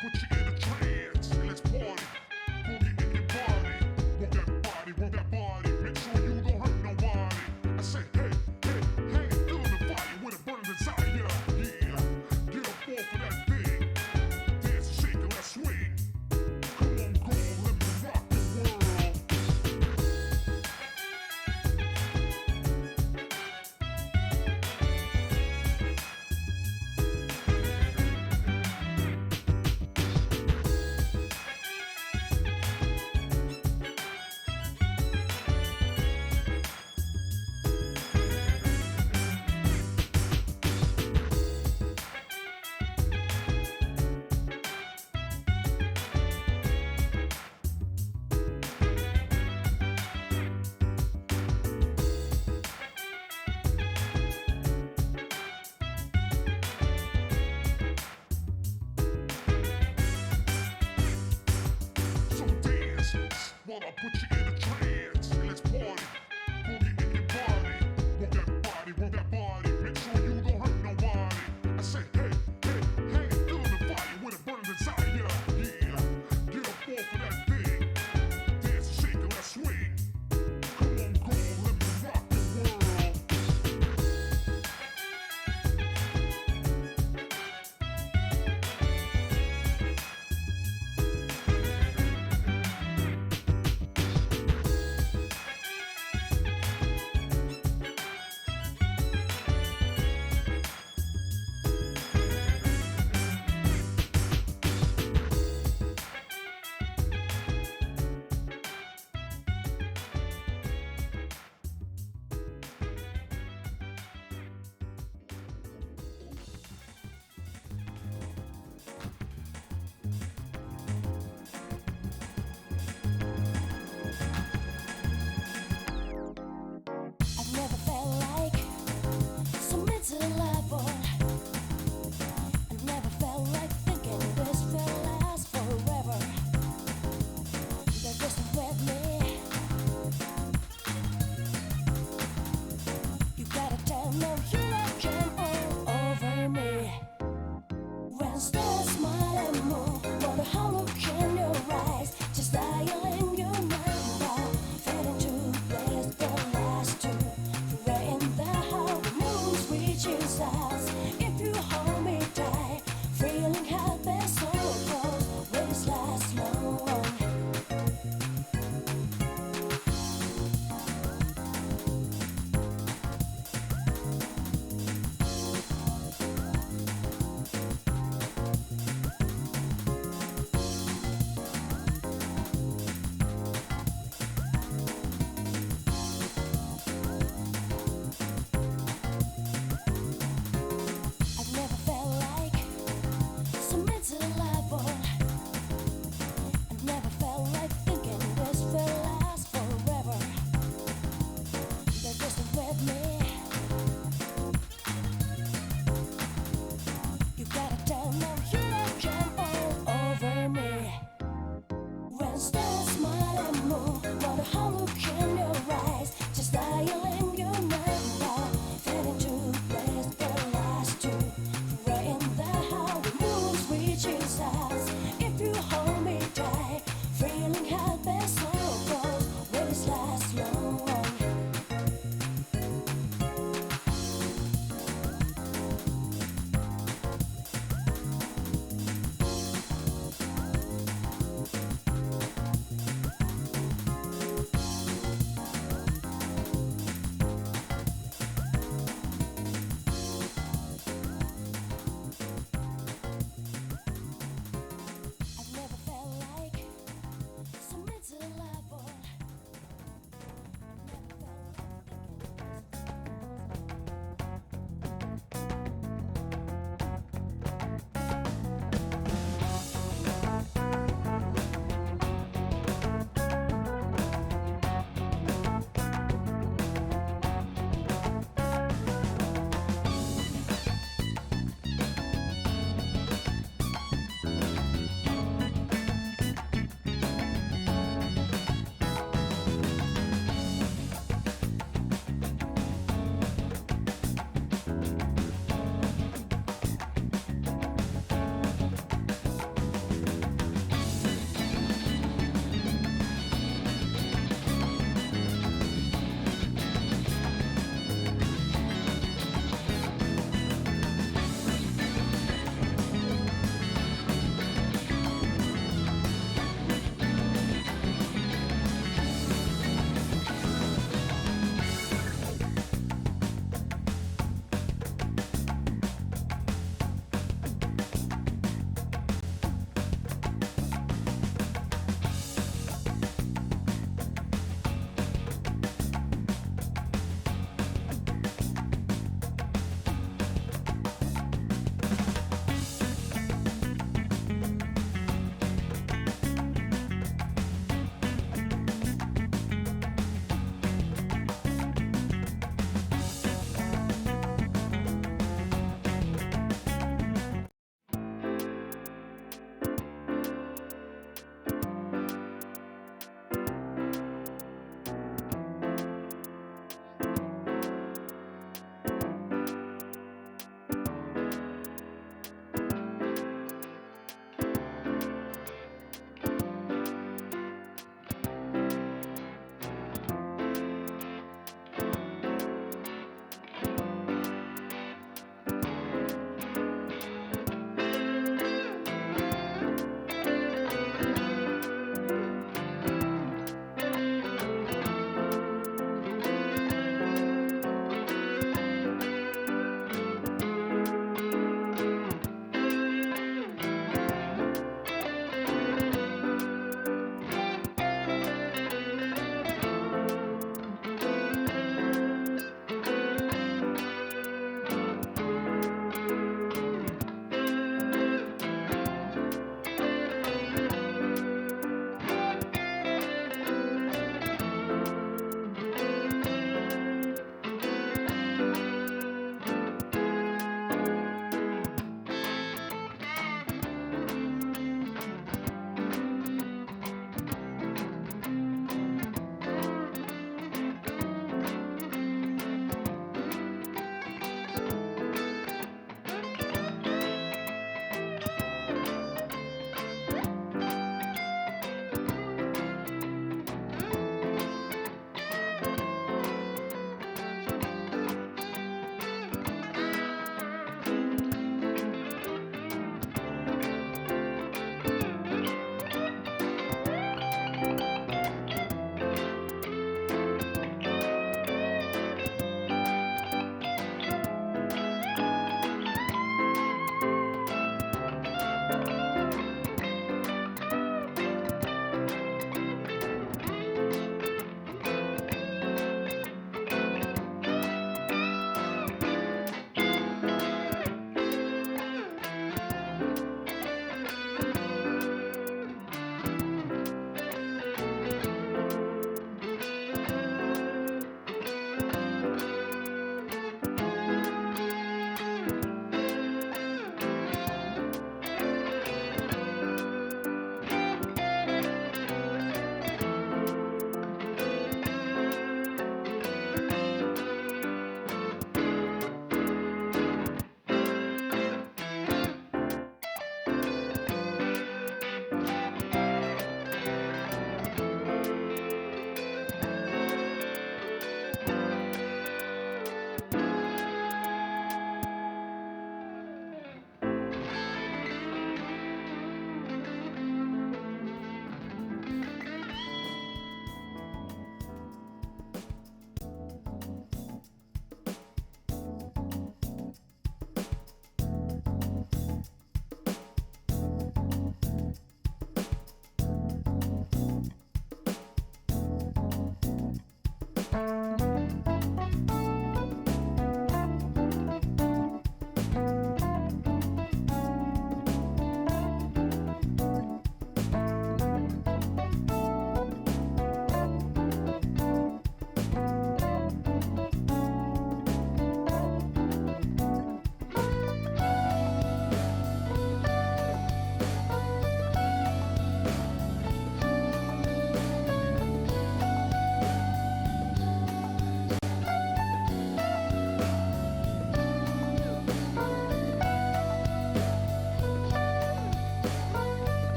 put you in a trance. Let's party, boogie in your body. Want that body, want that body. Make sure you don't hurt nobody. I say, hey, hey, hey, feeling the fire when it burns inside ya. Yeah, get up off of that thing. Dance and shake and let's swing. Come on, girl, let me rock the world. While I put you in a trance, let's party, boogie in your body. Want that body, want that body. Make sure you don't hurt nobody. I say, hey, hey, hey, feeling the fire when it burns inside ya. Yeah, get up off of that thing. Dance and shake and let's swing. Come on, girl, let me rock the world.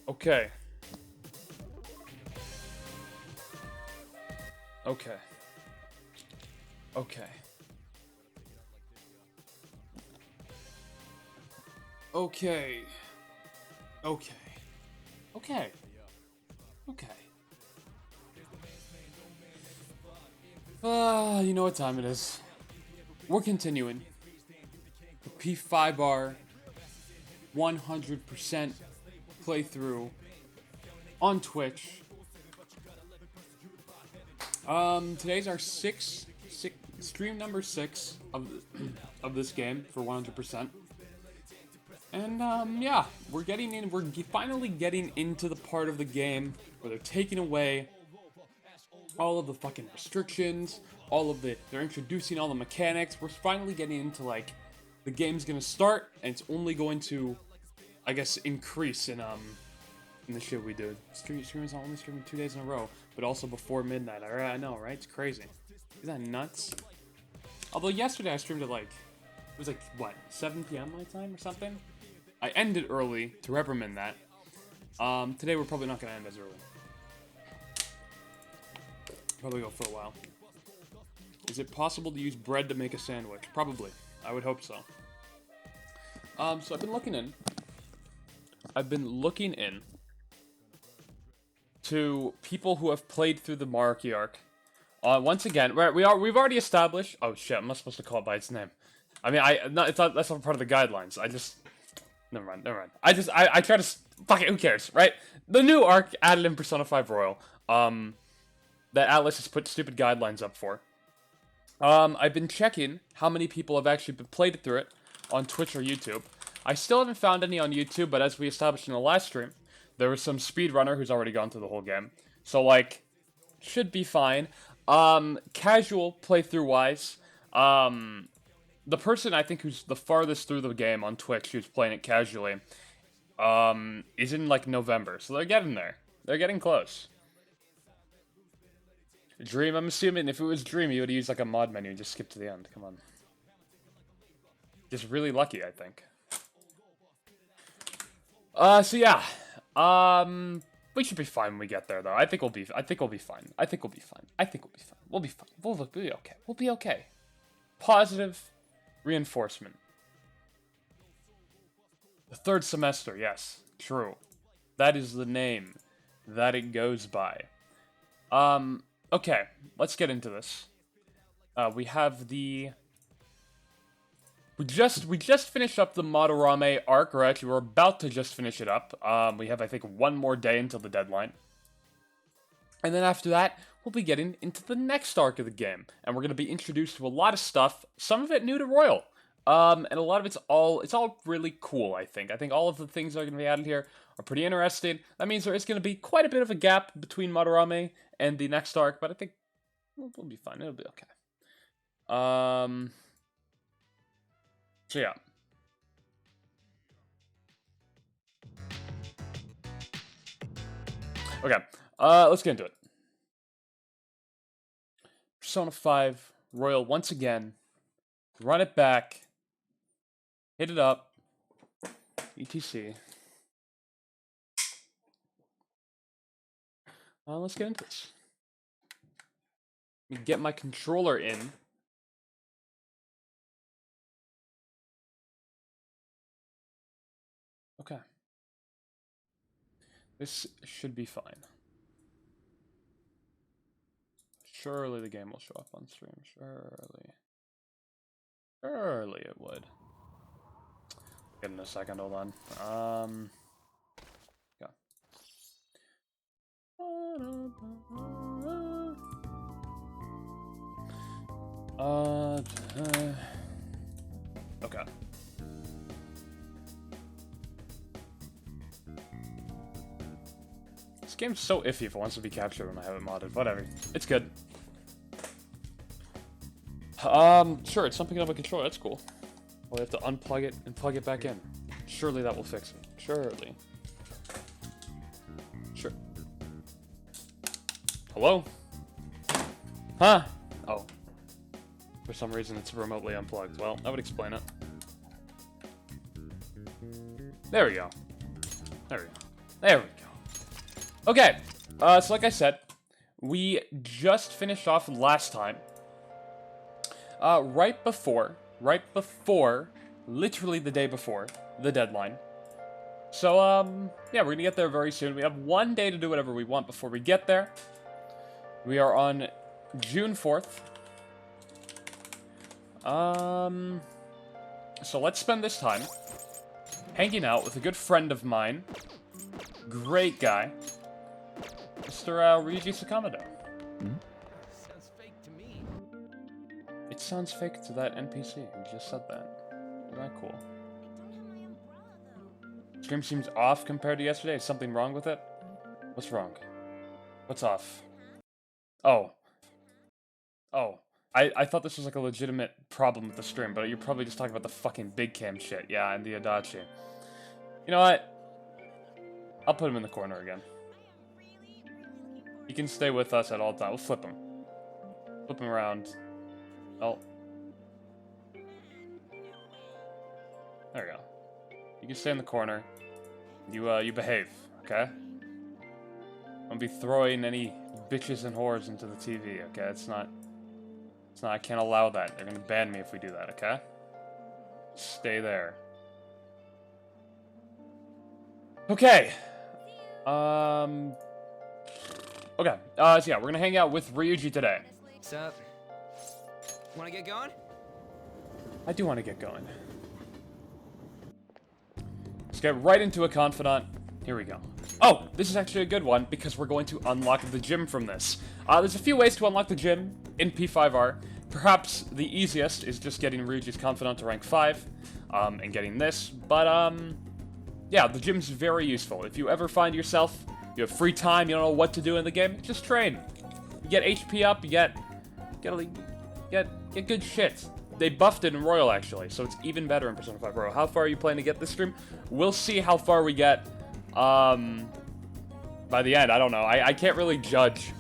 Okay. Okay. Okay. Okay. Okay. Okay. Okay. You know what time it is. We're continuing. The P5 bar 100% playthrough on Twitch. Today's our stream number 6 of this game for 100%. And yeah, we're finally getting into the part of the game where they're taking away all of the fucking restrictions, they're introducing all the mechanics. We're finally getting into, like, the game's gonna start, and it's only going to, I guess, increase in the shit we do. Streamers only streaming 2 days in a row, but also before midnight. I know, right? It's crazy. Is that nuts? Although yesterday I streamed at, like, it was like, what, 7 p.m. my time or something? I ended early to reprimand that. Today we're probably not gonna end as early. Probably go for a while. Is it possible to use bread to make a sandwich? Probably. I would hope so. So I've been looking in to people who have played through the Monarchy arc. Once again, we've already established. Oh shit! I'm not supposed to call it by its name. I mean, that's not part of the guidelines. Never mind. I try to fuck it. Who cares, right? The new arc added in Persona 5 Royal. That Atlas has put stupid guidelines up for. I've been checking how many people have actually played through it on Twitch or YouTube. I still haven't found any on YouTube, but as we established in the last stream, there was some speedrunner who's already gone through the whole game. So, like, should be fine. Casual playthrough-wise, the person I think who's the farthest through the game on Twitch, who's playing it casually, is in, like, November. So they're getting there. They're getting close. Dream, I'm assuming if it was Dream, you would use, like, a mod menu and just skip to the end. Come on. Just really lucky, I think. So yeah. We should be fine when we get there, though. I think we'll be fine. We'll be fine. We'll be okay. We'll be okay. Positive reinforcement. The third semester, yes. True. That is the name that it goes by. Okay, let's get into this. We have the... We just finished up the Madarame arc, or actually we're about to just finish it up. We have, I think, one more day until the deadline. And then after that, we'll be getting into the next arc of the game. And we're going to be introduced to a lot of stuff, some of it new to Royal. And a lot of it's all really cool, I think. I think all of the things that are going to be added here are pretty interesting. That means there is going to be quite a bit of a gap between Madarame and the next arc, but I think we'll be fine. It'll be okay. So yeah. Okay, let's get into it. Persona 5, Royal once again. Run it back. Hit it up. ETC. Let's get into this. Let me get my controller in. Okay. This should be fine. Surely the game will show up on stream. Surely. Surely it would. Get in a second, hold on. Yeah. Okay. This game's so iffy if it wants to be captured when I have it modded. Whatever. It's good. Sure, it's something on my controller. That's cool. Well, we have to unplug it and plug it back in. Surely that will fix it. Surely. Sure. Hello? Huh? Oh. For some reason it's remotely unplugged. Well, that would explain it. There we go. There we go. There we go. Okay. So like I said, we just finished off last time. Right before, literally the day before, the deadline. So, yeah, we're gonna get there very soon. We have one day to do whatever we want before we get there. We are on June 4th. So let's spend this time hanging out with a good friend of mine. Great guy. Mr. Ryuji Sakamoto. It sounds fake to that NPC who just said that. Isn't that cool? Stream seems off compared to yesterday. Is something wrong with it? What's wrong? What's off? Oh. Oh. I thought this was like a legitimate problem with the stream, but you're probably just talking about the fucking big cam shit. Yeah, and the Adachi. You know what? I'll put him in the corner again. He can stay with us at all times. We'll flip him. Flip him around. Oh. There we go. You can stay in the corner. You behave, okay? Don't be throwing any bitches and whores into the TV, okay? It's not, I can't allow that. They're gonna ban me if we do that, okay? Stay there. Okay. Okay, so yeah, we're gonna hang out with Ryuji today. What's up? Wanna get going? I do want to get going. Let's get right into a confidant. Here we go. Oh, this is actually a good one because we're going to unlock the gym from this. There's a few ways to unlock the gym in P5R. Perhaps the easiest is just getting Ryuji's confidant to rank 5 and getting this. But, yeah, the gym's very useful. If you ever find yourself, you have free time, you don't know what to do in the game, just train. You get HP up, you get good shit. They buffed it in Royal, actually, so it's even better in Persona 5 Royal. How far are you planning to get this stream? We'll see how far we get, by the end. I don't know. I can't really judge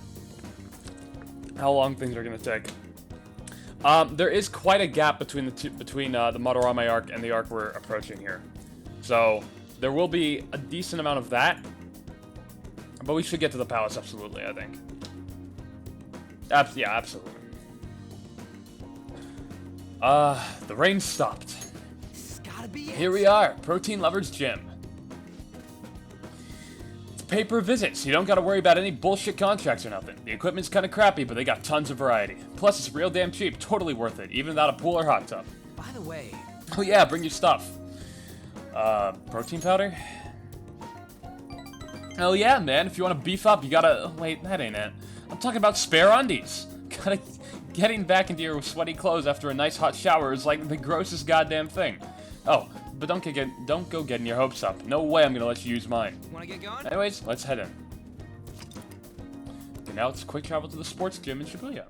how long things are gonna take. There is quite a gap between the Madarame arc and the arc we're approaching here. So, there will be a decent amount of that. But we should get to the palace, absolutely, I think. Yeah, absolutely. The rain stopped. Here we are, Protein Lover's Gym. It's pay per visit, so you don't gotta worry about any bullshit contracts or nothing. The equipment's kinda crappy, but they got tons of variety. Plus, it's real damn cheap, totally worth it, even without a pool or hot tub. By the way... Oh yeah, bring your stuff. Protein powder? Hell yeah, man, if you wanna beef up, you gotta... Oh, wait, that ain't it. I'm talking about spare undies. Getting back into your sweaty clothes after a nice hot shower is like the grossest goddamn thing. Oh, but don't go getting your hopes up. No way I'm gonna let you use mine. Wanna get going? Anyways, let's head in. Okay, now it's quick travel to the sports gym in Shibuya.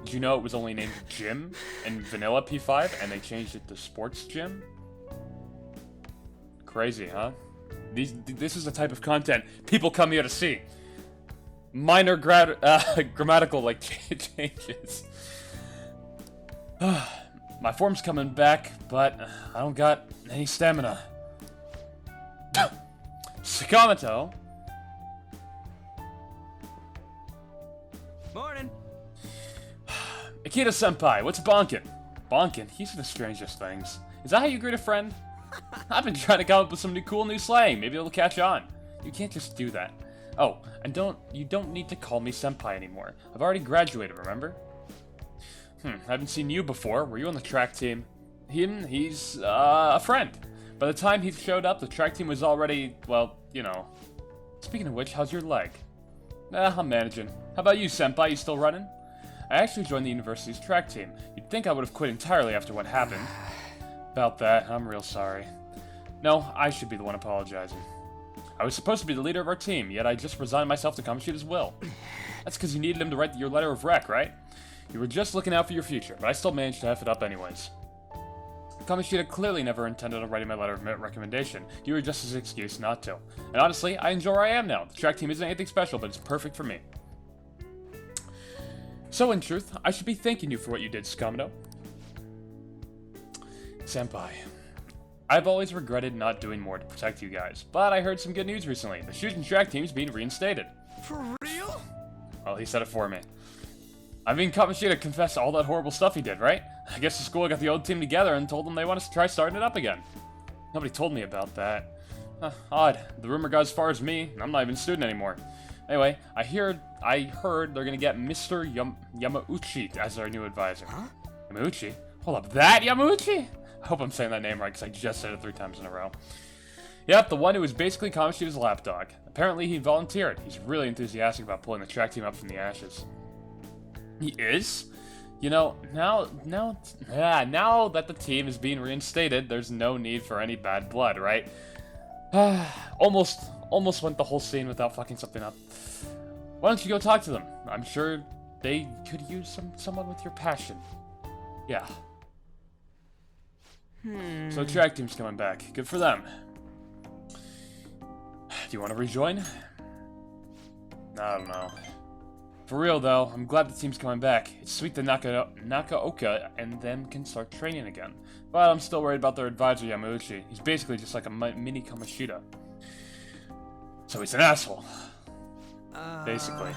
Did you know it was only named Gym in Vanilla P5 and they changed it to Sports Gym? Crazy, huh? This is the type of content people come here to see. Minor grammatical like changes. My form's coming back, but I don't got any stamina. Sakamoto. Morning. Akita-senpai, what's bonkin? Bonkin? He's the strangest things. Is that how you greet a friend? I've been trying to come up with some cool new slang. Maybe it'll catch on. You can't just do that. Oh, and you don't need to call me senpai anymore. I've already graduated, remember? I haven't seen you before. Were you on the track team? He's a friend. By the time he showed up, the track team was already, well, you know. Speaking of which, how's your leg? I'm managing. How about you, senpai? You still running? I actually joined the university's track team. You'd think I would have quit entirely after what happened. About that, I'm real sorry. No, I should be the one apologizing. I was supposed to be the leader of our team, yet I just resigned myself to Kamoshida's will. That's because you needed him to write your letter of rec, right? You were just looking out for your future, but I still managed to F it up anyways. Kamoshida clearly never intended on writing my letter of recommendation. You were just his excuse not to. And honestly, I enjoy where I am now. The track team isn't anything special, but it's perfect for me. So in truth, I should be thanking you for what you did, Sakamoto. Senpai. I've always regretted not doing more to protect you guys, but I heard some good news recently. The shooting track team's being reinstated. For real? Well, he said it for me. I mean, Kamoshida confessed all that horrible stuff he did, right? I guess the school got the old team together and told them they want us to try starting it up again. Nobody told me about that. Odd. The rumor got as far as me, and I'm not even a student anymore. Anyway, I heard they're gonna get Mr. Yamauchi as their new advisor. Huh? Yamauchi? Hold up, that Yamauchi? I hope I'm saying that name right, because I just said it 3 times in a row. Yep, the one who was basically Kamoshida's lapdog. Apparently he volunteered. He's really enthusiastic about pulling the track team up from the ashes. He is? You know, now that the team is being reinstated, there's no need for any bad blood, right? Almost went the whole scene without fucking something up. Why don't you go talk to them? I'm sure they could use someone with your passion. Yeah. So track team's coming back. Good for them. Do you want to rejoin? I don't know. For real though, I'm glad the team's coming back. It's sweet that Nakaoka and them can start training again. But I'm still worried about their advisor Yamauchi. He's basically just like a mini Kamoshida. So he's an asshole. Basically.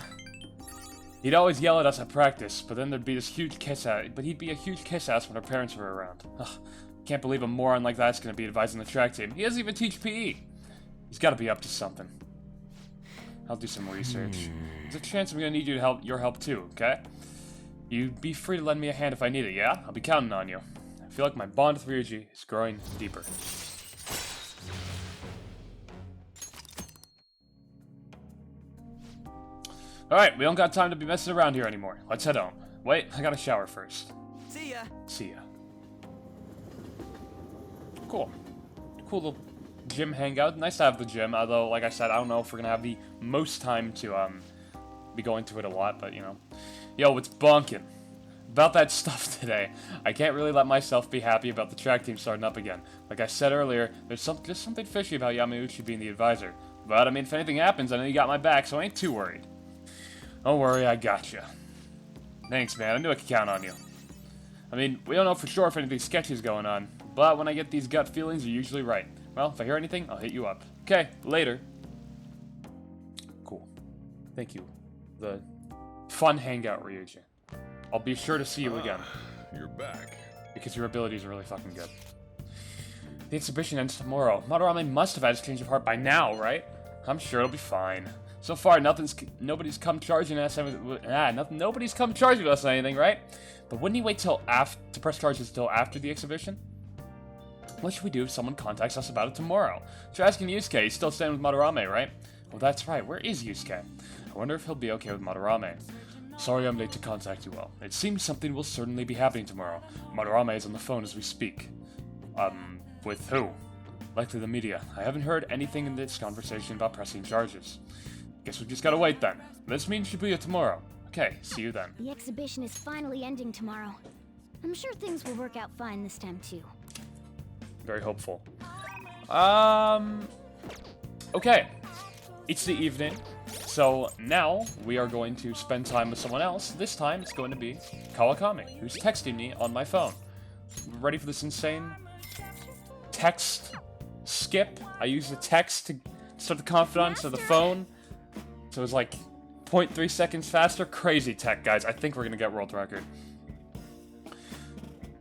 He'd always yell at us at practice, but then there'd be this huge kiss ass. But he'd be a huge kiss ass when our parents were around. Ugh, can't believe a moron like that's gonna be advising the track team. He doesn't even teach PE. He's gotta be up to something. I'll do some research. There's a chance I'm gonna need your help too, okay? You'd be free to lend me a hand if I need it, yeah? I'll be counting on you. I feel like my bond with Ryuji is growing deeper. Alright, we don't got time to be messing around here anymore. Let's head home. Wait, I gotta shower first. See ya. See ya. Cool. Cool little gym hangout. Nice to have the gym, although, like I said, I don't know if we're gonna have the most time to, be going to it a lot, but, you know. Yo, it's bonkin'. About that stuff today. I can't really let myself be happy about the track team starting up again. Like I said earlier, there's just something fishy about Yamauchi being the advisor. But, I mean, if anything happens, I know you got my back, so I ain't too worried. Don't worry, I gotcha. Thanks, man. I knew I could count on you. I mean, we don't know for sure if anything sketchy is going on, but when I get these gut feelings, you're usually right. Well, if I hear anything, I'll hit you up. Okay, later. Cool. Thank you. The fun hangout, Ryuji. I'll be sure to see you again. You're back. Because your abilities are really fucking good. The exhibition ends tomorrow. Madarame must have had his change of heart by now, right? I'm sure it'll be fine. So far, nobody's come charging us. Nobody's come charging us anything, right? But wouldn't he wait till to press charges till after the exhibition? What should we do if someone contacts us about it tomorrow? Try asking Yusuke. He's still staying with Madarame, right? Well, that's right. Where is Yusuke? I wonder if he'll be okay with Madarame. Sorry I'm late to contact you all. It seems something will certainly be happening tomorrow. Madarame is on the phone as we speak. With who? Likely the media. I haven't heard anything in this conversation about pressing charges. Guess we just gotta wait then. Let's meet in Shibuya tomorrow. Okay, see you then. The exhibition is finally ending tomorrow. I'm sure things will work out fine this time too. Very hopeful. Okay. It's the evening. So now we are going to spend time with someone else. This time it's going to be Kawakami, who's texting me on my phone. Ready for this insane text skip? I use the text to start the confidence of the phone. So it was like 0.3 seconds faster. Crazy tech, guys. I think we're gonna get world record.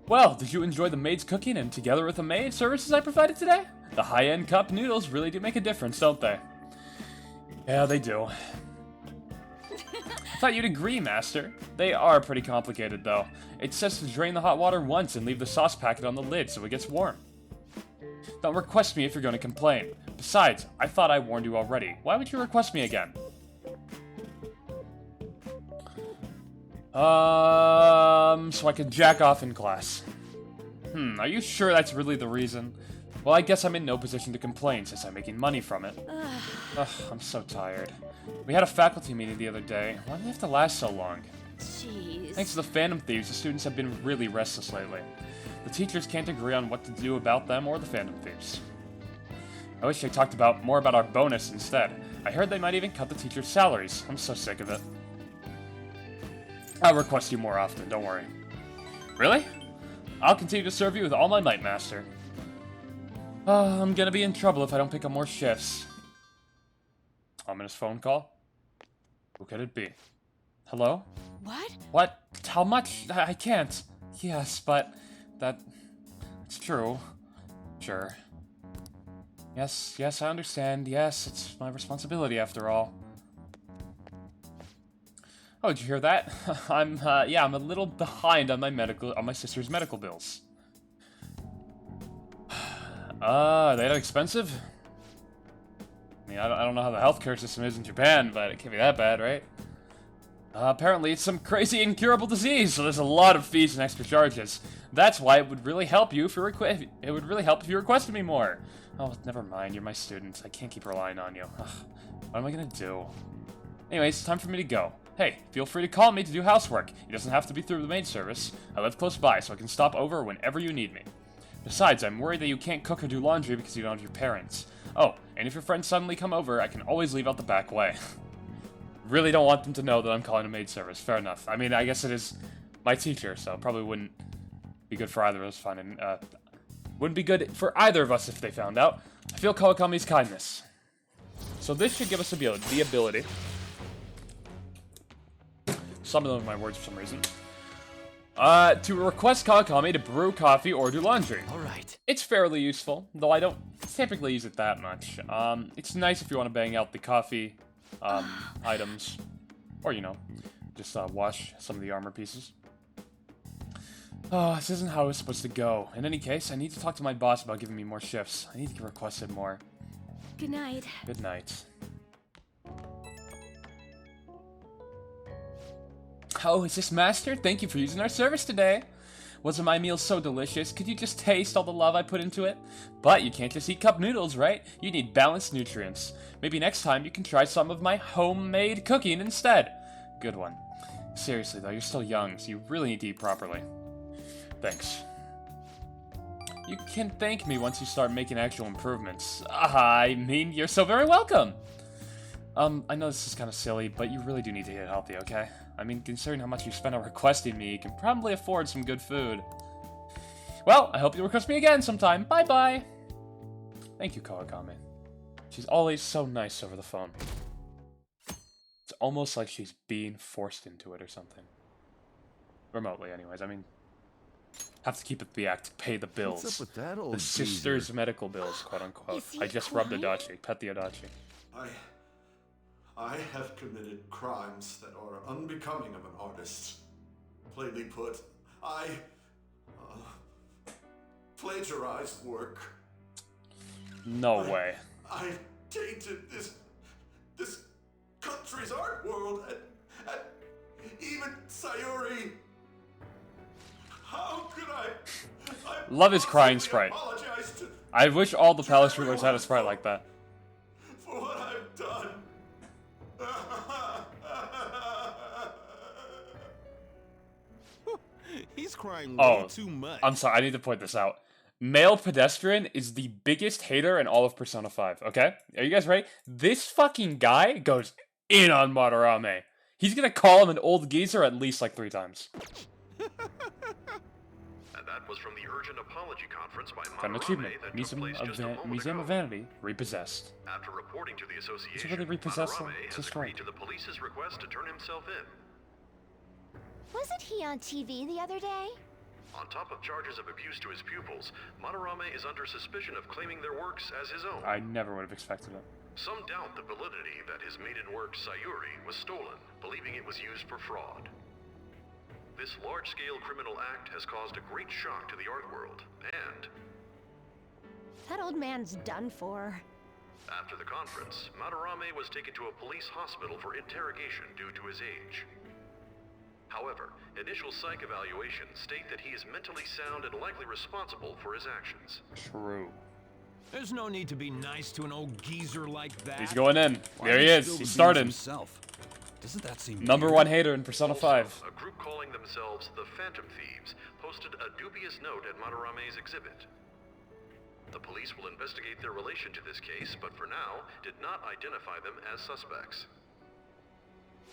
Well, did you enjoy the maid's cooking and together with the maid services I provided today? The high-end cup noodles really do make a difference, don't they? Yeah, they do. I thought you'd agree, Master. They are pretty complicated, though. It says to drain the hot water once and leave the sauce packet on the lid so it gets warm. Don't request me if you're going to complain. Besides, I thought I warned you already. Why would you request me again? So I could jack off in class. Are you sure that's really the reason? Well, I guess I'm in no position to complain since I'm making money from it. Ugh, I'm so tired. We had a faculty meeting the other day. Why do they have to last so long? Jeez. Thanks to the Phantom Thieves, the students have been really restless lately. The teachers can't agree on what to do about them or the Phantom Thieves. I wish they talked more about our bonus instead. I heard they might even cut the teachers' salaries. I'm so sick of it. I'll request you more often, don't worry. Really? I'll continue to serve you with all my might, Master. I'm gonna be in trouble if I don't pick up more shifts. Ominous phone call? Who could it be? Hello? What? What? How much? I can't. Yes, but it's true. Sure. Yes, I understand. Yes, it's my responsibility after all. Oh, did you hear that? I'm a little behind on my sister's medical bills. Are they that expensive? I mean, I don't know how the healthcare system is in Japan, but it can't be that bad, right? Apparently it's some crazy incurable disease, so there's a lot of fees and extra charges. That's why it would really help you if you requested me more. Oh, never mind, you're my student. I can't keep relying on you. Ugh, what am I gonna do? Anyways, it's time for me to go. Hey, feel free to call me to do housework. It doesn't have to be through the maid service. I live close by, so I can stop over whenever you need me. Besides, I'm worried that you can't cook or do laundry because you don't have your parents. Oh, and if your friends suddenly come over, I can always leave out the back way. Really don't want them to know that I'm calling a maid service. Fair enough. I mean, I guess it is my teacher, so probably wouldn't be good for either of us finding. Wouldn't be good for either of us if they found out. I feel Kawakami's kindness. So this should give us the ability. Some of them are my words for some reason. To request Kawakami to brew coffee or do laundry. Alright. It's fairly useful, though I don't typically use it that much. It's nice if you want to bang out the coffee items. Or, just wash some of the armor pieces. Oh, this isn't how it's supposed to go. In any case, I need to talk to my boss about giving me more shifts. I need to get requested more. Good night. Good night. Oh, is this Master? Thank you for using our service today. Wasn't my meal so delicious? Could you just taste all the love I put into it? But you can't just eat cup noodles, right? You need balanced nutrients. Maybe next time you can try some of my homemade cooking instead. Good one. Seriously though, you're still young, so you really need to eat properly. Thanks. You can thank me once you start making actual improvements. I mean, you're so very welcome! I know this is kind of silly, but you really do need to get healthy, okay? I mean, considering how much you spent on requesting me, you can probably afford some good food. Well, I hope you'll request me again sometime. Bye-bye! Thank you, Kawakami. She's always so nice over the phone. It's almost like she's being forced into it or something. Remotely, anyways. I mean, have to keep it the act to pay the bills. What's up with that old the sister's medical bills, quote-unquote. Is he I just rubbed quiet? Adachi. Pet the Adachi. I have committed crimes that are unbecoming of an artist. Plainly put, I plagiarized work. No way. I tainted this country's art world and even Sayuri. How could I Love his crying sprite. apologize to I wish all the palace rulers had a sprite like that. for what I've done. He's crying Oh, way too much. I'm sorry, I need to point this out. Male Pedestrian is the biggest hater in all of Persona 5, okay? Are you guys ready? This fucking guy goes in on Madarame. He's gonna call him an old geezer at least like 3 times. And that was from the urgent apology conference by Got an Madarame achievement. that took Museum place just a moment Museum of ago. Vanity. Repossessed. After reporting to the association, really repossessed Madarame him? has Just agreed right. to the police's request to turn himself in. Wasn't he on TV the other day? On top of charges of abuse to his pupils, Madarame is under suspicion of claiming their works as his own. I never would have expected it. Some doubt the validity that his maiden work, Sayuri, was stolen, believing it was used for fraud. This large-scale criminal act has caused a great shock to the art world, and That old man's done for. after the conference, Madarame was taken to a police hospital for interrogation due to his age. However, initial psych evaluations state that he is mentally sound and likely responsible for his actions. True. There's no need to be nice to an old geezer like that. He's going in. Why There he don't is. spill the He's beans started. himself? Doesn't that seem Number weird? 1 hater in Persona 5. Also, a group calling themselves the Phantom Thieves posted a dubious note at Madarame's exhibit. The police will investigate their relation to this case, but for now, did not identify them as suspects.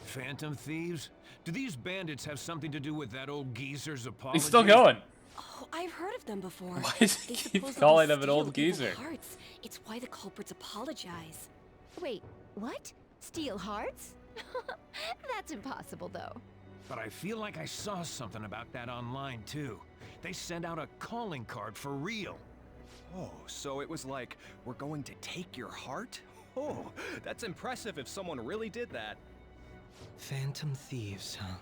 Phantom thieves? Do these bandits have something to do with that old geezer's apology? He's still going. Oh, I've heard of them before. Why does he They keep supposedly calling him an steal old evil geezer? Hearts. It's why the culprits apologize. Wait, what? Steal hearts? That's impossible, though. But I feel like I saw something about that online, too. They sent out a calling card for real. Oh, so it was like, we're going to take your heart? Oh, that's impressive if someone really did that. Phantom thieves, huh?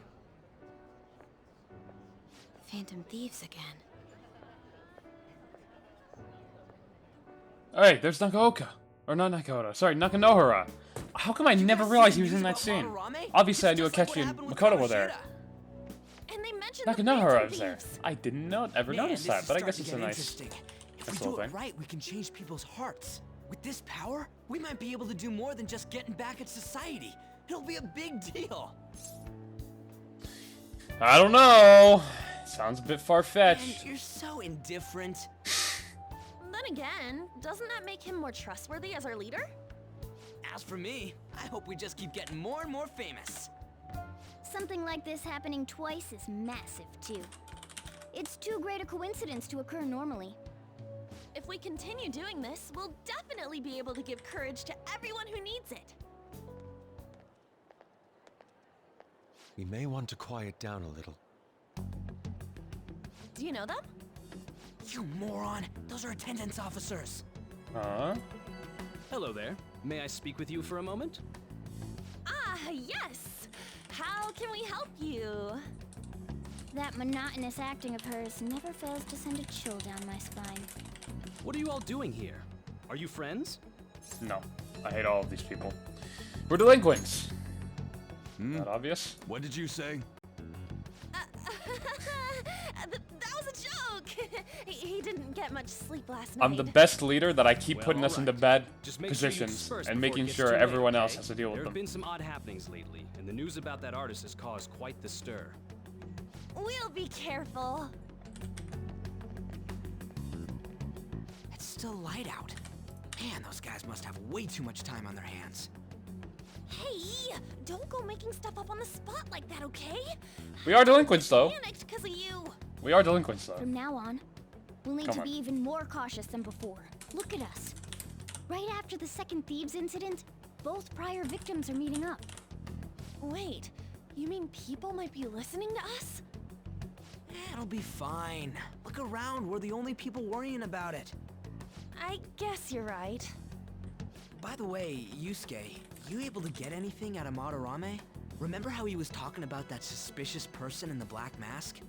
Phantom thieves again. Hey, there's Nakaoka. Or not Nakaoka. Sorry, Nakanohara. How come I never realized he was in that scene? Obviously, I knew Akechi and Makoto were there. And they mentioned the Nakanohara Phantom was there. Thieves. I didn't ever Man, notice this that, is but I guess starting it's to a get nice. interesting. If nice we do little it thing. right, we can change people's hearts. With this power, we might be able to do more than just getting back at society. It'll be a big deal. I don't know. Sounds a bit And far-fetched. you're so indifferent. Then again, doesn't that make him more trustworthy as our leader? As for me, I hope we just keep getting more and more famous. Something like this happening twice is massive, too. It's too great a coincidence to occur normally. If we continue doing this, we'll definitely be able to give courage to everyone who needs it. We may want to quiet down a little. Do you know them? You moron! Those are attendance officers. Huh? Hello there. May I speak with you for a moment? Ah, yes! How can we help you? That monotonous acting of hers never fails to send a chill down my spine. What are you all doing here? Are you friends? No. I hate all of these people. We're delinquents. Not obvious? What did you say? That was a joke! he didn't get much sleep last night. I'm the best leader that I keep Well, putting us into alright. bad Just make sure you positions disperse and before it making gets sure too late, everyone else okay? has to deal with There have them. been some odd happenings lately, and the news about that artist has caused quite the stir. We'll be careful. It's still light out. Man, those guys must have way too much time on their hands. Hey, don't go making stuff up on the spot like that, okay? We are delinquents, though. Panicked because of you. We are delinquents, though. From now on, we'll need Come to on. be even more cautious than before. Look at us. Right after the second Thieves incident, both prior victims are meeting up. Wait, you mean people might be listening to us? It'll be fine. Look around, we're the only people worrying about it. I guess you're right. By the way, Yusuke, you able to get anything out of Madarame? Remember how he was talking about that suspicious person in the black mask?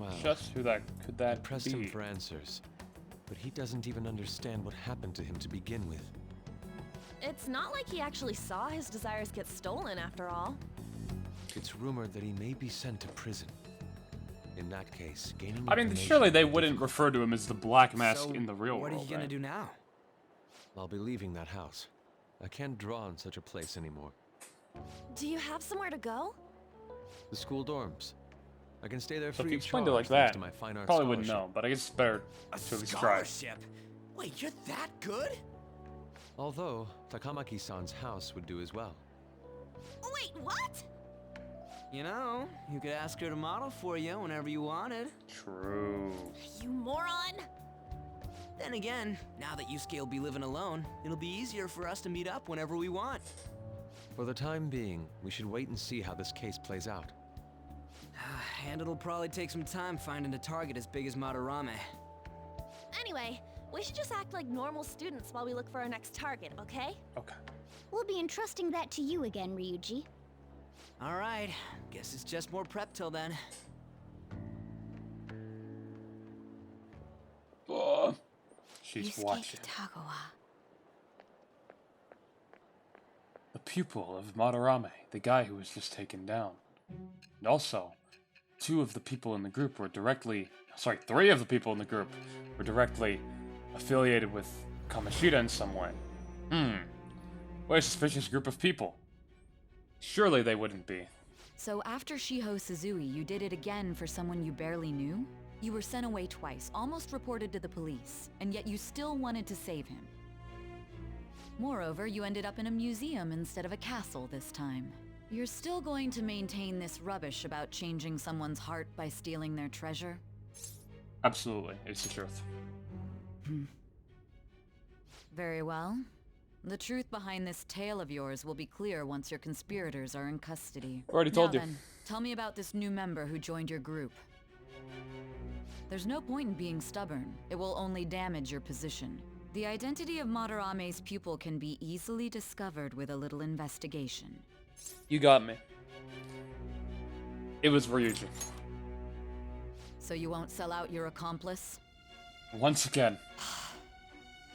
Well, just who that could I that pressed be? him for answers, but he doesn't even understand what happened to him to begin with. It's not like he actually saw his desires get stolen after all. It's rumored that he may be sent to prison. In that case, gaining I mean, information surely they will be wouldn't difficult. refer to him as the Black Mask So, in the real world. what are you gonna right? do now? I'll be leaving that house. I can't draw in such a place anymore. Do you have somewhere to go? The school dorms. I can stay there So if free you of explained it charge like thanks that, to my fine arts probably wouldn't scholarship. know, but I guess it's better A to at least try. scholarship? Wait, you're that good? Although, Takamaki-san's house would do as well. Wait, what? You know, you could ask her to model for you whenever you wanted. True. You moron! Then again, now that Yusuke will be living alone, it'll be easier for us to meet up whenever we want. For the time being, we should wait and see how this case plays out. And it'll probably take some time finding a target as big as Madarame. Anyway, we should just act like normal students while we look for our next target, okay? Okay. We'll be entrusting that to you again, Ryuji. Alright, guess it's just more prep till then. She's watching. The pupil of Madarame, the guy who was just taken down. And also, three of the people in the group were directly affiliated with Kamoshida in some way. What a suspicious group of people. Surely they wouldn't be. So after Shiho Suzui, you did it again for someone you barely knew? You were sent away twice, almost reported to the police, and yet you still wanted to save him. Moreover, you ended up in a museum instead of a castle this time. You're still going to maintain this rubbish about changing someone's heart by stealing their treasure? Absolutely, it's the truth. Very well. The truth behind this tale of yours will be clear once your conspirators are in custody. Already told you. Then, tell me about this new member who joined your group. There's no point in being stubborn. It will only damage your position. The identity of Madarame's pupil can be easily discovered with a little investigation. You got me. It was Ryuji. So you won't sell out your accomplice? Once again.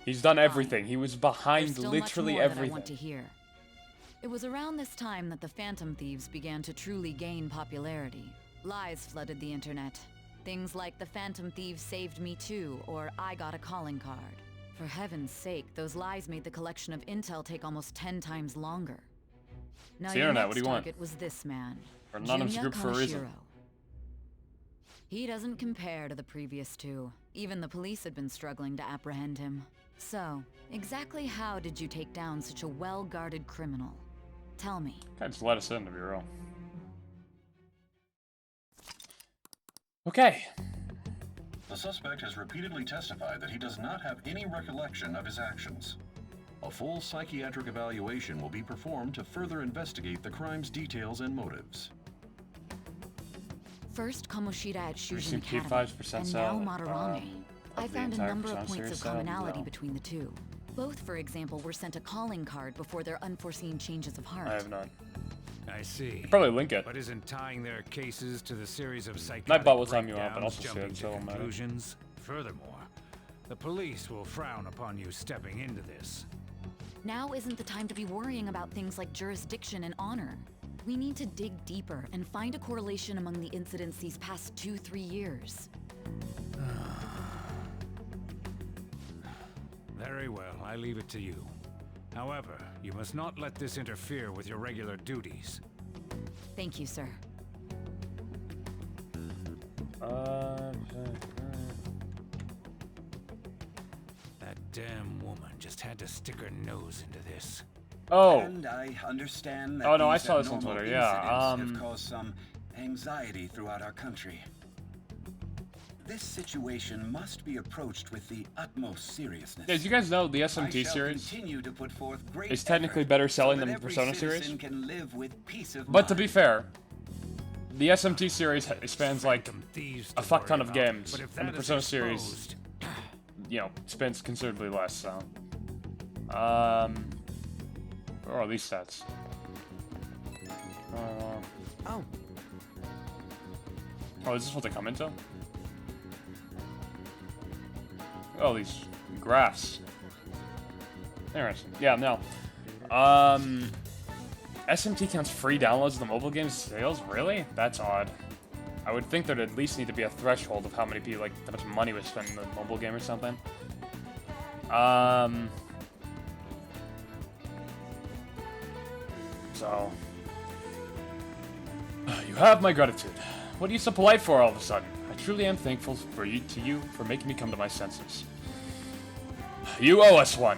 He's done everything. He was behind There's still literally much more everything. that I want to hear. It was around this time that the Phantom Thieves began to truly gain popularity. Lies flooded the internet. Things like the Phantom Thieves saved me too, or I got a calling card. For heaven's sake, those lies made the collection of intel take almost 10 times longer. Now It's the your internet, next what do you want? target was this man, Or anonymous Junya group for a reason. Kaneshiro. He doesn't compare to the previous two. Even the police had been struggling to apprehend him. So, exactly how did you take down such a well-guarded criminal? Tell me. Kinda just let us in, to be real. Okay. The suspect has repeatedly testified that he does not have any recollection of his actions. A full psychiatric evaluation will be performed to further investigate the crime's details and motives. First Kamoshida at Shujin Recent Academy, 5% and now sale, Madarame. I of the found a entire number of percent points series of sale? commonality No. between the two. Both, for example, were sent a calling card before their unforeseen changes of heart. I have not. I see. You probably link it. But isn't tying their cases to the series of psychotic Nightbot will time you out, but breakdowns also jumping shit, to so it won't matter. conclusions? Furthermore, the police will frown upon you stepping into this. Now isn't the time to be worrying about things like jurisdiction and honor. We need to dig deeper and find a correlation among the incidents these past 2-3 years. Very well, I leave it to you. However, you must not let this interfere with your regular duties. Thank you, sir. That damn woman just had to stick her nose into this. Oh. And I understand that Oh, no, I these saw this on abnormal Twitter, yeah, incidents have caused some anxiety throughout our country. This situation must be approached with the utmost seriousness. Yeah, as you guys know, the I SMT shall series continue to put forth great is technically effort better selling so than that the every Persona citizen series. can live with peace of But to mind. be fair, the SMT series spans like a fuck ton of games, and the Persona series, you know, spans considerably less, so. Where are these stats? Oh. Oh, is this what they come into? Oh, these graphs. Interesting. Yeah, no. SMT counts free downloads of the mobile game's sales? Really? That's odd. I would think there'd at least need to be a threshold of how many people, like, how much money was spent in the mobile game or something. So... You have my gratitude. What are you so polite for all of a sudden? I truly am thankful to you for making me come to my senses. You owe us one.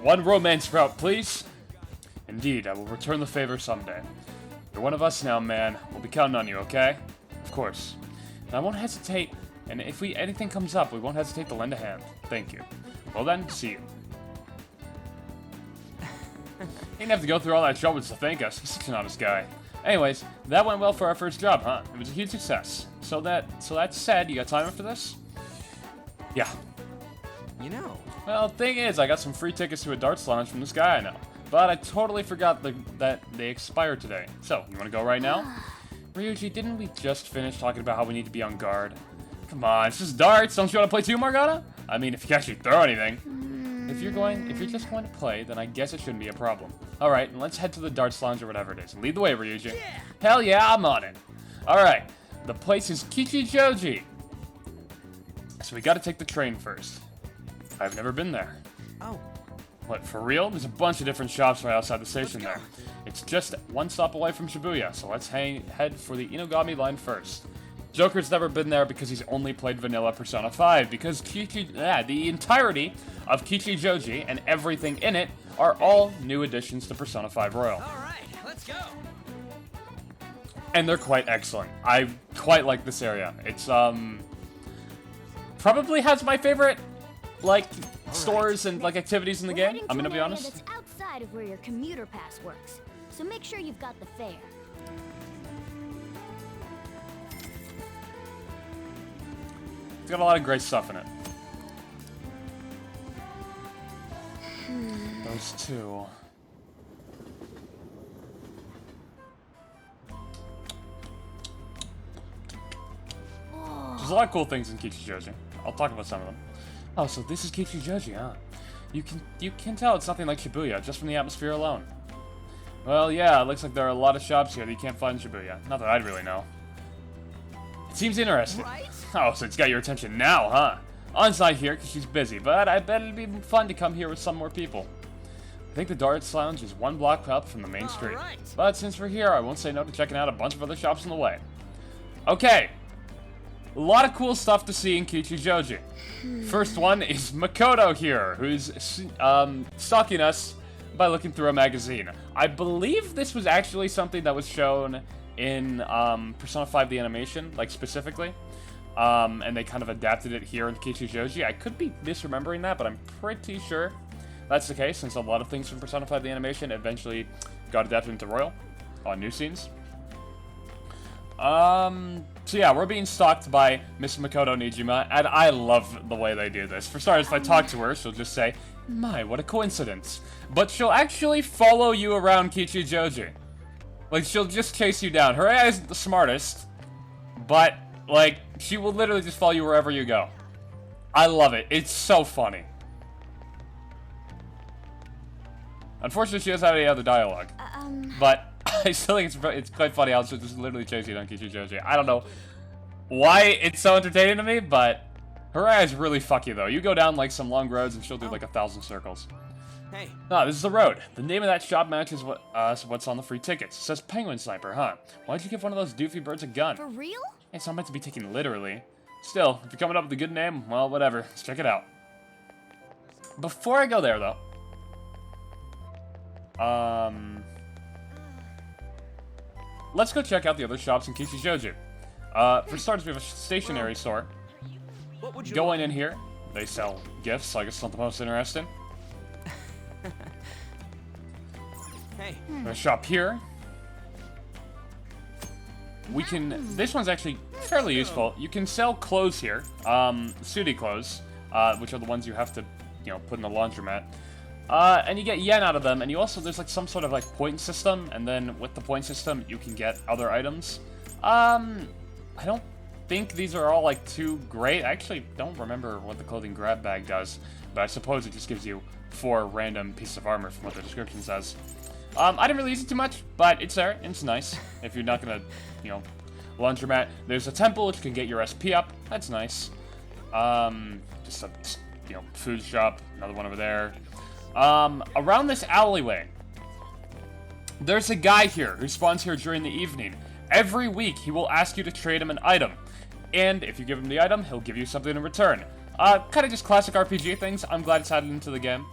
One romance route, please. Indeed, I will return the favor someday. You're one of us now, man. We'll be counting on you, okay? Of course. And I won't hesitate, and if anything comes up, we won't hesitate to lend a hand. Thank you. Well then, see you. He didn't have to go through all that trouble to thank us. He's such an honest guy. Anyways, that went well for our first job, huh? It was a huge success. So that said, you got time after this? Yeah. You know. Well, thing is, I got some free tickets to a darts lounge from this guy I know. But I totally forgot that they expired today. So, you want to go right now? Ryuji, didn't we just finish talking about how we need to be on guard? Come on, it's just darts. Don't you want to play too, Margana? I mean, if you can actually throw anything. If you're just going to play, then I guess it shouldn't be a problem. Alright, let's head to the darts lounge or whatever it is. Lead the way, Ryuji. Yeah. Hell yeah, I'm on it. Alright, the place is Kichijoji. So we gotta take the train first. I've never been there. Oh. What, for real? There's a bunch of different shops right outside the station there. It's just one stop away from Shibuya, so let's head for the Inogami line first. Joker's never been there because he's only played vanilla Persona 5, because the entirety of Kichijoji and everything in it are all new additions to Persona 5 Royal. Alright, let's go! And they're quite excellent. I quite like this area. It's, probably has my favorite, like, stores and, like, activities in the game, I'm gonna be honest. That's outside of where your commuter pass works, so make sure you've got the fare. It's got a lot of great stuff in it. Those two. There's a lot of cool things in Kichijoji. I'll talk about some of them. Oh, so this is Kichijoji, huh? You can tell it's nothing like Shibuya, just from the atmosphere alone. Well, yeah, it looks like there are a lot of shops here that you can't find in Shibuya. Not that I'd really know. It seems interesting. Right? Oh, so it's got your attention now, huh? An's not here because she's busy, but I bet it'd be fun to come here with some more people. I think the Darts Lounge is one block up from the main street. Right. But since we're here, I won't say no to checking out a bunch of other shops on the way. Okay. A lot of cool stuff to see in Kichijoji. First one is Makoto here, who's stalking us by looking through a magazine. I believe this was actually something that was shown in Persona 5 the animation, like specifically. And they kind of adapted it here in Kichijoji. I could be misremembering that, but I'm pretty sure that's the case, since a lot of things from Persona 5 the animation eventually got adapted into Royal on new scenes. So yeah, we're being stalked by Miss Makoto Nijima, and I love the way they do this. For starters, if I talk to her, she'll just say, "My, what a coincidence." But she'll actually follow you around Kichijoji. Like, she'll just chase you down. Her AI isn't the smartest, but, like, she will literally just follow you wherever you go. I love it. It's so funny. Unfortunately, she doesn't have any other dialogue. But I still think it's quite funny how she'll just literally chase you down Kichijoji. I don't know why it's so entertaining to me, but her AI is really fucky, though. You go down, like, some long roads, and she'll do, like, 1,000 circles. Hey. Ah, this is the road. The name of that shop matches what's on the free tickets. It says Penguin Sniper, huh? Why'd you give one of those doofy birds a gun? For real? It's not meant to be taken literally. Still, if you're coming up with a good name, well, whatever. Let's check it out. Before I go there, though, let's go check out the other shops in Kichijoji. For starters, we have a stationery store. Going in here, they sell gifts, so I guess it's not the most interesting. Hey. A shop here. We can. This one's actually fairly useful. You can sell clothes here, Sudi clothes, which are the ones you have to, put in the laundromat. And you get yen out of them, and you also, there's like some sort of like point system, and then with the point system, you can get other items. I don't think these are all like too great. I actually don't remember what the clothing grab bag does, but I suppose it just gives you 4 random pieces of armor from what the description says. I didn't really use it too much, but it's there, and it's nice. If you're not gonna, you know, laundromat. There's a temple which can get your SP up. That's nice. Just a, you know, food shop. Another one over there. Around this alleyway, there's a guy here who spawns here during the evening. Every week, he will ask you to trade him an item. And if you give him the item, he'll give you something in return. Kind of just classic RPG things. I'm glad it's added into the game.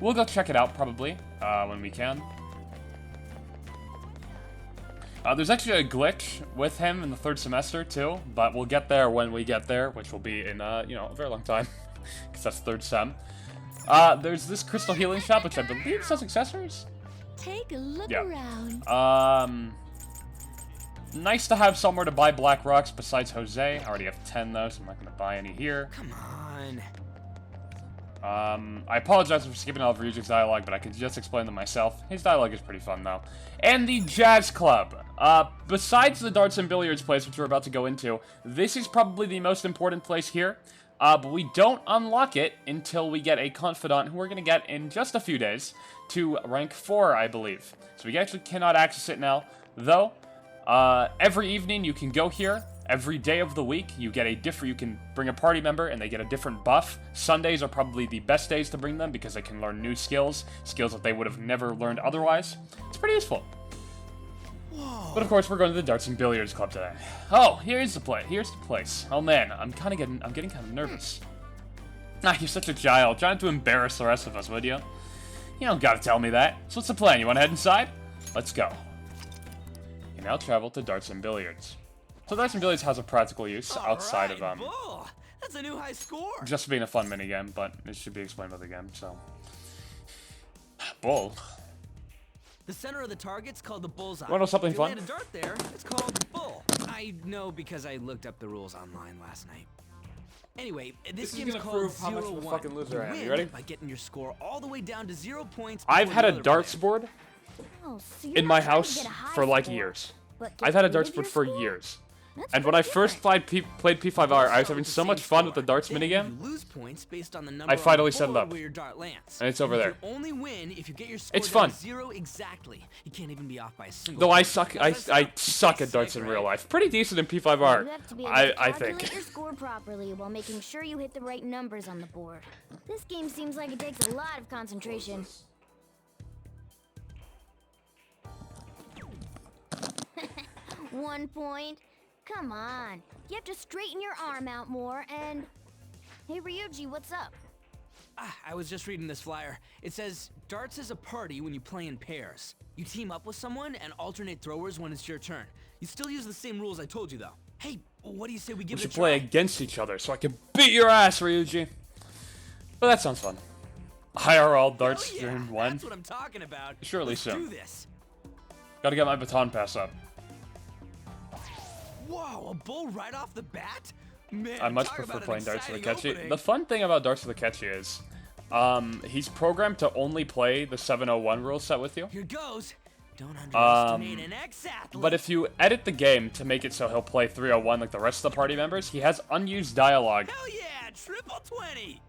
We'll go check it out, probably, when we can. There's actually a glitch with him in the 3rd semester, too. But we'll get there when we get there, which will be in, you know, a very long time. Because that's 3rd sem. There's this crystal healing shop, which I believe sells accessories. Take a look around. Nice to have somewhere to buy black rocks besides Jose. I already have 10 though, so I'm not gonna buy any here. Come on. I apologize for skipping all of Ryuji's dialogue, but I can just explain them myself. His dialogue is pretty fun though. And the Jazz Club. Besides the darts and billiards place, which we're about to go into, this is probably the most important place here. But we don't unlock it until we get a confidant, who we're going to get in just a few days, to rank 4, I believe. So we actually cannot access it now, though. Every evening you can go here. Every day of the week you get a different, you can bring a party member and they get a different buff. Sundays are probably the best days to bring them because they can learn new skills that they would have never learned otherwise. It's pretty useful. Whoa. But of course, we're going to the darts and billiards club today. Oh, here's the place. Oh man, I'm getting kind of nervous. Ah, you're such a child, trying to embarrass the rest of us, would you? You don't gotta tell me that. So what's the plan? You wanna head inside? Let's go. You now travel to darts and billiards. So darts and billiards has a practical use outside of Bull. That's a new high score. just being a fun minigame, but it should be explained by the game. So, bull. The center of the target's called the bullseye. Want to know something if you fun? land a dart there, it's called bull. I know because I looked up the rules online last night. Anyway, this game's gonna called prove how much of a 0-1. fucking loser I am. You You ready? win by getting your score all the way down to 0 points. I've before had the a other darts player. board Oh, so you're in not my trying to house get a high for like score, years. but get I've had a rid darts of board your for score? years. That's And when I pretty first played P5R, I was having so much fun with the darts Then minigame. you lose points based on the number I finally on the set it board up. where your dart lands. And it's over You there. can only win if you get your score It's down fun. to 0 exactly. You can't even be off by a single. Though I point. suck, Now, I that's suck at darts in real life. Pretty decent in P5R, You have to be able to I calculate think. your score properly while making sure you hit the right numbers on the board. This game seems like it takes a lot of concentration. 1 point. Come on. You have to straighten your arm out more and... Hey Ryuji, what's up? I was just reading this flyer. It says, darts is a party when you play in pairs. You team up with someone and alternate throwers when it's your turn. You still use the same rules I told you, though. Hey, what do you say we give We it a should try? play against each other so I can beat your ass, Ryuji. But that sounds fun. IRL darts Hell yeah, stream 1. That's what I'm talking about. Surely Let's soon. do this. Gotta get my baton pass up. Whoa, a bull right off the bat? Man, I much talk prefer about an playing darts with exciting Akechi. opening. The fun thing about darts with Akechi is, he's programmed to only play the 701 rule set with you. Here goes. Don't underestimate an ex-athlete. But if you edit the game to make it so he'll play 301 like the rest of the party members, he has unused dialogue. Hell yeah, triple 20.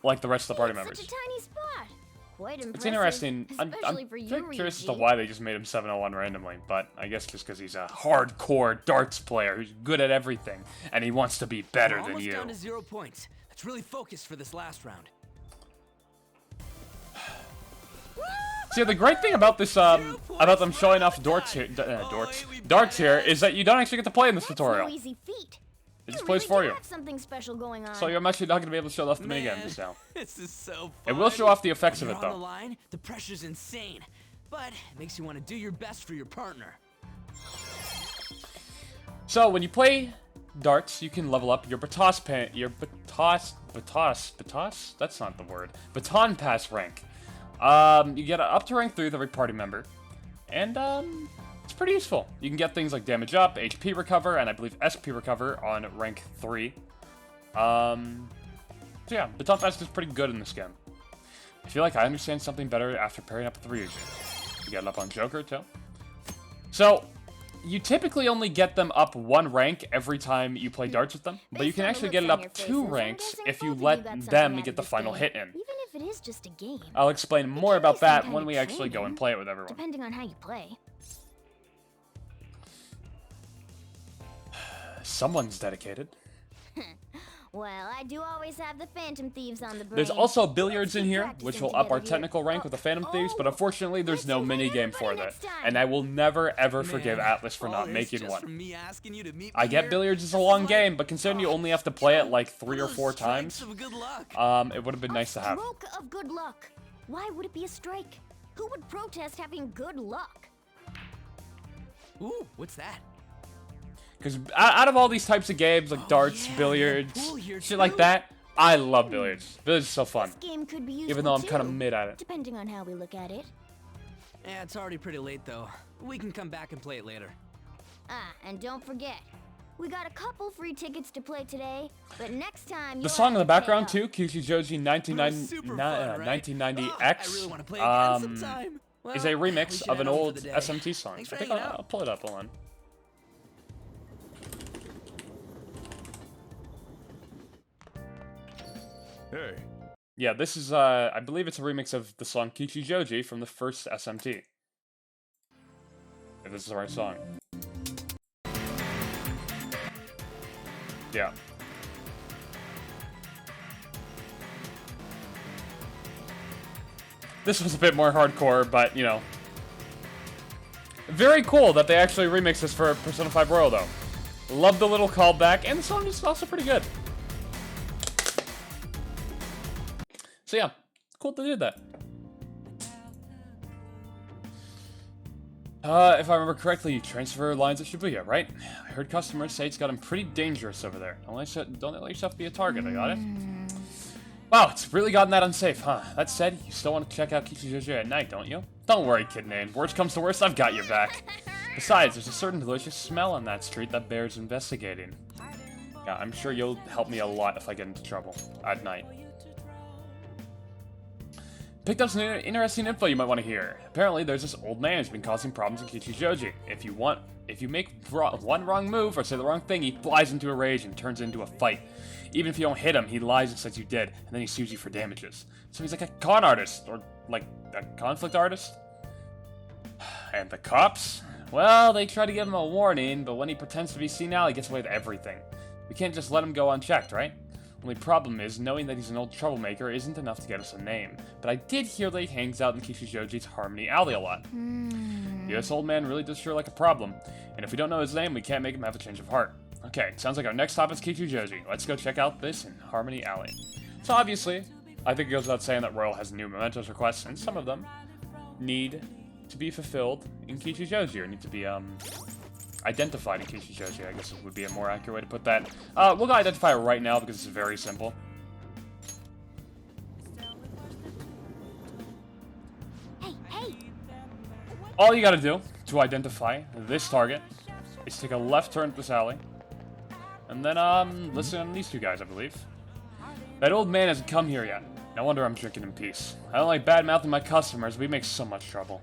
Like the rest of the party It's members. such a tiny spot. Quite impressive. It's interesting. Especially I'm for you, very curious as to Ryuji. why they just made him 701 randomly, but I guess just because he's a hardcore darts player who's good at everything, and he wants to be better We're than almost you. down to 0 points. Let's really focus for this last round. See, the great thing about this, about them showing off darts here, darts here, is that you don't actually get to play in this That's tutorial. no easy feat. It just You plays really for do you. have something special going on. So you're actually not going to be able to show off the Man, minigame just now. This is so fun. It will show off the effects When of it, you're on though. the line, the pressure's insane, but it makes you want to do your best for your partner. So when you play darts, you can level up your baton pass rank. You get up to rank 3 with every party member, and it's pretty useful. You can get things like damage up, HP recover, and I believe SP recover on rank 3. So yeah, baton pass is pretty good in this game. I feel like I understand something better after pairing up with Ryuji. You get it up on Joker, too. So, you typically only get them up 1 rank every time you play darts with them, but you can actually get it up 2 ranks if you let them get the final hit in. Even if it is just a game. I'll explain more about that when we actually go and play it with everyone. Depending on how you play. Someone's dedicated. Well, I do always have the Phantom Thieves on the brain. There's also billiards in here, which will up our technical rank with the Phantom Thieves, but unfortunately there's no mini-game for that. And I will never ever forgive Atlas for not making one. I get billiards is a long game, but considering you only have to play it like 3 or 4 times, it would have been nice to have. A stroke of good luck. Why would it be a strike? Who would protest having good luck? Ooh, what's that? Because out of all these types of games, like darts, billiards, shit like that, I love billiards. Billiards is so fun. This game could be useful even though I'm too, kind of mid at it. Depending on how we look at it. Yeah, it's already pretty late though. We can come back and play it later. Ah, and don't forget, we got a couple free tickets to play today, but next time The song in the background too, Kichijoji 1990X, is a remix of an old SMT song. I think I'll pull it up, hold on. Hey. Yeah, this is, I believe it's a remix of the song Kichijoji from the first SMT. If this is the right song. Yeah. This was a bit more hardcore, but, you know. Very cool that they actually remixed this for Persona 5 Royal, though. Love the little callback, and the song is also pretty good. So yeah, cool they did that. If I remember correctly, you transfer lines at Shibuya, right? I heard customers say it's gotten pretty dangerous over there. Don't let yourself be a target, I got it? Wow, it's really gotten that unsafe, huh? That said, you still want to check out Kichijoji at night, don't you? Don't worry, Kid Name. Worst comes to worst, I've got your back. Besides, there's a certain delicious smell on that street that bears investigating. Yeah, I'm sure you'll help me a lot if I get into trouble at night. Picked up some interesting info you might want to hear. Apparently, there's this old man who's been causing problems in Kichijoji. If you make one wrong move or say the wrong thing, he flies into a rage and turns into a fight. Even if you don't hit him, he lies and says you did, and then he sues you for damages. So he's like a con artist, or like a conflict artist. And the cops? Well, they try to give him a warning, but when he pretends to be senile, he gets away with everything. We can't just let him go unchecked, right? Only problem is, knowing that he's an old troublemaker isn't enough to get us a name. But I did hear that he hangs out in Kichijoji's Harmony Alley a lot. Yeah, this old man really does sure like a problem. And if we don't know his name, we can't make him have a change of heart. Okay, sounds like our next stop is Kichijoji. Let's go check out this in Harmony Alley. So obviously, I think it goes without saying that Royal has new mementos requests, and some of them need to be fulfilled in Kichijoji, or need to be, identified in Kichijoji, I guess would be a more accurate way to put that. We'll go identify it right now because it's very simple. Hey! All you gotta do to identify this target is take a left turn at this alley, and then, listen to these two guys, I believe. That old man hasn't come here yet. No wonder I'm drinking in peace. I don't like bad-mouthing my customers, we make so much trouble.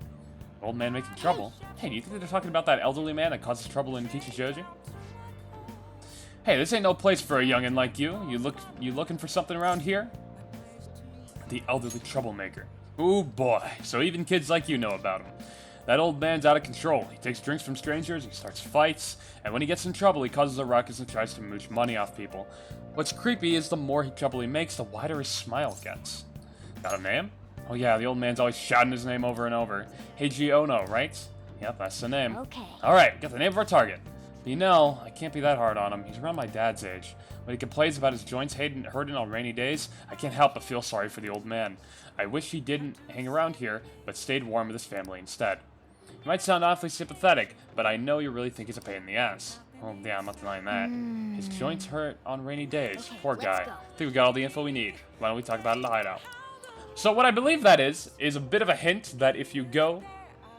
Old man making trouble? Hey, do you think they're talking about that elderly man that causes trouble in Kichijoji? Hey, this ain't no place for a youngin' like you. You looking for something around here? The elderly troublemaker. Ooh boy, so even kids like you know about him. That old man's out of control. He takes drinks from strangers, he starts fights, and when he gets in trouble, he causes a ruckus and tries to mooch money off people. What's creepy is the more trouble he makes, the wider his smile gets. Got a name? Oh yeah, the old man's always shouting his name over and over. Heiji Ono, right? Yep, that's the name. Okay. Alright, got the name of our target. But you know, I can't be that hard on him. He's around my dad's age. When he complains about his joints hurting on rainy days, I can't help but feel sorry for the old man. I wish he didn't hang around here, but stayed warm with his family instead. You might sound awfully sympathetic, but I know you really think he's a pain in the ass. Oh yeah, I'm not denying that. His joints hurt on rainy days. Okay, Poor guy. go. I think we got all the info we need. Why don't we talk about it in the hideout? So what I believe that is a bit of a hint that if you go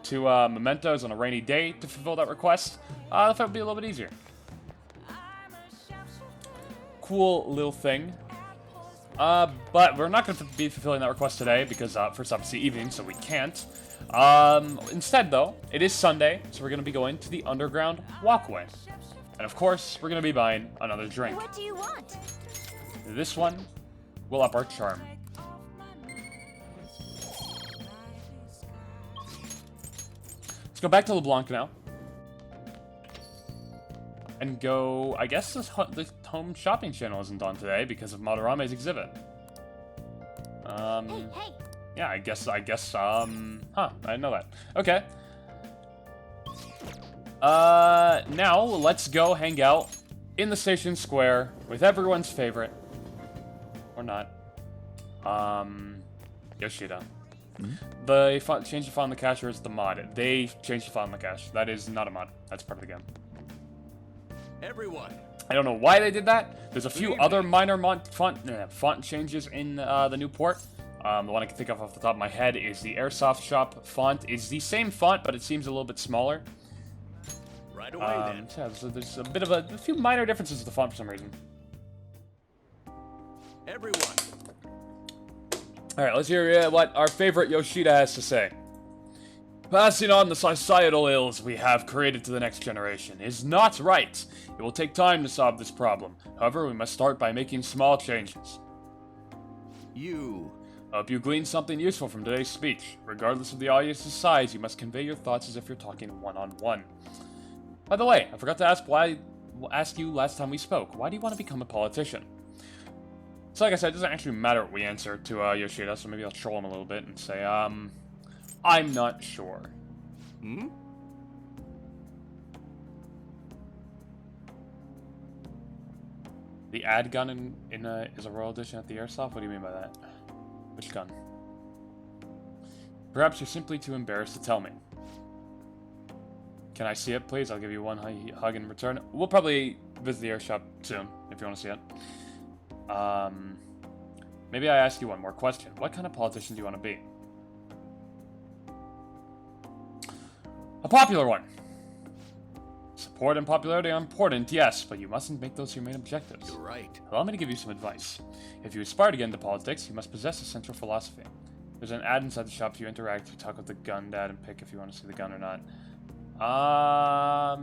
to Mementos on a rainy day to fulfill that request, the fight would be a little bit easier. Cool little thing. But we're not going to be fulfilling that request today because, first off, it's the evening, so we can't. Instead, though, it is Sunday, so we're going to be going to the underground walkway. And of course, we're going to be buying another drink. What do you want? This one will up our charm. Let's go back to LeBlanc now. And go, I guess the home shopping channel isn't on today because of Madarame's exhibit. Hey. Yeah, I guess, huh, I didn't know that. Okay. Now, let's go hang out in the station square with everyone's favorite. Or not. Yoshida. The change the font on the cache is the mod. They changed the font on the cache. That is not a mod. That's part of the game. Everyone. I don't know why they did that. There's a few other minor font changes in the new port. The one I can think of off the top of my head is the Airsoft Shop font. It's the same font, but it seems a little bit smaller. Right away, then. Yeah, so there's a bit of a few minor differences with the font for some reason. Everyone. Alright, let's hear what our favorite Yoshida has to say. Passing on the societal ills we have created to the next generation is not right. It will take time to solve this problem. However, we must start by making small changes. You. I hope you gleaned something useful from today's speech. Regardless of the audience's size, you must convey your thoughts as if you're talking one-on-one. By the way, I forgot to ask you last time we spoke. Why do you want to become a politician? So like I said, it doesn't actually matter what we answer to Yoshida, so maybe I'll troll him a little bit and say, I'm not sure. The ad gun is a royal edition at the Airsoft? What do you mean by that? Which gun? Perhaps you're simply too embarrassed to tell me. Can I see it, please? I'll give you one hug in return. We'll probably visit the Airshop soon, if you want to see it. Maybe I ask you one more question. What kind of politician do you want to be? A popular one. Support and popularity are important, yes, but you mustn't make those your main objectives. You're right. Allow me to give you some advice. If you aspire to get into politics, you must possess a central philosophy. There's an ad inside the shop. If you interact, you talk with the gun dad and pick if you want to see the gun or not. I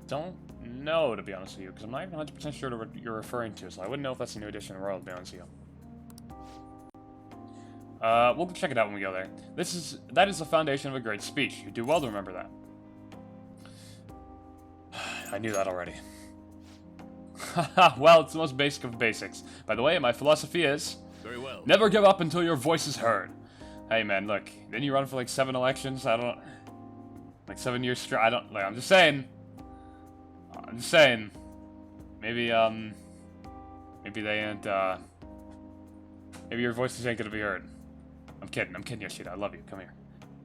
don't know, to be honest with you, because I'm not even 100% sure to what you're referring to, so I wouldn't know if that's a new edition of Royal, to be honest with you. We'll check it out when we go there. That is the foundation of a great speech. You do well to remember that. I knew that already. Well, it's the most basic of basics. By the way, my philosophy is... Very well. Never give up until your voice is heard. Hey man, look, didn't you run for like 7 elections? I don't... Like 7 years straight, I don't... Like, I'm just saying. Maybe, maybe they ain't, maybe your voices ain't gonna be heard. I'm kidding, Yoshida, I love you, come here.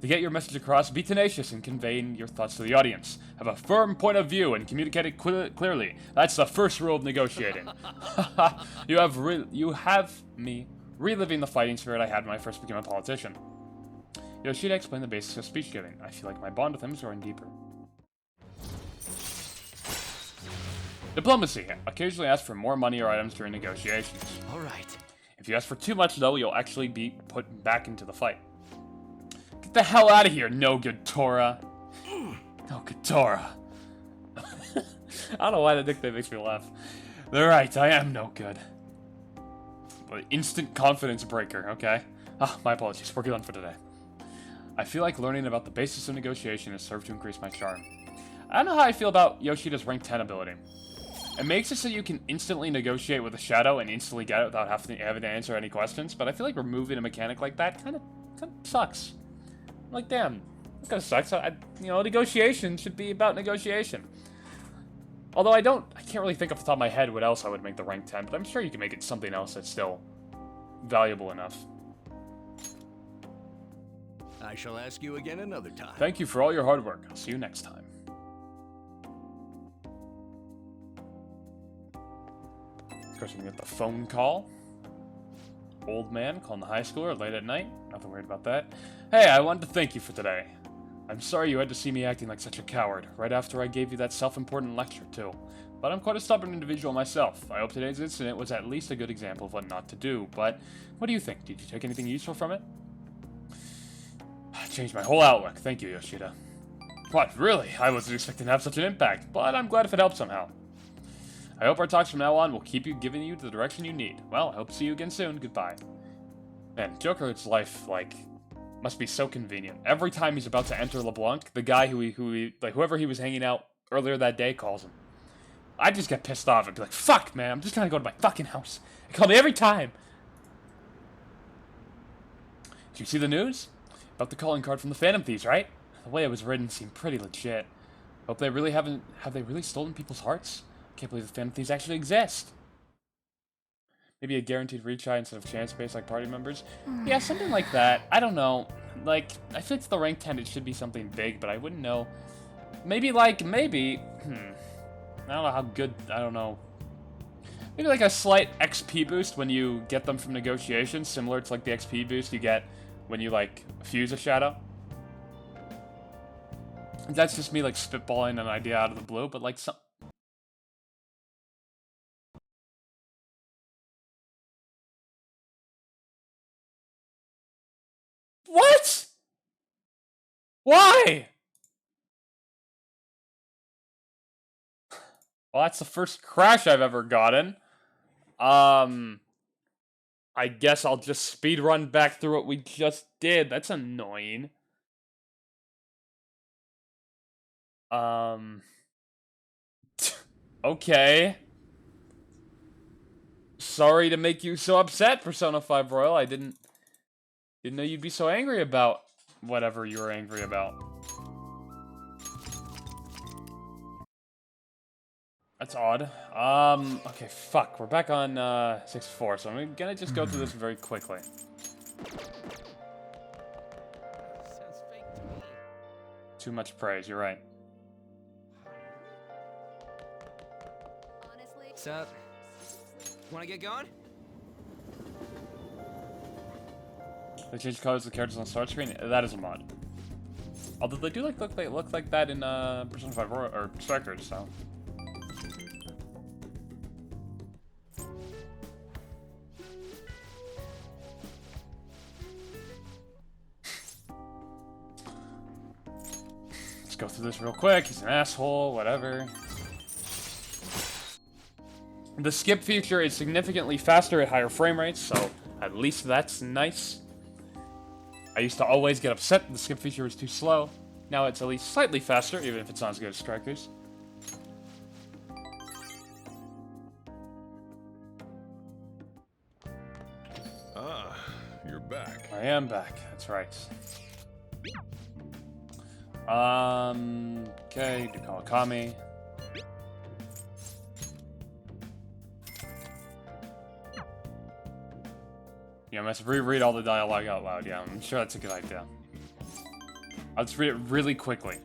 To get your message across, be tenacious in conveying your thoughts to the audience. Have a firm point of view and communicate it clearly. That's the first rule of negotiating. You have me reliving the fighting spirit I had when I first became a politician. Yoshida explained the basics of speech giving. I feel like my bond with him is growing deeper. Diplomacy. Occasionally ask for more money or items during negotiations. Alright. If you ask for too much, though, you'll actually be put back into the fight. Get the hell out of here, no good Tora. No good Tora. I don't know why that nickname makes me laugh. They're right, I am no good. But instant confidence breaker, okay? My apologies, we're done for today. I feel like learning about the basics of negotiation has served to increase my charm. I don't know how I feel about Yoshida's rank 10 ability. It makes it so you can instantly negotiate with a shadow and instantly get it without having to answer any questions, but I feel like removing a mechanic like that kind of sucks. I'm like, damn, that kind of sucks. Negotiation should be about negotiation. Although I can't really think off the top of my head what else I would make the rank 10, but I'm sure you can make it something else that's still valuable enough. I shall ask you again another time. Thank you for all your hard work. I'll see you next time. Of course, we can get the phone call. Old man calling the high schooler late at night. Nothing weird about that. Hey, I wanted to thank you for today. I'm sorry you had to see me acting like such a coward, right after I gave you that self-important lecture, too. But I'm quite a stubborn individual myself. I hope today's incident was at least a good example of what not to do. But what do you think? Did you take anything useful from it? Changed my whole outlook. Thank you, Yoshida. What, really? I wasn't expecting to have such an impact, but I'm glad if it helped somehow. I hope our talks from now on will keep you giving you the direction you need. Well, I hope to see you again soon. Goodbye. Man, Joker's life, like, must be so convenient. Every time he's about to enter LeBlanc, the guy whoever he was hanging out earlier that day calls him. I just get pissed off and be like, fuck, man, I'm just trying to go to my fucking house. They call me every time. Did you see the news? About the calling card from the Phantom Thieves, right? The way it was written seemed pretty legit. Hope they really have they really stolen people's hearts? Can't believe the Phantom Thieves actually exist. Maybe a guaranteed retry instead of chance based like party members? Yeah, something like that. I don't know. Like, I feel it's the rank 10, it should be something big, but I wouldn't know. Maybe, I don't know how good, I don't know. Maybe like a slight XP boost when you get them from negotiations, similar to like the XP boost you get when you like fuse a shadow. That's just me like spitballing an idea out of the blue, but like some... What? Why? Well, that's the first crash I've ever gotten. I guess I'll just speedrun back through what we just did. That's annoying. Okay. Sorry to make you so upset, Persona 5 Royal. I didn't know you'd be so angry about whatever you were angry about. That's odd. Okay, fuck. We're back on 6-4, so I'm gonna just go through this very quickly. Sounds fake to me. Too much praise, you're right. Honestly. What's up? Wanna get going? They changed colors of the characters on the start screen? That is a mod. Although they do look like that in Persona 5 or Strikers, so. Let's go through this real quick. He's an asshole, whatever. The skip feature is significantly faster at higher frame rates, so at least that's nice. I used to always get upset that the skip feature was too slow. Now it's at least slightly faster, even if it's not as good as Strikers. Ah, you're back. I am back, that's right. Okay, do Kawakami. Yeah, I must reread all the dialogue out loud. Yeah, I'm sure that's a good idea. I'll just read it really quickly.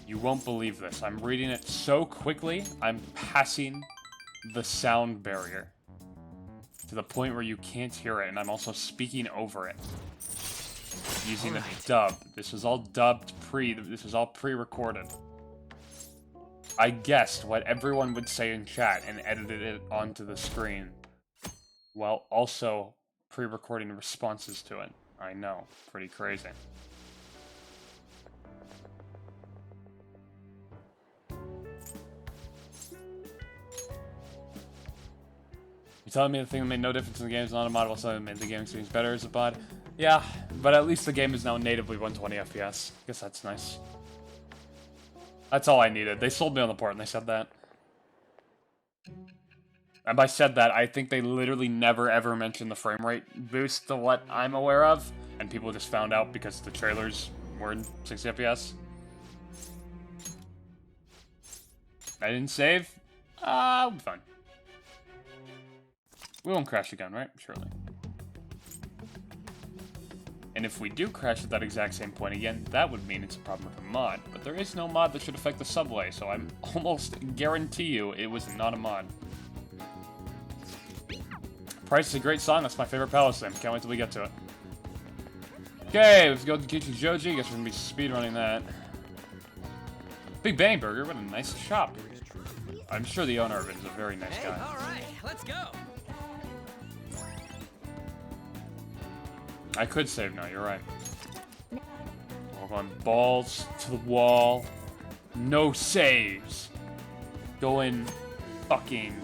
You won't believe this. I'm reading it so quickly, I'm passing the sound barrier. To the point where you can't hear it, and I'm also speaking over it. Using a dub. This was all dubbed this was all pre-recorded. I guessed what everyone would say in chat and edited it onto the screen. While also pre-recording responses to it. I know, pretty crazy. You're telling me the thing that made no difference in the game is not a mod, while something that made the game experience better as a mod? Yeah, but at least the game is now natively 120 FPS. I guess that's nice. That's all I needed. They sold me on the port and they said that. And by said that, I think they literally never ever mentioned the frame rate boost to what I'm aware of. And people just found out because the trailers were in 60 FPS. I didn't save? I'll be fine. We won't crash again, right? Surely. And if we do crash at that exact same point again, that would mean it's a problem with the mod. But there is no mod that should affect the subway, so I almost guarantee you it was not a mod. Price is a great song. That's my favorite Palace theme. Can't wait till we get to it. Okay, let's go to Kichi Joji. Guess we're gonna be speedrunning that. Big Bang Burger, what a nice shop. I'm sure the owner of it is a very nice guy. All right, let's go. I could save now, you're right. We're going balls to the wall. No saves. Going fucking...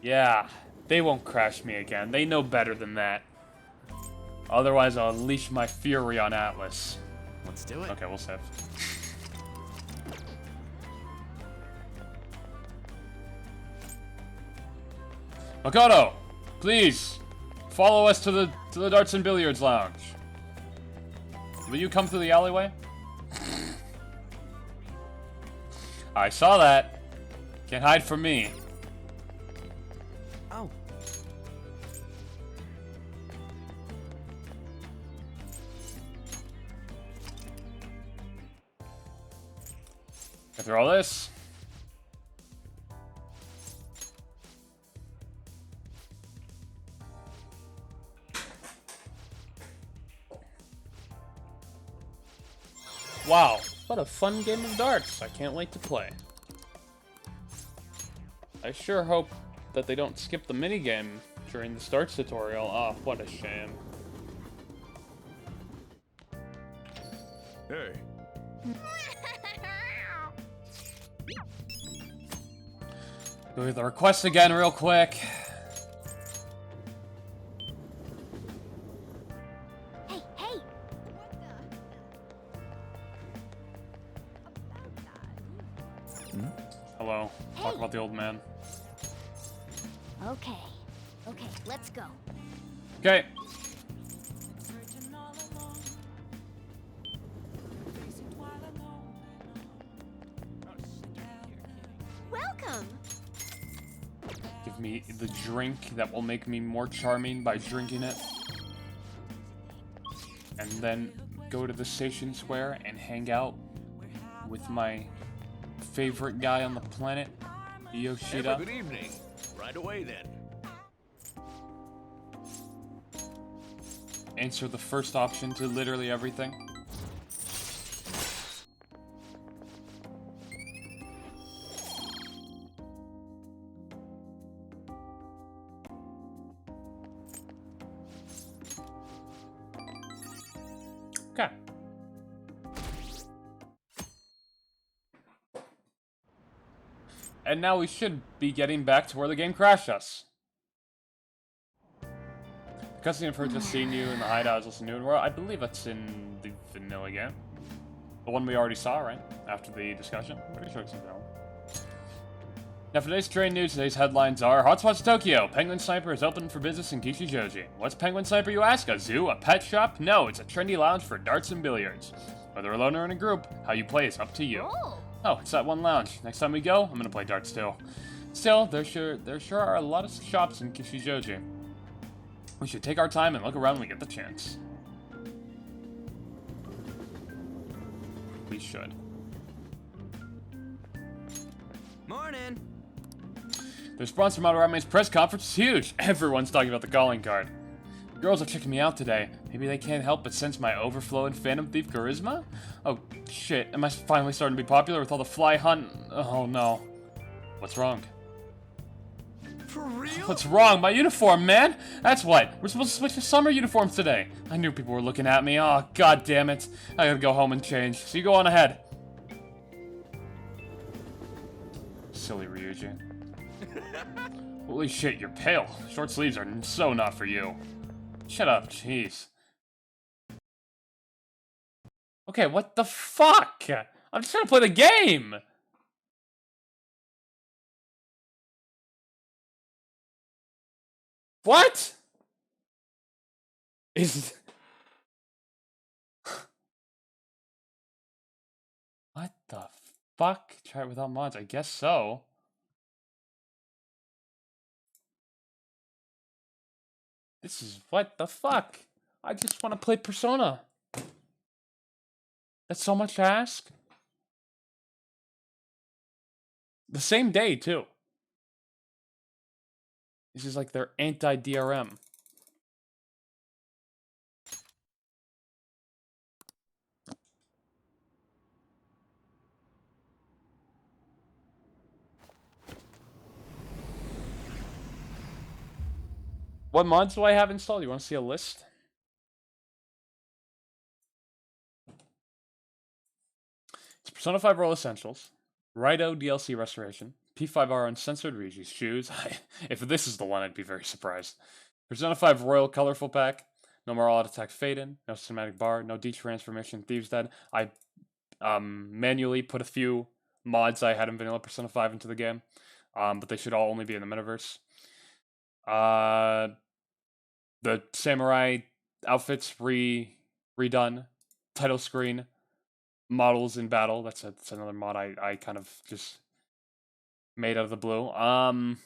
Yeah, they won't crash me again. They know better than that. Otherwise, I'll unleash my fury on Atlas. Let's do it. Okay, we'll save. Makoto, please follow us to the darts and billiards lounge. Will you come through the alleyway? I saw that. Can't hide from me. Oh. After all this. Wow, what a fun game of darts. I can't wait to play. I sure hope that they don't skip the minigame during the darts tutorial. Oh, what a shame. Hey. Do the request again real quick. Hey, hey! Hello. Talk about the old man. Okay. Okay, let's go. Okay. Welcome. Give me the drink that will make me more charming by drinking it. And then go to the station square and hang out with my favorite guy on the planet, Yoshida. Good evening. Right away then. Answer the first option to literally everything. Okay. And now we should be getting back to where the game crashed us. The cutscene of her just seeing you in the hideout I was listening to, and I believe it's in the vanilla game. The one we already saw, right? After the discussion. I'm pretty sure it's in that one. Now for today's train news, today's headlines are Hotspots Tokyo. Penguin Sniper is open for business in Kishijoji. What's Penguin Sniper, you ask? A zoo? A pet shop? No, it's a trendy lounge for darts and billiards. Whether alone or in a group, how you play is up to you. Oh, it's that one lounge. Next time we go, I'm gonna play darts too. Still, there sure are a lot of shops in Kishijoji. We should take our time and look around when we get the chance. We should. Morning. The response from Madarame's press conference is huge. Everyone's talking about the calling card. Girls are checking me out today. Maybe they can't help but sense my overflowing Phantom Thief charisma? Oh, shit. Am I finally starting to be popular with all the fly hunt? Oh, no. What's wrong? For real? What's wrong? My uniform, man! That's what. We're supposed to switch to summer uniforms today. I knew people were looking at me. Oh, god damn it. I gotta go home and change. So you go on ahead. Silly Ryuji. Holy shit, you're pale. Short sleeves are so not for you. Shut up, jeez. Okay, what the fuck? I'm just trying to play the game! What? Is... What the fuck? Try it without mods? I guess so. This is... What the fuck? I just want to play Persona. That's so much to ask. The same day, too. This is like their anti-DRM. What mods do I have installed? You want to see a list? It's Persona 5 Roll Essentials, Raito DLC Restoration, P5R Uncensored Ryuji's Shoes. If this is the one, I'd be very surprised. Persona 5 Royal Colorful Pack, no more All-Out Attack Fade-In, no Cinematic Bar, no D-Transformation Thieves' Dead. I manually put a few mods I had in Vanilla Persona 5 into the game, but they should all only be in the metaverse. The samurai outfits redone, title screen, models in battle. That's another mod I kind of just made out of the blue. And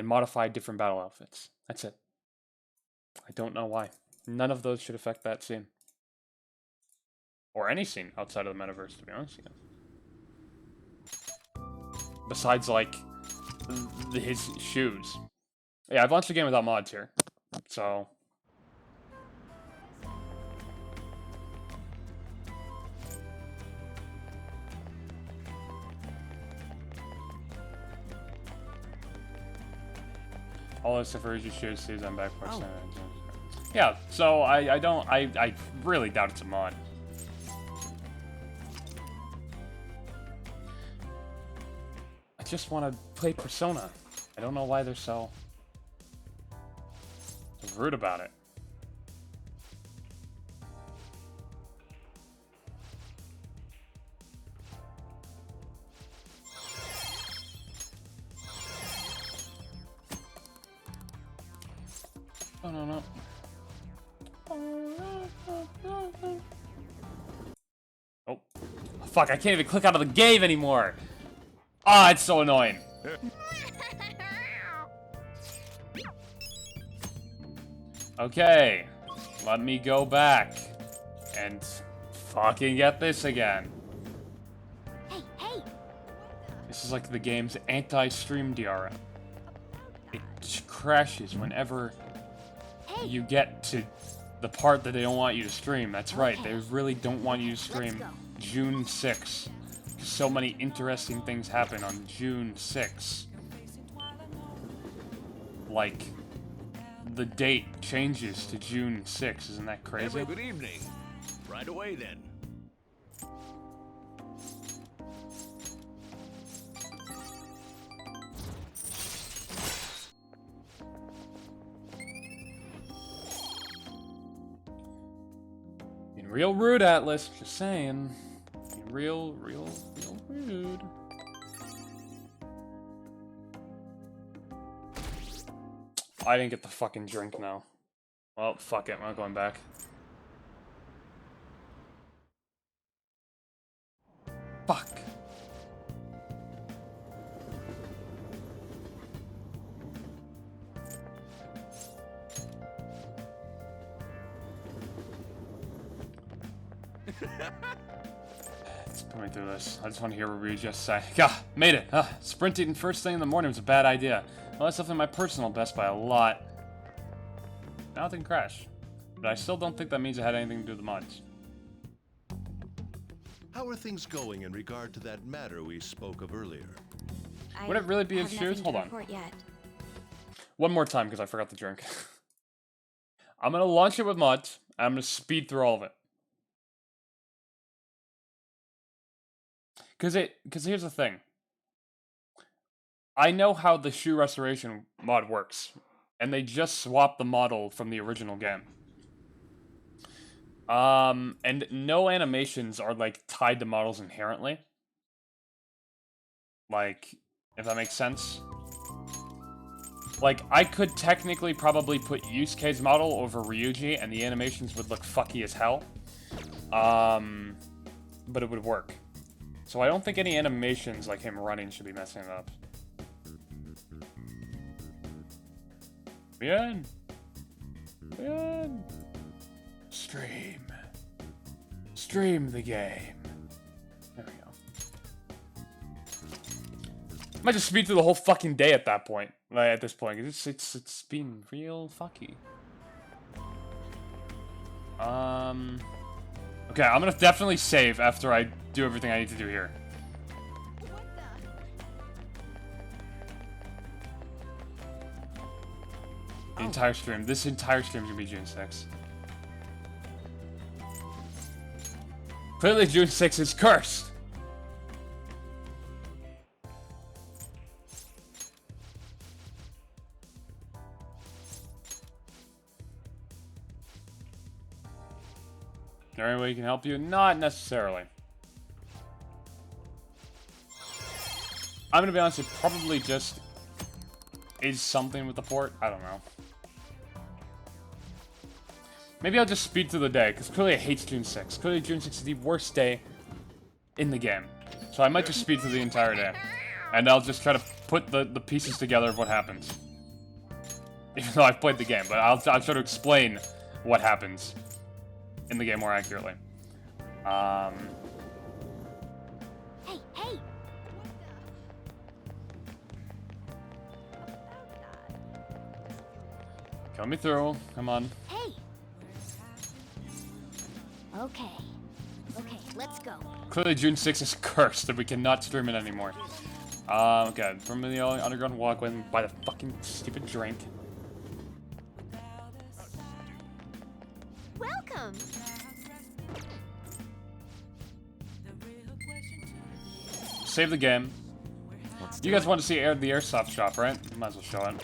modified different battle outfits. That's it. I don't know why. None of those should affect that scene. Or any scene outside of the metaverse, to be honest. Yeah. Besides, like, his shoes. Yeah, I've launched the game without mods here. So... all except for Ryuji's shoes, Steve's on back parts. Yeah, so I really doubt it's a mod. I just want to play Persona. I don't know why they're so rude about it. Oh, no. Oh. Fuck, I can't even click out of the game anymore! Ah, it's so annoying. Okay. Let me go back. And fucking get this again. Hey! This is like the game's anti-stream DRM. It just crashes whenever you get to the part that they don't want you to stream. That's right, they really don't want you to stream June 6th. So many interesting things happen on June 6th. Like, the date changes to June 6th. Isn't that crazy? Good evening. Right away, then. Being real rude, Atlas. Just saying. Being real rude. I didn't get the fucking drink now. Well, fuck it. I'm not going back. Fuck. Let's put me through this. I just want to hear what we just say. Gah, made it. Sprinting first thing in the morning was a bad idea. Well, that's definitely my personal best by a lot. Now it didn't crash. But I still don't think that means it had anything to do with the mods. How are things going in regard to that matter we spoke of earlier? Would it really be his shoes? Hold on. One more time, because I forgot the drink. I'm going to launch it with mods, and I'm going to speed through all of it. Because here's the thing. I know how the shoe restoration mod works, and they just swapped the model from the original game. And no animations are, like, tied to models inherently. Like, if that makes sense. Like, I could technically probably put Yusuke's model over Ryuji, and the animations would look fucky as hell. But it would work. So I don't think any animations like him running should be messing it up. Bien. Stream. Stream the game. There we go. Might just speed through the whole fucking day at that point. Like, at this point, it's been real fucky. Okay, I'm gonna definitely save after I do everything I need to do here. The entire stream. This entire stream is gonna be June 6th. Clearly June 6th is cursed! Is there any way we can help you? Not necessarily. I'm gonna be honest, it probably just is something with the port. I don't know. Maybe I'll just speed through the day, because clearly I hate June 6th. Clearly June 6th is the worst day in the game. So I might just speed through the entire day. And I'll just try to put the pieces together of what happens. Even though I've played the game, but I'll try to explain what happens in the game more accurately. Hey, hey! Kill me through. Come on. Hey! Okay. Okay, let's go. Clearly June 6th is cursed and we cannot stream it anymore. Okay. From the underground walkway and buy the fucking stupid drink. Welcome! Save the game. You guys want to see the airsoft shop, right? Might as well show it.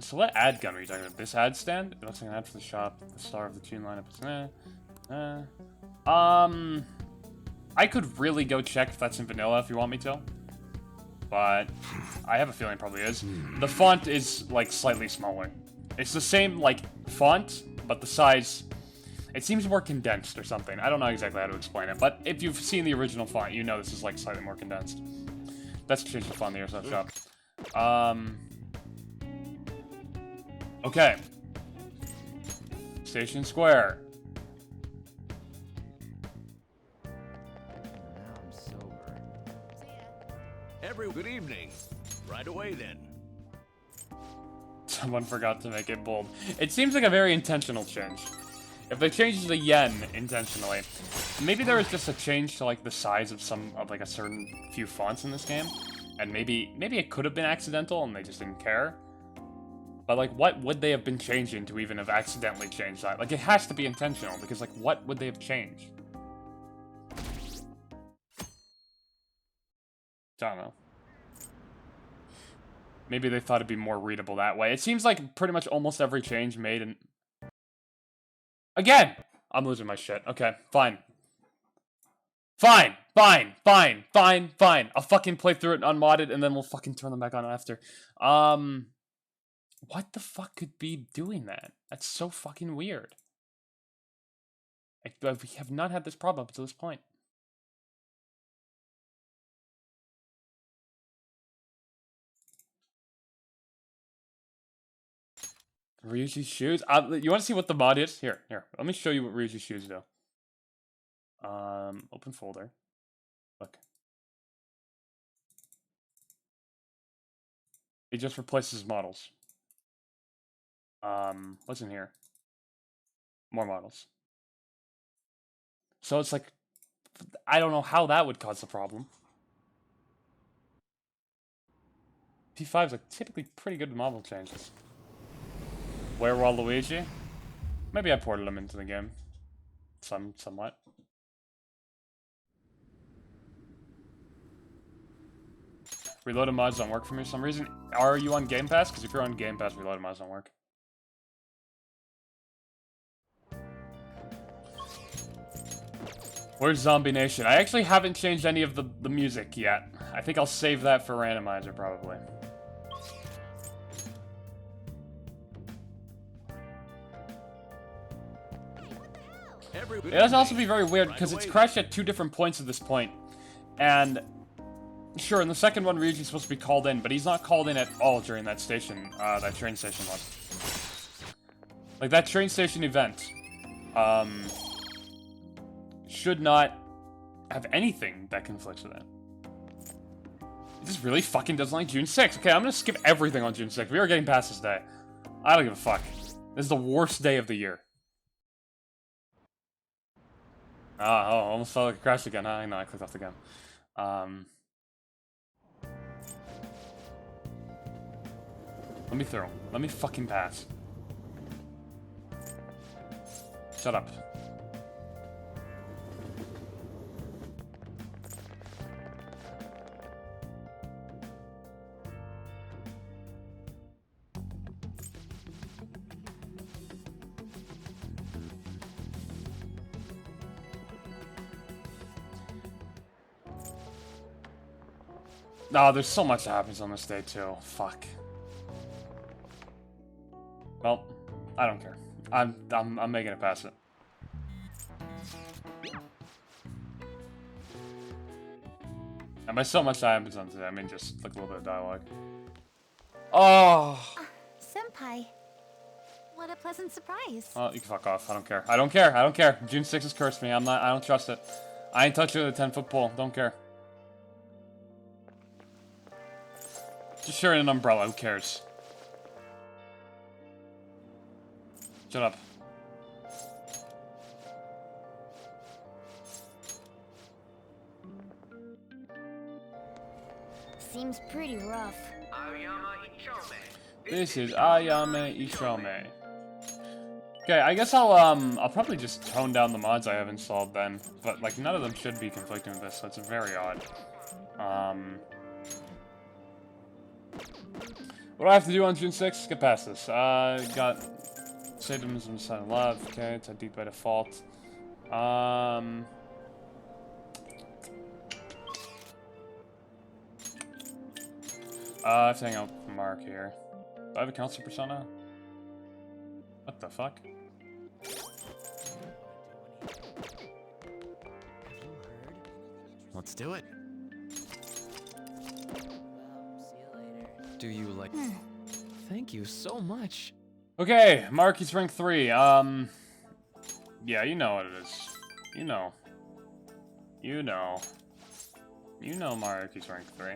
So what ad gun are you talking about? This ad stand? It looks like an ad for the shop. The star of the tune lineup. I could really go check if that's in vanilla if you want me to. But I have a feeling it probably is. The font is, like, slightly smaller. It's the same, like, font, but the size... It seems more condensed or something. I don't know exactly how to explain it, but if you've seen the original font, you know this is, like, slightly more condensed. That's changed the font in the airsoft shop. Okay. Station Square. Good evening. Right away then. Someone forgot to make it bold. It seems like a very intentional change. If they changed the yen intentionally, maybe there was just a change to like the size of like a certain few fonts in this game, and maybe it could have been accidental and they just didn't care. But like, what would they have been changing to even have accidentally changed that? Like, it has to be intentional because like, what would they have changed? I don't know. Maybe they thought it'd be more readable that way. It seems like pretty much almost every change made in... Again! I'm losing my shit. Okay, fine. Fine! I'll fucking play through it unmodded and then we'll fucking turn them back on after. What the fuck could be doing that? That's so fucking weird. We have not had this problem up to this point. Ryuji's shoes? You want to see what the mod is? Here. Let me show you what Ryuji's shoes do. Open folder. Look. It just replaces models. What's in here? More models. So it's like, I don't know how that would cause the problem. P5's like typically pretty good model changes. Where Waluigi? Maybe I ported him into the game. Somewhat. Reloaded mods don't work for me for some reason. Are you on Game Pass? Because if you're on Game Pass, reloaded mods don't work. Where's Zombie Nation? I actually haven't changed any of the music yet. I think I'll save that for randomizer, probably. It does also be very weird, because it's crashed at 2 different points at this point. And, sure, in the second one, Ryuji's supposed to be called in, but he's not called in at all during that station, that train station was. Like, that train station event, should not have anything that conflicts with it. It just really fucking doesn't like June 6th. Okay, I'm gonna skip everything on June 6th. We are getting past this day. I don't give a fuck. This is the worst day of the year. Oh, almost felt like a crash again. Huh? No, I clicked off the gun. Let me through. Let me fucking pass. Shut up. No, there's so much that happens on this day too. Fuck. Well, I don't care. I'm making it past it. And by so much that happens on today, I mean just like a little bit of dialogue. Oh. Senpai, what a pleasant surprise. Well, you can fuck off. I don't care. I don't care. I don't care. June 6th has cursed me. I don't trust it. I ain't touching the 10-foot pole. Don't care. Just sharing an umbrella. Who cares? Shut up. Seems pretty rough. This is Ayame Ishome. Okay, I guess I'll probably just tone down the mods I have installed then. But like none of them should be conflicting with this, so it's very odd. What do I have to do on June 6th? Get past this. Got Satan's on the side of love. Okay, it's a deep by default. I have to hang out with Mark here. Do I have a counselor persona? What the fuck? Let's do it. Do you like... Thank you so much. Okay, Mark, he's rank 3. Yeah, you know what it is. You know. You know. You know Mark, he's rank 3.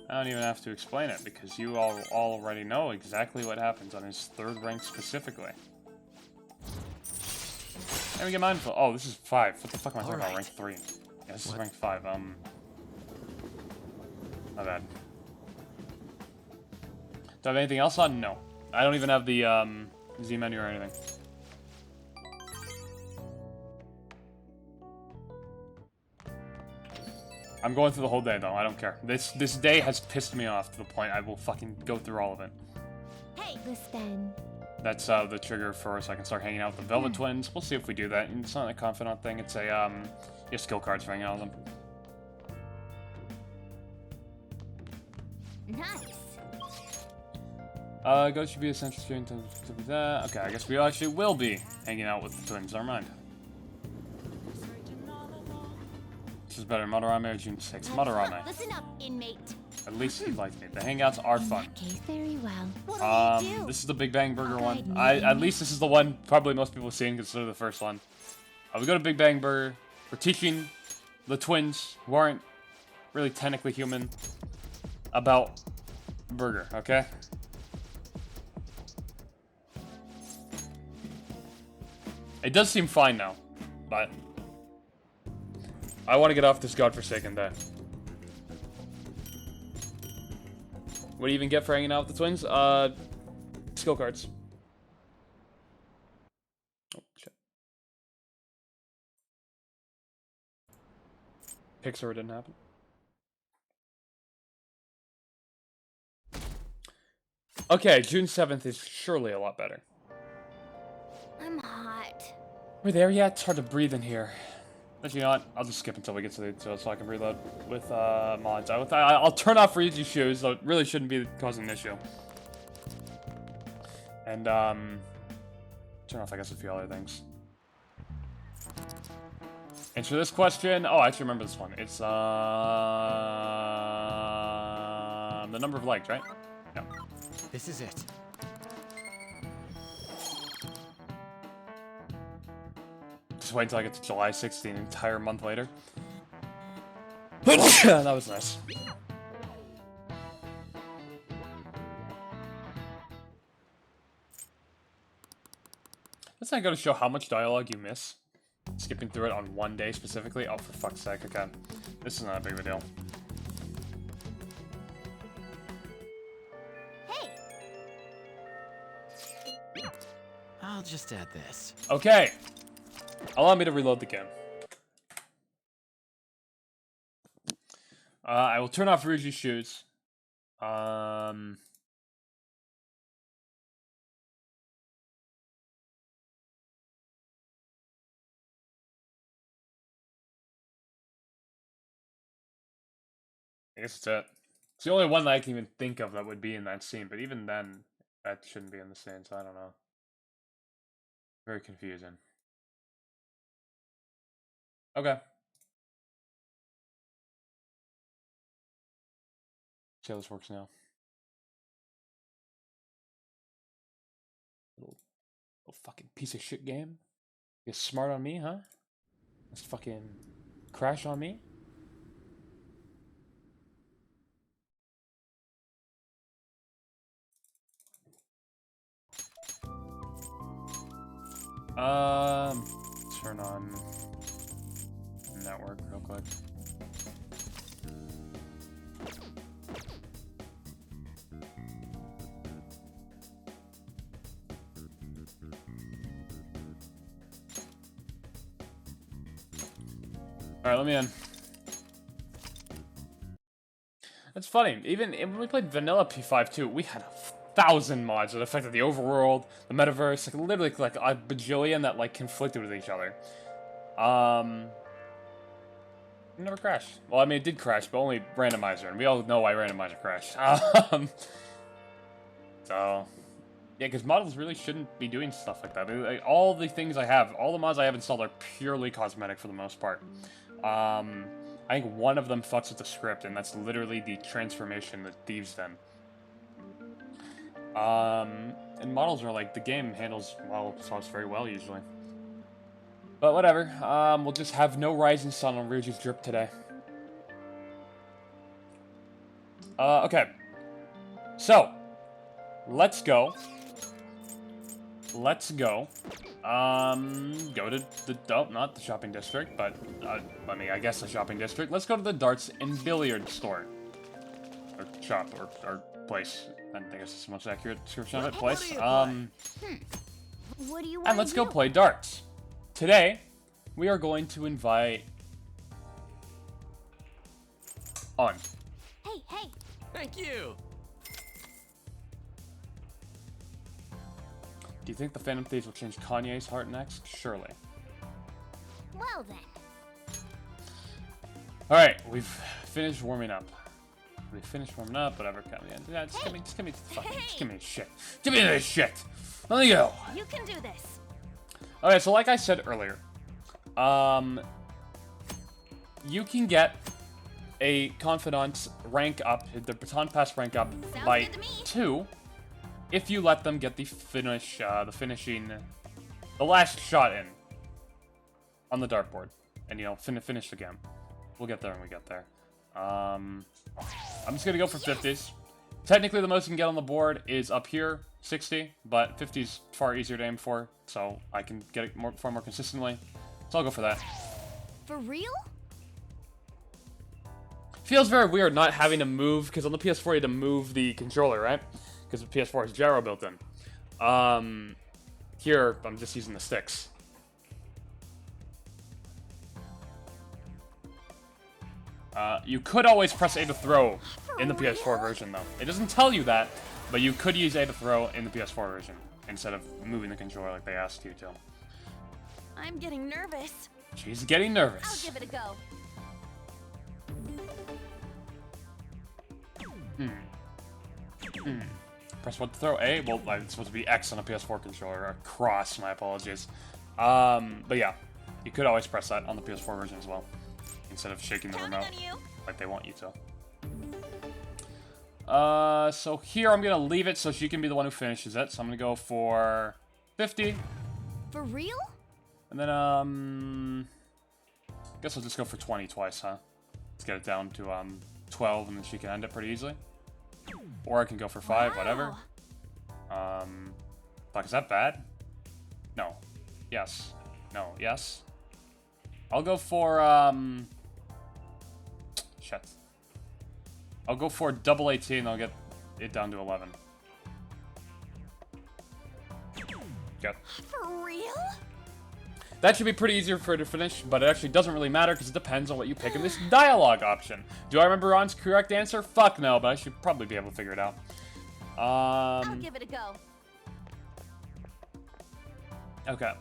I don't even have to explain it, because you all already know exactly what happens on his 3rd rank specifically. Let me get mindful. Oh, this is 5. What the fuck am I talking about? Rank 3. Yeah, this is rank 5. My bad. Do I have anything else on? No. I don't even have the Z menu or anything. I'm going through the whole day though. I don't care. This day has pissed me off to the point I will fucking go through all of it. Hey, this then. That's the trigger for so I can start hanging out with the Velvet Twins. We'll see if we do that. And it's not a confidant thing. It's a your skill cards for hanging out with them. Nice. Ghost should be essential student to that. Okay, I guess we actually will be hanging out with the twins. Never mind. This is better, Madarame or June 6th? Madarame. Listen up, inmate. At least he likes me. The hangouts are fun. Okay, very well. What do we do? This is the Big Bang Burger one. At least this is the one probably most people have seen because it's the first one. We go to Big Bang Burger. We're teaching the twins, who aren't really technically human, about burger, okay? It does seem fine now, but I want to get off this godforsaken day. What do you even get for hanging out with the twins? Skill cards. Oh, shit. Pixar didn't happen. Okay, June 7th is surely a lot better. I'm hot. We're there yet? It's hard to breathe in here. But you know what? I'll just skip until we get to the so I can reload with mods. I'll turn off Ryuji's shoes, though it really shouldn't be causing an issue. And turn off I guess a few other things. Answer this question. Oh, I actually remember this one. It's the number of legs, right? Yeah. This is it. Just wait until I get to July 16th, an entire month later. That was nice. Doesn't that go to show how much dialogue you miss? Skipping through it on one day specifically? Oh, for fuck's sake, okay. This is not a big of a deal. Hey, I'll just add this. Okay. Allow me to reload the game. I will turn off Ryuji's shoes. I guess it's it. It's the only one that I can even think of that would be in that scene, but even then, that shouldn't be in the scene, so I don't know. Very confusing. Okay. See how this works now. Little fucking piece of shit game. You smart on me, huh? Let's fucking crash on me? Turn on network real quick. Alright, let me in. That's funny. Even when we played vanilla P5 too, we had 1,000 mods that affected the overworld, the metaverse, like literally like a bajillion that like conflicted with each other. It never crashed. Well, I mean, it did crash, but only randomizer, and we all know why randomizer crashed. So, yeah, because models really shouldn't be doing stuff like that. Like, all the things I have, all the mods I have installed are purely cosmetic for the most part. I think one of them fucks with the script, and that's literally the transformation that Thieves done. And models are like, the game handles models very well usually. But whatever, we'll just have no rising sun on Ryuji's drip today. Okay. So, let's go. Let's go. Go to the, oh, not the shopping district, but, I mean, I guess the shopping district. Let's go to the darts and billiard store. Or shop, or place. I think it's the most accurate description of it. Place. What do you want? And let's go play darts. Today, we are going to invite On. Hey, hey. Thank you. Do you think the Phantom Thieves will change Kanye's heart next? Surely. Well then. Alright, we've finished warming up. We finished warming up, whatever. Yeah, just give me the fucking, just give me the shit. Give me this shit! Let me go! You can do this. Okay, so like I said earlier, you can get a Confidant rank up, the Baton Pass rank up by 2 if you let them get the the last shot in on the dartboard, and you know, finish the game. We'll get there when we get there. I'm just gonna go for 50s. Technically, the most you can get on the board is up here, 60, but 50's far easier to aim for, so I can get it far more consistently. So I'll go for that. For real? Feels very weird not having to move, because on the PS4 you had to move the controller, right? Because the PS4 has gyro built in. Here, I'm just using the sticks. You could always press A to throw in the PS4 version, though. It doesn't tell you that, but you could use A to throw in the PS4 version, instead of moving the controller like they asked you to. I'm getting nervous. She's getting nervous. I'll give it a go. Press what to throw? A? Well, it's supposed to be X on a PS4 controller. Or cross, my apologies. But yeah, you could always press that on the PS4 version as well, instead of shaking the remote like they want you to. So here I'm gonna leave it so she can be the one who finishes it. So I'm gonna go for 50. For real? And then, guess I'll just go for 20 twice, huh? Let's get it down to, 12, and then she can end it pretty easily. Or I can go for 5, whatever. Fuck, is that bad? No. Yes. No. Yes. I'll go for, shit. I'll go for double 18, I'll get it down to 11. Good. For real? That should be pretty easier for her to finish, but it actually doesn't really matter because it depends on what you pick in this dialogue option. Do I remember Ron's correct answer? Fuck no, but I should probably be able to figure it out. I'll give it a go. Okay.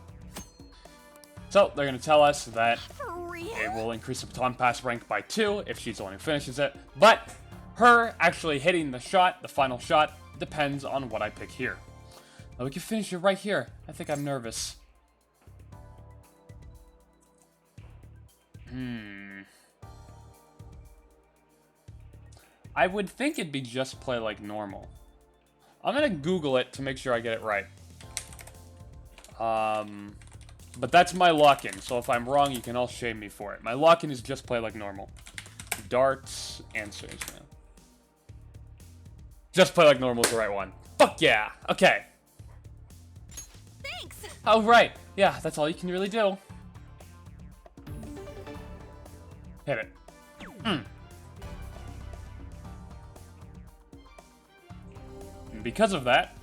So, they're going to tell us that For real? it will increase the baton pass rank by 2 if she's the one who finishes it, but her actually hitting the shot, the final shot, depends on what I pick here. Now, we can finish it right here. I think I'm nervous. I would think it'd be just play like normal. I'm gonna Google it to make sure I get it right. But that's my lock-in, so if I'm wrong, you can all shame me for it. My lock-in is just play like normal. Darts, answers, man. Just play like normal is the right one. Fuck yeah! Okay. Thanks! Oh, right. Yeah, that's all you can really do. Hit it. And because of that,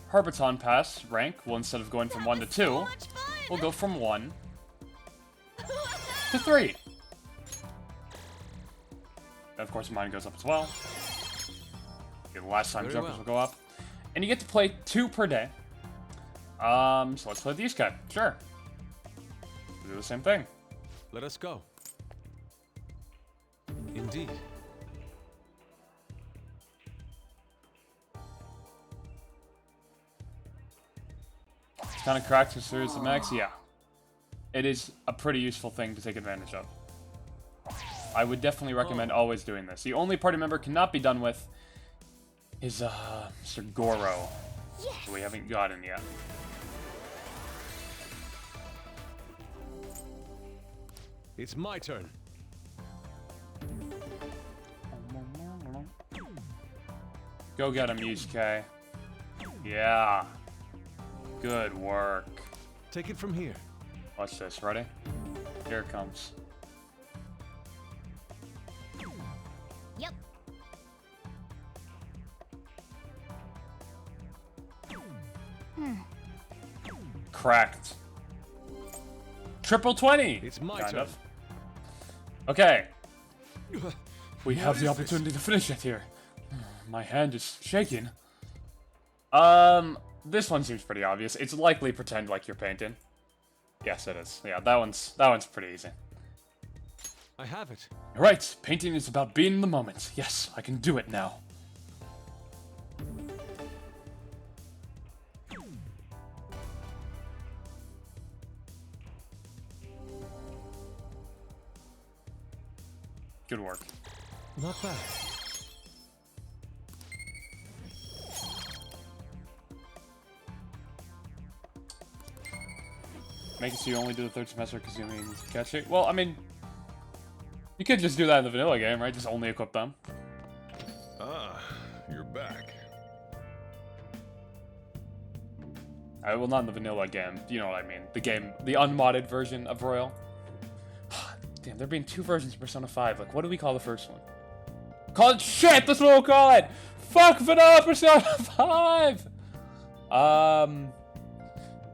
her baton pass rank will, instead of going from 1 to 2, will go from 1 to 3. And of course, mine goes up as well. Okay, the last time jumpers will go up. And you get to play 2 per day. So let's play these guys. Sure. We'll do the same thing. Let us go. Indeed. It's kind of cracked as soon as the max. Yeah. It is a pretty useful thing to take advantage of. I would definitely recommend always doing this. The only party member cannot be done with is Mr. Goro. Yes. Who we haven't gotten yet. It's my turn. Go get him, Yusuke. Yeah. Good work. Take it from here. Watch this. Ready? Here it comes. Yep. Cracked. Triple 20. It's my kind turn. of. Okay. We have the opportunity to finish it here. My hand is shaking. This one seems pretty obvious. It's likely pretend like you're painting. Yes, it is. Yeah, that one's pretty easy. I have it. Right, painting is about being in the moment. Yes, I can do it now. Good work. Not bad. Make it so you only do the third semester because you need to catch it. Well, I mean, you could just do that in the vanilla game, right? Just only equip them. Ah, you're back. Well, not in the vanilla game. You know what I mean. The game, the unmodded version of Royal. Damn, there being 2 versions of Persona 5. Like, what do we call the first one? Call it shit! That's what we'll call it! Fuck vanilla Persona 5!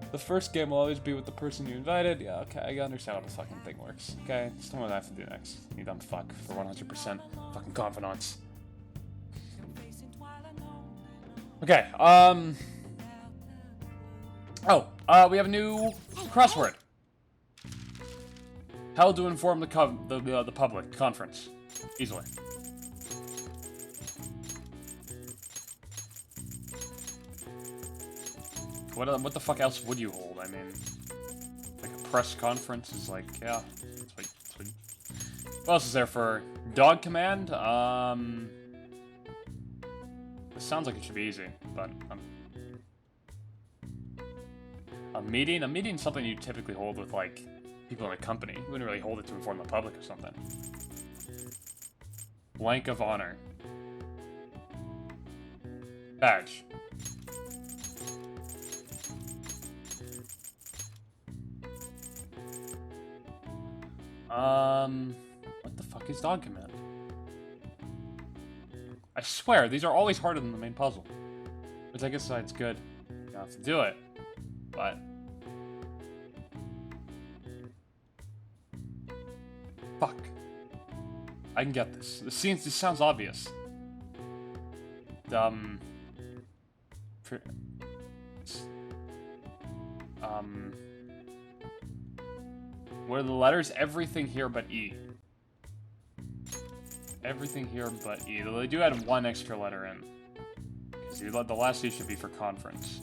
The first game will always be with the person you invited. Yeah, okay, I understand how the fucking thing works. Okay, just tell me what I have to do next. You dumb fuck for 100% fucking confidence. Okay, we have a new crossword. How to inform the public conference easily. What the fuck else would you hold? I mean, like a press conference is like, yeah. Sweet. What else is there for dog command? This sounds like it should be easy, but a meeting? A meeting is something you typically hold with like people in a company. You wouldn't really hold it to inform the public or something. Blank of honor. Badge. What the fuck is dog command? I swear, these are always harder than the main puzzle. Which I guess that's good. You have to do it. but... Fuck. I can get this. This sounds obvious. What are the letters? Everything here but E. Everything here but E. Though they do add one extra letter in. See, the last E should be for conference.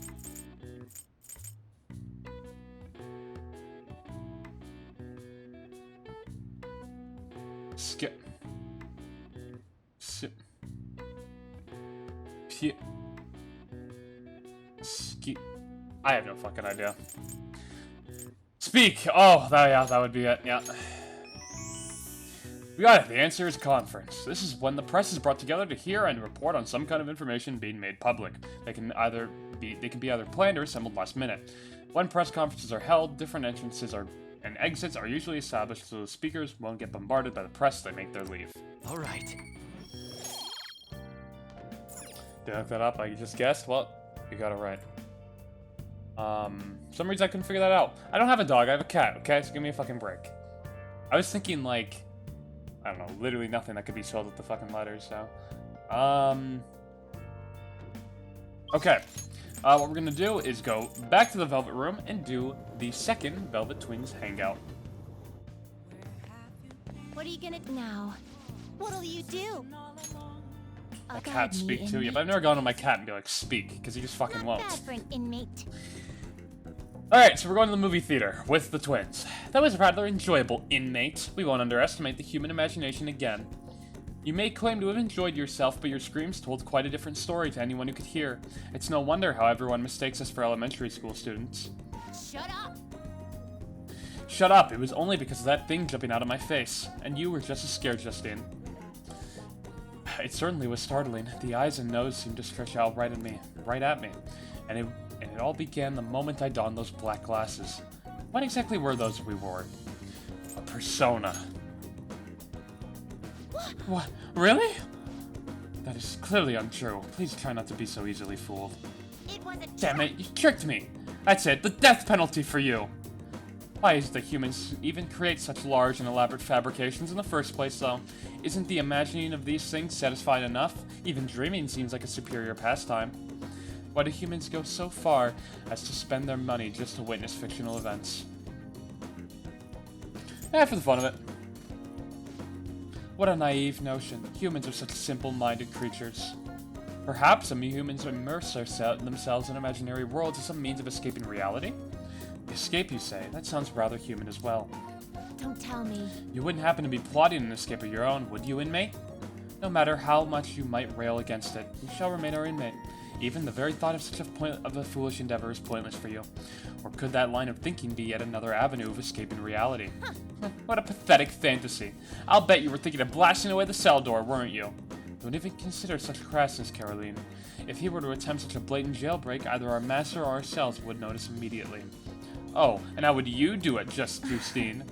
Skip. Skip. Skip. I have no fucking idea. Speak! Oh, that would be it, yeah. We got it. The answer is conference. This is when the press is brought together to hear and report on some kind of information being made public. They can be either planned or assembled last minute. When press conferences are held, different entrances and exits are usually established so the speakers won't get bombarded by the press as they make their leave. All right. Did I look that up? I just guessed? Well, you got it right. For some reason I couldn't figure that out. I don't have a dog, I have a cat, okay? So give me a fucking break. I was thinking, like, I don't know, literally nothing that could be sold with the fucking letters, so. Okay. What we're gonna do is go back to the Velvet Room and do the second Velvet Twins hangout. What are you gonna do now? What'll you do? My cat speak too, yeah, but I've never gone to my cat and be like, speak, because he just fucking won't. Bad for an inmate. Alright, so we're going to the movie theater with the twins. That was rather enjoyable, inmate. We won't underestimate the human imagination again. You may claim to have enjoyed yourself, but your screams told quite a different story to anyone who could hear. It's no wonder how everyone mistakes us for elementary school students. Shut up! Shut up, it was only because of that thing jumping out of my face. And you were just as scared, Justine. It certainly was startling. The eyes and nose seemed to stretch out right at me. And it all began the moment I donned those black glasses. What exactly were those we wore? A persona. What? Really? That is clearly untrue. Please try not to be so easily fooled. Damn it, you tricked me! That's it, the death penalty for you! Why is it that humans even create such large and elaborate fabrications in the first place, though? Isn't the imagining of these things satisfying enough? Even dreaming seems like a superior pastime. Why do humans go so far as to spend their money just to witness fictional events? For the fun of it. What a naive notion. Humans are such simple-minded creatures. Perhaps some humans immerse themselves in imaginary worlds as some means of escaping reality? Escape, you say? That sounds rather human as well. Don't tell me. You wouldn't happen to be plotting an escape of your own, would you, inmate? No matter how much you might rail against it, you shall remain our inmate. Even the very thought of such a foolish endeavor is pointless for you. Or could that line of thinking be yet another avenue of escaping reality? What a pathetic fantasy. I'll bet you were thinking of blasting away the cell door, weren't you? Don't even consider such crassness, Caroline. If he were to attempt such a blatant jailbreak, either our master or ourselves would notice immediately. Oh, and how would you do it, Justine?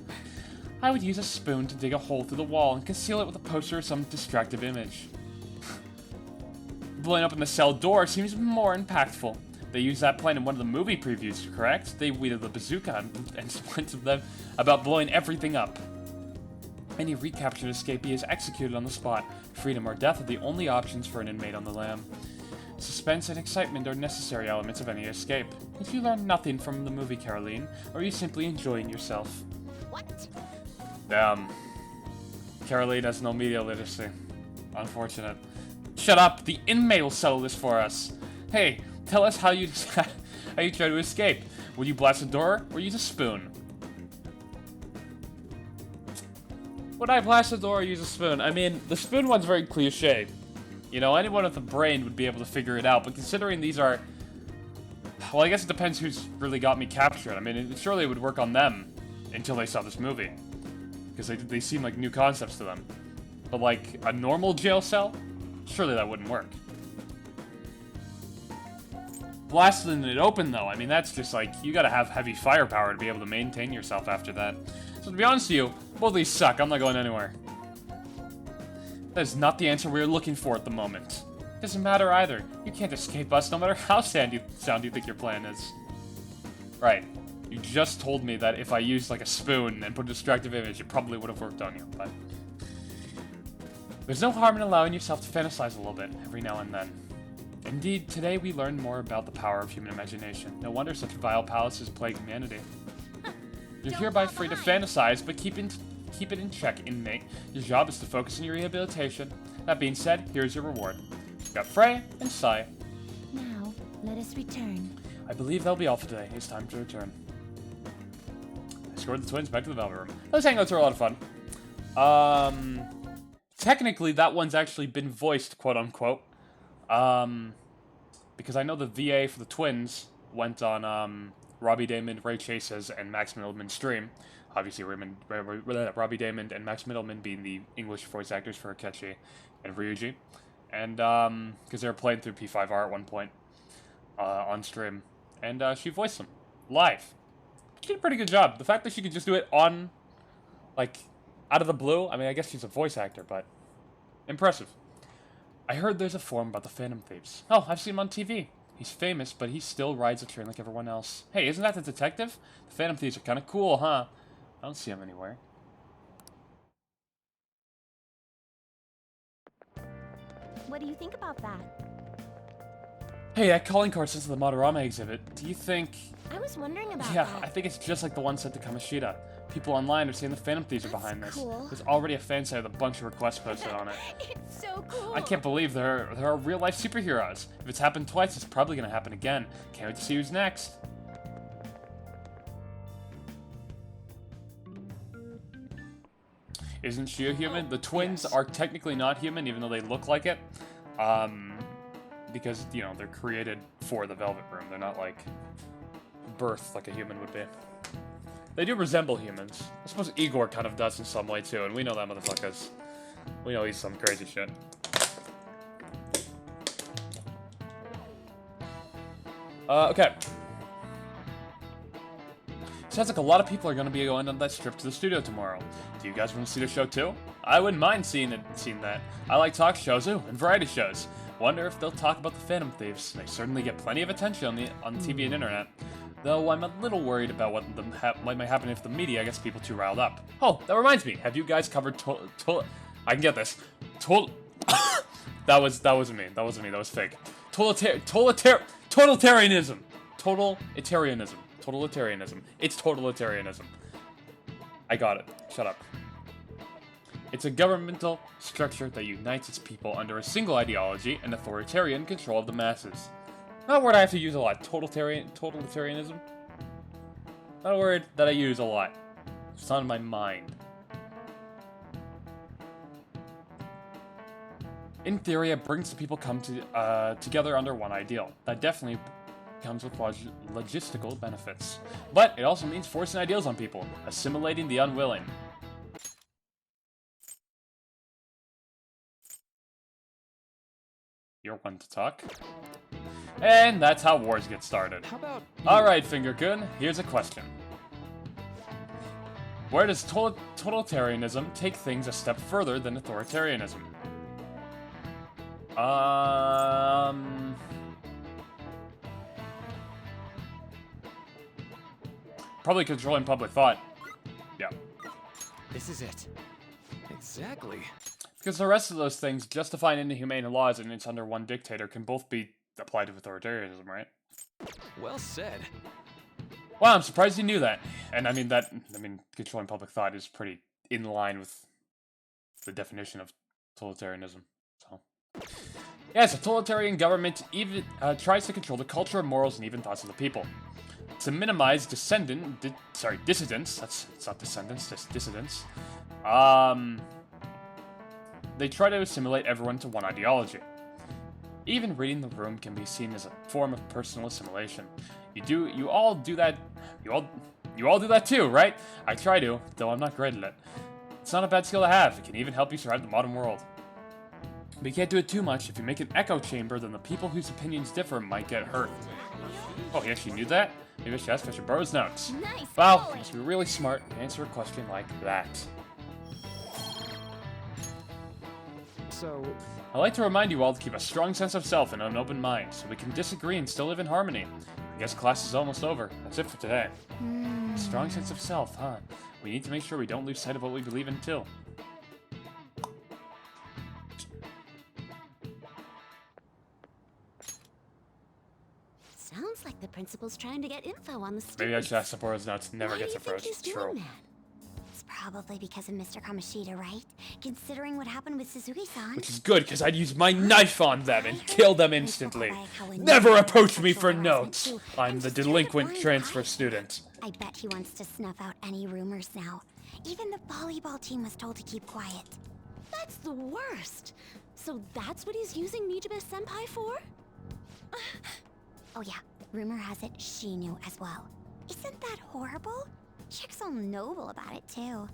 I would use a spoon to dig a hole through the wall and conceal it with a poster or some distractive image. Blowing open the cell door seems more impactful. They used that plan in one of the movie previews, correct? They wielded the bazooka and splintered them about blowing everything up. Any recaptured escapee is executed on the spot. Freedom or death are the only options for an inmate on the lam. Suspense and excitement are necessary elements of any escape. Did you learn nothing from the movie, Caroline? Or are you simply enjoying yourself? What? Caroline has no media literacy. Unfortunate. Shut up! The inmate will settle this for us! Hey, tell us how you try to escape. Would you blast a door or use a spoon? Would I blast a door or use a spoon? I mean, the spoon one's very cliche. You know, anyone with a brain would be able to figure it out, but considering these are... Well, I guess it depends who's really got me captured. I mean, surely it would work on them until they saw this movie. Because they seem like new concepts to them. But like, a normal jail cell? Surely that wouldn't work. Blasting it open, though, I mean, that's just like, you gotta have heavy firepower to be able to maintain yourself after that. So to be honest with you, both of these suck. I'm not going anywhere. That is not the answer we are looking for at the moment. Doesn't matter either. You can't escape us, no matter how sound you think your plan is. Right. You just told me that if I used like a spoon and put a distractive image, it probably would have worked on you, but... There's no harm in allowing yourself to fantasize a little bit, every now and then. Indeed, today we learned more about the power of human imagination. No wonder such vile palaces plague humanity. You're hereby free to fantasize, but keep it in check, inmate. Your job is to focus on your rehabilitation. That being said, here's your reward. You got Frey and Sai. Now, let us return. I believe that'll be all for today. It's time to return. I escorted the twins back to the Velvet Room. Those hangouts are a lot of fun. Technically, that one's actually been voiced, quote-unquote. Because I know the VA for the twins went on, Robbie Damon, Ray Chase's, and Max Middleman's stream. Obviously, Robbie Damon and Max Middleman being the English voice actors for Akechi and Ryuji. And, because they were playing through P5R at one point, on stream. And, she voiced them. Live. She did a pretty good job. The fact that she could just do it on, like, out of the blue, I mean, I guess she's a voice actor, but impressive. I heard there's a forum about the Phantom Thieves. Oh, I've seen him on TV. He's famous, but he still rides a train like everyone else. Hey, isn't that the detective? The Phantom Thieves are kind of cool, huh? I don't see him anywhere. What do you think about that? Hey, that calling card says the Madarame exhibit. Do you think... I was wondering about Yeah, that. I think it's just like the one sent to Kamoshida. People online are saying the Phantom Thieves are behind this. cool. There's already a fan site with a bunch of requests posted on it. It's so cool. I can't believe there are real-life superheroes. If it's happened twice, it's probably gonna happen again. Can't wait to see who's next. Isn't she a human? The twins are technically not human, even though they look like it. Because, you know, they're created for the Velvet Room. They're not, like, birthed like a human would be. They do resemble humans. I suppose Igor kind of does in some way, too, and we know that motherfuckers. We know he's some crazy shit. Okay. Sounds like a lot of people are going to be going on that trip to the studio tomorrow. Do you guys want to see the show too? I wouldn't mind seeing that. I like talk shows too, and variety shows. Wonder if they'll talk about the Phantom Thieves. They certainly get plenty of attention on TV and internet. Though I'm a little worried about what might happen if the media gets people too riled up. Oh, that reminds me. Have you guys covered I can get this. That wasn't me. That wasn't me. That was fake. Totalitarianism. Totalitarianism. It's totalitarianism. I got it. Shut up. It's a governmental structure that unites its people under a single ideology and authoritarian control of the masses. Not a word I have to use a lot. Totalitarianism. Not a word that I use a lot. It's on my mind. In theory, it brings the people together under one ideal. That definitely comes with logistical benefits. But it also means forcing ideals on people, assimilating the unwilling. You're one to talk. And that's how wars get started. How about... Alright, Fingerkun, here's a question. Where does totalitarianism take things a step further than authoritarianism? Probably controlling public thought. Yeah. This is it. Exactly. Because the rest of those things, justifying inhumane laws and it's under one dictator, can both be applied to authoritarianism, right? Well said. Wow, I'm surprised you knew that. And I mean, controlling public thought is pretty in line with the definition of totalitarianism. So, yes, a totalitarian government even tries to control the culture, morals, and even thoughts of the people. To minimize dissidents. It's not descendants, it's dissidents. They try to assimilate everyone to one ideology. Even reading the room can be seen as a form of personal assimilation. You all do that too, right? I try to, though I'm not great at it. It's not a bad skill to have. It can even help you survive the modern world. But you can't do it too much. If you make an echo chamber, then the people whose opinions differ might get hurt. Oh, he actually knew that? Maybe I should ask Fisher Burroughs' notes. Nice. Wow, you must be really smart to answer a question like that. So... I'd like to remind you all to keep a strong sense of self and an open mind, so we can disagree and still live in harmony. I guess class is almost over. That's it for today. Strong sense of self, huh? We need to make sure we don't lose sight of what we believe in too. Sounds like the principal's trying to get info on the students. Maybe I should ask Sapporo's notes. Never Why gets do you approached. think It's he's true. doing that? It's probably because of Mr. Kamoshida, right? Considering what happened with Suzuki-san. Which is good, because I'd use my knife on them and kill them instantly. Never approach me for notes! I'm the delinquent transfer student. I bet he wants to snuff out any rumors now. Even the volleyball team was told to keep quiet. That's the worst. So that's what he's using Nijibe-senpai for? Oh yeah, rumor has it she knew as well. Isn't that horrible? Chick's all noble about it too.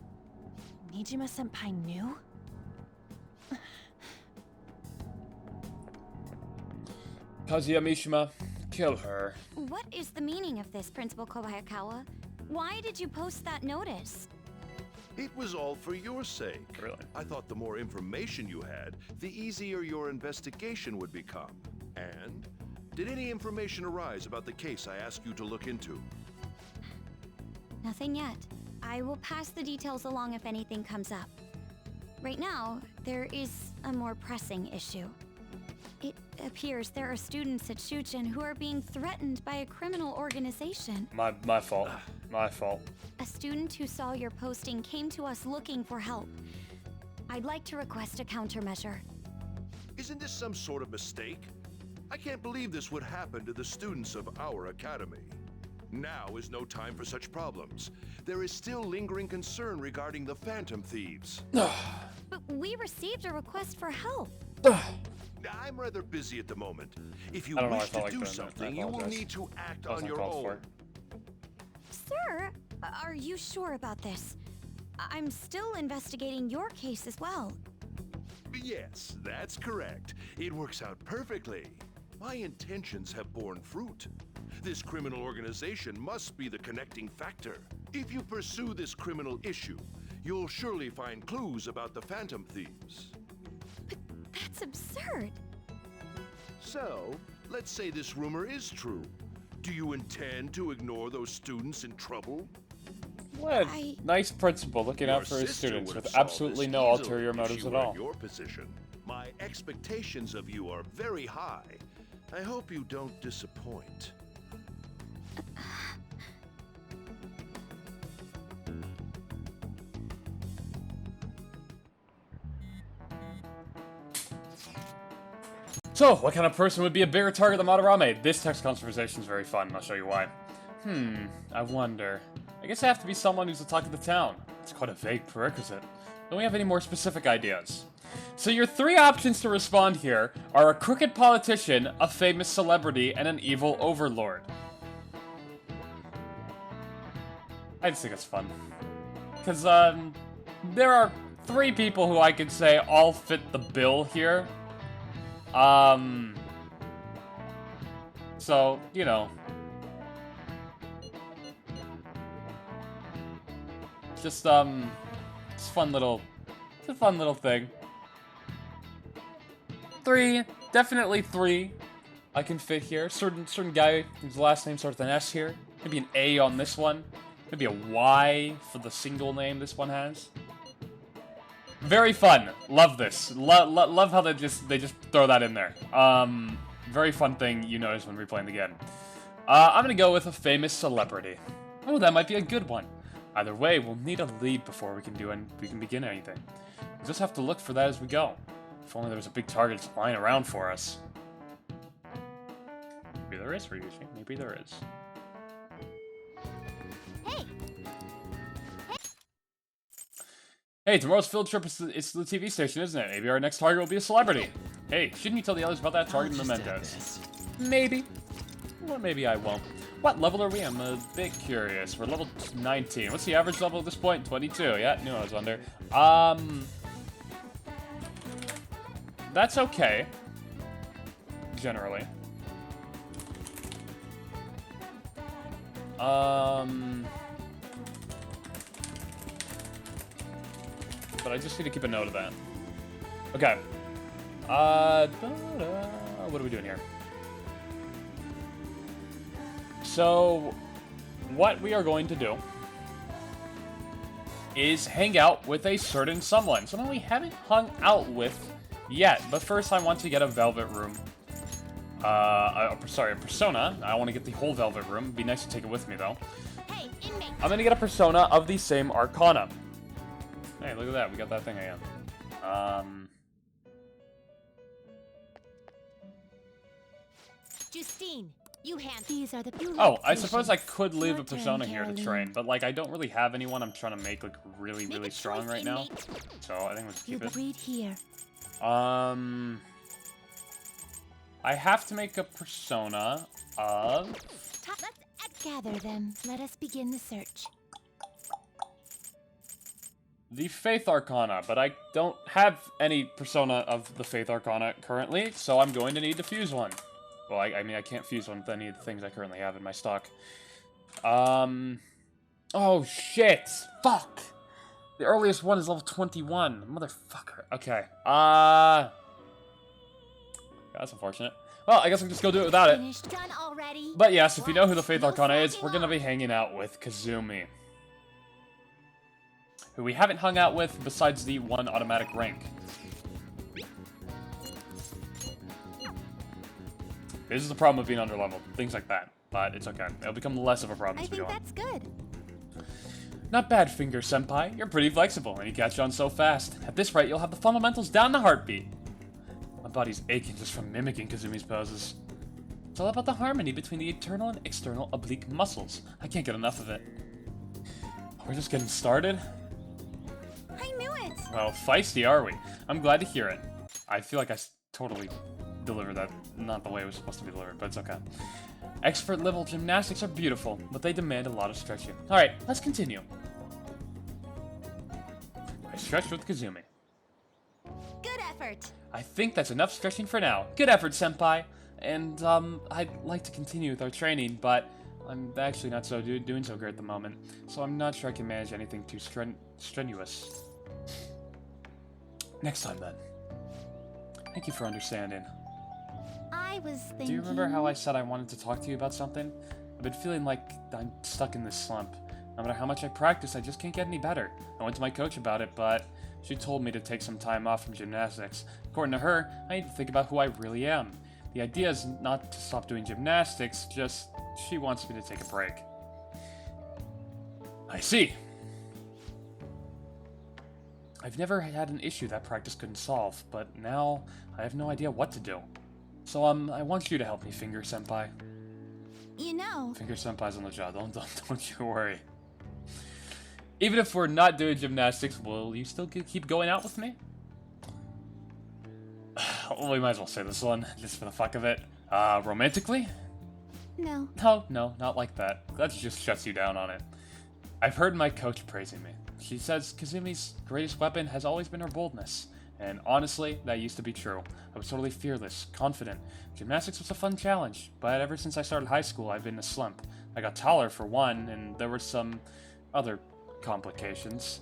Nijima-senpai knew? Kazuya Mishima, kill her. What is the meaning of this, Principal Kobayakawa? Why did you post that notice? It was all for your sake. Really? I thought the more information you had, the easier your investigation would become. And did any information arise about the case I asked you to look into? Nothing yet. I will pass the details along if anything comes up. Right now, there is a more pressing issue. It appears there are students at Shuchen who are being threatened by a criminal organization. My fault. My fault. A student who saw your posting came to us looking for help. I'd like to request a countermeasure. Isn't this some sort of mistake? I can't believe this would happen to the students of our academy. Now is no time for such problems. There is still lingering concern regarding the Phantom Thieves. But we received a request for help. I'm rather busy at the moment. If you I don't know, I wish felt to like do doing that. something, I you will apologize. need to act That was on your uncalled for. own. Sir, are you sure about this? I'm still investigating your case as well. Yes, that's correct. It works out perfectly. My intentions have borne fruit. This criminal organization must be the connecting factor. If you pursue this criminal issue, you'll surely find clues about the Phantom Thieves. That's absurd. So, let's say this rumor is true. Do you intend to ignore those students in trouble? What a nice principal looking out for his sister students would with have solved absolutely this no easily ulterior if motives she at were in all. your position. My expectations of you are very high. I hope you don't disappoint. So, what kind of person would be a bigger target than Madarame? This text conversation is very fun, and I'll show you why. I wonder. I guess I have to be someone who's the talk of the town. It's quite a vague prerequisite. Don't we have any more specific ideas? So your three options to respond here are a crooked politician, a famous celebrity, and an evil overlord. I just think it's fun. Because, there are three people who I could say all fit the bill here. So, you know. Just, it's a fun little thing. Three, definitely three. I can fit here. Certain guy whose last name starts with an S here. Maybe an A on this one. Maybe a Y for the single name this one has. Very fun. Love this. Love how they just throw that in there. Very fun thing you notice when replaying the game. I'm gonna go with a famous celebrity. Oh, that might be a good one. Either way, we'll need a lead before we can begin anything. We'll just have to look for that as we go. If only there was a big target just lying around for us. Maybe there is, Ryushi. Maybe there is. Hey, tomorrow's field trip is to the TV station, isn't it? Maybe our next target will be a celebrity. Hey, shouldn't you tell the others about that target in Mementos? Maybe. Or maybe I won't. What level are we? I'm a bit curious. We're level 19. What's the average level at this point? 22. Yeah, knew I was under. That's okay. Generally. But I just need to keep a note of that. Okay. What are we doing here? So, what we are going to do is hang out with a certain someone we haven't hung out with yet. But first, I want to get a velvet room. Sorry, a persona. I want to get the whole velvet room. It'd be nice to take it with me, though. Hey, inmate. I'm gonna get a persona of the same arcana. Hey, look at that. We got that thing again. Justine, you hand. These are the. Oh, I suppose I could leave a persona here to train, but like I don't really have anyone I'm trying to make like really strong right now. So I think let's keep it. Read here. I have to make a persona of. Let's gather them. Let us begin the search. The Faith Arcana, but I don't have any persona of the Faith Arcana currently, so I'm going to need to fuse one. Well, I mean, I can't fuse one with any of the things I currently have in my stock. Oh, shit! Fuck! The earliest one is level 21. Motherfucker. Okay. That's unfortunate. Well, I guess I can just go do it without it. Done already? But yes, if you know who the Faith Arcana is, we're gonna be hanging out with Kazumi, who we haven't hung out with besides the one automatic rank. This is the problem with being underleveled, things like that. But it's okay. It'll become less of a problem as we go on. That's good. Not bad, Finger Senpai. You're pretty flexible, and you catch on so fast. At this rate, you'll have the fundamentals down to heartbeat. My body's aching just from mimicking Kazumi's poses. It's all about the harmony between the internal and external oblique muscles. I can't get enough of it. We're just getting started? I knew it! Well, feisty are we? I'm glad to hear it. I feel like I totally delivered that not the way it was supposed to be delivered, but it's okay. Expert level gymnastics are beautiful, but they demand a lot of stretching. Alright, let's continue. I stretched with Kazumi. Good effort. I think that's enough stretching for now. Good effort, Senpai. And, I'd like to continue with our training, but I'm actually not doing so great at the moment, so I'm not sure I can manage anything too strenuous. Next time, then. Thank you for understanding. I was thinking... Do you remember how I said I wanted to talk to you about something? I've been feeling like I'm stuck in this slump. No matter how much I practice, I just can't get any better. I went to my coach about it, but she told me to take some time off from gymnastics. According to her, I need to think about who I really am. The idea is not to stop doing gymnastics, just she wants me to take a break. I see. I've never had an issue that practice couldn't solve, but now I have no idea what to do. So, I want you to help me, Finger Senpai. You know... Finger Senpai's on the job, don't you worry. Even if we're not doing gymnastics, will you still keep going out with me? Well, we might as well say this one, just for the fuck of it. Romantically? No. No, not like that. That just shuts you down on it. I've heard my coach praising me. She says Kazumi's greatest weapon has always been her boldness. And honestly, that used to be true. I was totally fearless, confident. Gymnastics was a fun challenge, but ever since I started high school, I've been in a slump. I got taller for one, and there were some other complications.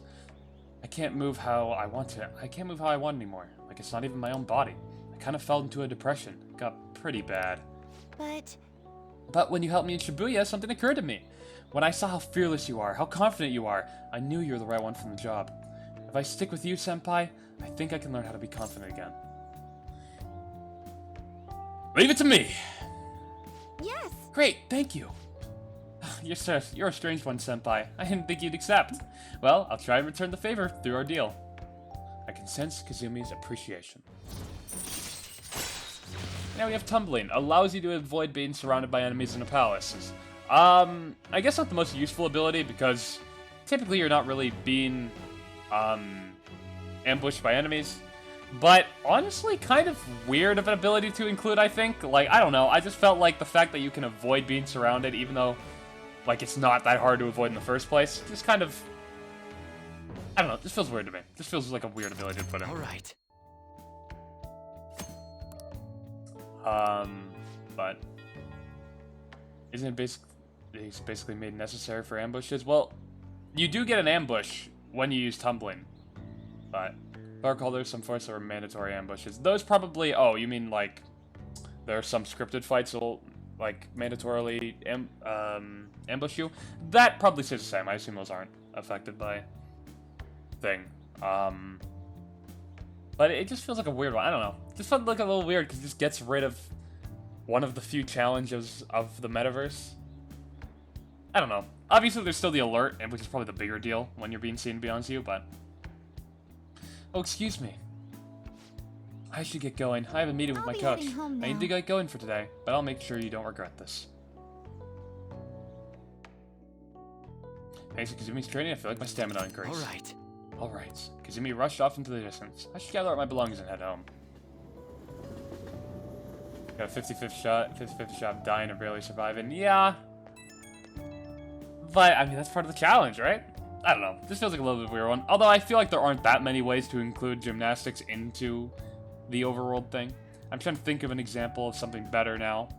I can't move how I want to. I can't move how I want anymore. Like it's not even my own body. I kind of fell into a depression. It got pretty bad. But when you helped me in Shibuya, something occurred to me. When I saw how fearless you are, how confident you are, I knew you were the right one for the job. If I stick with you, Senpai, I think I can learn how to be confident again. Leave it to me! Yes! Great, thank you. You're a strange one, Senpai. I didn't think you'd accept. Well, I'll try and return the favor through our deal. I can sense Kazumi's appreciation. Now we have Tumbling. Allows you to avoid being surrounded by enemies in a palace. I guess not the most useful ability because typically you're not really being, ambushed by enemies. But honestly, kind of weird of an ability to include, I think. Like, I don't know. I just felt like the fact that you can avoid being surrounded, even though, like, it's not that hard to avoid in the first place, just kind of... I don't know. This feels weird to me. This feels like a weird ability to put in. Alright. But... Isn't it it's basically made necessary for ambushes? Well, you do get an ambush when you use Tumbling. But... If I recall, there's some fights that are mandatory ambushes. Those probably... Oh, you mean, like... There are some scripted fights that'll like, mandatorily ambush you. That probably stays the same. I assume those aren't affected by thing. But it just feels like a weird one. I don't know. It just felt like a little weird because it just gets rid of one of the few challenges of the metaverse. I don't know. Obviously, there's still the alert, which is probably the bigger deal when you're being seen beyond you, but... Oh, excuse me. I should get going. I have a meeting with my coach. I need to get going for today, but I'll make sure you don't regret this. Thanks to Kazumi's training, I feel like my stamina increased. Alright. Kazumi rushed off into the distance. I should gather up my belongings and head home. Got a 55th shot of dying and barely surviving. Yeah. But, I mean, that's part of the challenge, right? I don't know. This feels like a little bit weird one. Although I feel like there aren't that many ways to include gymnastics into the overworld thing. I'm trying to think of an example of something better now.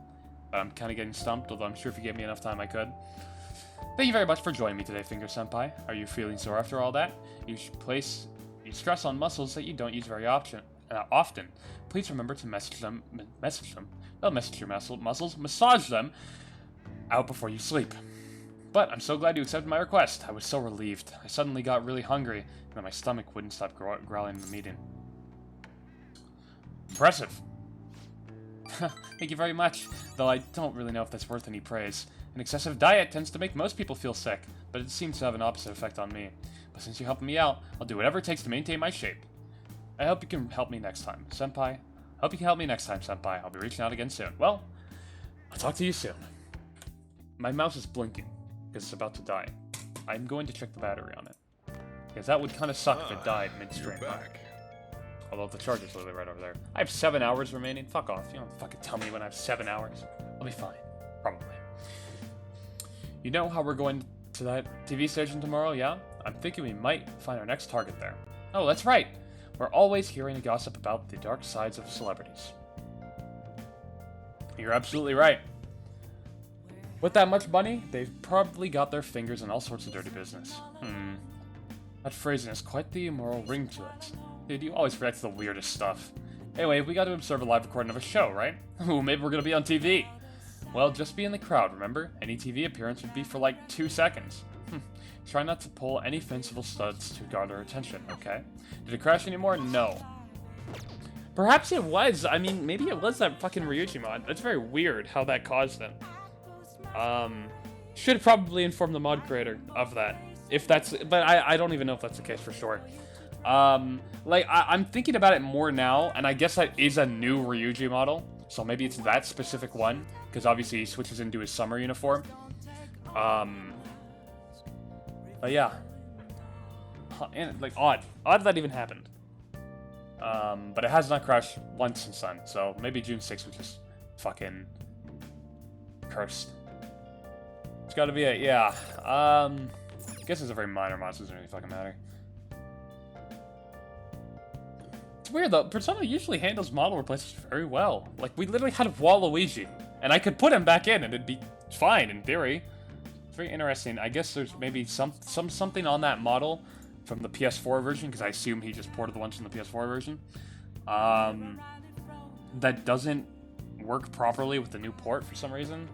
But I'm kind of getting stumped, although I'm sure if you gave me enough time I could. Thank you very much for joining me today, Finger-senpai. Are you feeling sore after all that? You should place stress on muscles that you don't use very often. Please remember to message them. Don't message your muscles. Massage them out before you sleep. But I'm so glad you accepted my request. I was so relieved. I suddenly got really hungry, and my stomach wouldn't stop growling in the meeting. Impressive. Thank you very much, though I don't really know if that's worth any praise. An excessive diet tends to make most people feel sick, but it seems to have an opposite effect on me. But since you're helping me out, I'll do whatever it takes to maintain my shape. I hope you can help me next time, Senpai. Hope you can help me next time, Senpai. I'll be reaching out again soon. Well, I'll talk to you soon. My mouse is blinking, because it's about to die. I'm going to check the battery on it. Because that would kind of suck if it died midstream. Although the charger's literally right over there. I have 7 hours remaining. Fuck off. You don't fucking tell me when I have 7 hours. I'll be fine. Probably. You know how we're going to that TV station tomorrow, yeah? I'm thinking we might find our next target there. Oh, that's right. We're always hearing gossip about the dark sides of celebrities. You're absolutely right. With that much money, they've probably got their fingers in all sorts of dirty business. That phrasing has quite the immoral ring to it. Dude, you always react to the weirdest stuff. Anyway, we got to observe a live recording of a show, right? Ooh, maybe we're gonna be on TV. Well, just be in the crowd, remember? Any TV appearance would be for like 2 seconds. Try not to pull any fanciful studs to garner attention, okay? Did it crash anymore? No. Perhaps it was. I mean, maybe it was that fucking Ryuji mod. That's very weird how that caused it. Should probably inform the mod creator of that. If that's... But I don't even know if that's the case for sure. I'm thinking about it more now, and I guess that is a new Ryuji model. So maybe it's that specific one, because obviously he switches into his summer uniform. But yeah. And, like, odd. Odd that even happened. But it has not crashed once since then, so maybe June 6th was just fucking cursed. It's gotta be it, yeah. I guess it's a very minor mod, so it doesn't really fucking matter. It's weird though, Persona usually handles model replacements very well. Like, we literally had Waluigi, and I could put him back in and it'd be fine in theory. It's very interesting. I guess there's maybe something on that model from the PS4 version, because I assume he just ported the ones from the PS4 version, that doesn't work properly with the new port for some reason.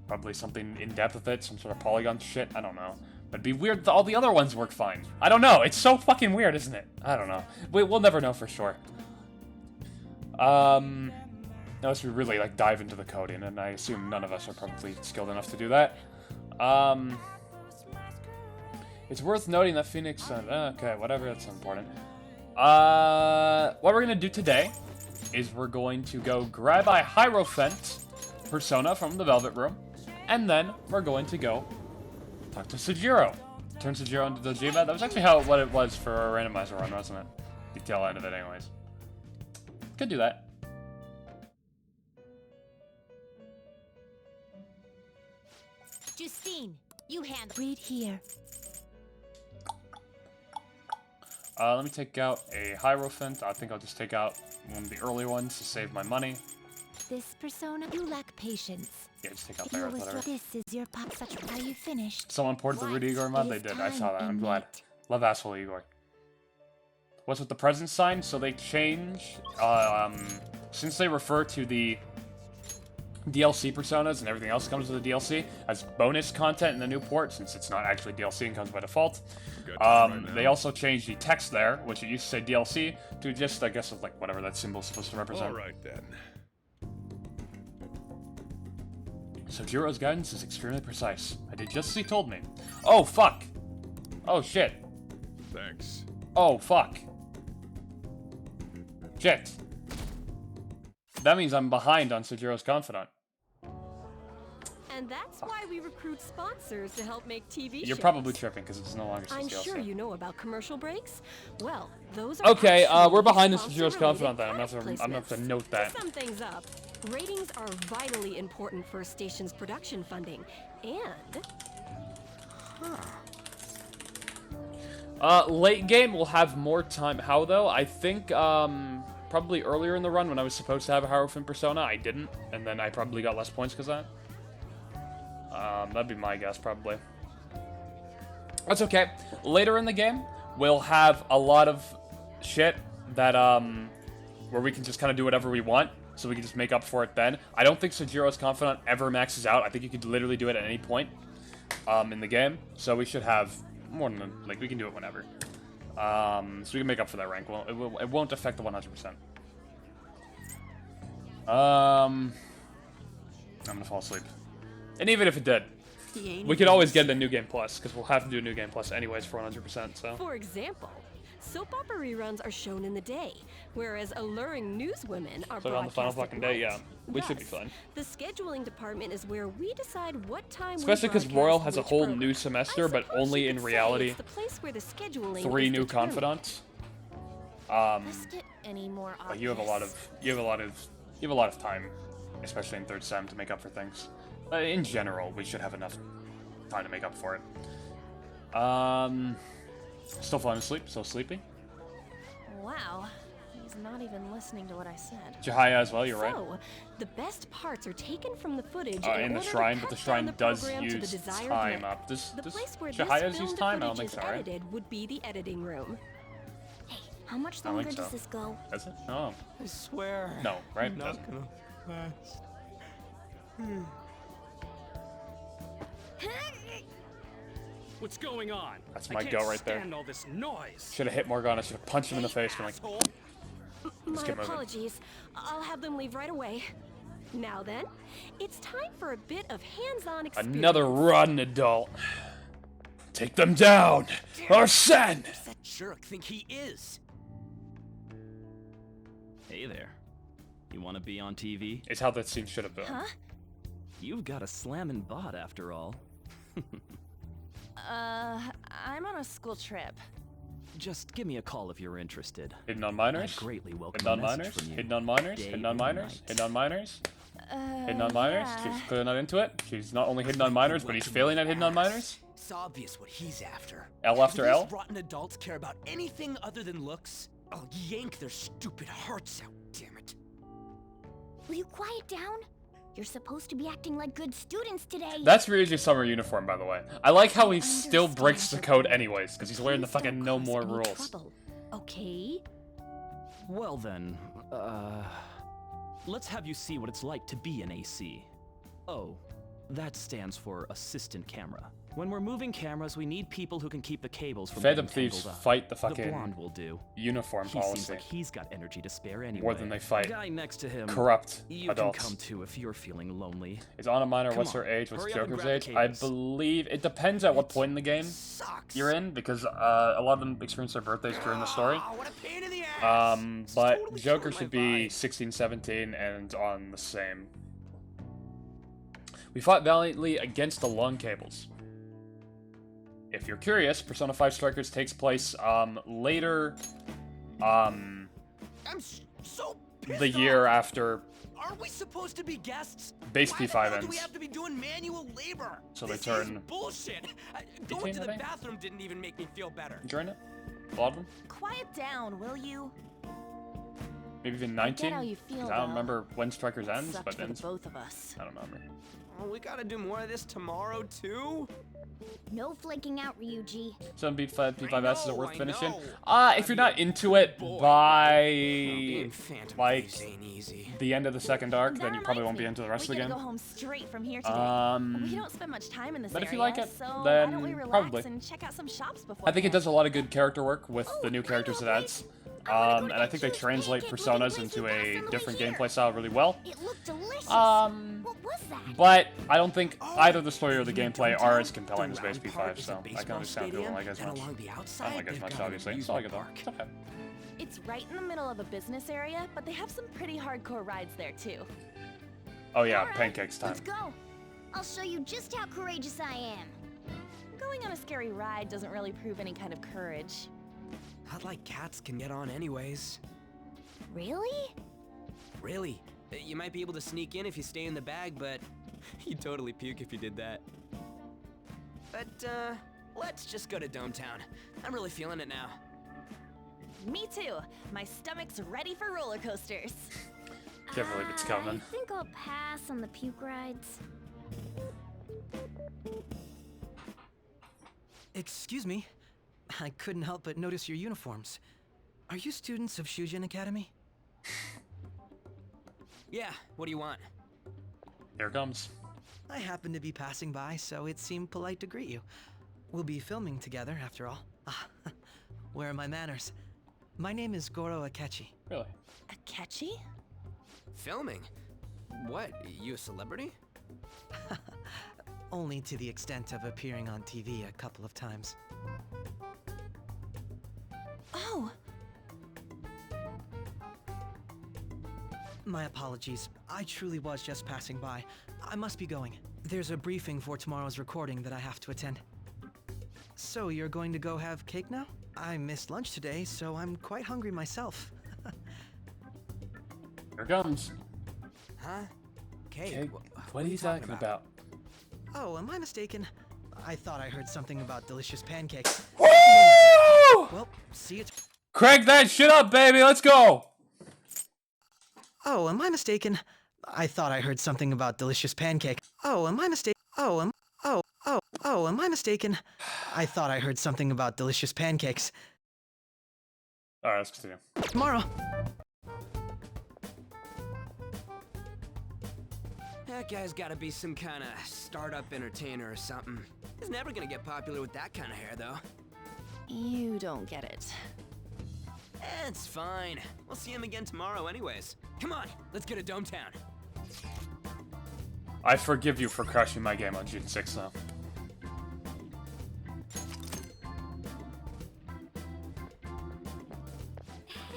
Probably something in depth with it, some sort of polygon shit, I don't know. But it'd be weird that all the other ones work fine. I don't know, it's so fucking weird, isn't it? I don't know. We'll never know for sure. Unless we really, like, dive into the coding, and I assume none of us are probably skilled enough to do that. It's worth noting that Phoenix... okay, whatever, that's important. What we're gonna do today is we're going to go grab a Hierophant persona from the Velvet Room, and then we're going to go talk to Sujiro. Turn Sujiro into Dojima. That was actually what it was for our randomizer run, wasn't it? The tail end of it anyways. Could do that. Justine, you handle. Read here. Let me take out a Hierophant. I think I'll just take out one of the early ones to save my money. This persona, you lack patience. Yeah, just take out there, whatever. This is your pop. Such. Are you finished? Someone ported the Rudy Igor mod? They did. I saw that. I'm glad. Love asshole Igor. What's with the present sign? So they change, since they refer to the DLC personas and everything else comes with the DLC as bonus content in the new port, since it's not actually DLC and comes by default. They also changed the text there, which it used to say DLC, to just, I guess, like whatever that symbol's supposed to represent. Alright then. Sojiro's guidance is extremely precise. I did just as he told me. Oh, fuck! Oh, shit. Thanks. Oh, fuck. Shit. That means I'm behind on Sojiro's Confidant. And that's why we recruit sponsors to help make TV shows. You're probably tripping because it's no longer I'm DLC. sure you know about commercial breaks. Well, those are Okay, actually we're behind the Sojiro's sponsor-related Confidant then. I'm gonna have to placements. note that. To sum things up, ratings are vitally important for a station's production funding, and Late game we'll have more time. How though? I think probably earlier in the run when I was supposed to have a Harrowfin persona, I didn't, and then I probably got less points because of that. That'd be my guess, probably. That's okay. Later in the game, we'll have a lot of shit that, where we can just kind of do whatever we want, so we can just make up for it then. I don't think Sojiro's Confidant ever maxes out. I think you could literally do it at any point, in the game, so we should have more than, like, we can do it whenever. So we can make up for that rank. Well, it won't affect the 100%. I'm gonna fall asleep. And even if it did, we could always get the New Game Plus, because we'll have to do New Game Plus anyways for 100%, so. for example, soap opera reruns are shown in the day, whereas alluring newswomen are So on the final broadcast fucking at day, night. yeah. We should be Thus, fine. The scheduling department is where we decide what time Especially we because broadcast Royal has a which whole program. new semester, but suppose only you in could say reality, it's the place where the scheduling 3 is new determined. confidants. Let's get any more But you have a lot of time, especially in 3rd sem, to make up for things. In general, we should have enough time to make up for it. Still falling asleep, so sleepy. Wow, he's not even listening to what I said. Jahaya as well, you're right. So, the best parts are taken from the footage In the order shrine, to but the cut shrine down the does program to the use desired time length. up. Does The place where Jahaya's this use filmed time? I don't footage think is so, right? edited would be the editing room. How much I don't longer think does so. this go? Does it? Oh. I swear. No, right? I'm not gonna last. What's going on? That's I my can't go right there. stand all this noise. Should have hit Morgana. Should have punched him in the face. Been like, My get moving. apologies. I'll have them leave right away. Now then, it's time for a bit of hands-on experience. another rotten adult. Take them down, or send. Who's that jerk think he is? Hey there. You want to be on TV? It's how that scene should have been. Huh? You've got a slammin' bot after all. I'm on a school trip. Just give me a call if you're interested. Hidden on minors. I greatly welcome Hidden on a message minors. from you. Hidden on minors. Day Hidden on and minors. night. Hidden on minors. Hidden on minors. Yeah. She's clearly not into it. She's not only hidden on minors, but he's failing at hidden on minors. It's obvious what he's after. L after Do these L? rotten adults care about anything other than looks? I'll yank their stupid hearts out, damn it. Will you quiet down? You're supposed to be acting like good students today. That's Ryuji's summer uniform, by the way. I like how he still breaks the code anyways, because he's wearing the fucking no more rules. Okay. Well then, let's have you see what it's like to be an AC. Oh, that stands for assistant camera. When we're moving cameras, we need people who can keep the cables from Phantom getting Thieves tangled up. fight the The fucking blonde will do. uniform He seems policy. like he's got energy to spare anyway. More than they fight The guy next to him. corrupt you adults. can come to if you're feeling lonely. Is Anna minor? Come What's on, her age? What's hurry up and Joker's grab the age? I cables. believe it depends at what point in the game you're in, because a lot of them experience their birthdays during the story. But Joker should be 16, 17, and on the same. We fought valiantly against the lung cables. If you're curious, Persona 5 Strikers takes place later, I'm so pissed the year after Aren't we supposed to be guests? base Why the P5 hell do ends. we have to be doing manual labor? So they This turn- is bullshit. Going 18, to I the think? bathroom didn't even make me feel better. You join it? A lot of them? Quiet down, will you? Maybe even I get 19? how you feel, 'Cause I don't though. remember when Strikers ends, Sucked but for the ends. both of us. I don't remember. Oh, we gotta do more of this tomorrow too. No flaking out, Ryuji. Some P5S is worth finishing. know. If you're not into it by being Phantom like Thieves ain't easy. the end of the second arc, then you probably won't be Reminds into me, the rest of the we game. gotta go home straight from here today. We don't spend much time in this but area, if you like it, so then why don't we relax probably. and check out some shops before? I think it does a lot of good character work with the new characters it adds. And I think they translate personas into a different gameplay style really well. It looked delicious. What was that? But I don't think either the story or the gameplay are as compelling as Base P5, so I can understand people don't like it as much. I don't like it as much, obviously. It's all good though. It's okay. It's right in the middle of a business area, but they have some pretty hardcore rides there too. Oh yeah, Pancakes time. Let's go. I'll show you just how courageous I am. Going on a scary ride doesn't really prove any kind of courage. Not like cats can get on anyways. Really? Really. You might be able to sneak in if you stay in the bag, but you'd totally puke if you did that. But, let's just go to Dome Town. I'm really feeling it now. Me too. My stomach's ready for roller coasters. Can't believe it's coming. I think I'll pass on the puke rides. Excuse me. I couldn't help but notice your uniforms. Are you students of Shujin Academy? Yeah, what do you want? Here it comes. I happened to be passing by, so it seemed polite to greet you. We'll be filming together, after all. Where are my manners? My name is Goro Akechi. Really? Akechi? Filming? What? You a celebrity? Only to the extent of appearing on TV a couple of times. Oh. My apologies. I truly was just passing by. I must be going. There's a briefing for tomorrow's recording that I have to attend. So you're going to go have cake now? I missed lunch today, so I'm quite hungry myself. Here it comes. Huh? Cake? Okay, what are you talking about? Oh, am I mistaken? I thought I heard something about delicious pancakes. Woo! Well, see you. Crank that shit up, baby. Let's go. Oh, am I mistaken? I thought I heard something about delicious pancake. Oh, am I mistaken? Am I mistaken? I thought I heard something about delicious pancakes. Alright, let's continue. Tomorrow. That guy's gotta be some kind of startup entertainer or something. He's never gonna get popular with that kind of hair, though. You don't get it. It's fine. We'll see him again tomorrow anyways. Come on, let's go to Dome Town. I forgive you for crushing my game on June 6th, though.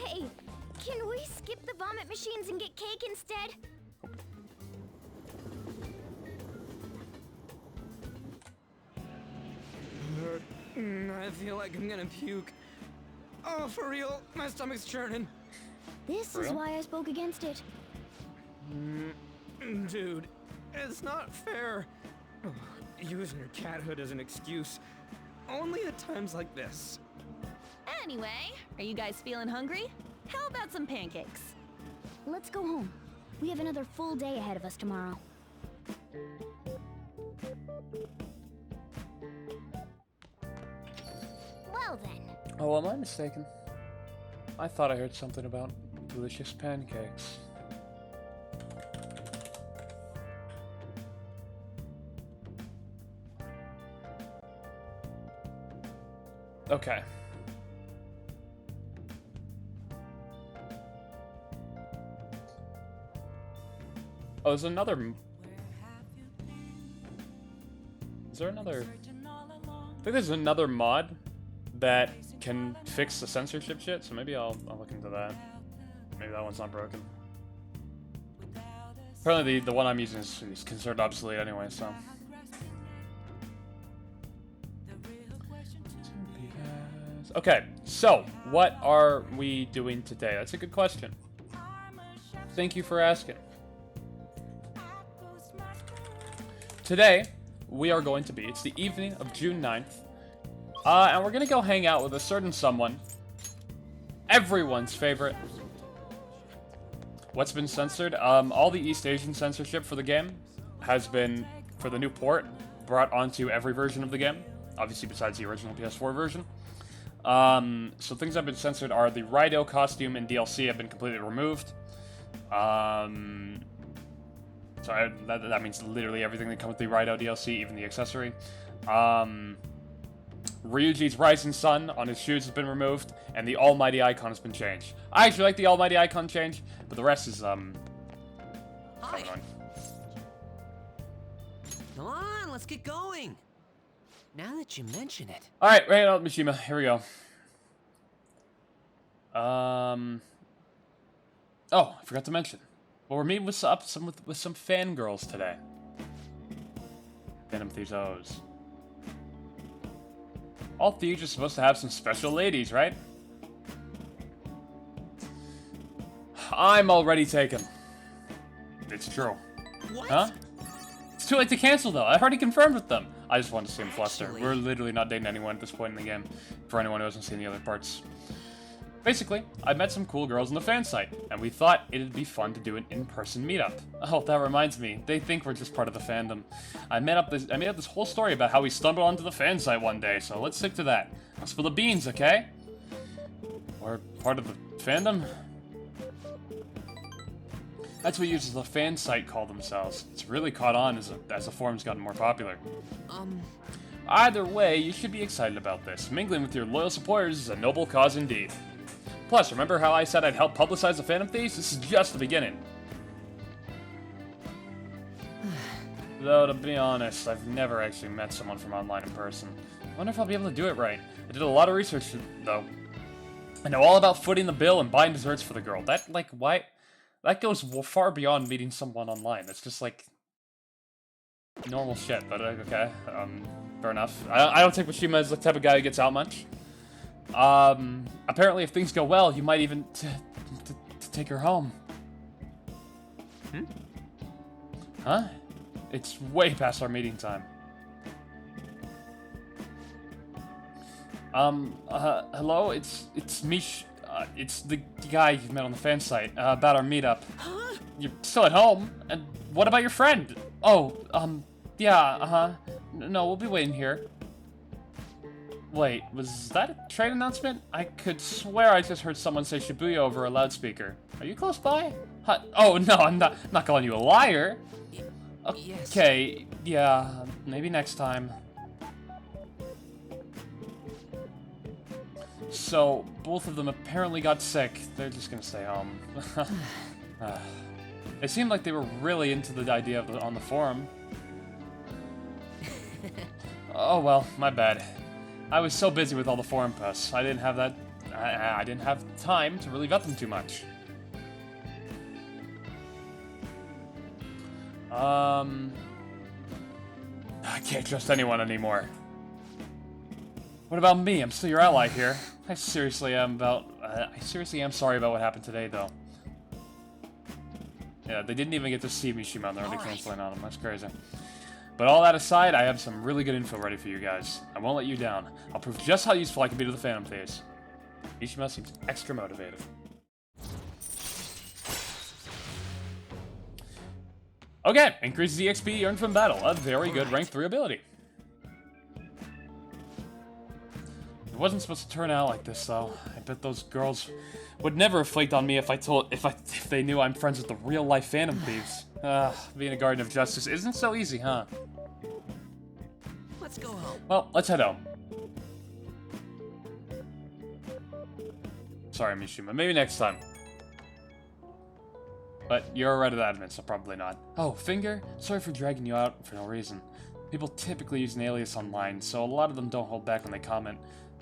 Hey, can we skip the vomit machines and get cake instead? I feel like I'm gonna puke. Oh, for real? My stomach's churning. This is why I spoke against it. Dude, it's not fair. Using your cathood as an excuse. Only at times like this. Anyway, are you guys feeling hungry? How about some pancakes? Let's go home. We have another full day ahead of us tomorrow. Well then. Oh, am I mistaken? I thought I heard something about delicious pancakes. Okay. Oh, there's another... Is there another... I think there's another mod that can fix the censorship shit, so maybe I'll look into that. Maybe that one's not broken. Apparently the one I'm using is considered obsolete anyway, so... Okay, so, what are we doing today? That's a good question. Thank you for asking. Today, we are going to be, it's the evening of June 9th, and we're gonna go hang out with a certain someone. Everyone's favorite. What's been censored? All the East Asian censorship for the game has been, for the new port, brought onto every version of the game, obviously besides the original PS4 version. So things that have been censored are the Rido costume and DLC have been completely removed. So that means literally everything that comes with the Rido DLC, even the accessory. Ryuji's rising sun on his shoes has been removed, and the almighty icon has been changed. I actually like the almighty icon change, but the rest is, Hi. coming on. Come on, let's get going. Now that you mention it. Alright, right out, Mishima. Here we go. Oh, I forgot to mention. Well, we're meeting with some fangirls today. Phantom Thieves O's. All thieves are supposed to have some special ladies, right? I'm already taken. It's true. What? Huh? It's too late to cancel, though. I already confirmed with them. I just wanted to see him fluster. We're literally not dating anyone at this point in the game, for anyone who hasn't seen the other parts. Basically, I met some cool girls on the fan site, and we thought it'd be fun to do an in-person meetup. Oh, that reminds me, they think we're just part of the fandom. I made up this whole story about how we stumbled onto the fan site one day, so let's stick to that. Let's spill the beans, okay? We're part of the fandom? That's what users of the fan site call themselves. It's really caught on as the forum's gotten more popular. Either way, you should be excited about this. Mingling with your loyal supporters is a noble cause indeed. Plus, remember how I said I'd help publicize the Phantom Thieves? This is just the beginning. Though, to be honest, I've never actually met someone from online in person. I wonder if I'll be able to do it right. I did a lot of research, though. I know all about footing the bill and buying desserts for the girl. That goes far beyond meeting someone online. That's just, like, normal shit, but okay. Fair enough. I don't think Mishima is the type of guy who gets out much. Apparently if things go well, you might even take her home. Huh? It's way past our meeting time. Hello? It's Mish. It's the guy you met on the fan site, about our meetup. You're still at home? And what about your friend? Oh, yeah, no, we'll be waiting here. Wait, was that a trade announcement? I could swear I just heard someone say Shibuya over a loudspeaker. Are you close by? Huh? Oh, no, I'm not calling you a liar. Okay, yeah, maybe next time. So, both of them apparently got sick. They're just gonna stay home. It seemed like they were really into the idea of on the forum. Oh well, my bad. I was so busy with all the forum posts. I didn't have I didn't have time to really vet them too much. I can't trust anyone anymore. What about me? I'm still your ally here. I seriously am sorry about what happened today, though. Yeah, they didn't even get to see Mishima, and they're already canceling on him. That's crazy. But all that aside, I have some really good info ready for you guys. I won't let you down. I'll prove just how useful I can be to the Phantom Thieves. Mishima seems extra motivated. Okay, increases the XP earned from battle. A very good rank 3 ability. It wasn't supposed to turn out like this, though. I bet those girls would never have flaked on me if they knew I'm friends with the real-life Phantom Thieves. Being a Guardian of Justice isn't so easy, huh? Let's go home. Well, let's head home. Sorry, Mishima. Maybe next time. But you're already admin, so probably not. Oh, Finger? Sorry for dragging you out for no reason. People typically use an alias online, so a lot of them don't hold back when they comment.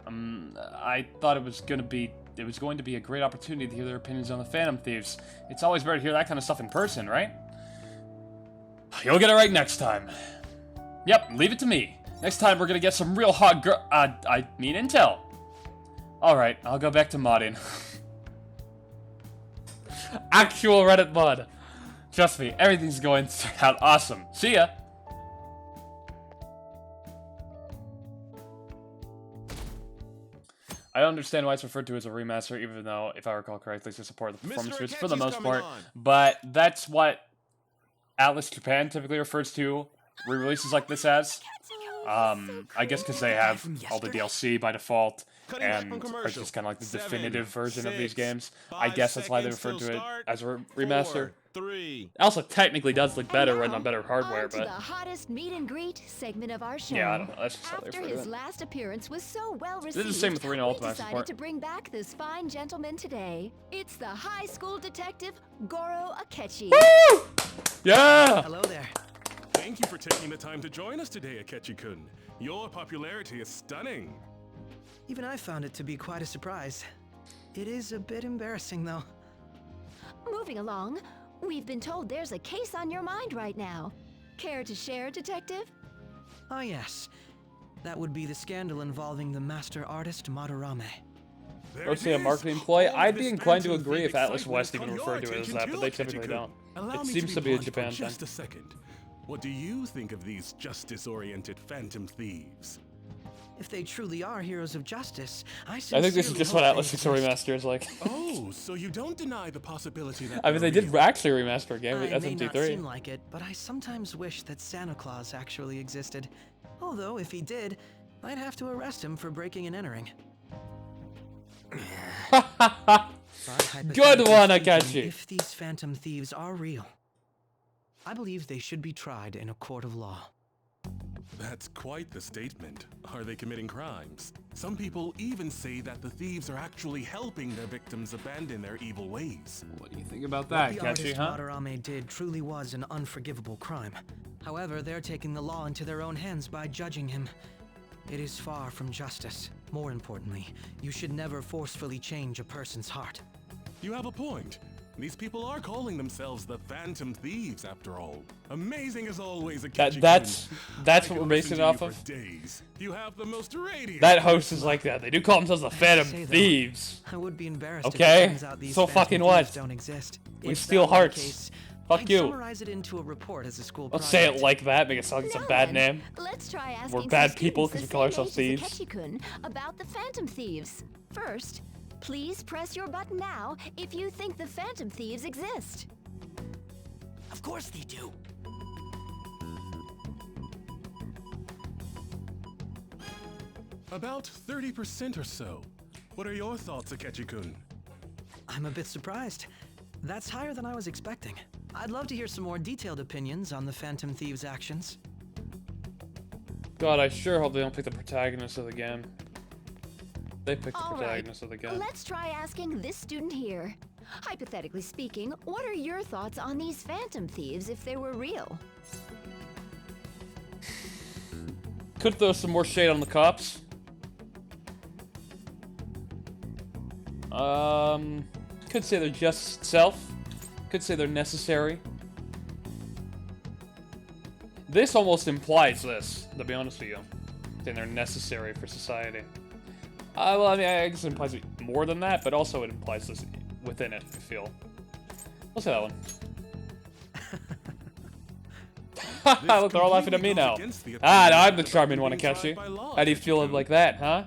I thought it was going to be a great opportunity to hear their opinions on the Phantom Thieves. It's always better to hear that kind of stuff in person, right? You'll get it right next time. Yep, leave it to me. Next time we're gonna get some real hot I mean intel. Alright, I'll go back to modding. Actual Reddit mod. Trust me, everything's going to turn out awesome. See ya! I don't understand why it's referred to as a remaster, even though, if I recall correctly, to support the performance boost for the most part. But that's what Atlas Japan typically refers to re-releases like this as. I guess because they have all the DLC by default, and are just kind of like the definitive version of these games. I guess that's why they refer to it as a remaster. It also technically does look better running on better hardware, On to but the hottest meet and greet segment of our show. yeah, I don't know. That's just how they After refer to his it. last appearance was so well received, This is the same with Arena we Ultimate decided support. to bring back this fine gentleman today. It's the high school detective Goro Akechi. Woo! Yeah! Hello there. Thank you for taking the time to join us today, Akechi-kun. Your popularity is stunning. Even I found it to be quite a surprise. It is a bit embarrassing, though. Moving along, we've been told there's a case on your mind right now. Care to share, Detective? Ah, yes. That would be the scandal involving the master artist Madarame. Mostly a marketing ploy. I'd be inclined to agree if Atlas West even referred to it as that, but they typically don't. It seems to be a Japan thing. Just a second. What do you think of these justice-oriented phantom thieves? If they truly are heroes of justice, I think this is just what Atlas Six Remaster is like. Oh, so you don't deny the possibility that I mean, they did actually remaster a game with I may not SMT3. seem like it, but I sometimes wish that Santa Claus actually existed. Although, if he did, I'd have to arrest him for breaking and entering. Good one, Akechi. If these phantom thieves are real, I believe they should be tried in a court of law. That's quite the statement. Are they committing crimes? Some people even say that the thieves are actually helping their victims abandon their evil ways. What do you think about that, What the artist Madarame did truly was an unforgivable crime. However, they're taking the law into their own hands by judging him. It is far from justice. More importantly, you should never forcefully change a person's heart. You have a point. These people are calling themselves the Phantom Thieves, after all. Amazing as always, Akechi-kun. That's what we're basing it off of. Days. You have the most radiant. That host is like that. They do call themselves the Phantom Thieves. I would be embarrassed okay? if it turns out these So phantom fucking thieves what? don't exist. We If steal that were the hearts. case, Fuck I'd you. summarize it into a report as a school Don't say it project. like that. Make it sound like it's a bad name. Let's try asking We're bad some people students because we call the ourselves same age thieves. as Akechi-kun about the Phantom Thieves. First, please press your button now if you think the Phantom Thieves exist. Of course they do. About 30% or so. What are your thoughts, Akechi-kun? I'm a bit surprised. That's higher than I was expecting. I'd love to hear some more detailed opinions on the Phantom Thieves' actions. God, I sure hope they don't pick the protagonist of the game. They picked the All right, protagonist of the game. let's try asking this student here. Hypothetically speaking, what are your thoughts on these Phantom Thieves if they were real? Could throw some more shade on the cops. Could say they're just itself. Could say they're necessary. This almost implies this, to be honest with you. Saying they're necessary for society. Well, I mean, I guess it implies more than that, but also it implies this within it, I feel. We'll say that one. Look, they're all laughing at me now. Now I'm the charming one, Akechi. How do you feel like that, huh?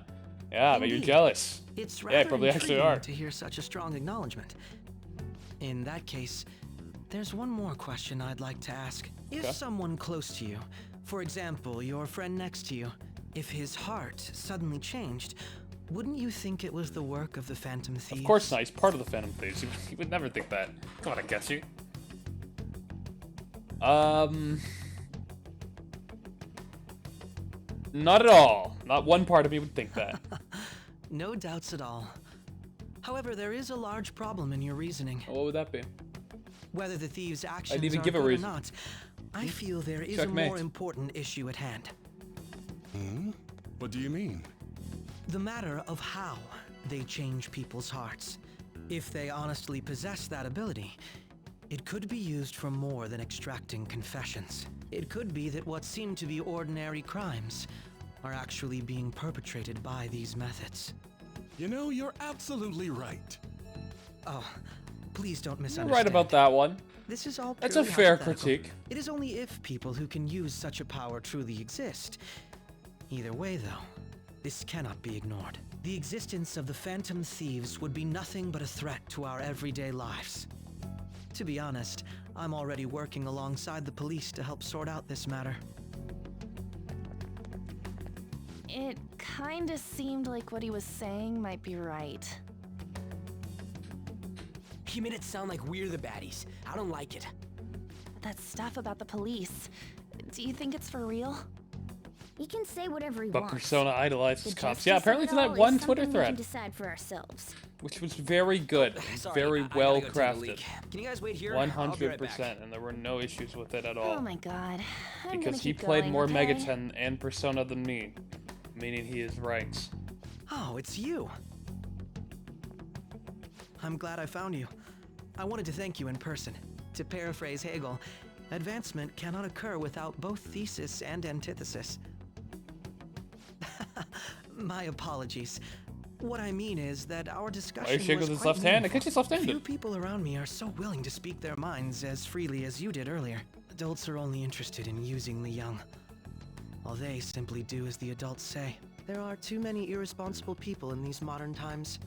Yeah, but you're jealous. It's Yeah, rather you probably actually intriguing are. to hear such a strong acknowledgement. In that case, there's one more question I'd like to ask. If Okay. someone close to you, for example, your friend next to you, if his heart suddenly changed, wouldn't you think it was the work of the Phantom Thieves? Of course not, he's part of the Phantom Thieves. You would never think that. Come on, Akechi. Not at all. Not one part of me would think that. No doubts at all. However, there is a large problem in your reasoning. What would that be? Whether the thieves' actions even are give a good or reason. not, I feel there is Checkmate. a more important issue at hand. Hmm? What do you mean? The matter of how they change people's hearts. If they honestly possess that ability, it could be used for more than extracting confessions. It could be that what seem to be ordinary crimes are actually being perpetrated by these methods. You know, you're absolutely right. Oh, please don't You're misunderstand. right about that one. This is all That's a purely fair hypothetical. critique. It is only if people who can use such a power truly exist. Either way, though, this cannot be ignored. The existence of the Phantom Thieves would be nothing but a threat to our everyday lives. To be honest, I'm already working alongside the police to help sort out this matter. It kinda seemed like what he was saying might be right. He made it sound like we're the baddies. I don't like it. That stuff about the police. Do you think it's for real? He can say whatever he But wants. Persona idolizes The cops. justice Yeah, of apparently it to that all is one Twitter something we can thread, decide for ourselves. which was very good, Sorry, very I well gotta go take a leak. crafted. Can you guys wait here? I'll be right back. 100%, and there were no issues with it at all. Oh my god. I'm Because gonna he keep played going, more okay? Megaten and Persona than me, meaning he is right. Oh, it's you. I'm glad I found you. I wanted to thank you in person. To paraphrase Hegel, advancement cannot occur without both thesis and antithesis. My apologies. What I mean is that our discussion Why are you shaking was with his quite left hand? I meaningful. guess he's left-handed. Few people around me are so willing to speak their minds as freely as you did earlier. Adults are only interested in using the young. While they simply do as the adults say. There are too many irresponsible people in these modern times.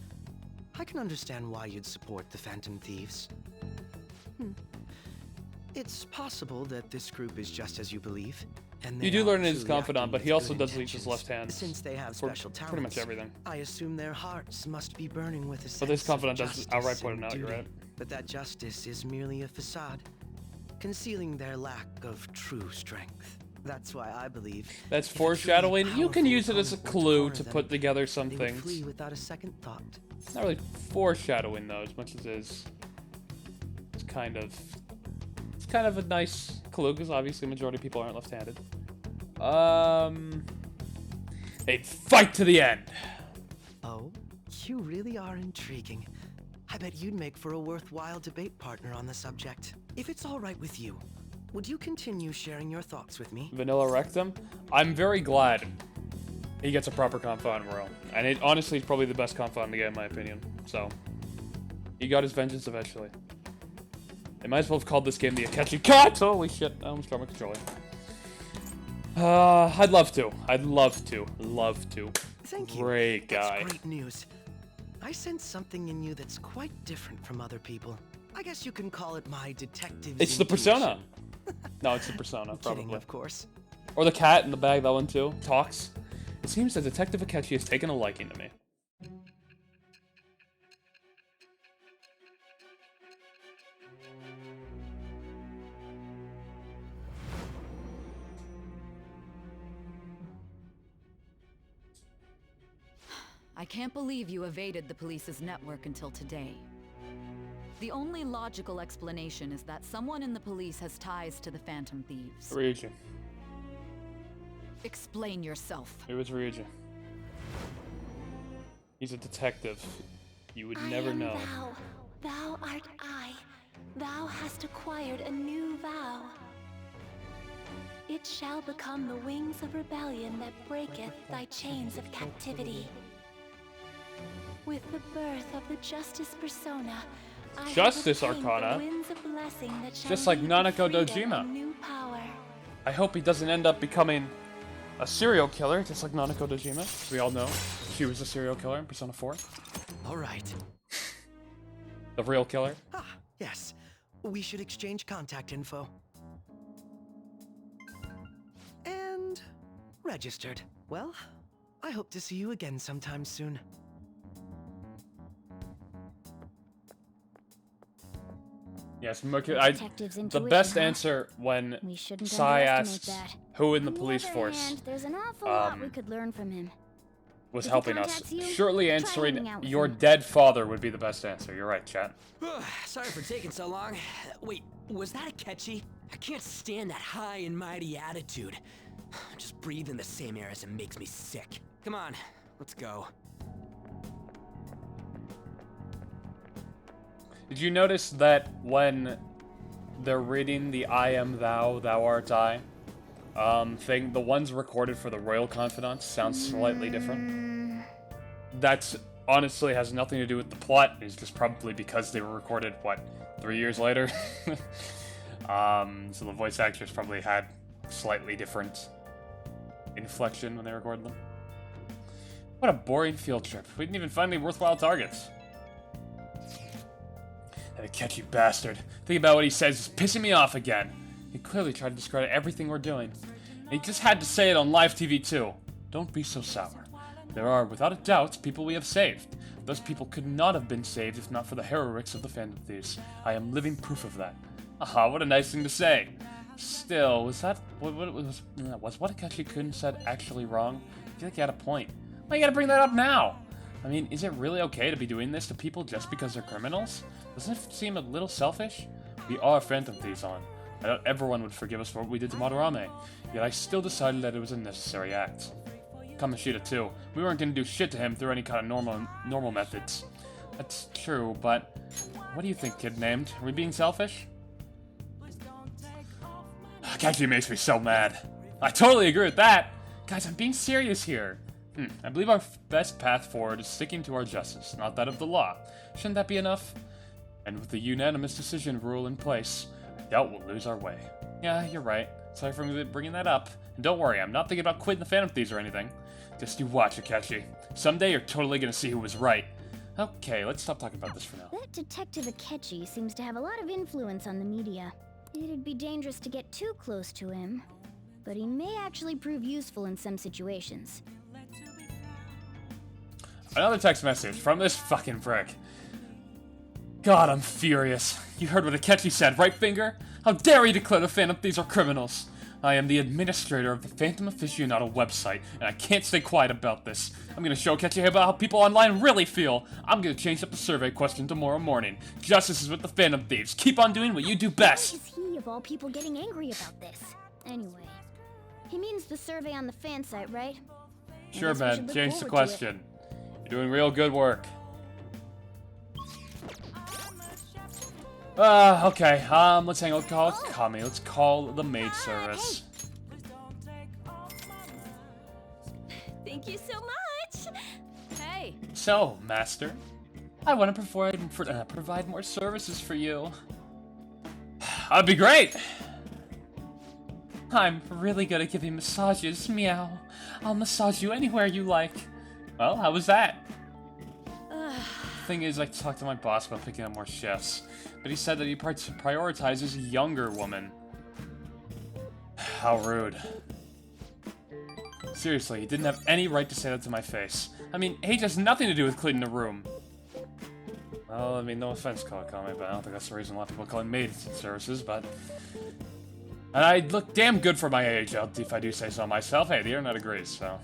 I can understand why you'd support the Phantom Thieves. It's possible that this group is just as you believe. And You they do are learn his truly confidant, acting but with he also good does use his intentions. left hand Since they have for special talents, pretty much everything. I assume their hearts must be burning with a sense But this confidant of does justice outright point and it out, you're duty. right. But that justice is merely a facade, concealing their lack of true strength. That's why I believe That's if a truly foreshadowing. You can powerful use it as a opponent were to clue corner to them, put together some they would things. flee without a second thought. It's not really foreshadowing though, as much as it is. It's kind of a nice clue because obviously the majority of people aren't left-handed. They'd fight to the end. Oh, you really are intriguing. I bet you'd make for a worthwhile debate partner on the subject. If it's all right with you, would you continue sharing your thoughts with me? Vanilla Rectum. I'm very glad he gets a proper confidant role, and it honestly is probably the best confidant in the game in my opinion. So he got his vengeance eventually. They might as well have called this game the Akechi Cut! Holy shit, I almost dropped my controller. I'd love to. I'd love to. Love to. Thank you. Great guy. That's great news. I sense something in you that's quite different from other people. I guess you can call it my detective's It's the persona. intuition. No, it's the persona, probably. Kidding, of course. Or the cat in the bag, that one too. Talks. It seems that Detective Akechi has taken a liking to me. I can't believe you evaded the police's network until today. The only logical explanation is that someone in the police has ties to the Phantom Thieves. Ryuji. Explain yourself. It was Ryuji. He's a detective. You would never know. Thou. Thou art I. Thou hast acquired a new vow. It shall become the wings of rebellion that breaketh thy chains of captivity. With the birth of the Justice Persona, I Justice have obtained Arcana? the winds of blessing that shall Just like lead Nanako to freedom Dojima. and new power. I hope he doesn't end up becoming a serial killer, just like Nanako Dojima. We all know she was a serial killer in Persona 4. All right. The real killer. Ah, yes. We should exchange contact info. And registered. Well, I hope to see you again sometime soon. Yes, the Detective's the intuition, best huh? answer when We shouldn't Sai underestimate asks that. who in the On police other force hand, there's an awful lot we could learn from him. was If he helping us. contacts you, Shortly try answering hanging out with your him. dead father would be the best answer. You're right, chat. Sorry for taking so long. Wait, was that Akechi? I can't stand that high and mighty attitude. Just breathing the same air as him makes me sick. Come on, let's go. Did you notice that when they're reading the I am thou, thou art I thing, the ones recorded for the Royal Confidants sound slightly different? That's honestly has nothing to do with the plot. It's just probably because they were recorded, what, 3 years later? So the voice actors probably had slightly different inflection when they recorded them. What a boring field trip. We didn't even find any worthwhile targets. That catchy bastard. Think about what he says is pissing me off again. He clearly tried to discredit everything we're doing. And he just had to say it on live TV too. Don't be so sour. There are, without a doubt, people we have saved. Those people could not have been saved if not for the heroics of the Phantom Thieves. I am living proof of that. Aha, what a nice thing to say. Still, was what Akechi-kun said actually wrong? I feel like he had a point. Why you gotta bring that up now? I mean, is it really okay to be doing this to people just because they're criminals? Doesn't it seem a little selfish? We are Phantom Thieves on. I doubt everyone would forgive us for what we did to Madarame, yet I still decided that it was a necessary act. Kamoshida too. We weren't gonna do shit to him through any kind of normal methods. That's true, but what do you think, kid named? Are we being selfish? Akechi makes me so mad. I totally agree with that. Guys, I'm being serious here. I believe our best path forward is sticking to our justice, not that of the law. Shouldn't that be enough? And with the unanimous decision rule in place, I doubt we'll lose our way. Yeah, you're right. Sorry for bringing that up. And don't worry, I'm not thinking about quitting the Phantom Thieves or anything. Just you watch, Akechi. Someday you're totally gonna see who was right. Okay, let's stop talking about this for now. That Detective Akechi seems to have a lot of influence on the media. It'd be dangerous to get too close to him, but he may actually prove useful in some situations. Another text message from this fucking prick. God, I'm furious. You heard what Akechi said, right, Finger? How dare he declare the Phantom Thieves are criminals? I am the administrator of the Phantom Aficionado website, and I can't stay quiet about this. I'm gonna show Akechi about how people online really feel. I'm gonna change up the survey question tomorrow morning. Justice is with the Phantom Thieves. Keep on doing what you do best. Why is he, of all people, getting angry about this? Anyway, he means the survey on the fan site, right? Sure, man. Change the question. You're doing real good work. Okay, let's hang out, call Kami. Let's call the maid service. Thank you so much. Hey. So, Master, I want to provide more services for you. That'd be great. I'm really good at giving massages, meow. I'll massage you anywhere you like. Well, how was that? Thing is, I talked to my boss about picking up more chefs, but he said that he prioritizes younger women. How rude. Seriously, he didn't have any right to say that to my face. I mean, age has nothing to do with cleaning the room. Well, I mean, no offense, Kawakami, but I don't think that's the reason a lot of people call it maid services, but... And I look damn good for my age, if I do say so myself. Hey, the internet agrees, so...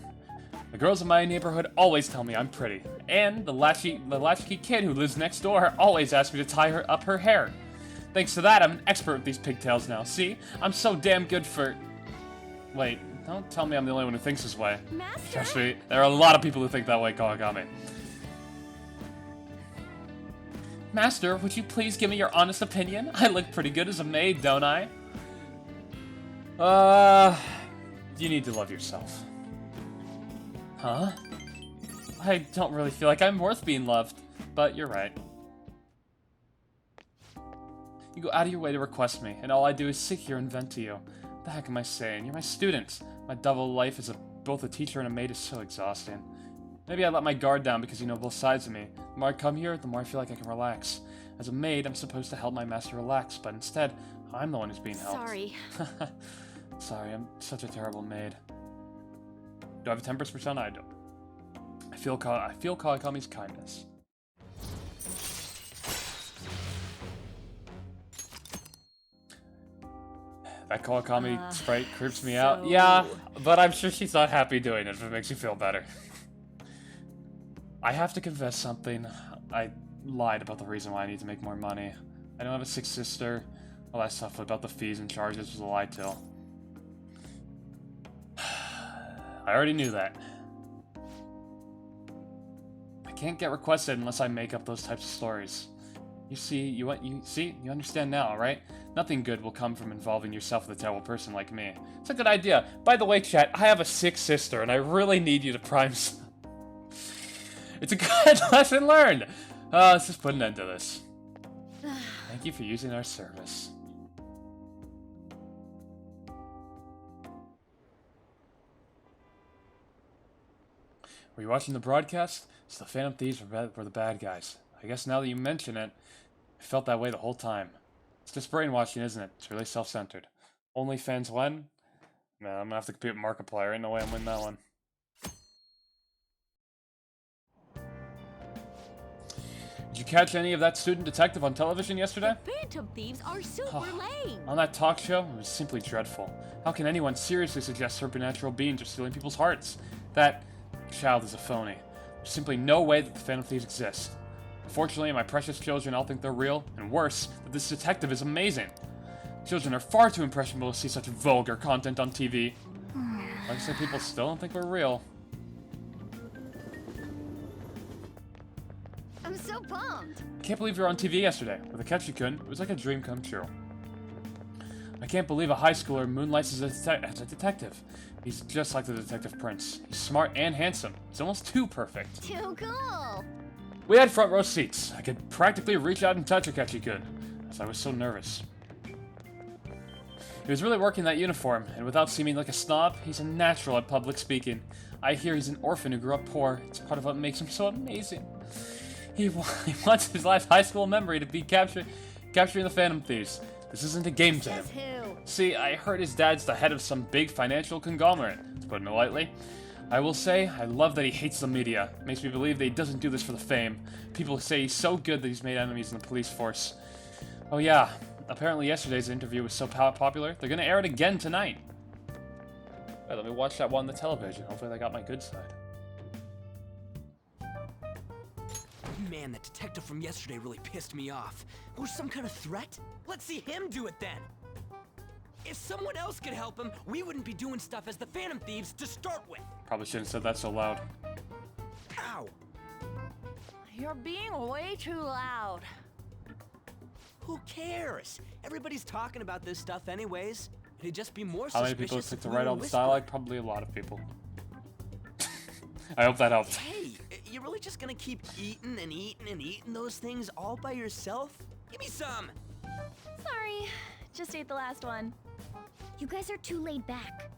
The girls in my neighborhood always tell me I'm pretty. And the latchkey kid who lives next door always asks me to tie up her hair. Thanks to that, I'm an expert with these pigtails now. See? I'm so damn good for... Wait, don't tell me I'm the only one who thinks this way. Master? Trust me, there are a lot of people who think that way, Kawakami. Master, would you please give me your honest opinion? I look pretty good as a maid, don't I? You need to love yourself. Huh? I don't really feel like I'm worth being loved, but you're right. You go out of your way to request me, and all I do is sit here and vent to you. What the heck am I saying? You're my student. My double life as both a teacher and a maid is so exhausting. Maybe I let my guard down because you know both sides of me. The more I come here, the more I feel like I can relax. As a maid, I'm supposed to help my master relax, but instead, I'm the one who's being helped. Sorry. Sorry, I'm such a terrible maid. Do I have a 10% I don't. I feel Kawakami's kindness. That Kawakami sprite creeps me out. Yeah, but I'm sure she's not happy doing it if it makes you feel better. I have to confess something. I lied about the reason why I need to make more money. I don't have a sick sister. All that stuff about the fees and charges was a lie too. I already knew that. I can't get requested unless I make up those types of stories. You understand now, right? Nothing good will come from involving yourself with a terrible person like me. It's a good idea. By the way, chat, I have a sick sister, and I really need you to prime. It's a good lesson learned. Let's just put an end to this. Thank you for using our service. Were you watching the broadcast? So the Phantom Thieves were the bad guys. I guess now that you mention it, I felt that way the whole time. It's just brainwashing, isn't it? It's really self-centered. OnlyFans when? Man, I'm gonna have to compete with Markiplier. Ain't no way I'm winning that one. Did you catch any of that student detective on television yesterday? Phantom thieves are super lame. On that talk show, it was simply dreadful. How can anyone seriously suggest supernatural beings are stealing people's hearts? That child is a phony. There's simply no way that the Phantom Thieves exist. Unfortunately, my precious children all think they're real, and worse, that this detective is amazing. Children are far too impressionable to see such vulgar content on TV. Like I said, people still don't think we're real. I'm so pumped. I can't believe you were on TV yesterday. With a Ketchikun, it was like a dream come true. I can't believe a high schooler moonlights as a detective. He's just like the Detective Prince. He's smart and handsome. He's almost too perfect. Too cool. We had front row seats. I could practically reach out and touch a Ketchikun, as I was so nervous. He was really working that uniform, and without seeming like a snob, he's a natural at public speaking. I hear he's an orphan who grew up poor. It's part of what makes him so amazing. He wants his last high school memory to be capturing the Phantom Thieves. This isn't a game to him. See, I heard his dad's the head of some big financial conglomerate, to put it lightly. I will say, I love that he hates the media. It makes me believe that he doesn't do this for the fame. People say he's so good that he's made enemies in the police force. Oh yeah, apparently yesterday's interview was so popular, they're gonna air it again tonight. Right, let me watch that one on the television. Hopefully they got my good side. Man, that detective from yesterday really pissed me off. Was some kind of threat? Let's see him do it then. If someone else could help him, we wouldn't be doing stuff as the Phantom Thieves to start with. Probably shouldn't have said that so loud. Ow! You're being way too loud. Who cares? Everybody's talking about this stuff anyways. It'd just be more How suspicious. many people took to if we write were all this whispering. dialogue? Probably a lot of people. I hope that helps. Hey, you're really just gonna keep eating and eating and eating those things all by yourself? Give me some! Sorry, just ate the last one. You guys are too laid back.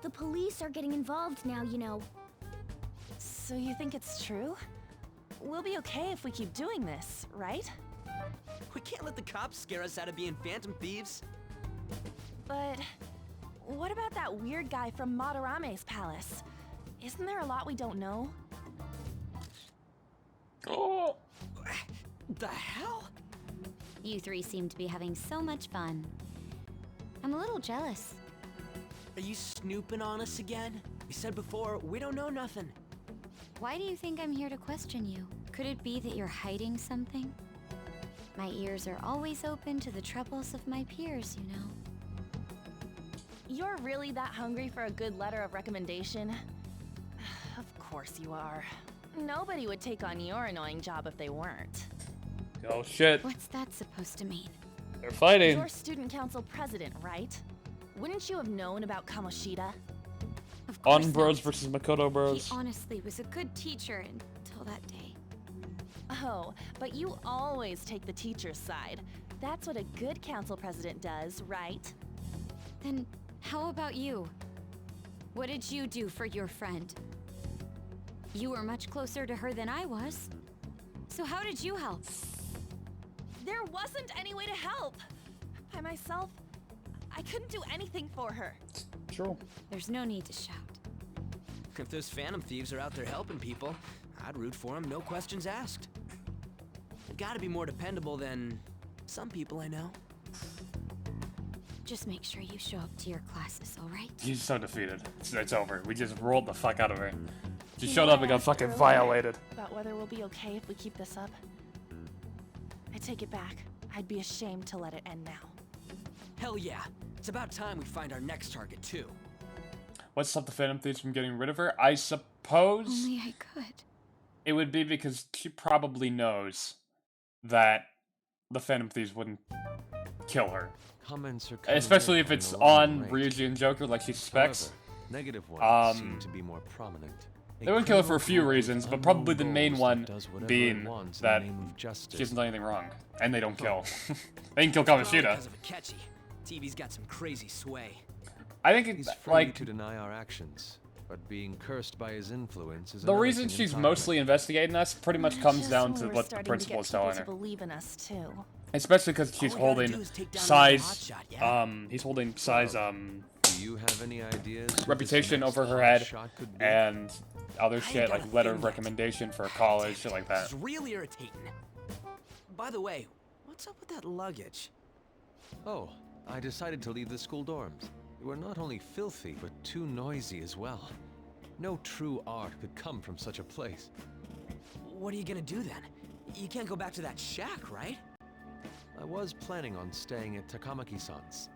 The police are getting involved now, you know. So you think it's true? We'll be okay if we keep doing this, right? We can't let the cops scare us out of being Phantom Thieves. But what about that weird guy from Madarame's palace? Isn't there a lot we don't know? Oh! The hell? You three seem to be having so much fun. I'm a little jealous. Are you snooping on us again? We said before, we don't know nothing. Why do you think I'm here to question you? Could it be that you're hiding something? My ears are always open to the troubles of my peers, you know. You're really that hungry for a good letter of recommendation? Of course you are. Nobody would take on your annoying job if they weren't. Oh shit. What's that supposed to mean? They're fighting. You're student council president, right? Wouldn't you have known about Kamoshida? Of course On Bros not. versus Makoto Bros. He honestly was a good teacher until that day. Oh, but you always take the teacher's side. That's what a good council president does, right? Then how about you? What did you do for your friend? You were much closer to her than I was. So how did you help? There wasn't any way to help. By myself, I couldn't do anything for her. True. There's no need to shout. If those Phantom Thieves are out there helping people, I'd root for them, no questions asked. They've gotta be more dependable than some people I know. Just make sure you show up to your classes, all right? He's so defeated. It's over. We just rolled the fuck out of her. She You showed know up and what I got asked fucking earlier violated. About whether we'll be okay if we keep this up. I take it back. I'd be ashamed to let it end now. Hell yeah. It's about time we find our next target, too. What stopped the Phantom Thieves from getting rid of her? I suppose Only I could. it would be because she probably knows that the Phantom Thieves wouldn't kill her. Comments are coming Especially in if it's an alarming on rate. Ryuji and Joker like she suspects. However, negative ones seem Um, to be more prominent. They wouldn't kill her for a few reasons, but probably the main one being that she hasn't done anything wrong. And they don't kill. They can kill Probably Kamoshida. because of Akechi. TV's got some crazy sway. I think He's it's free like to deny our actions, but being cursed by his influence is the another reason thing she's entirely. mostly investigating us pretty much comes Just down when to we're what the starting to principal get is telling people her. to believe in us too. Especially because she's All we gotta holding do is take down Sai's, another hotshot, yeah? he's holding Sai's, Do you have any ideas who this reputation next over her head, hotshot could be? and other I shit, ain't got like a letter thing of yet. recommendation for college, shit like that. This is really irritating. By the way, what's up with that luggage? Oh, I decided to leave the school dorms. They were not only filthy, but too noisy as well. No true art could come from such a place. What are you gonna do then? You can't go back to that shack, right? I was planning on staying at Takamaki-san's,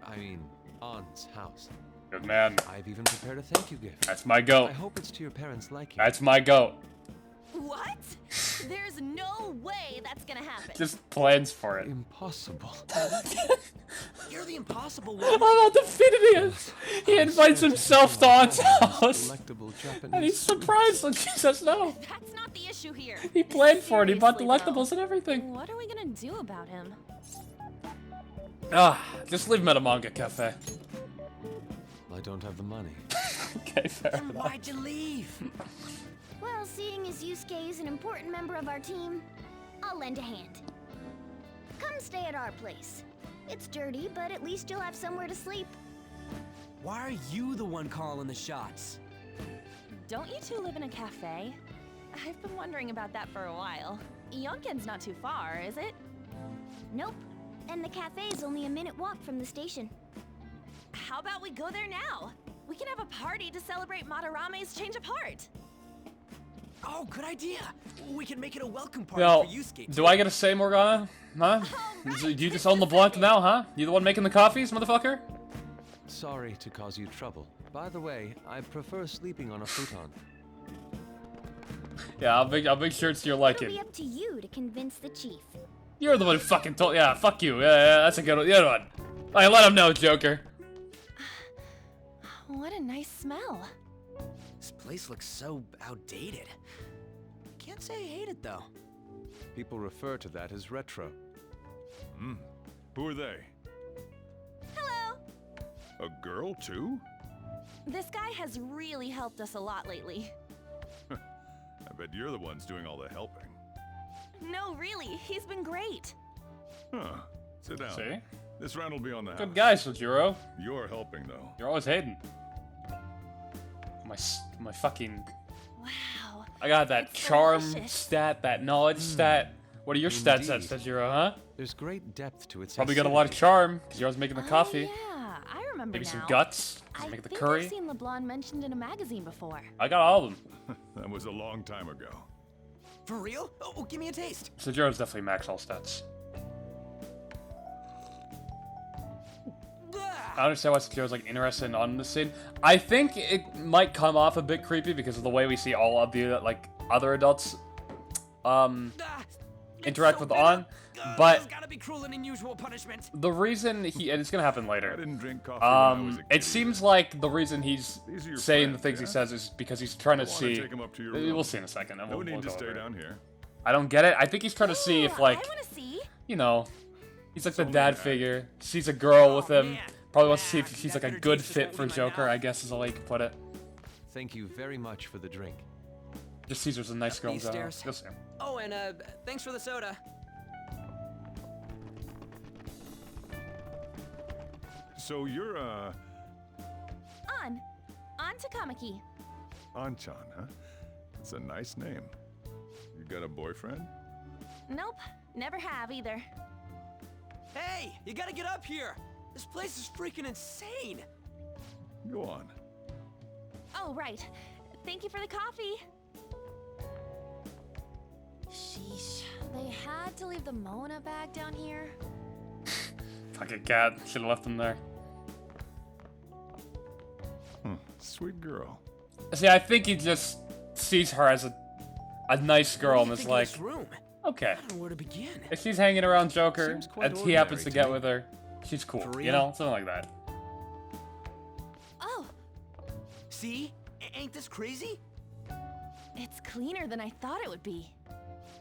Ann's house. Good man. I've even prepared a thank you gift. That's my goat. I hope it's to your parents' liking. That's my goat. What? There's no way that's gonna happen. Just plans for it. Impossible. You're the impossible I one. love how defeated he is. He invites himself to Aunt's house. Delectable Japanese And he's surprised when she says no. That's not the issue here. He planned for it. He bought Seriously, delectables and everything. What are we gonna do about him? Just leave him at a manga cafe. I don't have the money. Okay, fair Then enough. why'd you leave? Well, seeing as Yusuke is an important member of our team, I'll lend a hand. Come stay at our place. It's dirty, but at least you'll have somewhere to sleep. Why are you the one calling the shots? Don't you two live in a cafe? I've been wondering about that for a while. Yonken's not too far, is it? Nope. And the cafe is only a minute walk from the station. How about we go there now? We can have a party to celebrate Madarame's change of heart. Oh, good idea. We can make it a welcome party Now, for Yusuke. do I get to say, Morgana? Huh? Right, Do you just own LeBlanc now, huh? You the one making the coffees, motherfucker? Sorry to cause you trouble. By the way, I prefer sleeping on a futon. Yeah, I'll make sure it's to your It'll liking. be up to you to convince the chief. You're the one who fucking told. Yeah, fuck you. Yeah, that's a good one. Good one. Alright, let him know, Joker. What a nice smell. This place looks so outdated. Can't say I hate it though. People refer to that as retro. Who are they? Hello. A girl, too? This guy has really helped us a lot lately. I bet you're the ones doing all the helping. No, really, he's been great. Huh. Sit down. See? This round will be on the house. Good guy, Sojiro. You're helping, though. You're always hating. My fucking. Wow. I got that It's charm delicious. stat, that knowledge stat. What are your stats at, Indeed. Sojiro, huh? There's great depth to its Probably got a lot of charm, because you're always making the coffee. Yeah, I remember Maybe now. some guts. I Make the think curry. I've seen LeBlanc mentioned in a magazine before. I got all of them. That was a long time ago. For real? Oh, give me a taste. Sojiro's definitely max all stats. I understand why Sojiro's like interested on the scene. I think it might come off a bit creepy because of the way we see all of the like other adults interact with On, but There's gotta be cruel and unusual punishment. the reason and it's gonna happen later. I didn't drink coffee when I was a kid. It seems like the reason he's These are your saying the friends, things yeah? he says is because he's trying to I wanna see. take 'em up to your We'll room. see in a second. and No we'll need to go stay over it. down here. I don't get it. I think he's trying to see if like I want to see. you know, he's like the only dad an act. figure. Sees a girl with him. man. Probably wants to see if Ah, she's that like a bitter good taste is fit for holding my Joker, mouth. I guess is the way you could put it. Thank you very much for the drink. Just Caesar's a nice girl. These So stairs. you'll see him. Oh, and thanks for the soda. So you're, On Takamaki. Anchan, huh? That's a nice name. You got a boyfriend? Nope, never have either. Hey, you gotta get up here. This place is freaking insane. Go on. Oh, right. Thank you for the coffee. Sheesh, they had to leave the Mona bag down here. Fucking cat. Should have left him there. Sweet girl. See, I think he just sees her as a nice girl and is like, This room. okay. I don't know where to begin. If she's hanging around Joker Seems quite and he happens ordinary to to get me. with her, she's cool. For You real? know, something like that. Oh, See? Ain't this crazy? it's cleaner than I thought it would be.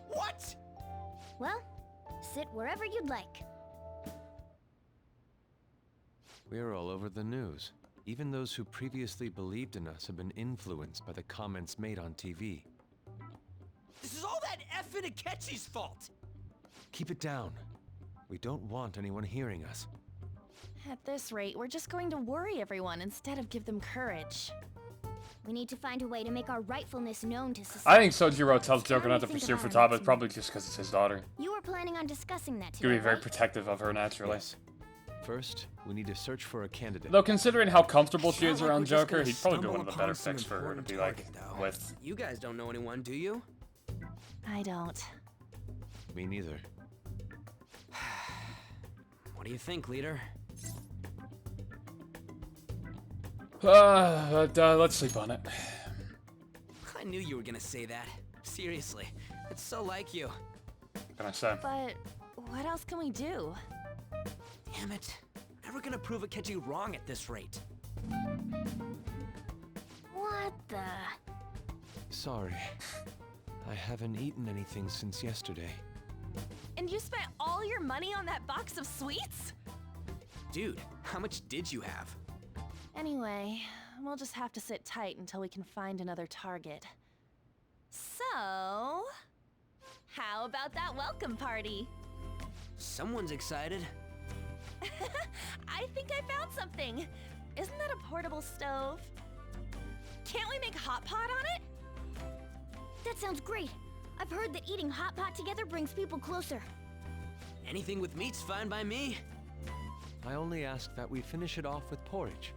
What? Well, sit wherever you'd like. We're all over the news. Even those who previously believed in us have been influenced by the comments made on TV. This is all that effing Akechi's fault. Keep it down. We don't want anyone hearing us. At this rate, we're just going to worry everyone instead of give them courage. We need to find a way to make our rightfulness known to I society. think Sojiro tells Joker not to Think pursue about Futaba it. probably just because it's his daughter. You were planning on discussing that He's today, gonna be very right? protective of her naturally. Yes. First, we need to search for a candidate. Though considering how comfortable she is Not like around we're just Joker, gonna he'd probably be stumble one of the better upon some picks for her to important be like target, though. with. You guys don't know anyone, do you? I don't. Me neither. What do you think, leader? Let's sleep on it. I knew you were gonna say that. Seriously, it's so like you. What can I say? But what else can we do? Damn it. Never gonna prove Akechi wrong at this rate. What the? Sorry. I haven't eaten anything since yesterday. And you spent all your money on that box of sweets? Dude, how much did you have? Anyway, we'll just have to sit tight until we can find another target. So, how about that welcome party? Someone's excited. I think I found something. Isn't that a portable stove? Can't we make hot pot on it? That sounds great. I've heard that eating hot pot together brings people closer. Anything with meat's fine by me. I only ask that we finish it off with porridge.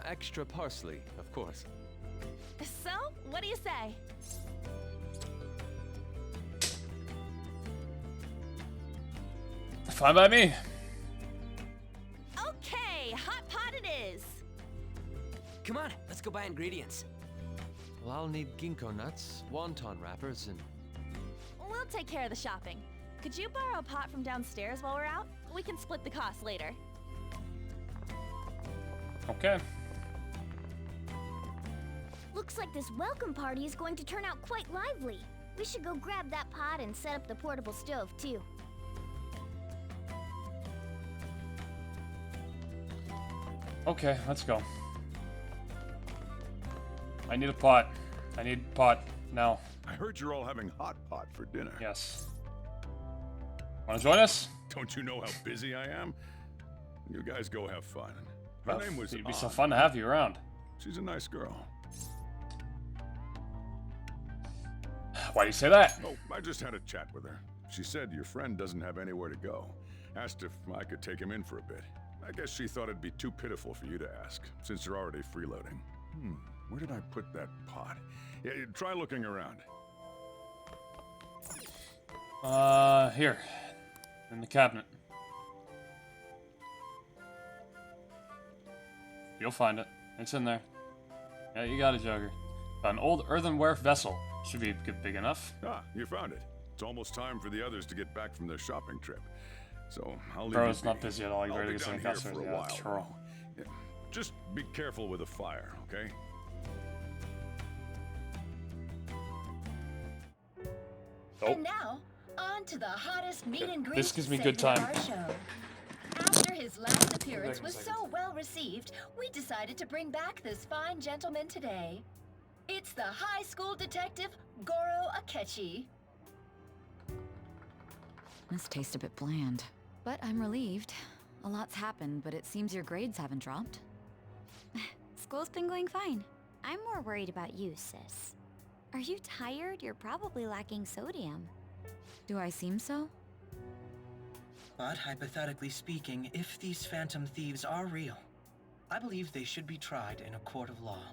Extra parsley, of course. So, what do you say? Fine by me. Okay, hot pot it is. Come on, let's go buy ingredients. Well, I'll need ginkgo nuts, wonton wrappers, and... We'll take care of the shopping. Could you borrow a pot from downstairs while we're out? We can split the cost later. Okay. Looks like this welcome party is going to turn out quite lively. We should go grab that pot and set up the portable stove, too. Okay, let's go. I need a pot. I need a pot now. I heard you're all having hot pot for dinner. Yes. Want to join us? Don't you know how busy I am? You guys go have fun. Her name was It'd be so Ann. fun to have you around. She's a nice girl. Why do you say that? Oh, I just had a chat with her. She said your friend doesn't have anywhere to go. Asked if I could take him in for a bit. I guess she thought it'd be too pitiful for you to ask, since you're already freeloading. Where did I put that pot? Yeah, try looking around. Here. In the cabinet. You'll find it. It's in there. Yeah, you got it, Joker. An old earthenware vessel. Should be big enough. Ah, you found it. It's almost time for the others to get back from their shopping trip. So, I'll leave Bro's you not be. busy at all. He's I'll ready be to get down some here for customers. a Yeah, while. sure. Yeah. Just be careful with the fire, okay? And now, on to the hottest meet and greet This gives me segment good time. of our show. After his last appearance was so well received, we decided to bring back this fine gentleman today. It's the high school detective, Goro Akechi. This tastes a bit bland. But I'm relieved. A lot's happened, but it seems your grades haven't dropped. School's been going fine. I'm more worried about you, sis. Are you tired? You're probably lacking sodium. Do I seem so? But hypothetically speaking, if these phantom thieves are real, I believe they should be tried in a court of law.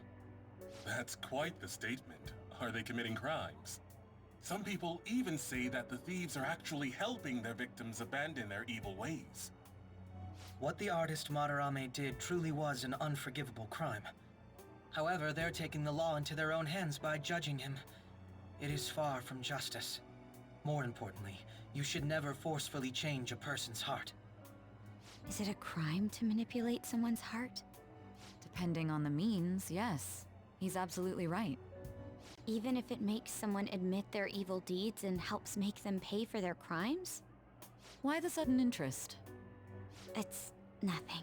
That's quite the statement. Are they committing crimes? Some people even say that the thieves are actually helping their victims abandon their evil ways. What the artist Madarame did truly was an unforgivable crime. However, they're taking the law into their own hands by judging him. It is far from justice. More importantly, you should never forcefully change a person's heart. Is it a crime to manipulate someone's heart? Depending on the means, yes. He's absolutely right. Even if it makes someone admit their evil deeds and helps make them pay for their crimes? Why the sudden interest? It's nothing.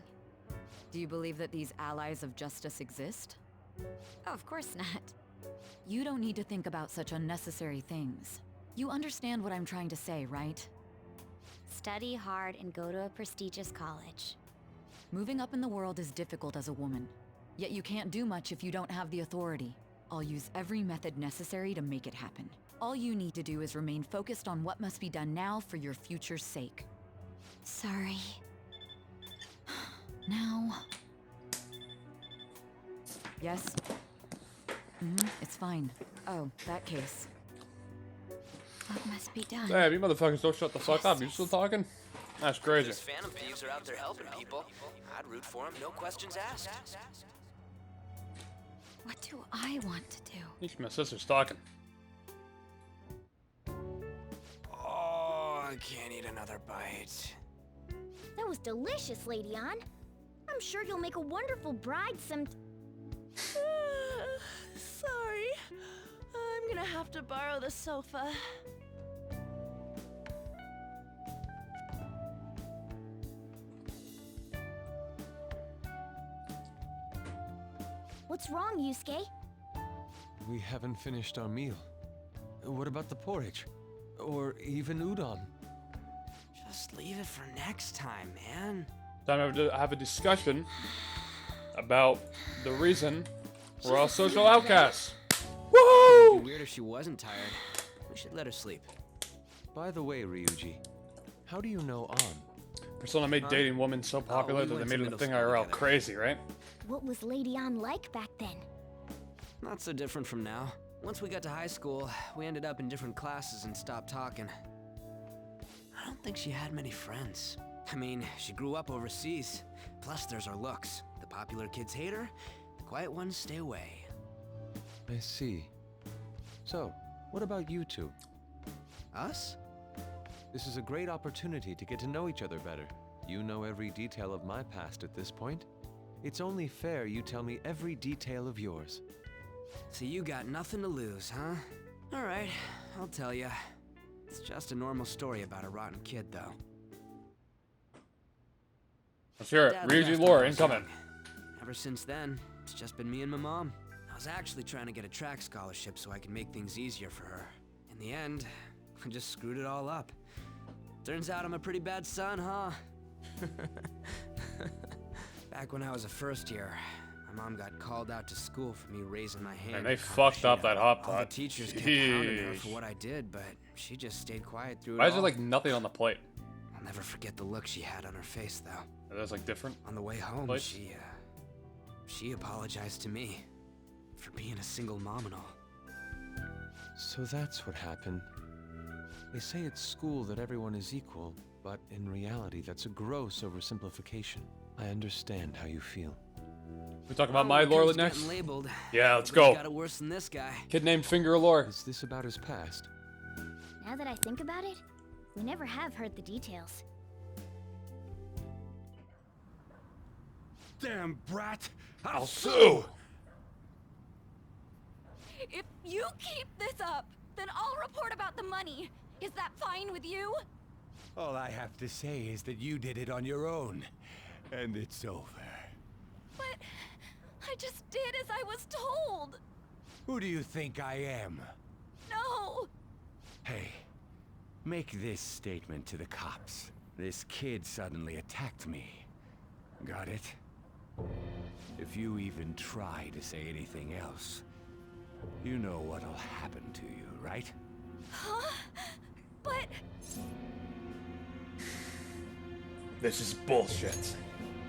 Do you believe that these allies of justice exist? Oh, of course not. You don't need to think about such unnecessary things. You understand what I'm trying to say, right? study hard and go to a prestigious college. Moving up in the world is difficult as a woman. Yet you can't do much if you don't have the authority. I'll use every method necessary to make it happen. All you need to do is remain focused on what must be done now for your future's sake. Sorry. Now... Yes? It's fine. Oh, that case. What must be done? Damn, you motherfuckers don't shut the fuck up. You still talking? That's crazy. These phantom thieves are out there helping people. I'd root for them, no questions asked. What do I want to do? I think my sister's talking. Oh, I can't eat another bite. That was delicious, Lady Ann. I'm sure you'll make a wonderful bride some... Sorry. I'm gonna have to borrow the sofa. What's wrong, Yusuke? We haven't finished our meal. What about the porridge? Or even udon? Just leave it for next time, man. Time to have a discussion about the reason we're all social outcasts. Woohoo! It'd be weird if she wasn't tired. We should let her sleep. By the way, Ryuji, how do you know An? Persona made dating women so popular we that they went made to it a middle thing school IRL. together. Crazy, right? What was Lady Ann like back then? Not so different from now. Once we got to high school, we ended up in different classes and stopped talking. I don't think she had many friends. I mean, she grew up overseas. Plus, there's her looks. The popular kids hate her, the quiet ones stay away. I see. So, what about you two? Us? This is a great opportunity to get to know each other better. You know every detail of my past at this point. It's only fair you tell me every detail of yours. So you got nothing to lose, huh? Alright, I'll tell ya. It's just a normal story about a rotten kid, though. Let's hear it. Dad Ryuji left lore when I was incoming. young. Ever since then, it's just been me and my mom. I was actually trying to get a track scholarship so I could make things easier for her. In the end, I just screwed it all up. Turns out I'm a pretty bad son, huh? Back when I was a first year, my mom got called out to school for me raising my hand. And they fucked up that hot All the pot. teachers kept hounding her Jeez. for what I did, but she just stayed quiet through it Why is all. there like nothing on the plate? I'll never forget the look she had on her face, though. That's like different. On the way home, Plates? she apologized to me for being a single mom and all. So that's what happened. They say at school that everyone is equal, but in reality that's a gross oversimplification. I understand how you feel. We talk about Oh, my the lore kid's next? getting labeled. Yeah, let's Nobody's go. Got it worse than this guy. Kid named Finger Lore. Is this about his past? Now that I think about it, we never have heard the details. Damn brat! I'll sue! If you keep this up, then I'll report about the money. Is that fine with you? All I have to say is that you did it on your own, and it's over. But I just did as I was told. Who do you think I am? No. Hey, make this statement to the cops. This kid suddenly attacked me. Got it? If you even try to say anything else, you know what'll happen to you, right? Huh? But This is bullshit.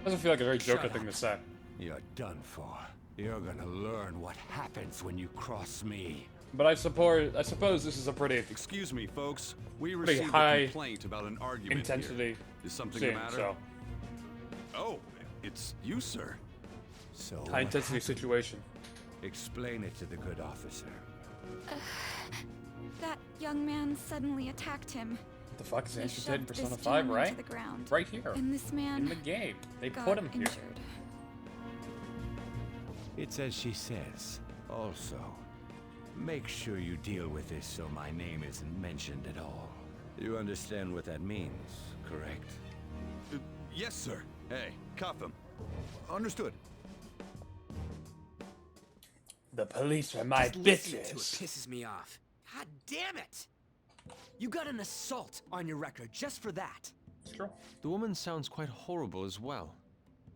Doesn't feel like a very Joker thing to say. You're done for. You're gonna learn what happens when you cross me. But I suppose this is a pretty Excuse me, folks. We Pretty received high a complaint about an argument intensity here. Is something scene, the matter? so Oh, it's you, sir. So high what intensity happened? situation. Explain it to the good officer. that young man suddenly attacked him. What the fuck is They Ancient Dead in shoved Persona this 5, gentleman right? to the ground. Right here. And this man in the game. They got put him here. injured. It's as she says. Also, make sure you deal with this so my name isn't mentioned at all. You understand what that means, correct? Yes, sir. Hey, cuff him. Understood. The police are my Just listening to it bitches. pisses me off. God damn it! You got an assault on your record just for that. Sure. The woman sounds quite horrible as well.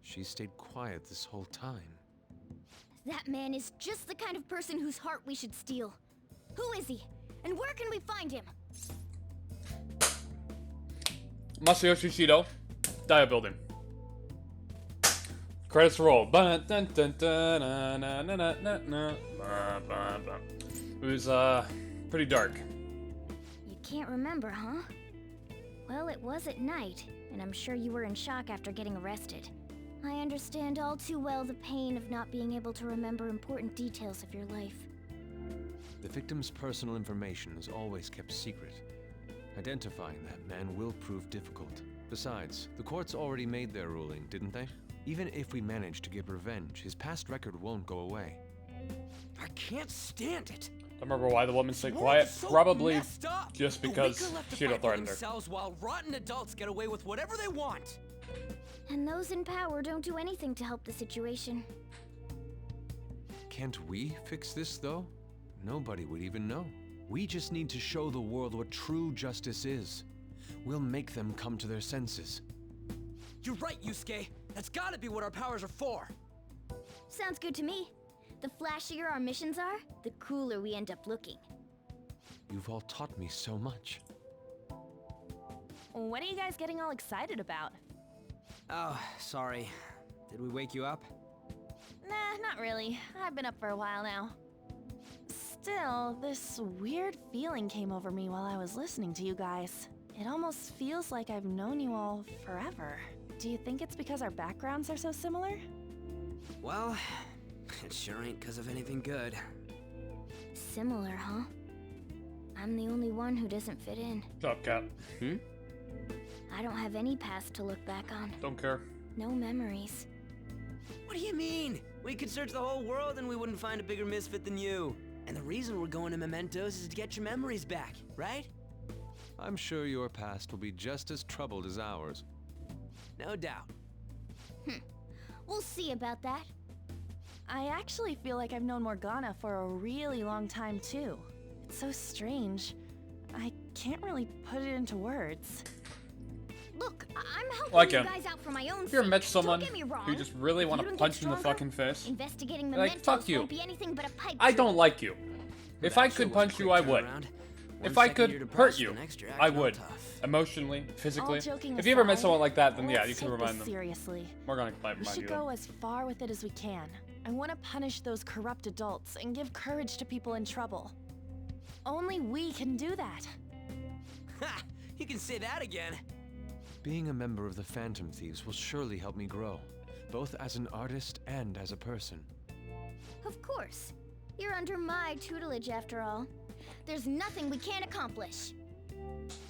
She stayed quiet this whole time. That man is just the kind of person whose heart we should steal. Who is he? And where can we find him? Masayoshi Shido, Dia Building. Credits roll. It was pretty dark. You can't remember, huh? Well, it was at night, and I'm sure you were in shock after getting arrested. I understand all too well the pain of not being able to remember important details of your life. The victim's personal information is always kept secret. Identifying that man will prove difficult. Besides, the courts already made their ruling, didn't they? Even if we manage to get revenge, his past record won't go away. I can't stand it. I remember why the woman stayed We're quiet. so Probably messed up. just The because weaker left to Shido fight for threatened her. themselves while rotten adults get away with whatever they want. And those in power don't do anything to help the situation. Can't we fix this, though? Nobody would even know. We just need to show the world what true justice is. We'll make them come to their senses. You're right, Yusuke. That's gotta be what our powers are for. Sounds good to me. The flashier our missions are, the cooler we end up looking. You've all taught me so much. What are you guys getting all excited about? Oh, sorry. Did we wake you up? Nah, not really. I've been up for a while now. Still, this weird feeling came over me while I was listening to you guys. It almost feels like I've known you all forever. Do you think it's because our backgrounds are so similar? Well, it sure ain't because of anything good. Similar, huh? I'm the only one who doesn't fit in. Shut up, Cat. I don't have any past to look back on. Don't care. No memories. What do you mean? We could search the whole world and we wouldn't find a bigger misfit than you. And the reason we're going to Mementos is to get your memories back, right? I'm sure your past will be just as troubled as ours. No doubt. We'll see about that. I actually feel like I've known Morgana for a really long time, too. It's so strange. I can't really put it into words. Look, I'm helping Well, I you can. guys out for my own Have you ever sake. met someone Don't get me wrong. who just really If want you to don't punch get you in the stronger, fucking face? Investigating Like, mementos fuck you. won't be anything but a pipe I dream. don't like you. If I could punch you, I would. If I could hurt you, I would. Emotionally, physically. All joking If you ever met aside, someone like that, then yeah, let's you can take remind this them. seriously. Morgana might We remind should you. go as far with it as we can. I want to punish those corrupt adults and give courage to people in trouble. Only we can do that. Ha! You can say that again. Being a member of the Phantom Thieves will surely help me grow, both as an artist and as a person. Of course. You're under my tutelage after all. There's nothing we can't accomplish.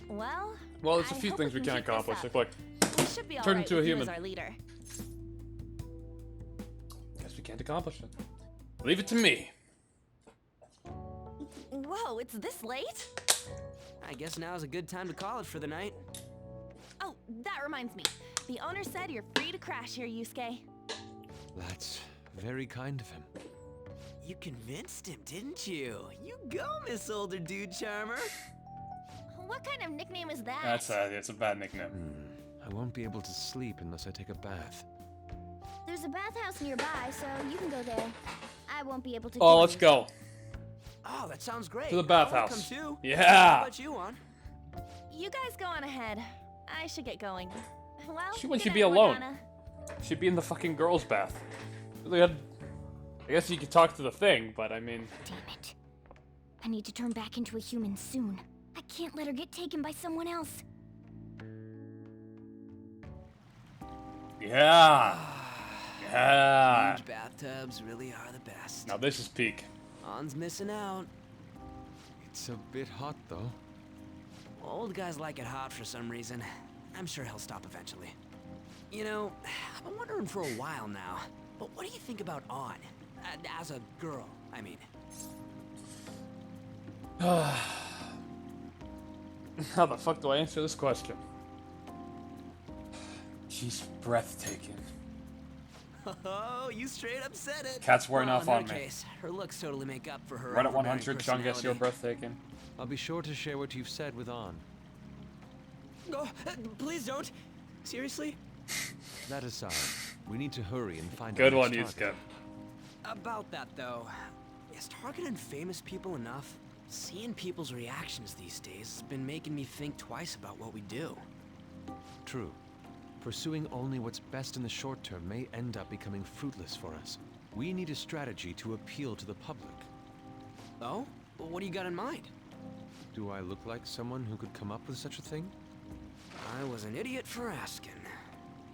Well, There's a I few hope things we can can't keep this accomplish. up. Like, look, We should be turn alright into a with you human. as our leader. guess we can't accomplish it. Leave it to me. Whoa, it's this late? I guess now's a good time to call it for the night. Oh, that reminds me. The owner said you're free to crash here, Yusuke. That's very kind of him. You convinced him, didn't you? You go, Miss Older Dude Charmer. What kind of nickname is that? That's it's a bad nickname. I won't be able to sleep unless I take a bath. There's a bathhouse nearby, so you can go there. I won't be able to. Oh, join let's you. go. Oh, that sounds great. To the I wanna bathhouse. come too. Yeah. How about you, on? You guys go on ahead. I should get going. Well, She wouldn't good be night, alone. Morgana. She'd be in the fucking girls' bath. Really had- I guess you could talk to the thing, but I mean. Damn it. I need to turn back into a human soon. I can't let her get taken by someone else. Yeah. Yeah. Huge bathtubs really are the best. Now this is peak. On's missing out. It's a bit hot, though. Old guys like it hot for some reason. I'm sure he'll stop eventually. You know, I've been wondering for a while now, but what do you think about On? As a girl, I mean. How the fuck do I answer this question? She's breathtaking. Oh, you straight up said it. Cat's wearing Well, off in on that me. case, her looks totally make up for her. Right at overbearing 100, Sean, guess you're personality. breathtaking. I'll be sure to share what you've said with On. Oh, please don't. Seriously? That aside, we need to hurry and find Good our one, next target. Yusuke. About that, though, is targeting famous people enough? Seeing people's reactions these days has been making me think twice about what we do. True. Pursuing only what's best in the short term may end up becoming fruitless for us. We need a strategy to appeal to the public. Oh? What do you got in mind? Do I look like someone who could come up with such a thing? I was an idiot for asking.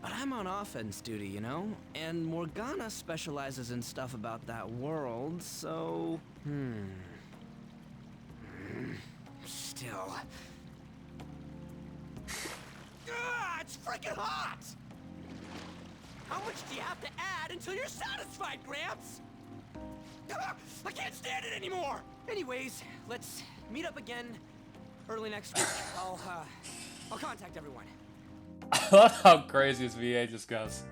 But I'm on offense duty, you know? And Morgana specializes in stuff about that world, so... Still... it's freaking hot! How much do you have to add until you're satisfied, Gramps? I can't stand it anymore! Anyways, let's meet up again early next week. I'll contact everyone. I love how crazy this VA just goes.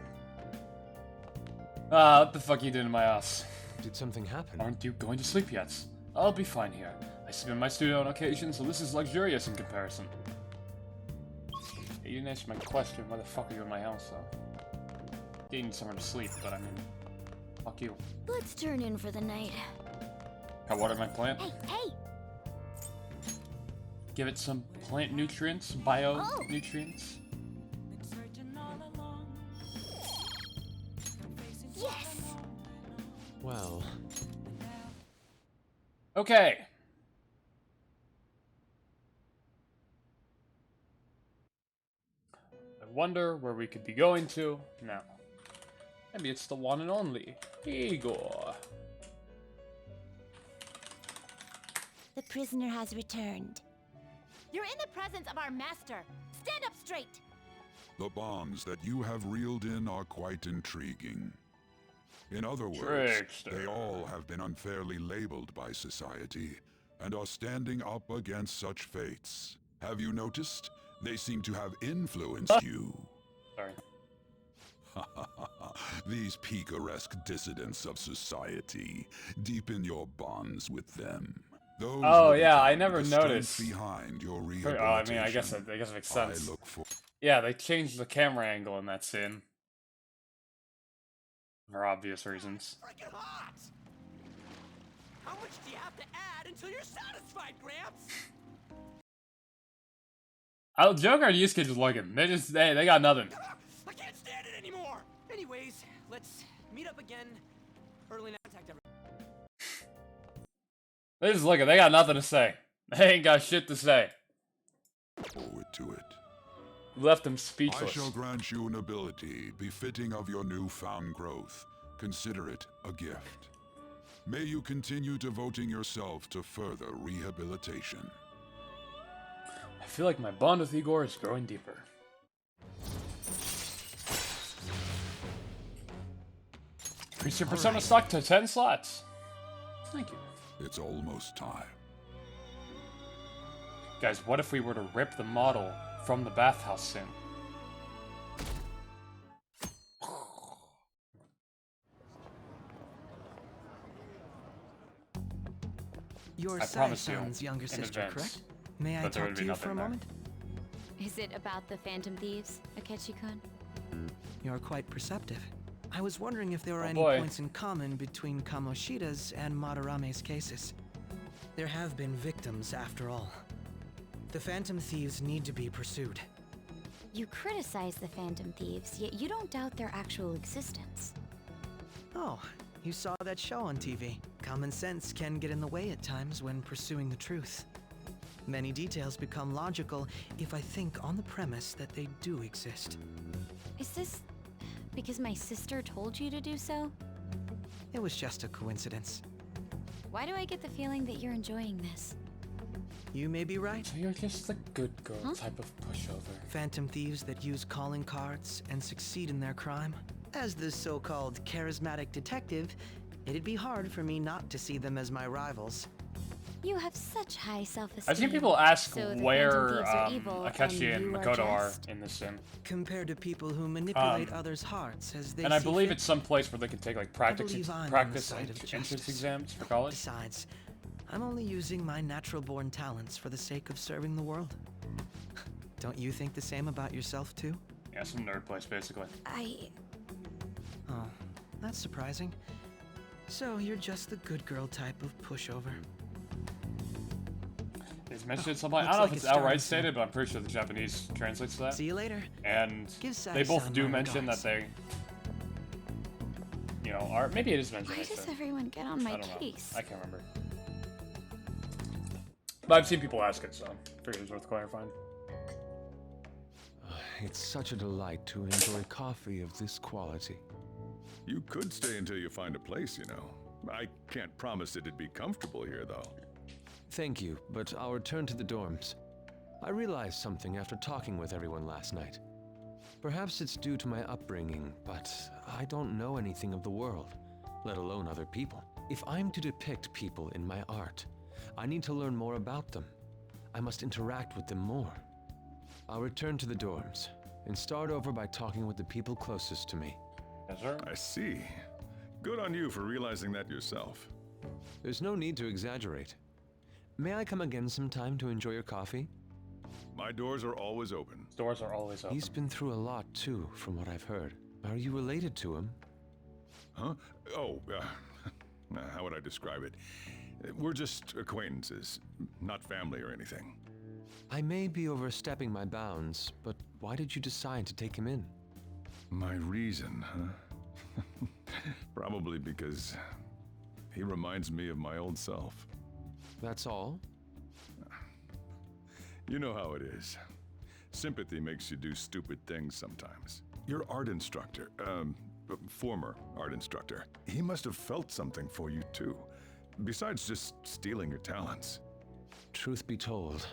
Ah, what the fuck you doing to my ass? Did something happen? Aren't you going to sleep yet? I'll be fine here. I sleep in my studio on occasion, so this is luxurious in comparison. Hey, you didn't answer my question. Why the fuck are you in my house, though? You need somewhere to sleep, but I mean, fuck you. Let's turn in for the night. Can I water my plant? Hey! Give it some plant nutrients, bio nutrients. Yes! Well... Okay. I wonder where we could be going to now. Maybe it's the one and only Igor. The prisoner has returned. You're in the presence of our master. Stand up straight! The bonds that you have reeled in are quite intriguing. In other words, Trickster. they all have been unfairly labeled by society and are standing up against such fates. Have you noticed? They seem to have influenced you. Sorry. These picaresque dissidents of society. Deepen your bonds with them. Those Oh will yeah, I become never the strength noticed. behind your Oh, I rehabilitation. mean, I guess it makes sense. I look for. Yeah, they changed the camera angle in that scene. For obvious reasons. Freaking hot! How much do you have to add until you're satisfied, Gramps? Joker and Yusuke just looking. They got nothing. I can't stand it anymore! Anyways, let's meet up again early night. Contact everyone. They just looking. They got nothing to say. They ain't got shit to say. Forward to it. Left them I speechless. shall grant you an ability befitting of your newfound growth. Consider it a gift. May you continue devoting yourself to further rehabilitation. I feel like my bond with Igor is growing deeper. Increase your persona stock to 10 slots. Thank you. It's almost time. Guys, what if we were to rip the model from the bathhouse soon? Your I promise you, Sai-san's younger in sister, advance, correct? May I that there talk would to be you for a nothing there. moment? Is it about the Phantom Thieves, Akechi-kun? You're quite perceptive. I was wondering if there were Oh, any boy. points in common between Kamoshida's and Madarame's cases. There have been victims, after all. The Phantom Thieves need to be pursued. You criticize the Phantom Thieves, yet you don't doubt their actual existence. Oh, you saw that show on TV. Common sense can get in the way at times when pursuing the truth. Many details become logical if I think on the premise that they do exist. Is this because my sister told you to do so? It was just a coincidence. Why do I get the feeling that you're enjoying this? You may be right. So you're just the good girl type of pushover. Phantom thieves that use calling cards and succeed in their crime. As the so-called charismatic detective, it'd be hard for me not to see them as my rivals. You have such high self-esteem. I've seen people ask So the where Phantom Thieves are evil Akechi and you Makoto are just? in this sim. Compared to people who manipulate others' hearts as they And I see believe fit. it's some place where they can take like I believe I'm on the practice side of entrance justice. exams for college. Besides, I'm only using my natural-born talents for the sake of serving the world. Don't you think the same about yourself, too? Yeah, some nerd place, basically. Oh, that's surprising. So, you're just the good girl type of pushover. It's mentioned at some point. I don't know if it's outright stated, but I'm pretty sure the Japanese translates to that. See you later. And Give they both Sai-san do my mention that regards. they, are. Maybe it is mentioned. Why does everyone get on my I don't know. case? I can't remember. But I've seen people ask it, so I figured it was worth clarifying. It's such a delight to enjoy coffee of this quality. You could stay until you find a place, you know. I can't promise it'd be comfortable here, though. Thank you, but I'll return to the dorms. I realized something after talking with everyone last night. Perhaps it's due to my upbringing, but I don't know anything of the world, let alone other people. If I'm to depict people in my art, I need to learn more about them. I must interact with them more. I'll return to the dorms and start over by talking with the people closest to me. Yes, sir. I see. Good on you for realizing that yourself. There's no need to exaggerate. May I come again sometime to enjoy your coffee? My doors are always open. Doors are always open. He's been through a lot, too, from what I've heard. Are you related to him? Huh? Oh, how would I describe it? We're just acquaintances, not family or anything. I may be overstepping my bounds, but why did you decide to take him in? My reason, huh? Probably because he reminds me of my old self. That's all? You know how it is. Sympathy makes you do stupid things sometimes. Your art instructor, former art instructor, he must have felt something for you too. Besides just stealing your talents. Truth be told,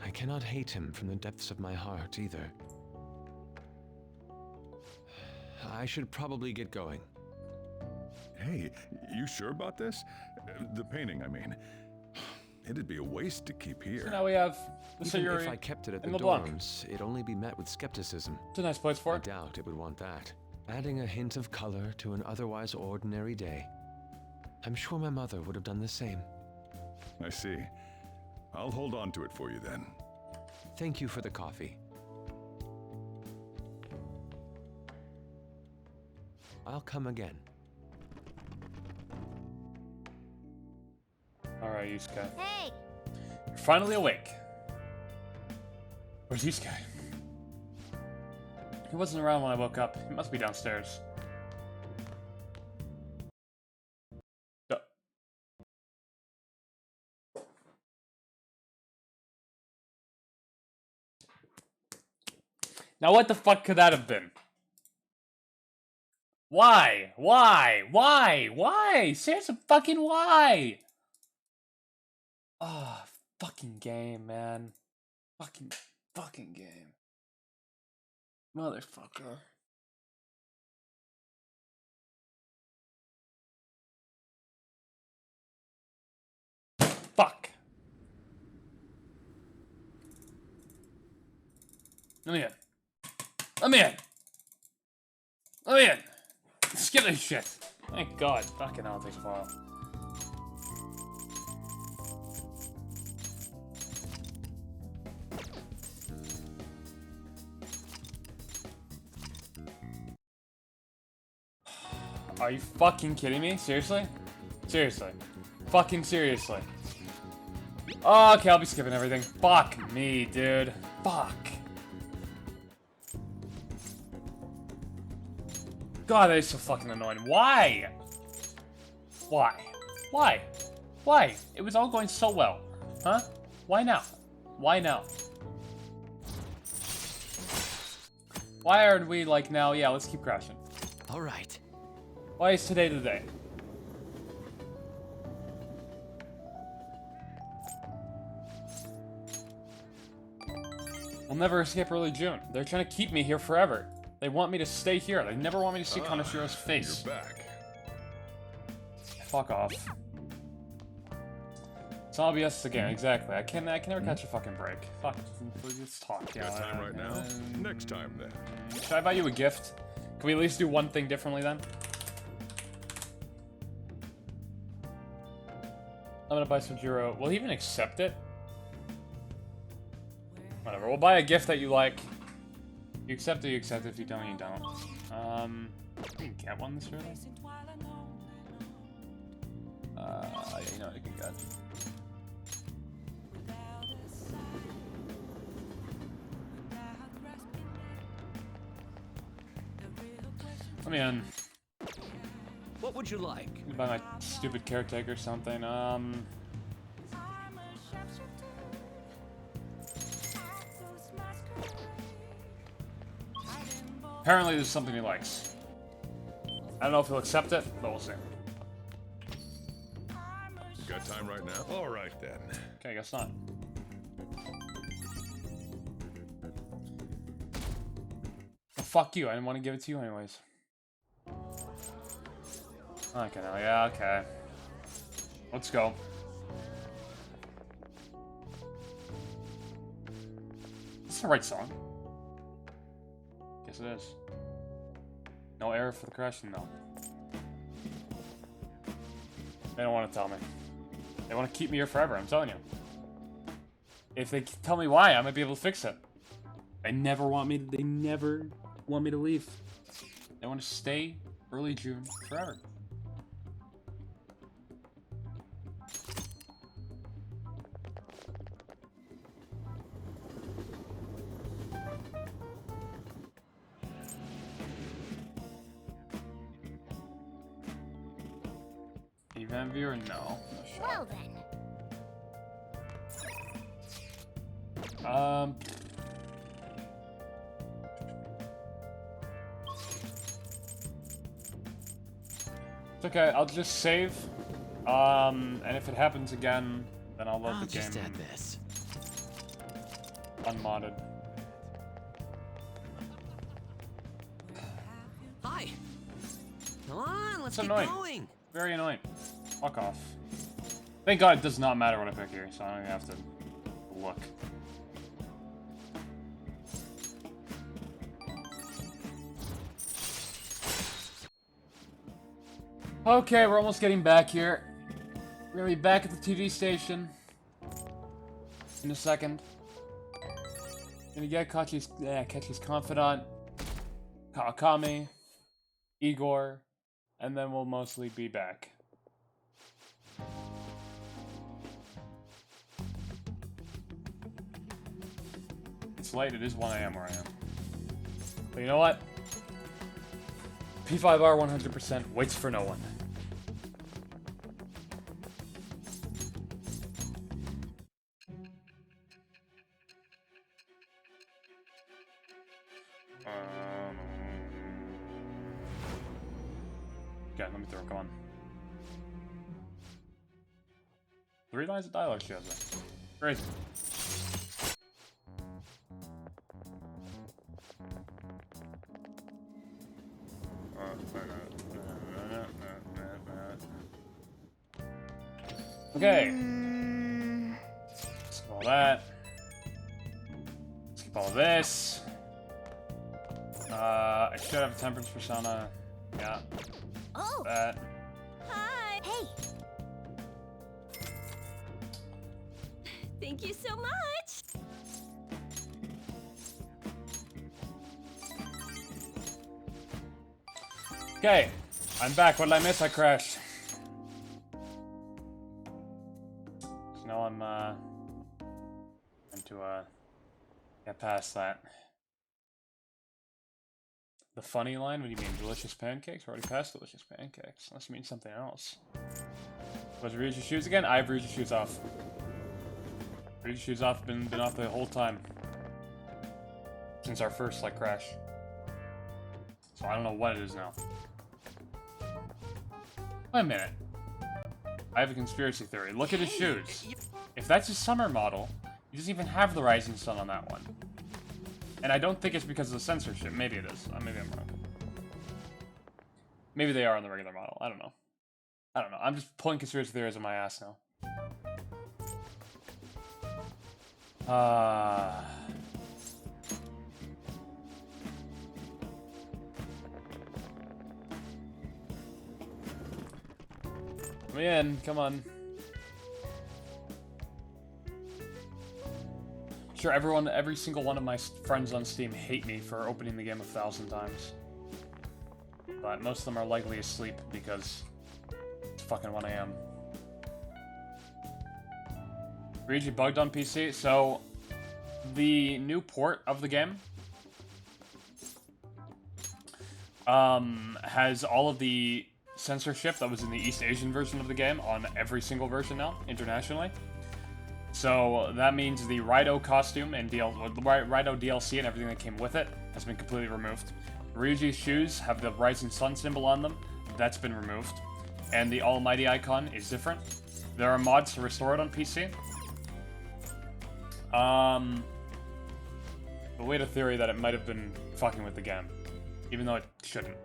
I cannot hate him from the depths of my heart either. I should probably get going. Hey, you sure about this? The painting, I mean. It'd be a waste to keep here. So now we have the Even Sayuri if I kept it at the and LeBlanc. dorms, it'd only be met with skepticism. It's a nice place for I it. doubt it would want that. Adding a hint of color to an otherwise ordinary day. I'm sure my mother would have done the same. I see. I'll hold on to it for you then. Thank you for the coffee. I'll come again. Alright, Yusuke. Hey! You're finally awake. Where's Yusuke? He wasn't around when I woke up. He must be downstairs. Go. Now what the fuck could that have been? Why? Why? Why? Why? Seriously, fucking why? Oh, fucking game, man. Fucking game. Motherfucker. Fuck. Let me in. Let me in. Let me in. Skip this shit. Thank God. Fucking hell, it takes a while. Are you fucking kidding me? Seriously? Seriously. Fucking seriously. Oh, okay, I'll be skipping everything. Fuck me, dude. Fuck. God, that is so fucking annoying. Why? Why? Why? Why? It was all going so well. Huh? Why now? Why now? Why are we like now, yeah, let's keep crashing. Alright. Why is today the day? We'll never escape early June. They're trying to keep me here forever. They want me to stay here. They never want me to see Kanashiro's face. You're back. Fuck off. It's all BS again, exactly. I can never catch a fucking break. Fuck, let's talk. Yeah, Got time right now? Next time, then. Should I buy you a gift? Can we at least do one thing differently then? I'm gonna buy some Jiro. Will he even accept it? Whatever. We'll buy a gift that you like. You accept it, you accept it. If you don't, you don't. You can get one this early? Yeah, you know what you can get. Let me in. What would you like? Buy my stupid caretaker or something. Apparently there's something he likes. I don't know if he'll accept it, but we'll see. Got time right now? All right then. Okay, I guess not. Well, fuck you, I didn't want to give it to you anyways. Okay, now, yeah, okay. Let's go. Is this the right song? Yes, it is. No error for the crash? No. They don't want to tell me. They want to keep me here forever, I'm telling you. If they tell me why, I might be able to fix it. They never want me to leave. They want to stay early June forever. Event viewer? No. Well then. It's okay, I'll just save. And if it happens again, then I'll load the game. Just add this. Unmodded. Hi. Come on, let's It's get annoying. going. Very annoying. Fuck off. Thank God it does not matter what I pick here, so I don't even have to look. Okay, we're almost getting back here. We're gonna be back at the TV station in a second. Gonna get Kachi's confidant, Kawakami, Igor, and then we'll mostly be back. It's late, it is 1 AM where I am. But you know what? P5R 100% waits for no one. Okay, let me throw, come on. 3 lines of dialogue she has there. Crazy. Okay. Skip all that. Skip all of this. I should have a temperance persona. Yeah. Oh. That. Hi. Hey. Thank you so much. Okay. I'm back. What did I miss? I crashed. So now I'm to get past that. The funny line? What do you mean? Delicious pancakes? We're already past delicious pancakes. Unless it means something else. Was Ryu's shoes again? I have Ryu's shoes off. Ryu's shoes off. Been off the whole time. Since our first crash. So I don't know what it is now. Wait a minute. I have a conspiracy theory. Look at his shoes. If that's his summer model, he doesn't even have the rising sun on that one. And I don't think it's because of the censorship. Maybe it is. Maybe I'm wrong. Maybe they are on the regular model. I don't know. I don't know. I'm just pulling conspiracy theories on my ass now. Let me in. Come on. sure every single one of my friends on Steam hate me for opening the game 1,000 times. But most of them are likely asleep because it's fucking 1 AM. Luigi bugged on PC, so the new port of the game has all of the censorship that was in the East Asian version of the game on every single version now, internationally. So that means the Raido costume and the Raido DLC and everything that came with it has been completely removed. Ryuji's shoes have the rising sun symbol on them. That's been removed. And the Almighty icon is different. There are mods to restore it on PC. But we had a theory that it might have been fucking with the game, even though it shouldn't.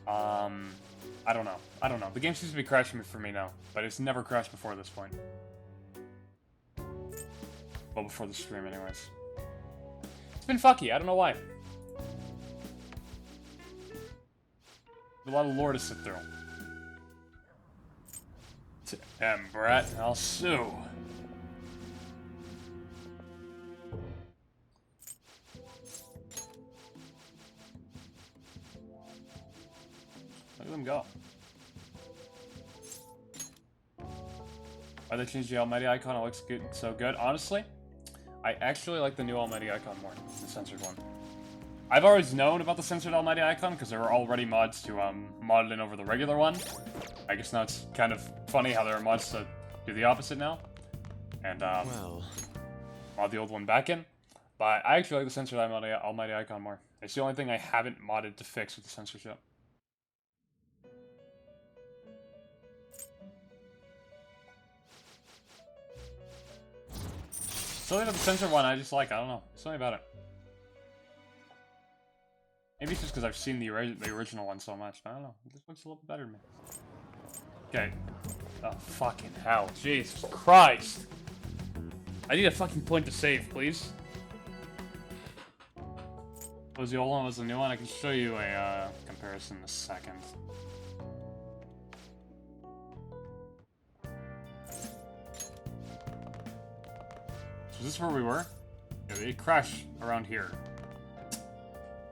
I don't know. The game seems to be crashing for me now, but it's never crashed before this point. Well, before the stream, anyways. It's been fucky. I don't know why. A lot of lore to sit through. Brett, I'll sue. Look at them go. Why they changed the Almighty icon? It looks good, so good. Honestly, I actually like the new Almighty icon more, the censored one. I've always known about the censored Almighty icon because there were already mods to mod it in over the regular one. I guess now it's kind of funny how there are mods to do the opposite now. And mod the old one back in. But I actually like the censored Almighty icon more. It's the only thing I haven't modded to fix with the censorship. Something about the censored one I just like. I don't know. Something about it. Maybe it's just because I've seen the original one so much. I don't know. This looks a little bit better to me. Okay. Oh, fucking hell. Jesus Christ. I need a fucking point to save, please. What was the old one? What was the new one? I can show you a comparison in a second. So is this where we were? Yeah, they crash around here.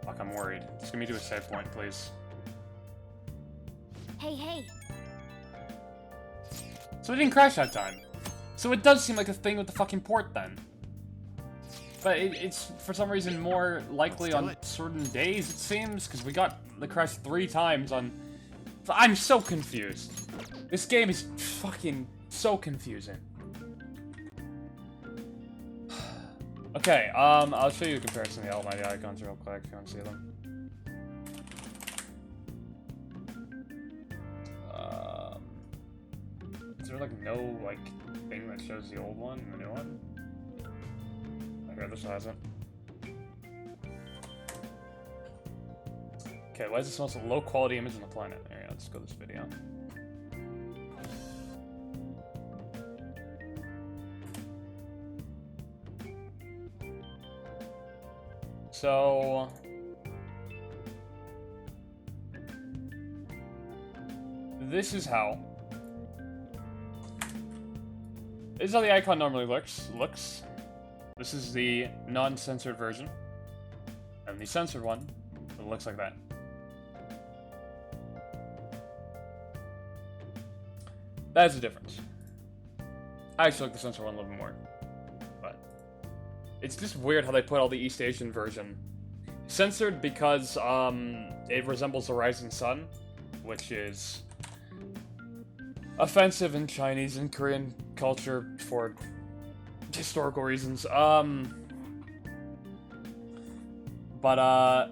Fuck, I'm worried. Just get me to a save point, please. Hey. So it didn't crash that time. So it does seem like a thing with the fucking port then. But it's, for some reason, more likely on certain days, it seems, because we got the crash 3 times on... I'm so confused. This game is fucking so confusing. Okay, I'll show you a comparison of the Almighty icons real quick if you want to see them. Is there like no thing that shows the old one and the new one? Okay, this has it. Okay, why is this the most low quality image on the planet? There you go, let's go to this video. So this is how the icon normally looks. This is the non-censored version, and the censored one, it looks like that. That's the difference. I actually like the censored one a little bit more. It's just weird how they put all the East Asian version censored because it resembles the rising sun, which is offensive in Chinese and Korean culture for historical reasons. But I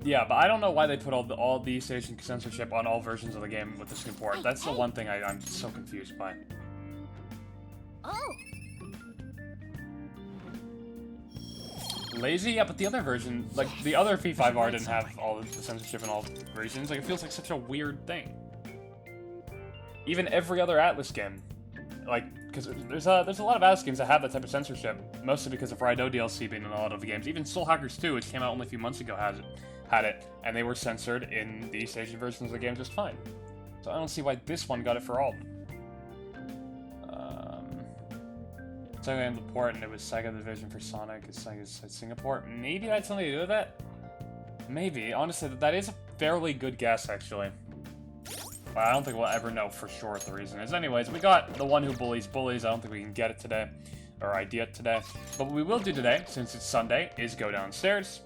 don't know why they put all the East Asian censorship on all versions of the game with this new port. That's the one thing I'm so confused by. Oh. Lazy? Yeah, but the other version, like, the other P5R didn't have all the censorship in all versions. Like, it feels like such a weird thing. Even every other Atlas game, like, because there's a lot of Atlas games that have that type of censorship, mostly because of Raido DLC being in a lot of the games. Even Soul Hackers 2, which came out only a few months ago, had it, and they were censored in the East Asian versions of the game just fine. So I don't see why this one got it for all of them. Sega and the port, and it was Sega Division for Sonic. It's Sega's Singapore. Maybe that had something to do with that? Maybe. Honestly, that is a fairly good guess, actually. But I don't think we'll ever know for sure what the reason is. Anyways, we got the one who bullies bullies. I don't think we can get it today. Or idea it today. But what we will do today, since it's Sunday, is go downstairs.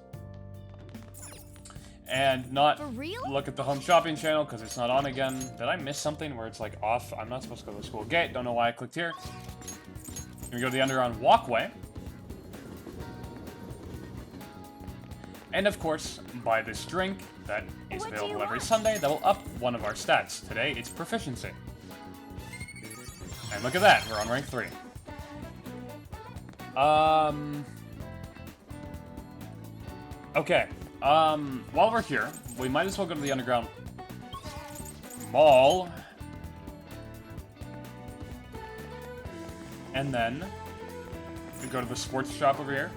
And not look at the home shopping channel because it's not on again. Did I miss something where it's like off? I'm not supposed to go to the school gate. Don't know why I clicked here. We go to the underground walkway. And of course, buy this drink that is available every Sunday that will up one of our stats. Today, it's proficiency. And look at that, we're on rank 3. Okay. While we're here, we might as well go to the underground mall. And then we go to the sports shop over here.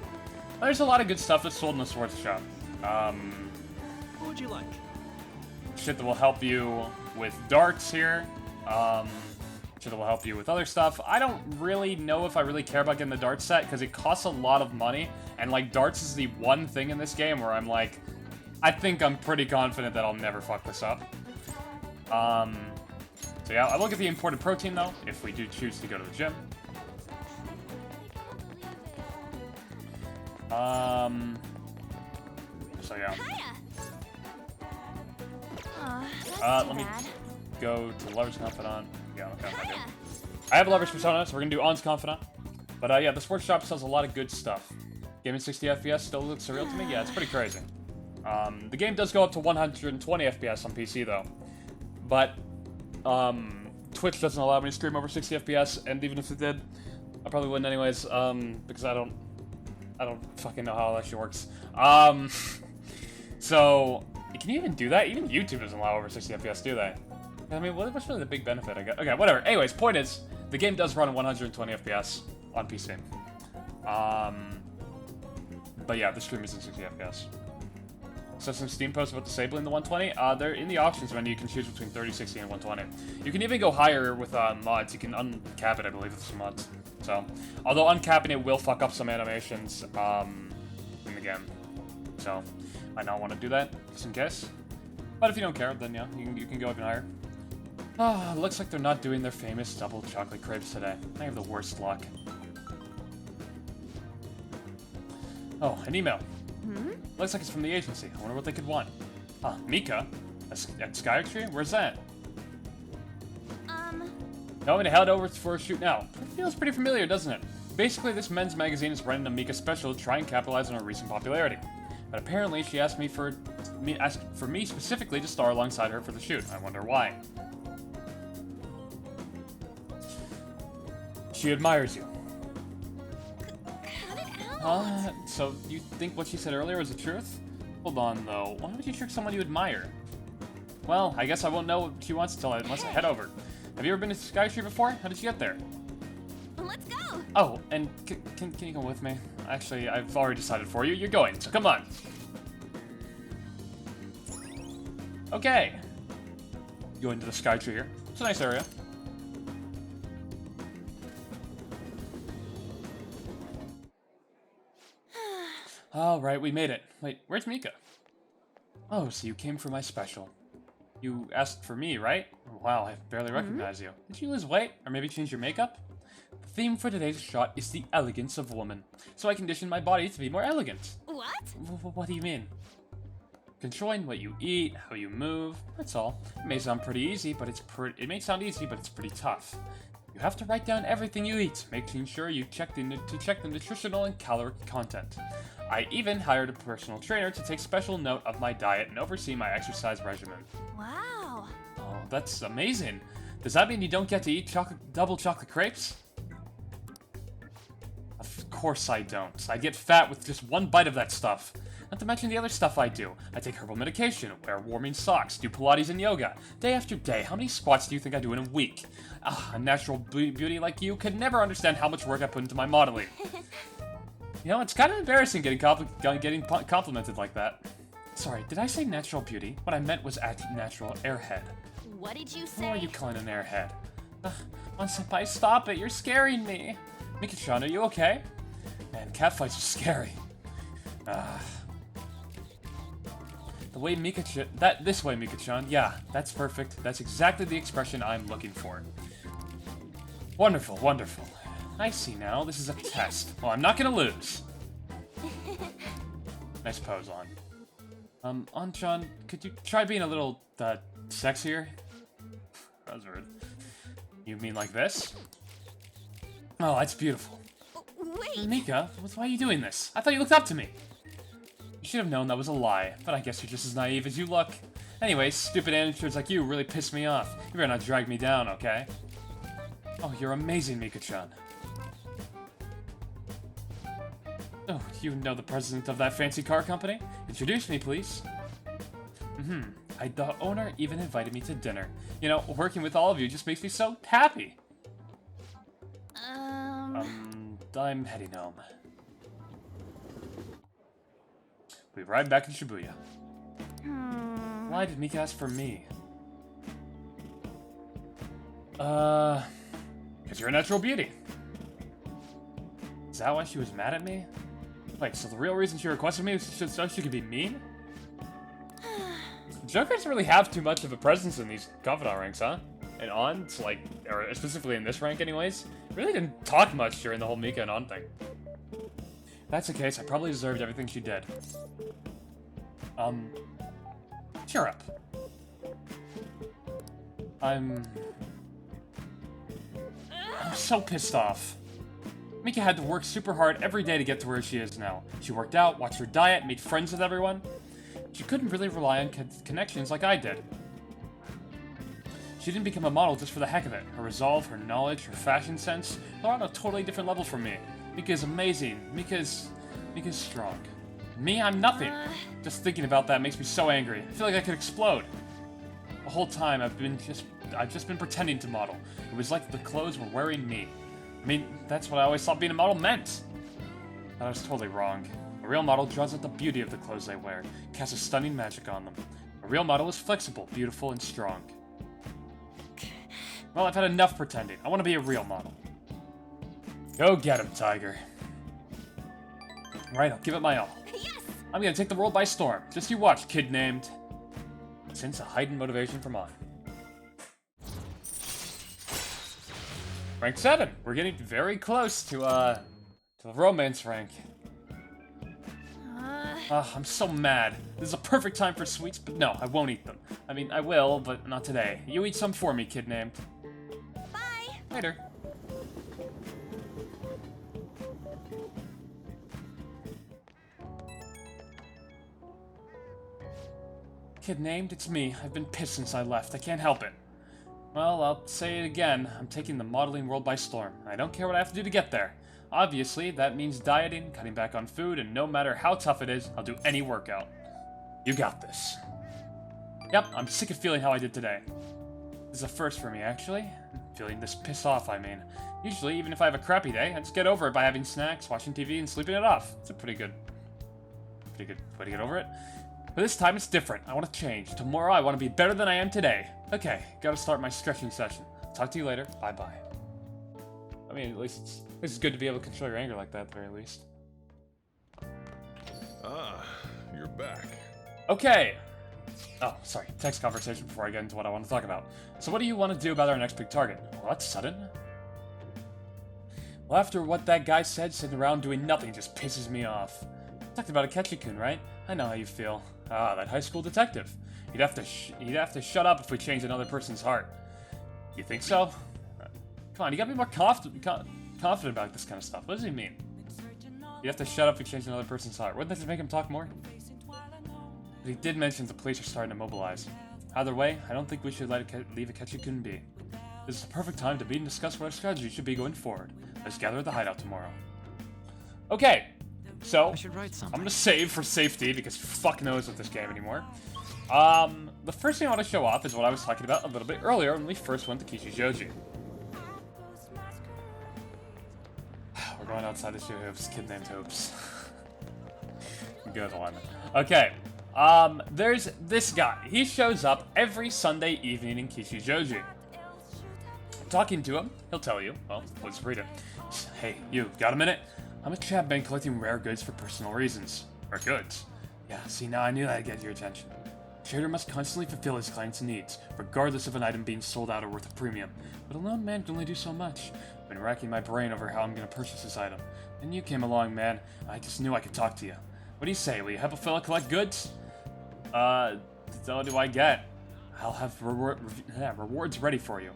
There's a lot of good stuff that's sold in the sports shop. What would you like? Shit that will help you with darts here. Shit that will help you with other stuff. I don't really know if I really care about getting the darts set because it costs a lot of money. And like darts is the one thing in this game where I'm like, I think I'm pretty confident that I'll never fuck this up. So yeah, I will get the imported protein though, if we do choose to go to the gym. So yeah. Let me go to Lover's Confidant. Yeah, okay, I have a Lover's Persona, so we're gonna do On's Confidant. But yeah, the sports shop sells a lot of good stuff. Game in 60 FPS still looks surreal to me. Yeah, it's pretty crazy. The game does go up to 120 FPS on PC though, but Twitch doesn't allow me to stream over 60 FPS, and even if it did, I probably wouldn't anyways, because I don't fucking know how that shit works. So, can you even do that? Even YouTube doesn't allow over 60 FPS, do they? I mean, what's really the big benefit, I guess? Okay, whatever. Anyways, point is, the game does run at 120 FPS on PC. But yeah, the stream is in 60 FPS. So some Steam posts about disabling the 120. They're in the options menu. You can choose between 30, 60, and 120. You can even go higher with mods. You can uncap it, I believe, with some mods. So, although uncapping it will fuck up some animations in the game. So, I might not want to do that, just in case. But if you don't care, then yeah, you can go even higher. Looks like they're not doing their famous double chocolate crepes today. I have the worst luck. Oh, an email. Looks like it's from the agency. I wonder what they could want. Mika? At Skytree? Where's that? No, I'm gonna head over for a shoot now. It feels pretty familiar, doesn't it? Basically, this men's magazine is running a Mika special to try and capitalize on her recent popularity. But apparently, she asked for me specifically to star alongside her for the shoot. I wonder why. She admires you. So you think what she said earlier was the truth? Hold on, though. Why would you trick someone you admire? Well, I guess I won't know what she wants unless I head over. Have you ever been to Skytree before? How did you get there? Let's go! Oh, and can you come with me? Actually, I've already decided for you. You're going, so come on. Okay. Going to the Skytree here. It's a nice area. Alright, we made it. Wait, where's Mika? Oh, so you came for my special. You asked for me, right? Wow, I barely recognize you. Did you lose weight? Or maybe change your makeup? The theme for today's shot is the elegance of woman. So I conditioned my body to be more elegant. What? What do you mean? Controlling what you eat, how you move, that's all. It may sound pretty easy, but it's pretty tough. You have to write down everything you eat, making sure you check the nutritional and caloric content. I even hired a personal trainer to take special note of my diet and oversee my exercise regimen. Wow. Oh, that's amazing. Does that mean you don't get to eat double chocolate crepes? Of course I don't. I get fat with just one bite of that stuff. Not to mention the other stuff I do. I take herbal medication, wear warming socks, do Pilates and yoga. Day after day, how many squats do you think I do in a week? A natural beauty like you could never understand how much work I put into my modeling. You know, it's kind of embarrassing getting complimented like that. Sorry, did I say natural beauty? What I meant was natural airhead. What did you Who say? are you calling an airhead? Senpai, stop it, you're scaring me. Mika-chan, are you okay? Man, catfights are scary. The way Mika-chan... This way, Mika-chan. Yeah, that's perfect. That's exactly the expression I'm looking for. Wonderful, wonderful. I see now. This is a test. Well, I'm not gonna lose. Nice pose, An-chan, could you try being a little, sexier? That was rude. You mean like this? Oh, that's beautiful. Wait! Mika, why are you doing this? I thought you looked up to me. You should have known that was a lie, but I guess you're just as naive as you look. Anyway, stupid amateurs like you really piss me off. You better not drag me down, okay? Oh, you're amazing, Mika-chan. Oh, you know the president of that fancy car company? Introduce me, please. The owner even invited me to dinner. You know, working with all of you just makes me so happy. I'm heading home. We ride back in Shibuya. Why did Mika ask for me? Because you're a natural beauty. Is that why she was mad at me? Wait, so the real reason she requested me was so she could be mean? Joker doesn't really have too much of a presence in these confidant ranks, huh? And An's, like, or specifically in this rank anyways, really didn't talk much during the whole Mika and An thing. If that's the case, I probably deserved everything she did. Cheer up. I'm so pissed off. Mika had to work super hard every day to get to where she is now. She worked out, watched her diet, made friends with everyone. She couldn't really rely on connections like I did. She didn't become a model just for the heck of it. Her resolve, her knowledge, her fashion sense, they're on a totally different level from me. Mika's amazing. Mika's strong. Me, I'm nothing. Just thinking about that makes me so angry. I feel like I could explode. The whole time I've just been pretending to model. It was like the clothes were wearing me. I mean, that's what I always thought being a model meant. But I was totally wrong. A real model draws out the beauty of the clothes they wear, casts a stunning magic on them. A real model is flexible, beautiful, and strong. Well, I've had enough pretending. I want to be a real model. Go get him, Tiger. Right, I'll give it my all. Yes! I'm gonna take the world by storm. Just you watch, kid named. Sense a heightened motivation from An. Rank 7. We're getting very close to the romance rank. I'm so mad. This is a perfect time for sweets, but no, I won't eat them. I mean, I will, but not today. You eat some for me, kid named. Bye! Later. Kid named, it's me. I've been pissed since I left. I can't help it. Well, I'll say it again. I'm taking the modeling world by storm. I don't care what I have to do to get there. Obviously, that means dieting, cutting back on food, and no matter how tough it is, I'll do any workout. You got this. Yep, I'm sick of feeling how I did today. This is a first for me, actually. Feeling this pissed off, I mean. Usually, even if I have a crappy day, I just get over it by having snacks, watching TV, and sleeping it off. It's a pretty good way to get over it. But this time it's different. I want to change. Tomorrow I want to be better than I am today. Okay, gotta start my stretching session. Talk to you later. Bye-bye. I mean, at least it's good to be able to control your anger like that, at the very least. Ah, you're back. Okay. Oh, sorry. Text conversation before I get into what I want to talk about. So what do you want to do about our next big target? Well, that's sudden. Well, after what that guy said, sitting around doing nothing just pisses me off. Talked about Akechi-kun, right? I know how you feel. Ah, that high school detective. He'd have to shut up if we changed another person's heart. You think so? Come on, you gotta be more confident about this kind of stuff. What does he mean? You'd have to shut up if we changed another person's heart. Wouldn't that just make him talk more? But he did mention the police are starting to mobilize. Either way, I don't think we should leave Akechi-kun be. This is the perfect time to meet and discuss what our strategy should be going forward. Let's gather at the hideout tomorrow. Okay. So, I should write something. I'm gonna save for safety because fuck knows with this game anymore. The first thing I want to show off is what I was talking about a little bit earlier when we first went to Kishijoji. We're going outside to shoot Hoops, kid named Hoops. Good one. Okay, there's this guy. He shows up every Sunday evening in Kishijoji. Talking to him, he'll tell you. Well, let's read it. Hey, you, got a minute? I'm a chap been collecting rare goods for personal reasons. Rare goods? Yeah, see, now I knew that'd get your attention. A trader must constantly fulfill his clients' needs, regardless of an item being sold out or worth a premium. But a lone man can only do so much. I've been racking my brain over how I'm gonna purchase this item. Then you came along, man. I just knew I could talk to you. What do you say? Will you help a fella collect goods? So do I get? I'll have rewards ready for you.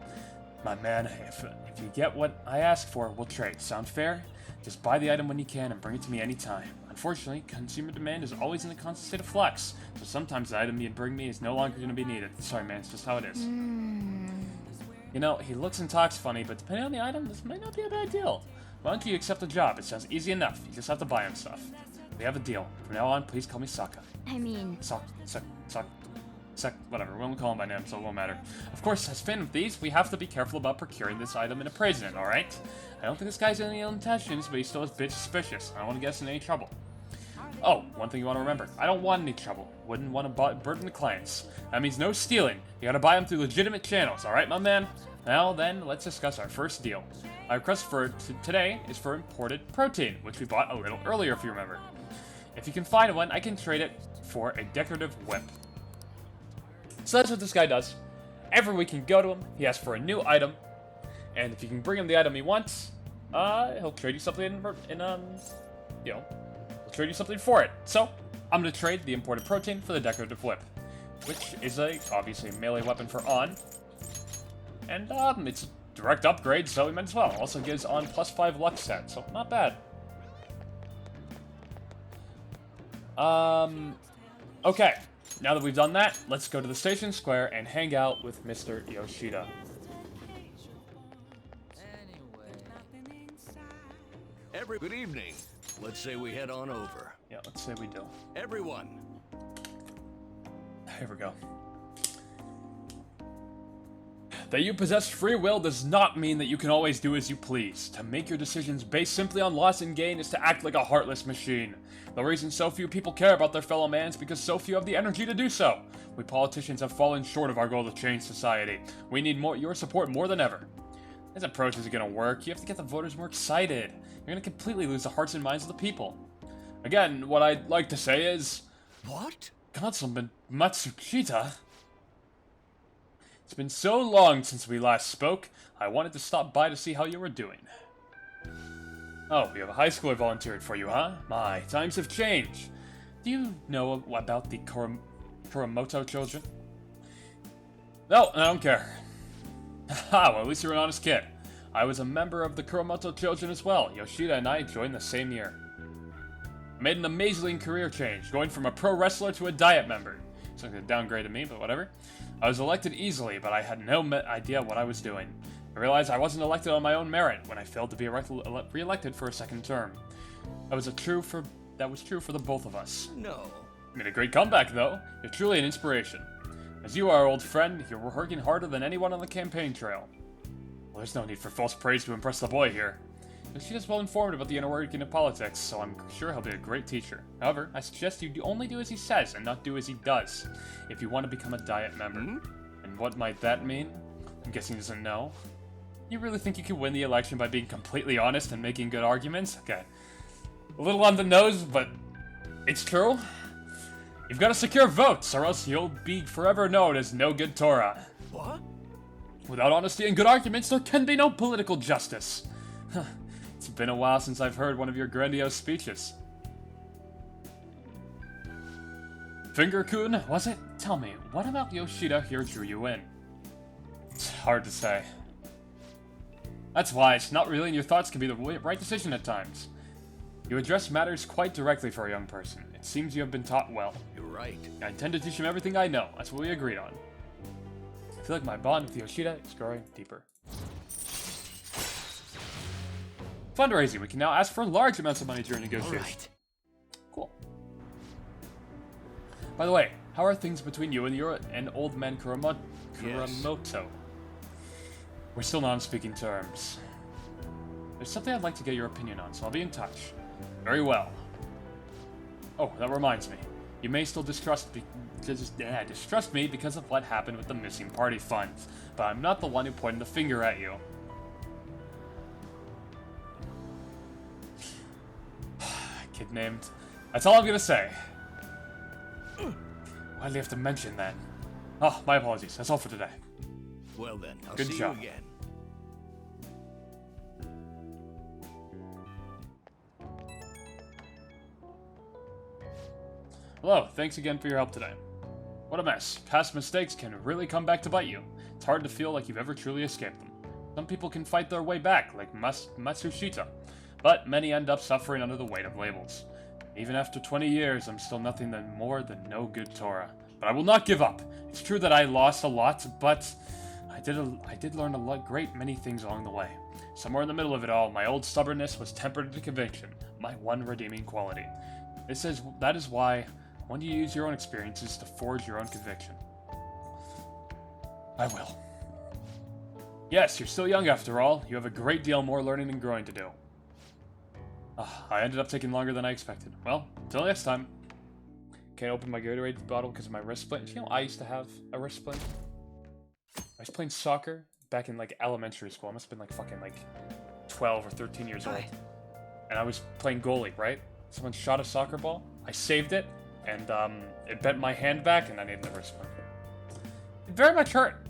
My man, if you get what I ask for, we'll trade. Sound fair? Just buy the item when you can and bring it to me anytime. Unfortunately, consumer demand is always in a constant state of flux, so sometimes the item you bring me is no longer going to be needed. Sorry, man, it's just how it is. You know, he looks and talks funny, but depending on the item, this might not be a bad deal. Why don't you accept the job? It sounds easy enough. You just have to buy him stuff. We have a deal. From now on, please call me Sokka. I mean... Whatever, we won't call him by name, so it won't matter. Of course, as Phantom Thieves, we have to be careful about procuring this item and appraising it, alright? I don't think this guy's any ill intentions, but he's still a bit suspicious. I don't want to get us in any trouble. Oh, one thing you want to remember. I don't want any trouble. Wouldn't want to burden the clients. That means no stealing. You gotta buy them through legitimate channels, alright, my man? Now then, let's discuss our first deal. Our request for today is for imported protein, which we bought a little earlier, if you remember. If you can find one, I can trade it for a decorative whip. So that's what this guy does. Every week you can go to him, he asks for a new item, and if you can bring him the item he wants, he'll trade you something he'll trade you something for it. So, I'm gonna trade the imported protein for the decorative whip, which is obviously a melee weapon for On, and it's a direct upgrade, so we might as well. Also gives On +5 luck stat, so not bad. Okay. Now that we've done that, let's go to the station square and hang out with Mr. Yoshida. Good evening. Let's say we head on over. Yeah, let's say we do. Everyone. Here we go. That you possess free will does not mean that you can always do as you please. To make your decisions based simply on loss and gain is to act like a heartless machine. The reason so few people care about their fellow man is because so few have the energy to do so. We politicians have fallen short of our goal to change society. We need your support more than ever. This approach isn't going to work. You have to get the voters more excited. You're going to completely lose the hearts and minds of the people. Again, what I'd like to say is... What? Councilman Matsushita? It's been so long since we last spoke, I wanted to stop by to see how you were doing. Oh, we have a high schooler volunteered for you, huh? My, times have changed. Do you know about the Kuramoto children? No, I don't care. Haha, well at least you're an honest kid. I was a member of the Kuramoto children as well. Yoshida and I joined the same year. I made an amazing career change, going from a pro wrestler to a diet member. It's like a downgrade to me, but whatever. I was elected easily, but I had no idea what I was doing. I realized I wasn't elected on my own merit when I failed to be re-elected for a second term. That was true for the both of us. No. You made a great comeback, though. You're truly an inspiration. As you are, old friend, you're working harder than anyone on the campaign trail. Well, there's no need for false praise to impress the boy here. Yoshida's well informed about the inner working of politics, so I'm sure he'll be a great teacher. However, I suggest you only do as he says and not do as he does, if you want to become a diet member. And what might that mean? I'm guessing he doesn't know. You really think you can win the election by being completely honest and making good arguments? Okay. A little on the nose, but it's true. You've got to secure votes, or else you'll be forever known as no good Torah. What? Without honesty and good arguments, there can be no political justice. It's been a while since I've heard one of your grandiose speeches. Finger-kun, was it? Tell me, what about Yoshida here drew you in? It's hard to say. That's wise. Not revealing your thoughts can be the right decision at times. You address matters quite directly for a young person. It seems you have been taught well. You're right. I intend to teach him everything I know. That's what we agreed on. I feel like my bond with Yoshida is growing deeper. Fundraising. We can now ask for large amounts of money during negotiations. Right. Cool. By the way, how are things between you and old man Kuramoto? Yes. We're still not on speaking terms. There's something I'd like to get your opinion on, so I'll be in touch. Very well. Oh, that reminds me. You may still distrust me because of what happened with the missing party funds, but I'm not the one who pointed the finger at you. kid named. That's all I'm gonna say. Why'd they have to mention that? Oh, my apologies. That's all for today. Well then, I'll Good see job. you again. Hello, thanks again for your help today. What a mess. Past mistakes can really come back to bite you. It's hard to feel like you've ever truly escaped them. Some people can fight their way back, like Matsushita, but many end up suffering under the weight of labels. Even after 20 years, I'm still nothing more than no good Torah. But I will not give up. It's true that I lost a lot, but I did learn great many things along the way. Somewhere in the middle of it all, my old stubbornness was tempered into conviction, my one redeeming quality. That is why when you use your own experiences to forge your own conviction. I will. Yes, you're still young after all. You have a great deal more learning and growing to do. I ended up taking longer than I expected. Well, until next time. Can't open my Gatorade bottle because of my wrist splint. You know, I used to have a wrist splint. I was playing soccer back in like elementary school. I must have been like fucking like 12 or 13 years old. And I was playing goalie, right? Someone shot a soccer ball. I saved it, and it bent my hand back, and I needed a wrist splint. It very much hurt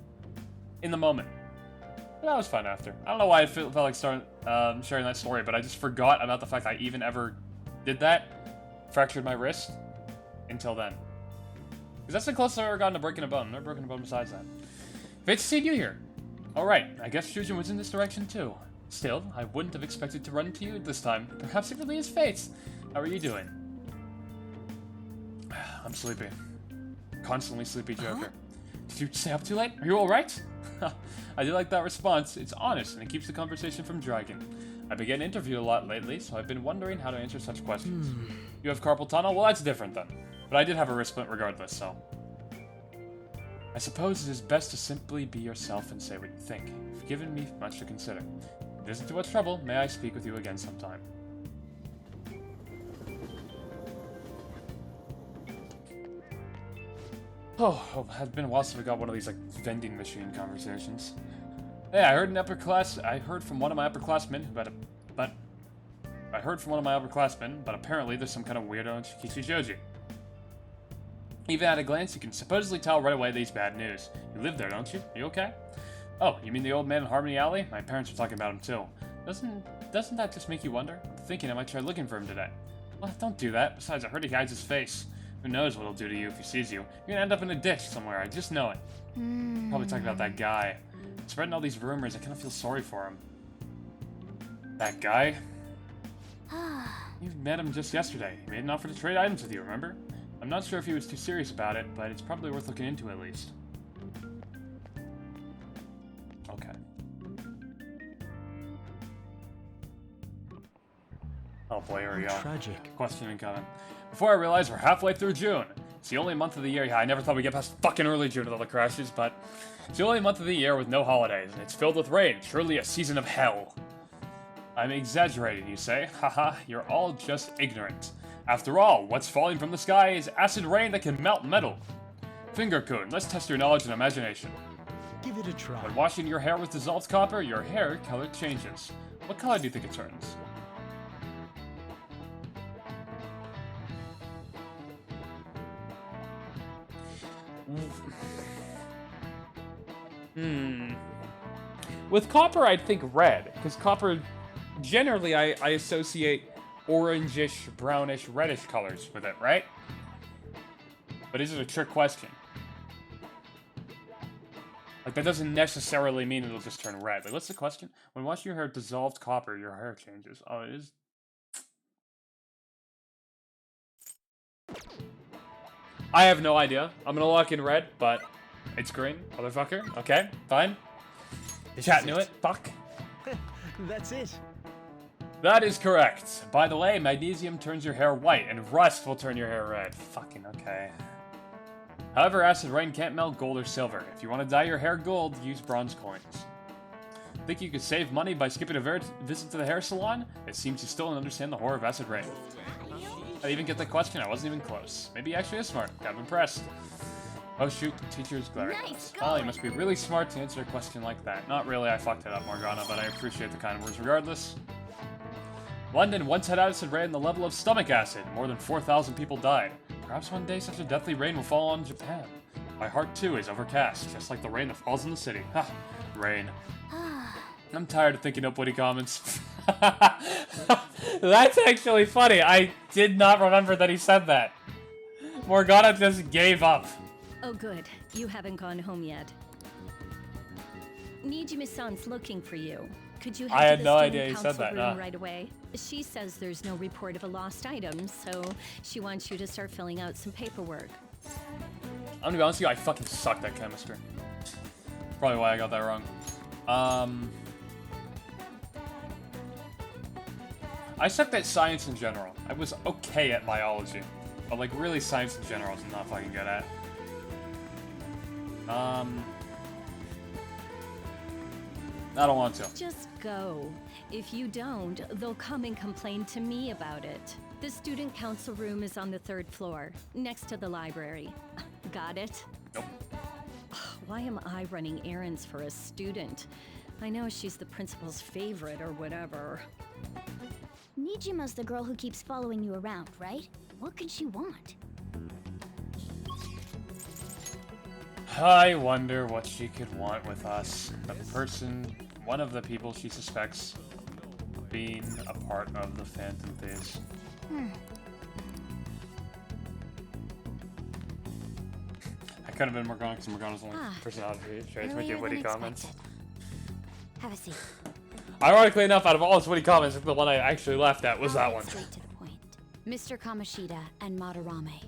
in the moment. But that was fun after. I don't know why I felt like sharing that story, but I just forgot about the fact I even ever did that. Fractured my wrist. Until then. Because that's the closest I've ever gotten to breaking a bone. I've never broken a bone besides that. Great to see you here. Alright, I guess Shujin was in this direction too. Still, I wouldn't have expected to run into you this time. Perhaps it really is fate. How are you doing? I'm sleepy. Constantly sleepy Joker. Did you stay up too late? Are you alright? I do like that response. It's honest and it keeps the conversation from dragging. I've been getting interviewed a lot lately, so I've been wondering how to answer such questions. You have carpal tunnel? Well, that's different then. But I did have a wrist splint regardless, so... I suppose it is best to simply be yourself and say what you think. You've given me much to consider. If it isn't too much trouble, may I speak with you again sometime? Oh, it has been a while since we got one of these like vending machine conversations. Yeah, I heard from one of my upperclassmen, but apparently there's some kind of weirdo in Kichijoji. Even at a glance, you can supposedly tell right away that he's bad news. You live there, don't you? Are you okay? Oh, you mean the old man in Harmony Alley? My parents were talking about him too. Doesn't that just make you wonder? I'm thinking I might try looking for him today. Well, don't do that. Besides, I heard he hides his face. Who knows what he'll do to you if he sees you. You're gonna end up in a ditch somewhere, I just know it. Probably talking about that guy. Spreading all these rumors, I kind of feel sorry for him. That guy? You met him just yesterday. He made an offer to trade items with you, remember? I'm not sure if he was too serious about it, but it's probably worth looking into at least. Okay. Oh boy, here we go. Tragic. Question incoming. Before I realize we're halfway through June. It's the only month of the year. Yeah, I never thought we'd get past fucking early June with all the crashes, but it's the only month of the year with no holidays, and it's filled with rain. Surely a season of hell. I'm exaggerating, you say? Haha, you're all just ignorant. After all, what's falling from the sky is acid rain that can melt metal. Finger-kun, let's test your knowledge and imagination. Give it a try. When washing your hair with dissolved copper, your hair color changes. What color do you think it turns? With copper, I'd think red, because copper, generally, I associate orangish, brownish, reddish colors with it, right? But is it a trick question? Like, that doesn't necessarily mean it'll just turn red. Like, what's the question? When washing your hair with dissolved copper, your hair changes. Oh, it is... I have no idea. I'm gonna lock in red, but it's green, motherfucker. Okay, fine. Chat knew it. Fuck. That's it. That is correct. By the way, magnesium turns your hair white, and rust will turn your hair red. Fucking okay. However, acid rain can't melt gold or silver. If you want to dye your hair gold, use bronze coins. Think you could save money by skipping a visit to the hair salon? It seems you still don't understand the horror of acid rain. I didn't even get the question. I wasn't even close. Maybe he actually is smart. I'm impressed. Oh shoot, the teacher is glaring at us. Oh, you must be really smart to answer a question like that. Not really, I fucked it up, Morgana, but I appreciate the kind words regardless. London once had acid rain the level of stomach acid. More than 4,000 people died. Perhaps one day such a deathly rain will fall on Japan. My heart, too, is overcast, just like the rain that falls in the city. Ha! Rain. I'm tired of thinking up witty comments. That's actually funny. I did not remember that he said that. Morgana just gave up. Oh, good. You haven't gone home yet. Nijima-san's looking for you. Could you I head had to no the idea student he said council that, room no. right away? She says there's no report of a lost item, so she wants you to start filling out some paperwork. I'm gonna be honest with you, I fucking sucked at chemistry. Probably why I got that wrong. I sucked at science in general. I was okay at biology. But like really science in general is not fucking good at. I don't want to. Just go. If you don't, they'll come and complain to me about it. The student council room is on the 3rd floor, next to the library. Got it? Nope. Why am I running errands for a student? I know she's the principal's favorite or whatever. Nijima's the girl who keeps following you around, right? What could she want? I wonder what she could want with us. One of the people she suspects being a part of the Phantom Thieves. I could have been Morgana because Morgana's only personality trait to make earlier witty than comments. Have a seat. Ironically enough, out of all his witty comments, the one I actually laughed at was that one. Straight to the point. Mr. Kamoshida and Madarame.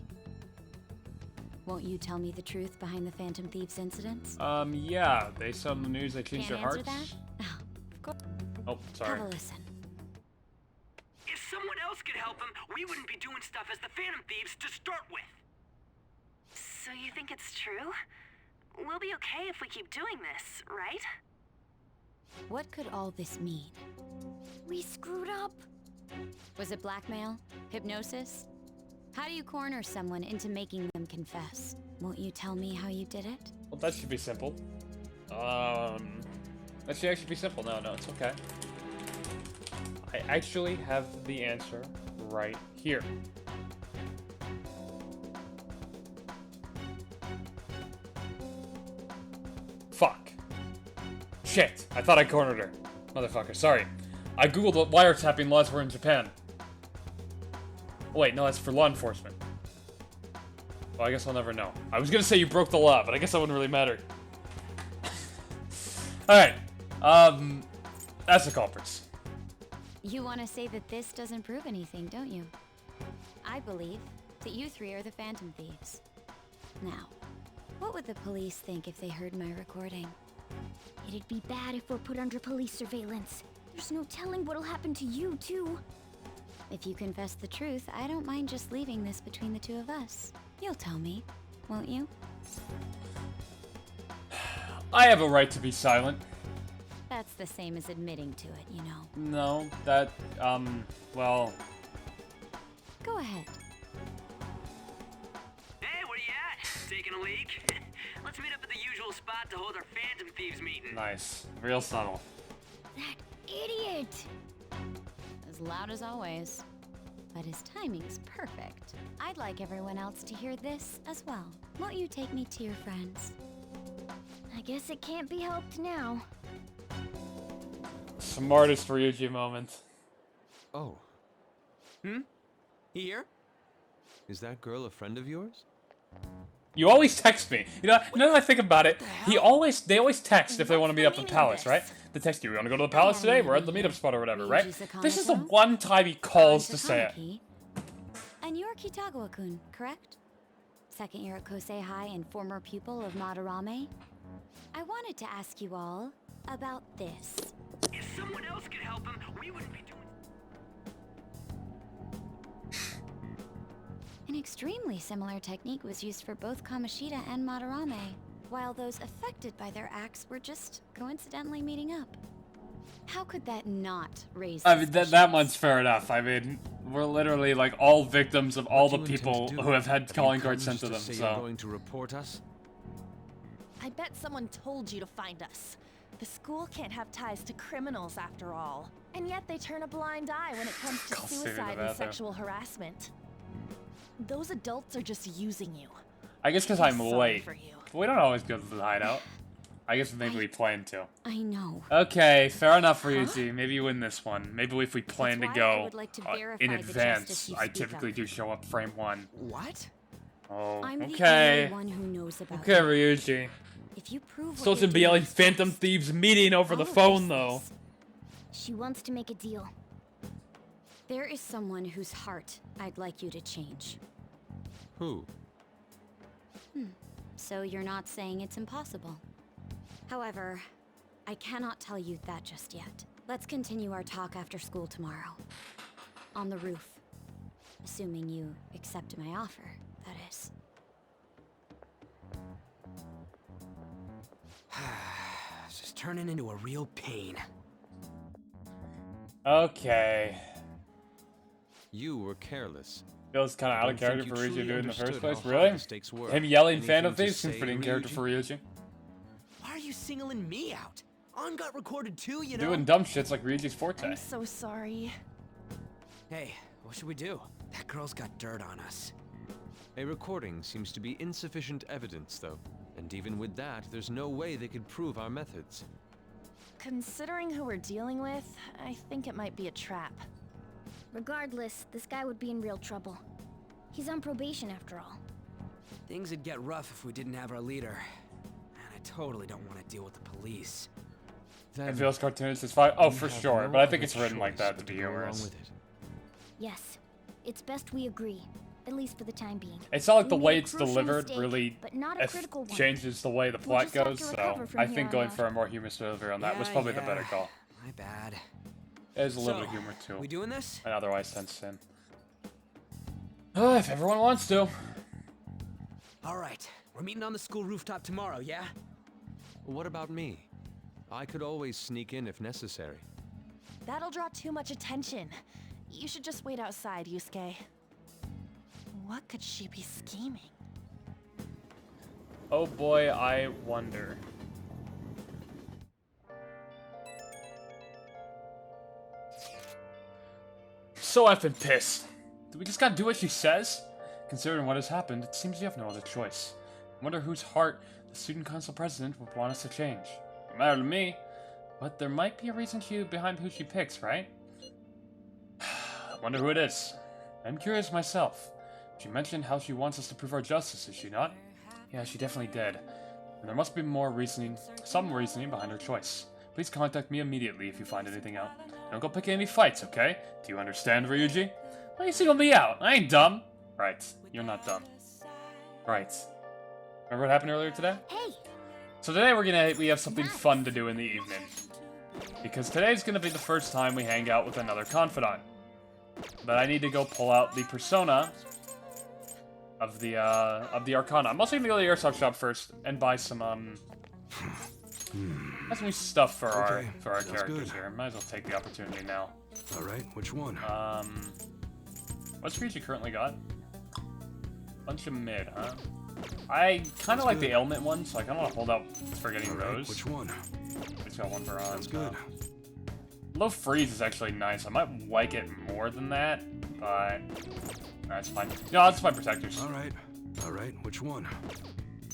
Won't you tell me the truth behind the Phantom Thieves incidents? Yeah, based on the news, they changed their Can't hearts. answer that? Of course. Oh, sorry. Have a listen. If someone else could help him, we wouldn't be doing stuff as the Phantom Thieves to start with. So you think it's true? We'll be okay if we keep doing this, right? What could all this mean? We screwed up. Was it blackmail? Hypnosis? How do you corner someone into making them confess? Won't you tell me how you did it? Well, that should be simple. That should actually be simple. No, it's okay. I actually have the answer right here. Fuck. Shit. I thought I cornered her. Motherfucker. Sorry. I googled what wiretapping laws were in Japan. Wait, no, that's for law enforcement. Well, I guess I'll never know. I was gonna say you broke the law, but I guess that wouldn't really matter. Alright. That's the culprits. You want to say that this doesn't prove anything, don't you? I believe that you three are the Phantom Thieves. Now, what would the police think if they heard my recording? It'd be bad if we're put under police surveillance. There's no telling what'll happen to you, too. If you confess the truth, I don't mind just leaving this between the two of us. You'll tell me, won't you? I have a right to be silent. That's the same as admitting to it, you know. No, that, well... Go ahead. Hey, where you at? Taking a leak? Let's meet up at the usual spot to hold our Phantom Thieves meeting. Nice. Real subtle. That idiot! As loud as always. But his timing's perfect. I'd like everyone else to hear this as well. Won't you take me to your friends? I guess it can't be helped now. Smartest Ryuji moment. Oh. Here? Is that girl a friend of yours? You always text me. You know, now that I think about it, they always text if they want to meet up at the palace, right? They text you, we want to go to the palace today? We're at the meetup spot or whatever, right? This is the one time he calls to say it. And you're Kitagawa-kun, correct? Second year at Kosei High and former pupil of Madarame? I wanted to ask you all about this. If someone else could help him, we wouldn't be doing... An extremely similar technique was used for both Kamoshida and Madarame, while those affected by their acts were just coincidentally meeting up. How could that not raise I mean, that one's fair enough. I mean, we're literally like all victims of all the people who have had calling cards sent to them, Say so... You're going to report us? I bet someone told you to find us. The school can't have ties to criminals after all. And yet they turn a blind eye when it comes to I'll see you in the suicide and bathroom. sexual harassment. Those adults are just using you. I guess because I'm I'm sorry late. for you. We don't always go to the hideout. I guess maybe we plan to. I know. Okay, fair enough, Ryuji. Maybe you win this one. Maybe if we plan to why I go would like to in verify the advance, justice you I speak typically of. do show up frame 1. What? Oh, I'm okay. the only one who knows about Okay, it. Ryuji. If you prove Still what should you're be doing yelling is Phantom just, Thieves meeting over the I'll phone, fix though. She wants to make a deal. there is someone whose heart I'd like you to change. Who? So you're not saying it's impossible. However, I cannot tell you that just yet. Let's continue our talk after school tomorrow. On the roof. Assuming you accept my offer, that is. This is turning into a real pain. Okay. You were careless. Feels kind of out of don't character think for you Ryuji to truly do it in the first understood place. how hard Really? the stakes were. Him yelling Anything Phantom to Thieves seems say, pretty in character for Ryuji. Why are you singling me out? On got recorded too, you know? Doing dumb shit's like Ryuji's forte. I'm so sorry. Hey, what should we do? That girl's got dirt on us. A recording seems to be insufficient evidence, though. And even with that, there's no way they could prove our methods. Considering who we're dealing with, I think it might be a trap. Regardless, this guy would be in real trouble. He's on probation after all. Things would get rough if we didn't have our leader. And I totally don't want to deal with the police. It feels cartoonish as fuck. Oh, we for have sure. no But I think other it's written like choice that but to be go along humorous. with it. Yes, it's best we agree, at least for the time being. It's not like the We way made a it's crucial delivered mistake, really but not a critical one. changes the way the plot just have goes, to so recover from I here think on going out. for a more humorous delivery on that was probably the better call. My bad. There's a little So, bit of humor too. we doing this? And otherwise tense sin. Oh, if everyone wants to. All right, we're meeting on the school rooftop tomorrow, yeah? What about me? I could always sneak in if necessary. That'll draw too much attention. You should just wait outside, Yusuke. What could she be scheming? Oh boy, I wonder. So effing pissed. Do we just gotta do what she says? Considering what has happened, it seems you have no other choice. I wonder whose heart the student council president would want us to change. No matter to me, but there might be a reason behind who she picks, right? I wonder who it is. I'm curious myself. She mentioned how she wants us to prove our justice, is she not? Yeah, she definitely did. And there must be more reasoning, some reasoning behind her choice. Please contact me immediately if you find anything out. Don't go picking any fights, okay? Do you understand, Ryuji? Why you single me out? I ain't dumb. Right, you're not dumb. Right. Remember what happened earlier today? Hey! So today we have something fun to do in the evening. Because today's gonna be the first time we hang out with another confidant. But I need to go pull out the persona of the Arcana. I'm also gonna go to the airsoft shop first and buy some buy some new stuff for our characters here. Might as well take the opportunity now. All right, which one? What's Ryuji currently got? Bunch of mid, huh? I kind of like the ailment one, so I kind of want to hold out for getting those. Which one? It's got one for on. Sounds good. Low freeze is actually nice. I might like it more than that, but that's fine. No, that's my protectors. All right, which one?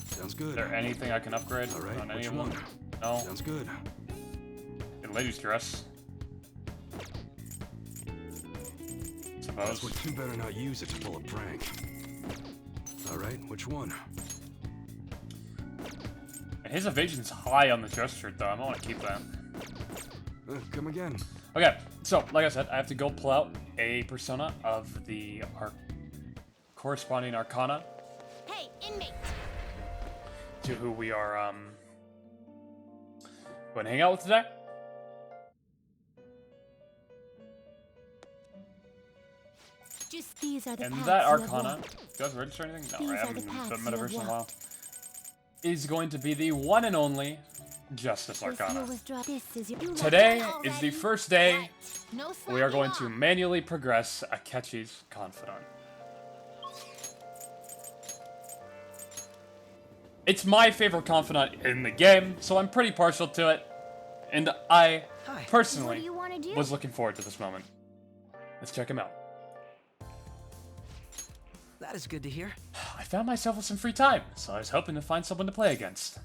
Sounds good. Is there anything I can upgrade All right, on any which of them? one? No. Sounds good. Good ladies dress. That's what you better not use it to pull a prank. All right, which one? And his evasion's high on the dress shirt, though. I might want to keep that. Come again. Okay, so like I said, I have to go pull out a persona of the corresponding Arcana Hey, inmate! to who we are going to hang out with today. Just these are the And paths that you have Arcana, walked. do I have to register anything? No, These I are haven't the been paths done you have Metaverse in a while. walked. Is going to be the one and only Justice If you Arcana. withdraw this is your Today is the first day No we are going slacking to manually progress Akechi's Confidant. It's my favorite Confidant in the game, so I'm pretty partial to it. And I What personally do you wanna do? was looking forward to this moment. Let's check him out. That is good to hear. I found myself with some free time, so I was hoping to find someone to play against.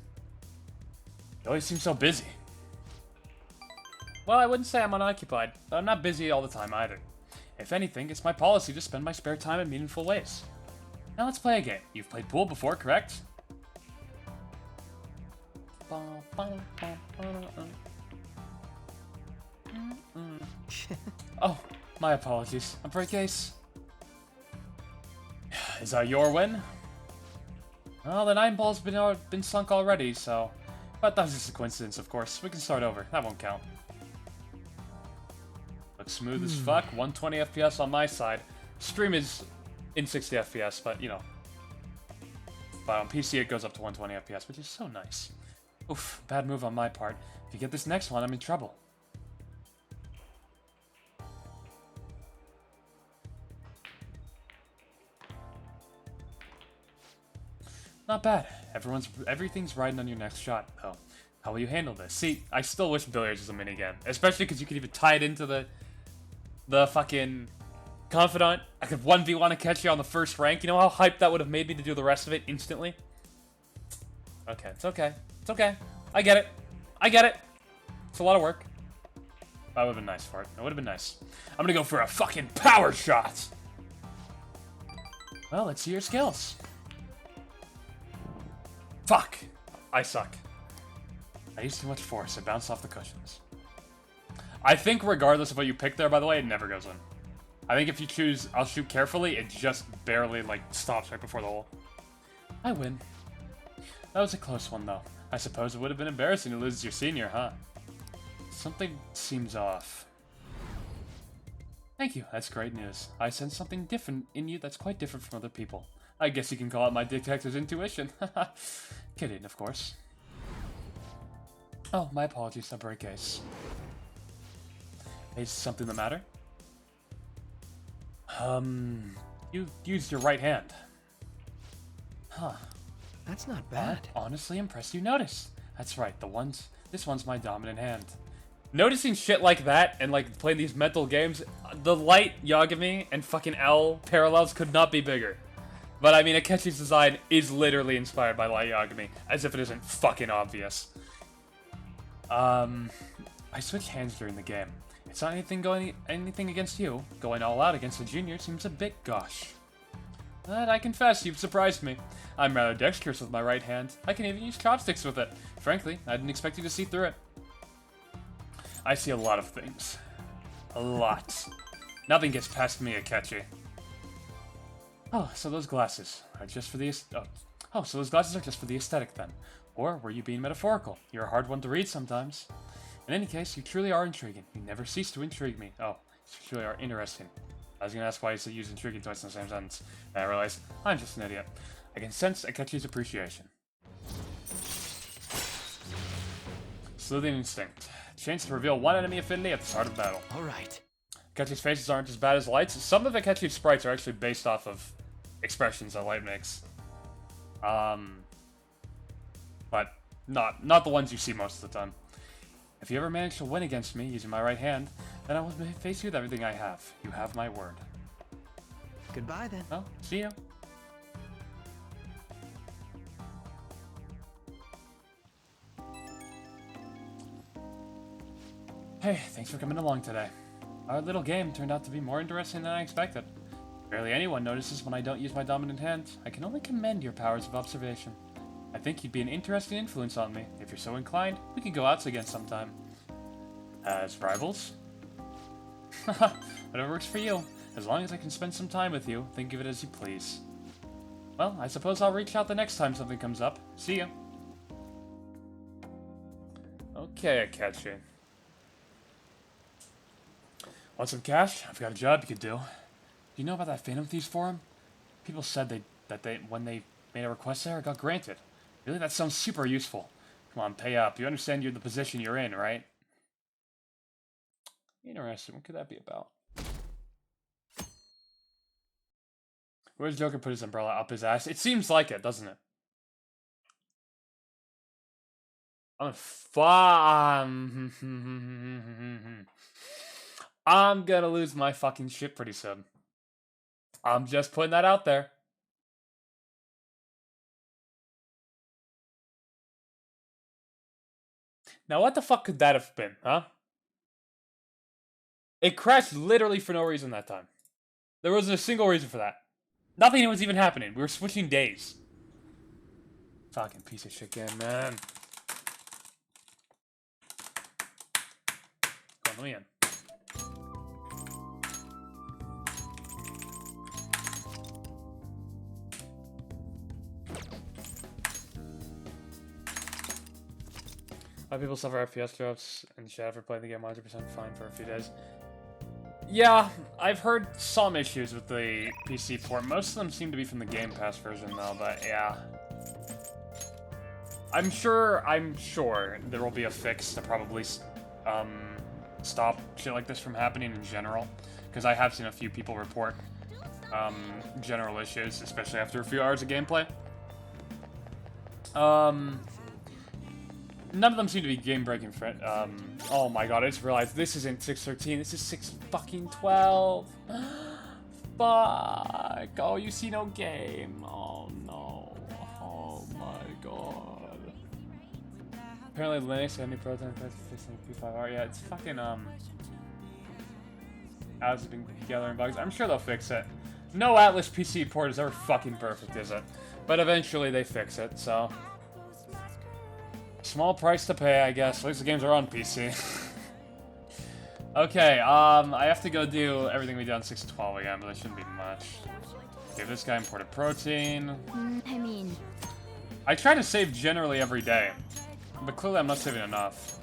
You always seem so busy. Well, I wouldn't say I'm unoccupied, but I'm not busy all the time either. If anything, it's my policy to spend my spare time in meaningful ways. Now let's play a game. You've played pool before, correct? Oh, my apologies. I'm for a case. Is that your win? Well, the 9 ball's been sunk already, so... But that was just a coincidence, of course. We can start over. That won't count. Looks smooth as fuck. 120 FPS on my side. Stream is in 60 FPS, but, you know. But on PC it goes up to 120 FPS, which is so nice. Oof, bad move on my part. If you get this next one, I'm in trouble. Not bad. Everything's riding on your next shot, though. How will you handle this? See, I still wish billiards was a minigame. Especially because you could even tie it into the fucking confidant. I could 1v1 Akechi on the first rank. You know how hyped that would have made me to do the rest of it instantly? Okay, it's okay. It's okay. I get it. I get it. It's a lot of work. That would have been nice for it. It would have been nice. I'm gonna go for a fucking power shot! Well, let's see your skills. Fuck! I suck. I used too much force. I bounced off the cushions. I think regardless of what you pick there, by the way, it never goes in. I think if you choose I'll shoot carefully, it just barely, like, stops right before the hole. I win. That was a close one, though. I suppose it would have been embarrassing to lose your senior, huh? Something seems off. Thank you, that's great news. I sense something different in you that's quite different from other people. I guess you can call it my detective's intuition. Kidding, of course. Oh, my apologies, a break case. Is something the matter? You used your right hand. Huh. That's not bad. I'm honestly impressed you noticed. That's right, this one's my dominant hand. Noticing shit like that and like playing these mental games, the light Yagami and fucking L parallels could not be bigger. But I mean, Akechi's design is literally inspired by Light Yagami, as if it isn't fucking obvious. I switched hands during the game. It's not anything against you. Going all out against a junior seems a bit gauche. But I confess, you've surprised me. I'm rather dexterous with my right hand. I can even use chopsticks with it. Frankly, I didn't expect you to see through it. I see a lot of things. A lot. Nothing gets past me, Akechi. Oh, so those glasses are just for the so those glasses are just for the aesthetic then. Or were you being metaphorical? You're a hard one to read sometimes. In any case, you truly are intriguing. You never cease to intrigue me. Oh, you truly are interesting. I was gonna ask why you use intriguing twice in the same sentence, and I realized I'm just an idiot. I can sense Akechi's appreciation. Sleuthing instinct. Chance to reveal one enemy affinity at the start of battle. Alright. Akechi's faces aren't as bad as Light's. Some of Akechi's sprites are actually based off of expressions that Light makes. But not the ones you see most of the time. If you ever manage to win against me using my right hand, then I will face you with everything I have. You have my word. Goodbye then. Well, see you. Hey, thanks for coming along today. Our little game turned out to be more interesting than I expected. Barely anyone notices when I don't use my dominant hand. I can only commend your powers of observation. I think you'd be an interesting influence on me. If you're so inclined, we could go out again sometime. As rivals? Whatever works for you. As long as I can spend some time with you, think of it as you please. Well, I suppose I'll reach out the next time something comes up. See ya. Okay, Akechi. Want some cash? I've got a job you could do. Do you know about that Phantom Thieves forum? People said that when they made a request there, it got granted. Really, that sounds super useful. Come on, pay up. You understand you're the position you're in, right? Interesting. What could that be about? Where's Joker put his umbrella up his ass? It seems like it, doesn't it? I'm gonna lose my fucking shit pretty soon. I'm just putting that out there. Now, what the fuck could that have been, huh? It crashed literally for no reason that time. There wasn't a single reason for that. Nothing was even happening. We were switching days. Fucking piece of shit game, man. Come on, let me in. A lot of people suffer FPS drops and chat after playing the game 100% fine for a few days. Yeah, I've heard some issues with the PC port. Most of them seem to be from the Game Pass version, though, but yeah. I'm sure there will be a fix to probably stop shit like this from happening in general. Because I have seen a few people report general issues, especially after a few hours of gameplay. None of them seem to be game-breaking. Oh my god, I just realized this isn't 6.13, this is 6.12. Fuck. Oh, you see no game. Oh no. Oh my god. Apparently Linux and any proton fixing P5R. Yeah, it's fucking, Atlas has been gathering bugs. I'm sure they'll fix it. No Atlas PC port is ever fucking perfect, is it? But eventually they fix it, so... Small price to pay, I guess. At least the games are on PC. Okay, I have to go do everything we did on 6.12 again, but that shouldn't be much. Give this guy imported protein. I try to save generally every day, but clearly I'm not saving enough.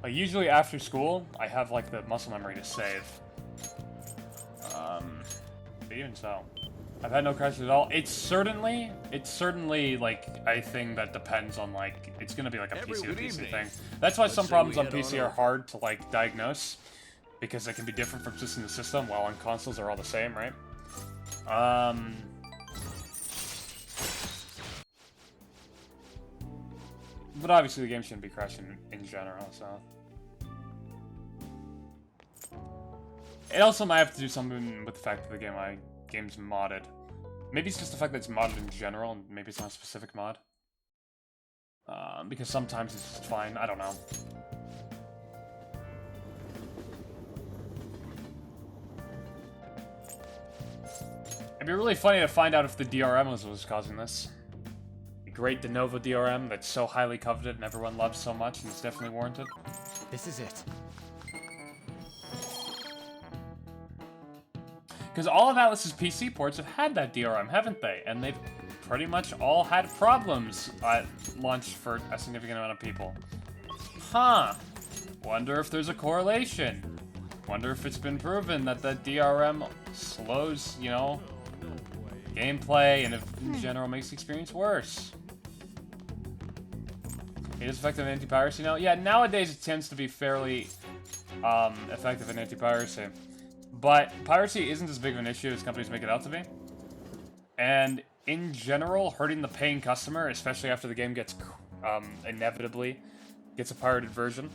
Like, usually after school, I have, like, the muscle memory to save. But even so. I've had no crashes at all. It's certainly, like, a thing that depends on, like, it's gonna be, like, a PC to PC thing. That's why some problems on PC are hard to, like, diagnose. Because they can be different from system to system, while on consoles they're all the same, right? But obviously the game shouldn't be crashing in general, so... It also might have to do something with the fact that the game's modded. Maybe it's just the fact that it's modded in general, and maybe it's not a specific mod. Because sometimes it's just fine, I don't know. It'd be really funny to find out if the DRM was causing this. The great de novo DRM that's so highly coveted and everyone loves so much, and it's definitely warranted. This is it. Because all of Atlas's PC ports have had that DRM, haven't they? And they've pretty much all had problems at launch for a significant amount of people. Huh. Wonder if there's a correlation. Wonder if it's been proven that the DRM slows, you know, gameplay, and if in general makes the experience worse. It is effective in anti-piracy now? Yeah, nowadays it tends to be fairly effective in anti-piracy. But piracy isn't as big of an issue as companies make it out to be. And in general, hurting the paying customer, especially after the game gets inevitably gets a pirated version,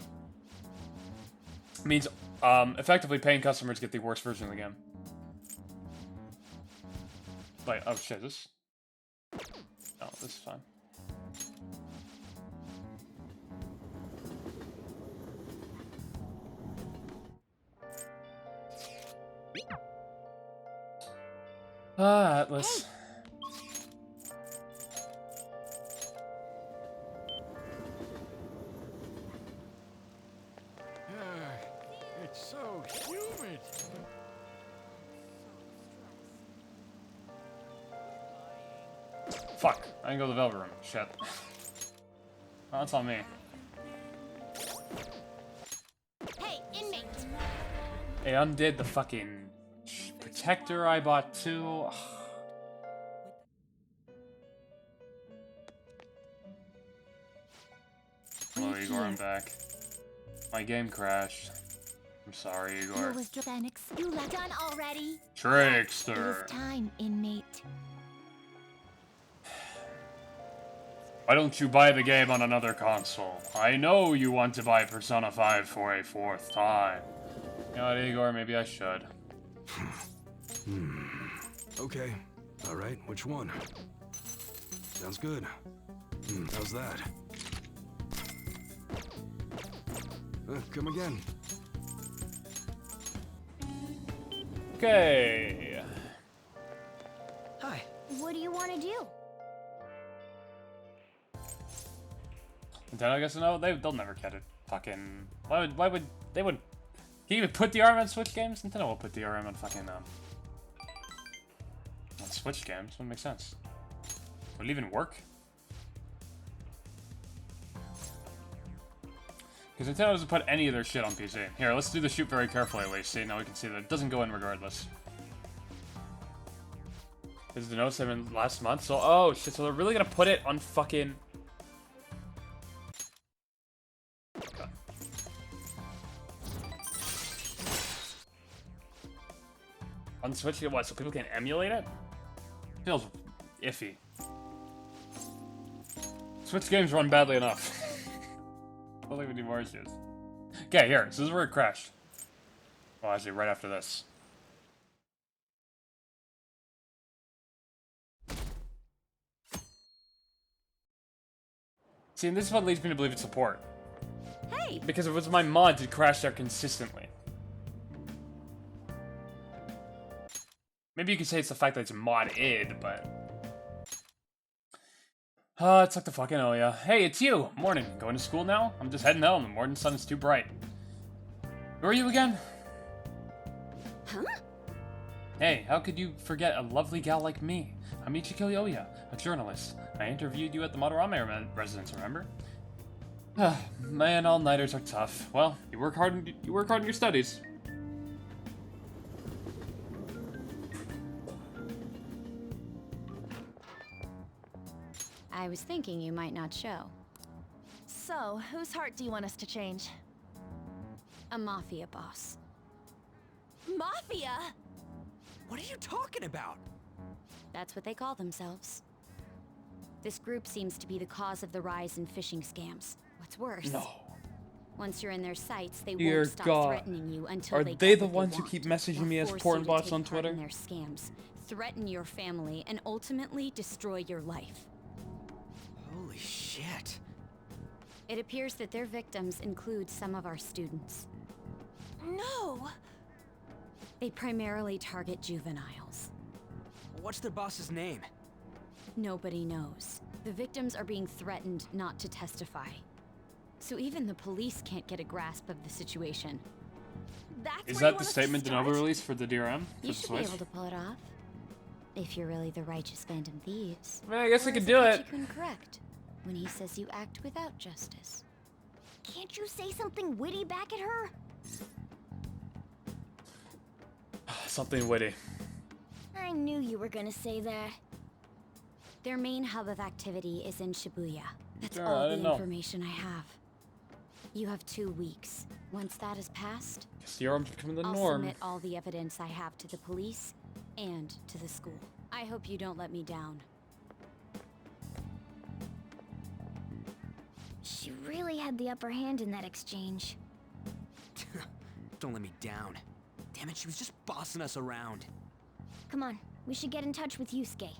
means effectively paying customers get the worst version of the game. Like, oh shit, this... No, this is fine. Atlas. It's so humid. Fuck, I didn't go to the Velvet Room. Shit. Oh, that's on me. Hey, inmate! Hey, undid the fucking protector I bought too. Hello, Igor, I'm back. My game crashed. I'm sorry, Igor. You left done already? Trickster. It is time, inmate. Why don't you buy the game on another console? I know you want to buy Persona 5 for a 4th time. You know what, Igor? Maybe I should. Okay. Alright, which one? Sounds good. How's that? Come again. Okay. Hi. What do you want to do? Nintendo, I guess no, they'll never get it. Fucking why would they would? Can you even put DRM on Switch games? Nintendo will put DRM on fucking on Switch games. Wouldn't make sense. Would it even work? Because Nintendo doesn't put any of their shit on PC. Here, let's do the shoot very carefully at least. See, now we can see that it doesn't go in regardless. This is the notes in last month, so oh shit, so they're really gonna put it on fucking. On Switch, what? So people can emulate it? Feels iffy. Switch games run badly enough. I don't think we need more issues. Okay, here. So this is where it crashed. Well, actually, right after this. See, and this is what leads me to believe it's support. Hey! Because if it was my mod, it'd crash there consistently. Maybe you could say it's the fact that it's mod-id, but... it's like the fucking oh yeah. Hey, it's you! Morning. Going to school now? I'm just heading home. The morning sun is too bright. Who are you again? Huh? Hey, how could you forget a lovely gal like me? I'm Ichiko Oya, a journalist. I interviewed you at the Madarame residence, remember? Man, all-nighters are tough. Well, you work hard in your studies. I was thinking you might not show. So, whose heart do you want us to change? A mafia boss. Mafia? What are you talking about? That's what they call themselves. This group seems to be the cause of the rise in phishing scams. What's worse? No. Once you're in their sights, they Dear won't stop God. threatening you until Are they they get the what ones they who want, keep messaging or me as force porn you to bots take on part in Twitter? their scams, threaten your family, and ultimately destroy your life. Holy shit. It appears that their victims include some of our students. No! They primarily target juveniles. What's their boss's name? Nobody knows. The victims are being threatened not to testify. So even the police can't get a grasp of the situation. That's Is where that you the want us to statement in start? over-release for the DRM? For You the should Switch? be able to pull it off. If you're really the righteous phantom thieves. I mean, I guess I Or could is do it. Akechi-kun correct when he says you act without justice? Can't you say something witty back at her? Something witty. I knew you were gonna say that. Their main hub of activity is in Shibuya. That's Sure, I all the didn't know. information I have. You have 2 weeks. Once that is passed, Guess DRM's becoming the I'll norm. submit all the evidence I have to the police and to the school. I hope you don't let me down. She really had the upper hand in that exchange. Don't let me down. Damn it, she was just bossing us around. Come on, we should get in touch with Yusuke.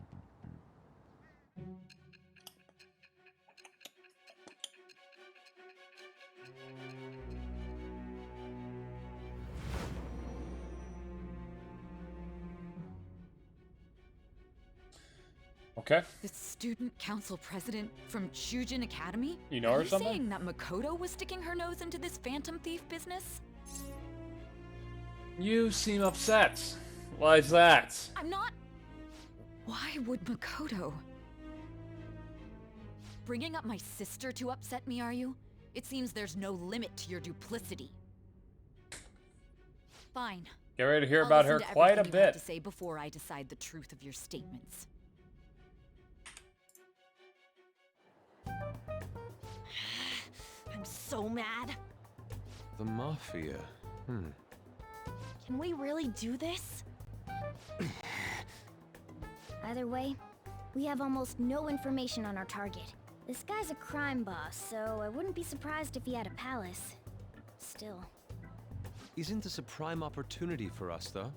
Okay. The student council president from Chujin Academy? You know her or Are you something? saying that Makoto was sticking her nose into this phantom thief business? You seem upset. Why is that? I'm not... Why would Makoto... Bringing up my sister to upset me, are you? It seems there's no limit to your duplicity. Fine. Get ready to hear I'll about listen her to quite a everything you have bit. to say before I decide the truth of your statements. I'm so mad. The Mafia. Can we really do this? Either way, we have almost no information on our target. This guy's a crime boss, so I wouldn't be surprised if he had a palace. Still. Isn't this a prime opportunity for us, though?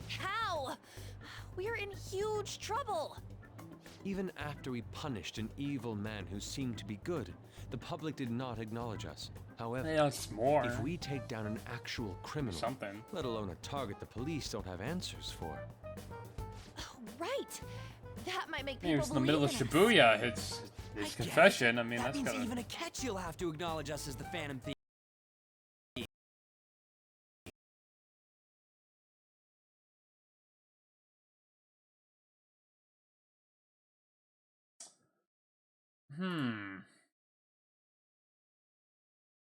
How? We're in huge trouble. Even after we punished an evil man who seemed to be good, the public did not acknowledge us. However, Yeah, it's more. if we take down an actual criminal, Something. let alone a target the police don't have answers for. Right. That might make He people was in the middle of believe in us. Shibuya. His confession. I mean, That that's means gotta. even a Ketch will have to acknowledge us as the Phantom Thief.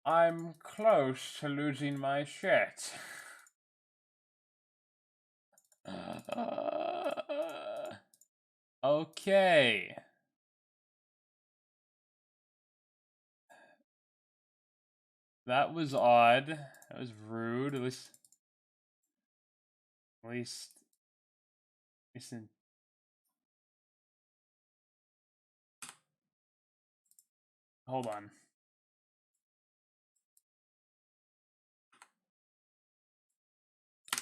I'm close to losing my shit. Okay. That was odd. That was rude. At least in. Hold on.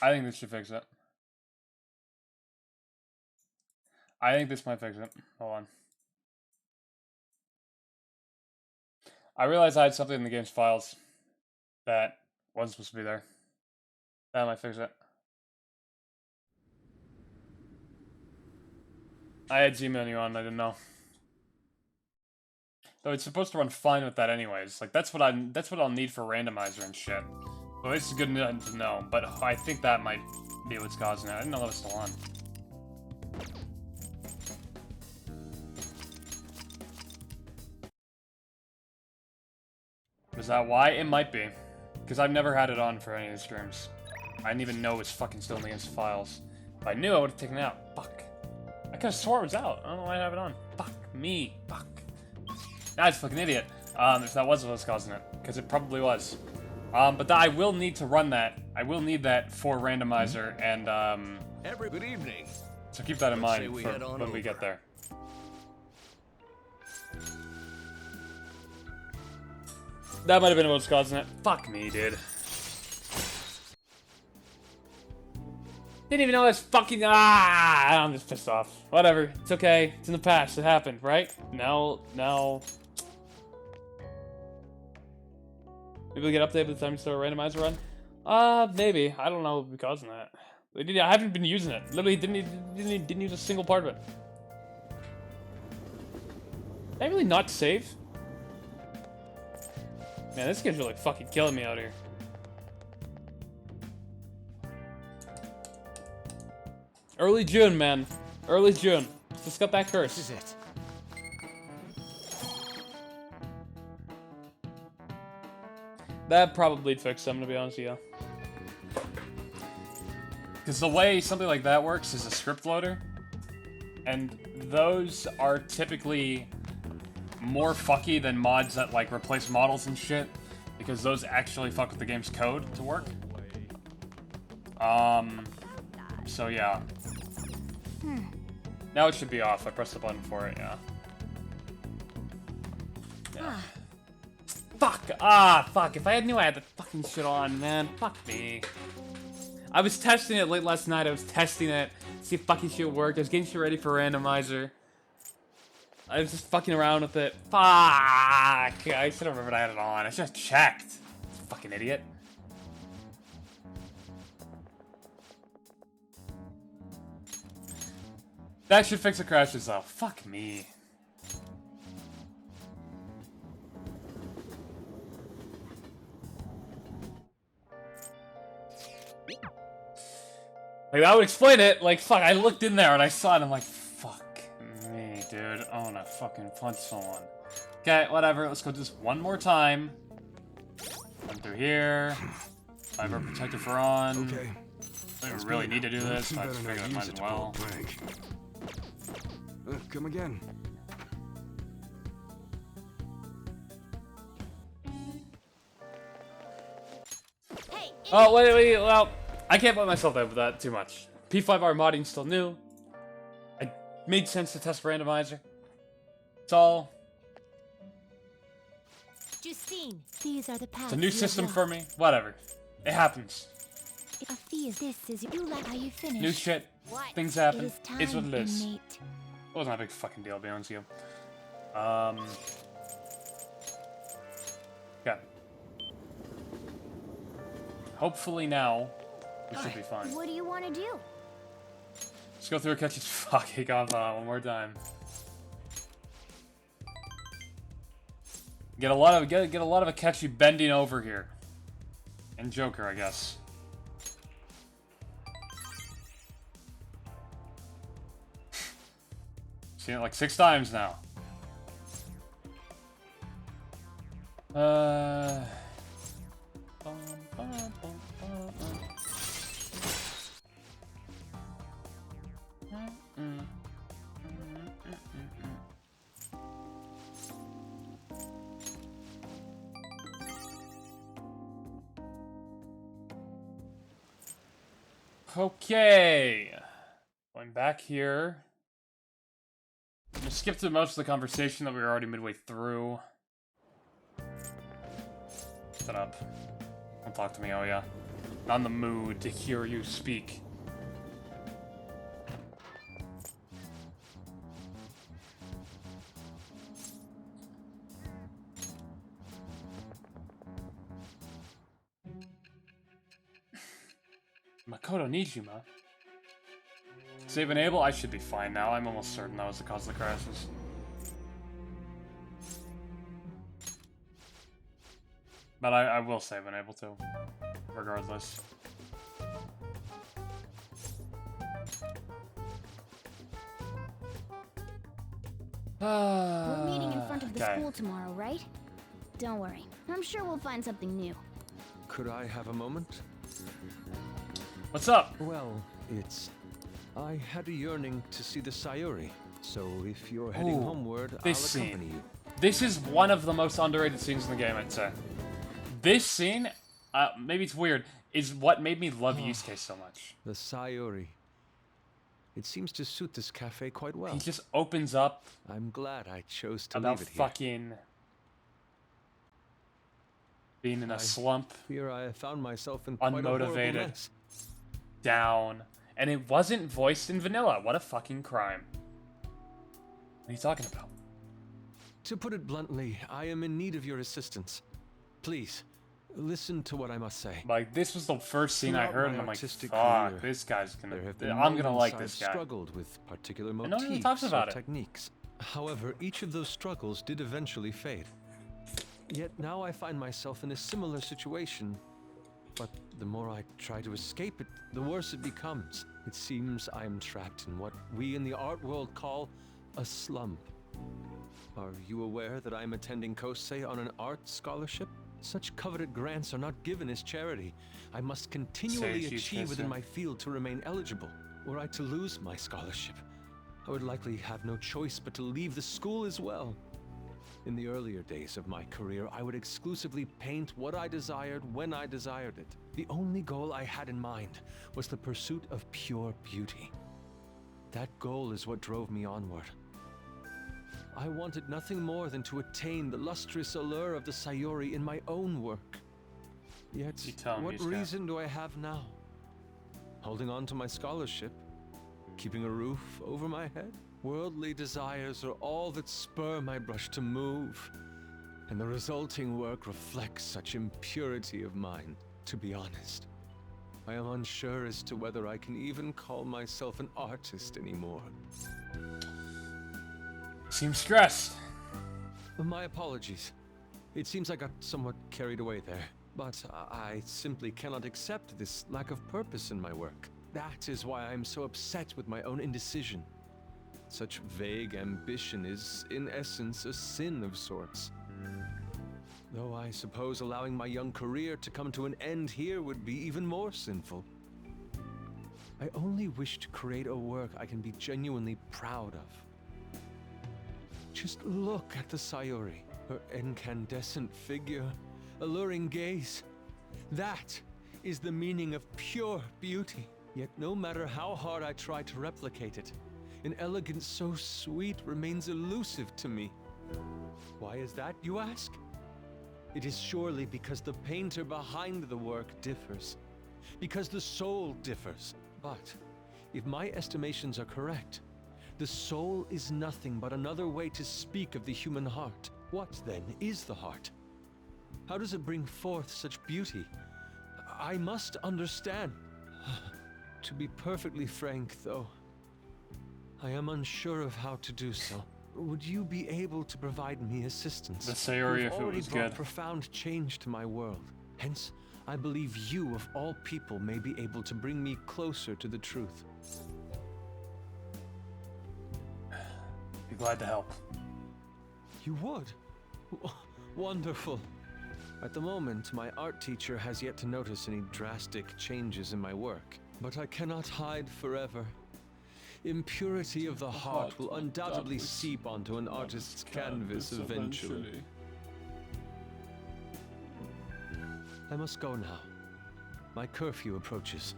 I think this should fix it. I think this might fix it. Hold on. I realized I had something in the game's files that wasn't supposed to be there. That might fix it. I had Z menu on, I didn't know. Though it's supposed to run fine with that anyways. Like that's what I'll need for randomizer and shit. Well, this is good enough to know, but I think that might be what's causing it. I didn't know that was still on. Is that why? It might be. Because I've never had it on for any of the streams. I didn't even know it was fucking still in the game's files. If I knew, I would have taken it out. Fuck. I could have swore it was out. I don't know why I have it on. Fuck me. Fuck. That's a fucking idiot. If that was what was causing it. Because it probably was. But I will need to run that. I will need that for randomizer and, Good evening. So keep that in mind Say we for head on when we over. get there. That might have been what's causing it. Fuck me, dude. Didn't even know that's fucking. I'm just pissed off. Whatever. It's okay. It's in the past. It happened, right? Now. Maybe we'll get updated by the time you start a randomizer run. Maybe. I don't know what would be causing that. I haven't been using it. Literally didn't use a single part of it. Did I really not save? Man, this game's really fucking killing me out here. Early June, man. Early June. Just got that curse. This is it. That probably fixed them, to be honest with you. Because the way something like that works is a script loader. And those are typically more fucky than mods that like replace models and shit. Because those actually fuck with the game's code to work. So yeah. Now it should be off. I pressed the button for it, yeah. Fuck! Fuck. If I knew I had the fucking shit on, man. Fuck me. I was testing it late last night. I was testing it. See if fucking shit worked. I was getting shit ready for randomizer. I was just fucking around with it. Fuck! I should have remembered I had it on. I should have checked. Fucking idiot. That should fix the crashes though. Fuck me. Like, that would explain it. Like, fuck, I looked in there and I saw it and I'm like, fuck me, dude. I wanna fucking punch someone. Okay, whatever. Let's go do this one more time. Run through here. Fiber protector for on. Okay. I don't really need to do this, but I just figured I might as well. Come again. Oh, wait, well, I can't put myself up with that too much. P5R modding's still new. It made sense to test randomizer. It's all... Justine, these are the paths. It's a new system for me. Whatever. It happens. This is you like how you finish. New shit. What? Things happen. It is time, It's what it is. inmate. It wasn't a big fucking deal, to be honest with you. Okay. Hopefully now, we should be fine. What do you want to do? Let's go through a catchy fucking compound one more time. Get a lot of Akechi bending over here. And Joker, I guess. Seen it like 6 times now. Okay. Going back here. I'm gonna skip through most of the conversation that we were already midway through. Shut up. Don't talk to me, oh yeah. Not in the mood to hear you speak. Makoto Nijima. Save enable? I should be fine now. I'm almost certain that was the cause of the crashes. But I will save enable too. Regardless. We're meeting in front of the school tomorrow, right? Don't worry. I'm sure we'll find something new. Could I have a moment? What's up? Well, I had a yearning to see the Sayuri, so if you're heading homeward, I'll accompany you. This is one of the most underrated scenes in the game, I'd say. This scene, maybe it's weird, is what made me love Yusuke so much. The Sayuri. It seems to suit this cafe quite well. He just opens up. I'm glad I chose to about leave it here. fucking being in a slump. Here I found myself in quite a horrible unmotivated, mess. down, and it wasn't voiced in vanilla. What a fucking crime! What are you talking about? To put it bluntly, I am in need of your assistance. Please, listen to what I must say. Like, this was the first scene I Throughout heard, my and I'm like, artistic fuck, career, this guy's gonna. there have been I'm gonna moments like this I've guy. struggled with particular And no one motifs talks about or it. techniques. However, each of those struggles did eventually fade. Yet now I find myself in a similar situation. But the more I try to escape it, the worse it becomes. It seems I am trapped in what we in the art world call a slump. Are you aware that I am attending Kosei on an art scholarship? Such coveted grants are not given as charity. I must continually achieve within my field to remain eligible. Were I to lose my scholarship, I would likely have no choice but to leave the school as well. In the earlier days of my career, I would exclusively paint what I desired when I desired it. The only goal I had in mind was the pursuit of pure beauty. That goal is what drove me onward. I wanted nothing more than to attain the lustrous allure of the Sayuri in my own work. Yet, what reason do I have now? Holding on to my scholarship? Keeping a roof over my head? Worldly desires are all that spur my brush to move, and the resulting work reflects such impurity of mind. To be honest, I am unsure as to whether I can even call myself an artist anymore. Seems stressed. My apologies. It seems I got somewhat carried away there, but I simply cannot accept this lack of purpose in my work. That is why I am so upset with my own indecision. Such vague ambition is, in essence, a sin of sorts. Though I suppose allowing my young career to come to an end here would be even more sinful. I only wish to create a work I can be genuinely proud of. Just look at the Sayuri, her incandescent figure, alluring gaze. That is the meaning of pure beauty. Yet no matter how hard I try to replicate it, an elegance so sweet remains elusive to me. Why is that, you ask? It is surely because the painter behind the work differs. Because the soul differs. But, if my estimations are correct, the soul is nothing but another way to speak of the human heart. What, then, is the heart? How does it bring forth such beauty? I must understand. To be perfectly frank, though, I am unsure of how to do so. Would you be able to provide me assistance? Let's say area if it already was brought good. profound change to my world. Hence, I believe you, of all people, may be able to bring me closer to the truth. Be glad to help. You would? Wonderful. At the moment, my art teacher has yet to notice any drastic changes in my work. But I cannot hide forever. Impurity of the heart will undoubtedly seep onto an artist's canvas eventually. I must go now. My curfew approaches.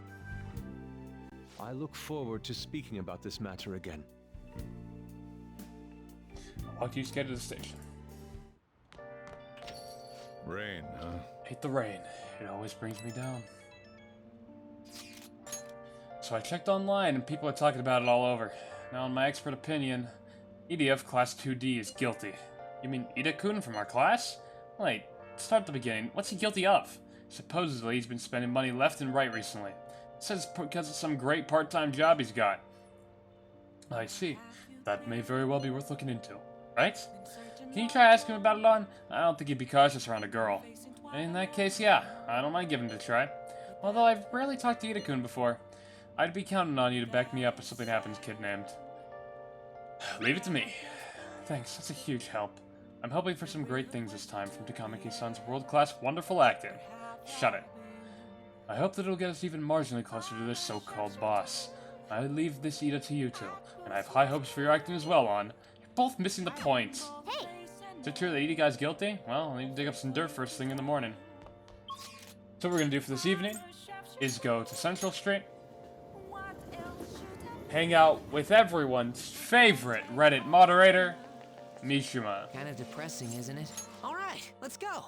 I look forward to speaking about this matter again. I'll walk you to the station. Rain, huh? Hate the rain. It always brings me down. So I checked online and people are talking about it all over. Now in my expert opinion, Ida of Class 2D is guilty. You mean Ida-kun from our class? Wait, start at the beginning. What's he guilty of? Supposedly he's been spending money left and right recently. Says because of some great part-time job he's got. I see. That may very well be worth looking into. Right? Can you try asking him about it on? I don't think he'd be cautious around a girl. In that case, yeah. I don't mind giving it a try. Although I've rarely talked to Ida-kun before. I'd be counting on you to back me up if something happens, kid named. Leave it to me. Thanks, that's a huge help. I'm hoping for some great things this time from Takamaki-san's world-class wonderful acting. Shut it. I hope that it'll get us even marginally closer to this so-called boss. I leave this Ida to you two, and I have high hopes for your acting as well, On. You're both missing the point. Hey! Is it true that Ida guy's guilty? Well, I'll need to dig up some dirt first thing in the morning. So what we're gonna do for this evening is go to Central Street, hang out with everyone's favorite Reddit moderator, Mishima. Kind of depressing, isn't it? All right, let's go.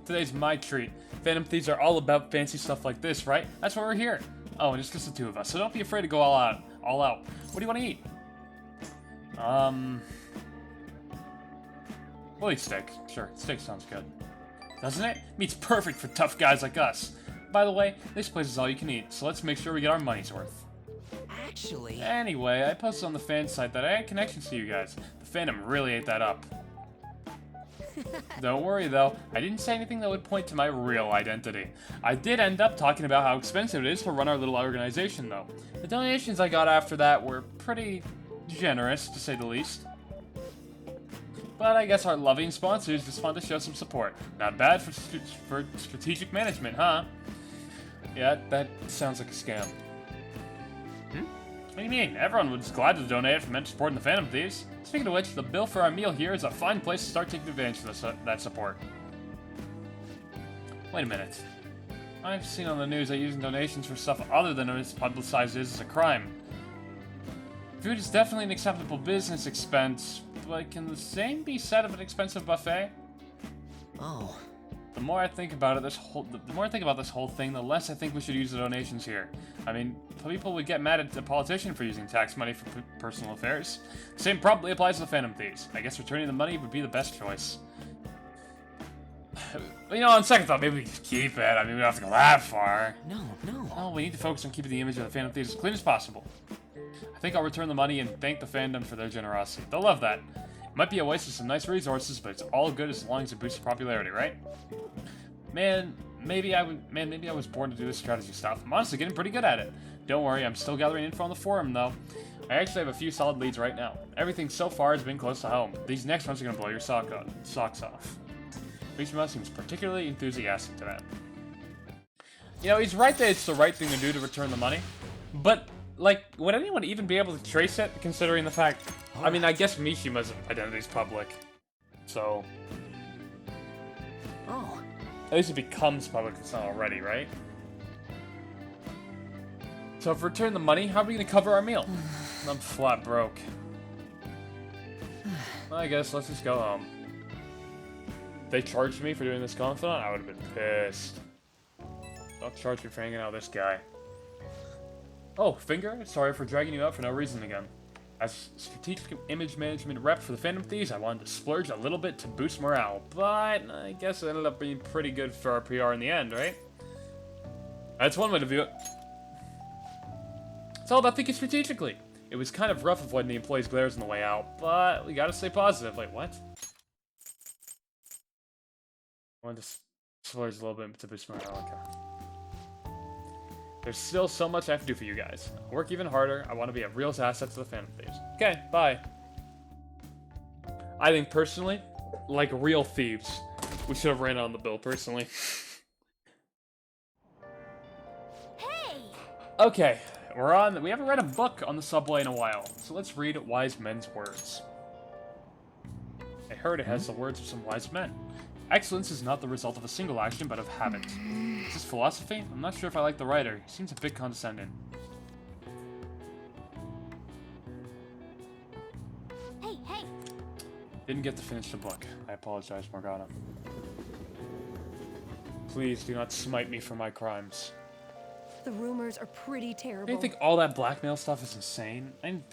Today's my treat. Phantom Thieves are all about fancy stuff like this, right? That's why we're here. Oh, and it's just the two of us, so don't be afraid to go all out. All out. What do you want to eat? We'll eat steak. Sure, steak sounds good. Doesn't it? Meat's perfect for tough guys like us. By the way, this place is all you can eat, so let's make sure we get our money's worth. Actually... Anyway, I posted on the fan site that I had connections to you guys. The Phantom really ate that up. Don't worry though, I didn't say anything that would point to my real identity. I did end up talking about how expensive it is to run our little organization though. The donations I got after that were pretty generous, to say the least. But I guess our loving sponsors just want to show some support. Not bad for strategic management, huh? Yeah, that sounds like a scam. What do you mean? Everyone was glad to donate for men supporting the Phantom Thieves. Speaking of which, the bill for our meal here is a fine place to start taking advantage of that support. Wait a minute. I've seen on the news that using donations for stuff other than what it's publicized is a crime. Food is definitely an acceptable business expense, but can the same be said of an expensive buffet? Oh. The more I think about it, the more I think about this whole thing, the less I think we should use the donations here. I mean, people would get mad at the politician for using tax money for personal affairs. Same probably applies to the Phantom Thieves. I guess returning the money would be the best choice. You know, on second thought, maybe we just keep it. I mean, we don't have to go that far. No, we need to focus on keeping the image of the Phantom Thieves as clean as possible. I think I'll return the money and thank the fandom for their generosity. They'll love that. It might be a waste of some nice resources, but it's all good as long as it boosts popularity, right? Man, maybe I was born to do this strategy stuff. I'm honestly getting pretty good at it. Don't worry, I'm still gathering info on the forum, though. I actually have a few solid leads right now. Everything so far has been close to home. These next ones are gonna blow your socks off. Mishima seems particularly enthusiastic to that. You know, he's right that it's the right thing to do to return the money, but, like, would anyone even be able to trace it, considering the fact... I mean, I guess Mishima's identity's public, so... Oh. At least it becomes public if it's not already, right? So if we return the money, how are we gonna cover our meal? I'm flat broke. Well, I guess let's just go home. If they charged me for doing this confidant, I would have been pissed. Don't charge me for hanging out with this guy. Oh, Finger, sorry for dragging you out for no reason again. As strategic image management rep for the Phantom Thieves, I wanted to splurge a little bit to boost morale, but I guess it ended up being pretty good for our PR in the end, right? That's one way to view it. It's all about thinking strategically. It was kind of rough avoiding the employees' glares on the way out, but we gotta stay positive. Wait, what? I wanted to splurge a little bit to boost morale, okay. There's still so much I have to do for you guys. I'll work even harder. I want to be a real asset to the Phantom Thieves. Okay, bye. I think personally, like real thieves, we should have ran on the bill personally. Hey! Okay, we haven't read a book on the subway in a while, so let's read Wise Men's Words. I heard it has the words of some wise men. Excellence is not the result of a single action, but of habit. Is this philosophy? I'm not sure if I like the writer. He seems a bit condescending. Hey, hey! Didn't get to finish the book. I apologize, Morgana. Please do not smite me for my crimes. The rumors are pretty terrible. I think all that blackmail stuff is insane. I didn't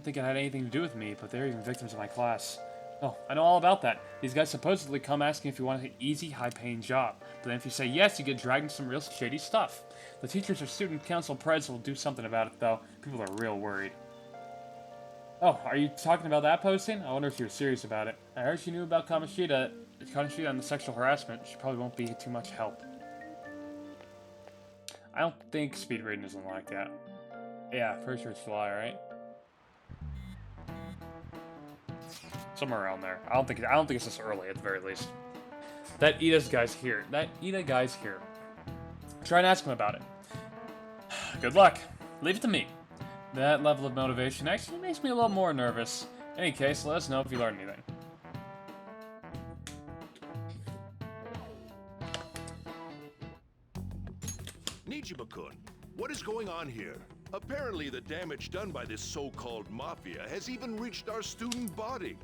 think it had anything to do with me, but they're even victims of my class. Oh, I know all about that. These guys supposedly come asking if you want an easy, high-paying job. But then if you say yes, you get dragged into some real shady stuff. The teachers or student council preds will do something about it, though. People are real worried. Oh, are you talking about that posting? I wonder if you're serious about it. I heard she knew about Kamoshida and the sexual harassment. She probably won't be too much help. I don't think speed reading isn't like that. Yeah, pretty sure it's July, right? Somewhere around there. I don't think it's this early at the very least. That Ida guy's here. Try and ask him about it. Good luck. Leave it to me. That level of motivation actually makes me a little more nervous. In any case, let us know if you learn anything. Nijima-kun, what is going on here? Apparently the damage done by this so-called mafia has even reached our student body.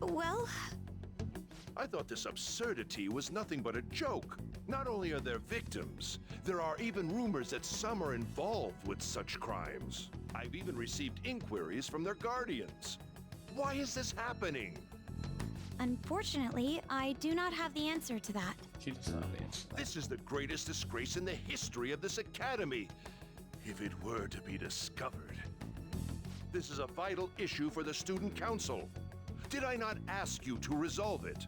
Well... I thought this absurdity was nothing but a joke. Not only are there victims, there are even rumors that some are involved with such crimes. I've even received inquiries from their guardians. Why is this happening? Unfortunately, I do not have the answer to that. She does not have the answer. This is the greatest disgrace in the history of this academy, if it were to be discovered. This is a vital issue for the student council. Did I not ask you to resolve it?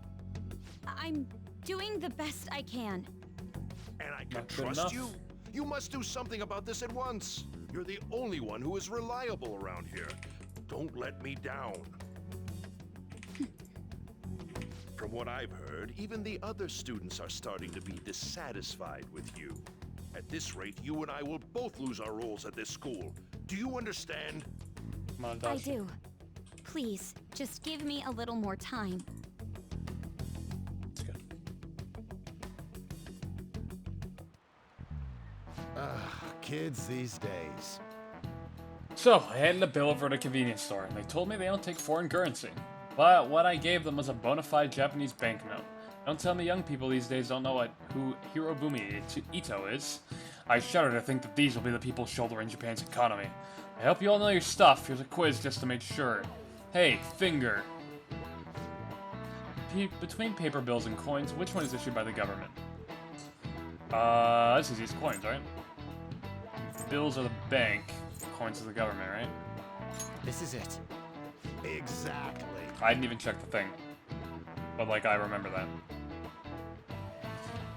I'm doing the best I can. And I can Not good trust enough. you? You must do something about this at once. You're the only one who is reliable around here. Don't let me down. From what I've heard, even the other students are starting to be dissatisfied with you. At this rate, you and I will both lose our roles at this school. Do you understand? Come on, I Dawson. do. Please, just give me a little more time. It's good. Kids these days. So, I handed a bill over at a convenience store, and they told me they don't take foreign currency. But what I gave them was a bona fide Japanese banknote. Don't tell me young people these days don't know who Hirobumi Ito is. I shudder to think that these will be the people shouldering Japan's economy. I hope you all know your stuff. Here's a quiz just to make sure. Hey, Finger. Between paper bills and coins, which one is issued by the government? This is these coins, right? Bills are the bank, coins are the government, right? This is it. Exactly. I didn't even check the thing. But, like, I remember that.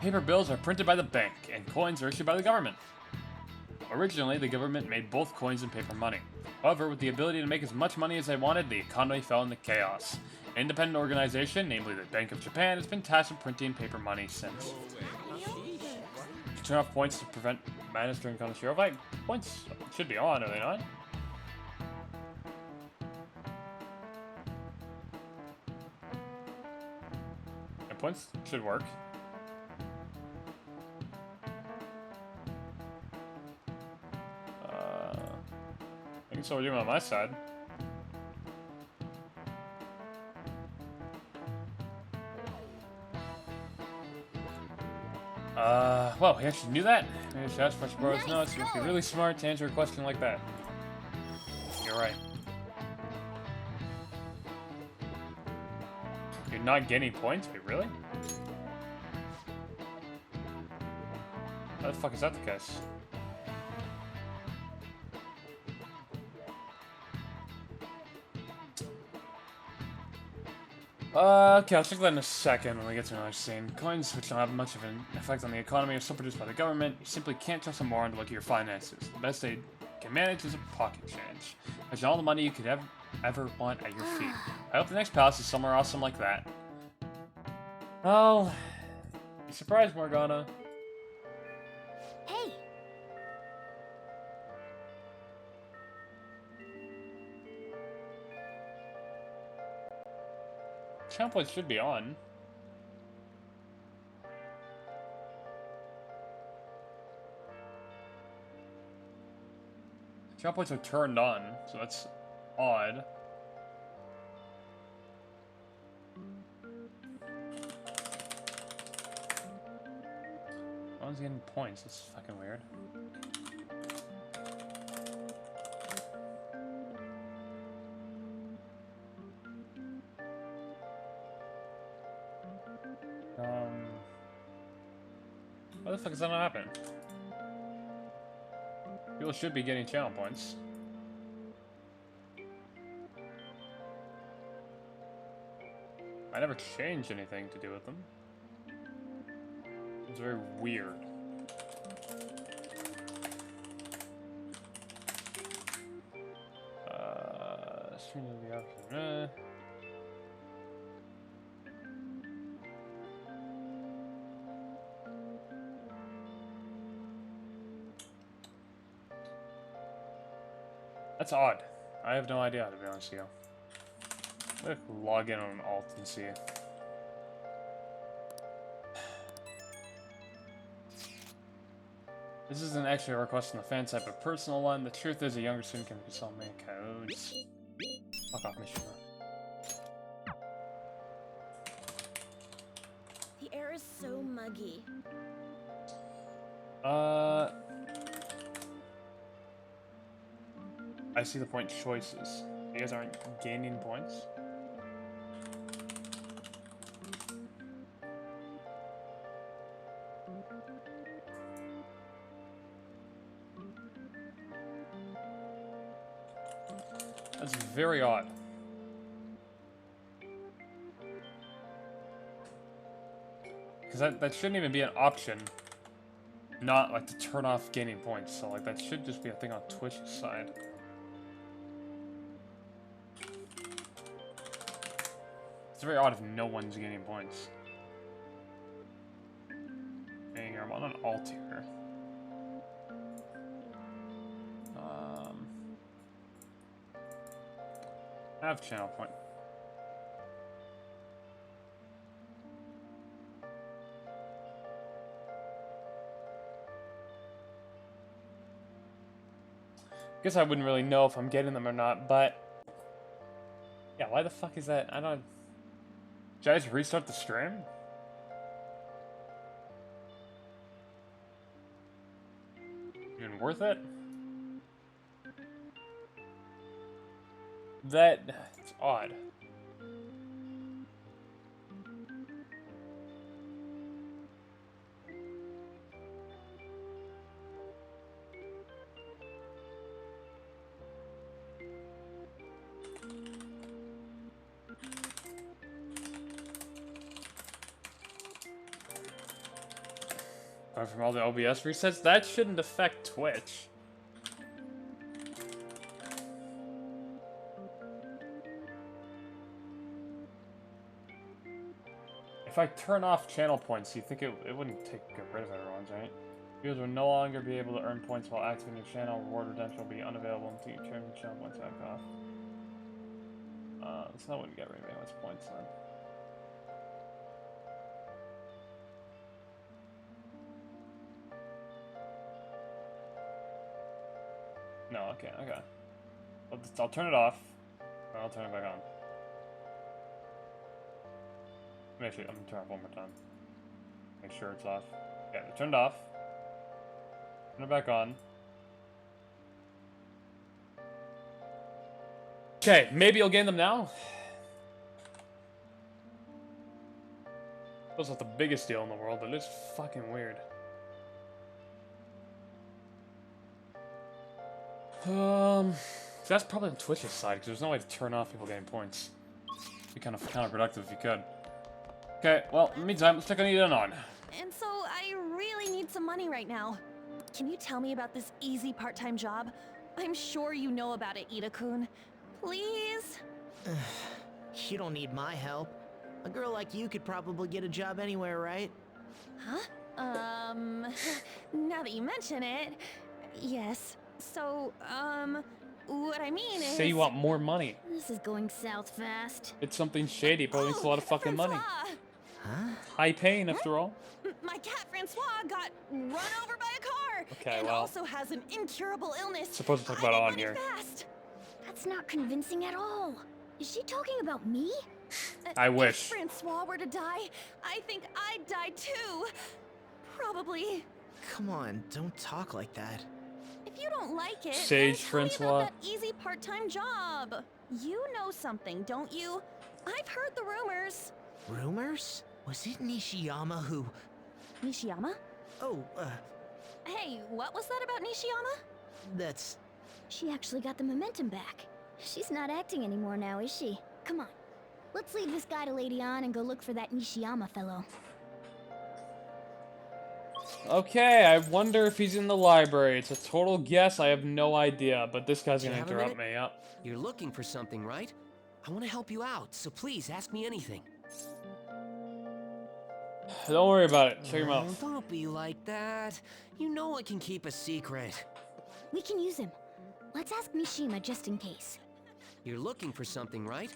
Paper bills are printed by the bank, and coins are issued by the government. Originally, the government made both coins and paper money. However, with the ability to make as much money as they wanted, the economy fell into chaos. An independent organization, namely the Bank of Japan, has been tasked with printing paper money since. Turn off points to prevent madness during Konoshiro fight. Points should be on, are they not? And points should work. can still do it on my side. Well, he actually knew that. Maybe I should ask Fresh Bros. No, it's must be really smart to answer a question like that. You're right. You're not getting points? Wait, really? How the fuck is that the case? Okay, I'll check that in a second when we get to another scene. Coins, which don't have much of an effect on the economy, are still produced by the government. You simply can't trust a moron to look at your finances. The best they can manage is a pocket change. Imagine all the money you could ever want at your feet. I hope the next palace is somewhere awesome like that. Well, be surprised, Morgana. Hey! Channel points should be on. Channel points are turned on, so that's odd. No one's getting points, that's fucking weird. Why the fuck is that not happening? People should be getting channel points. I never changed anything to do with them. It's very weird. Stream of the option. That's odd. I have no idea, to be honest with you. I'm gonna log in on Alt and see. This isn't actually a request from the fan site, but a personal one. The truth is, a younger student can so many codes. Fuck off, Mishima. The air is so muggy. I see the point choices. You guys aren't gaining points. That's very odd. Because that shouldn't even be an option. Not like to turn off gaining points. So like that should just be a thing on Twitch's side. It's very odd if no one's gaining points. Dang, I'm on an alt here. I have channel point. Guess I wouldn't really know if I'm getting them or not, but yeah, why the fuck is that? I don't. Should I just restart the stream? Even worth it? It's odd. Apart from all the OBS resets, that shouldn't affect Twitch. If I turn off channel points, you think it wouldn't get rid of everyone's, right? Viewers will no longer be able to earn points while activating your channel. Reward redemption will be unavailable until you turn your channel points back off. So that wouldn't get rid of anyone's points then. No, okay. I'll turn it off. I'll turn it back on. Actually, I'm gonna turn it off one more time. Make sure it's off. Okay, it turned off. Turn it back on. Okay, maybe you'll gain them now. Feels like the biggest deal in the world, but it's fucking weird. That's probably on Twitch's side, because there's no way to turn off people getting points. It'd be kind of counterproductive if you could. Okay, well, in the meantime, let's check on Ida and on. And so I really need some money right now. Can you tell me about this easy part-time job? I'm sure you know about it, Ida-kun. Please? You don't need my help. A girl like you could probably get a job anywhere, right? Huh? Now that you mention it, yes. So, what I mean is... Say you want more money. This is going south fast. It's something shady, probably needs a lot of fucking money. Huh? High pain, after all. My cat Francois got run over by a car. Okay, and well. also has an incurable illness. Supposed to talk about it on here. Fast. That's not convincing at all. Is she talking about me? I wish. If Francois were to die, I think I'd die too. Probably. Come on, don't talk like that. If you don't like it, Sage then Francois. tell me about that easy part-time job. You know something, don't you? I've heard the rumors. Rumors? Was it Nishiyama who... Nishiyama? Oh, Hey, what was that about Nishiyama? that's... She actually got the momentum back. She's not acting anymore now, is she? Come on. Let's leave this guy to Lady On and go look for that Nishiyama fellow. Okay, I wonder if he's in the library. It's a total guess. I have no idea, but this guy's Do you gonna have a interrupt minute? me. Yep. You're looking for something, right? I want to help you out, so please ask me anything. Don't worry about it. Check him out. Don't be like that. You know I can keep a secret. We can use him. Let's ask Mishima just in case. You're looking for something, right?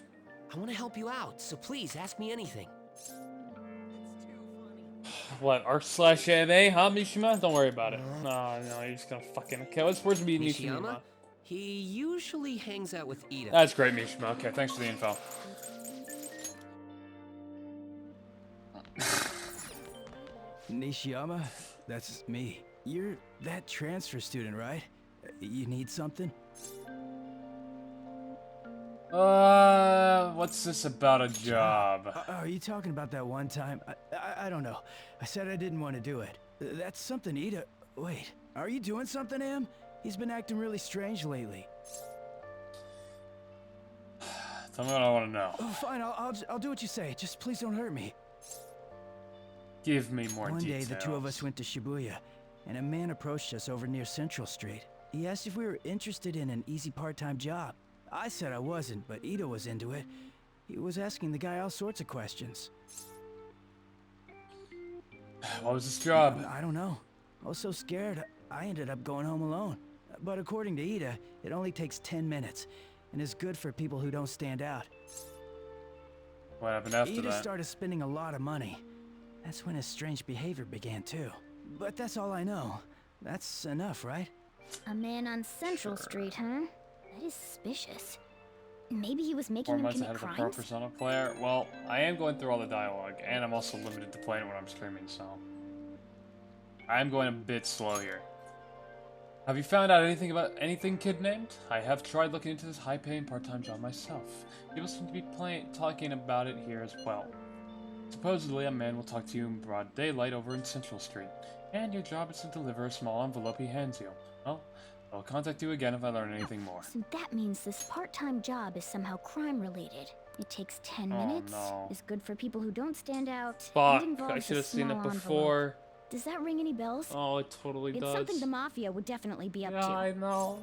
I want to help you out, so please ask me anything. What, r/anime, huh, Mishima? Don't worry about it. No, you're just gonna fucking... Okay, what's supposed to be Nishima? Nishiyama? He usually hangs out with Ida. That's great, Mishima. Okay, thanks for the info. Nishiyama? That's me. You're that transfer student, right? You need something? What's this about a job? Are you talking about that one time? I don't know. I said I didn't want to do it. That's something Ida... Wait, are you doing something to him? He's been acting really strange lately. Tell me what I want to know. Oh, fine, I'll do what you say. Just please don't hurt me. Give me more One details. day, the two of us went to Shibuya, and a man approached us over near Central Street. He asked if we were interested in an easy part-time job. I said I wasn't, but Ida was into it. He was asking the guy all sorts of questions. What was this job? I don't know. I was so scared, I ended up going home alone. But according to Ida, it only takes 10 minutes, and is good for people who don't stand out. What happened after Ida that? started spending a lot of money. That's when his strange behavior began, too. But that's all I know. That's enough, right? A man on Central Street, huh? That is suspicious. Maybe he was making 4 him months commit ahead of a pro crimes? Persona player. Well, I am going through all the dialogue, and I'm also limited to playing when I'm streaming, so... I'm going a bit slow here. Have you found out anything about anything kid named? I have tried looking into this high-paying part-time job myself. People seem to be talking about it here as well. Supposedly, a man will talk to you in broad daylight over in Central Street, and your job is to deliver a small envelope he hands you. Well, I'll contact you again if I learn anything more. So that means this part-time job is somehow crime-related. It takes 10 minutes, no. is good for people who don't stand out, Fuck, and involves I should have a seen it small before. envelope. Does that ring any bells? Oh, it totally It's does. something the Mafia would definitely be up Yeah, to. I know.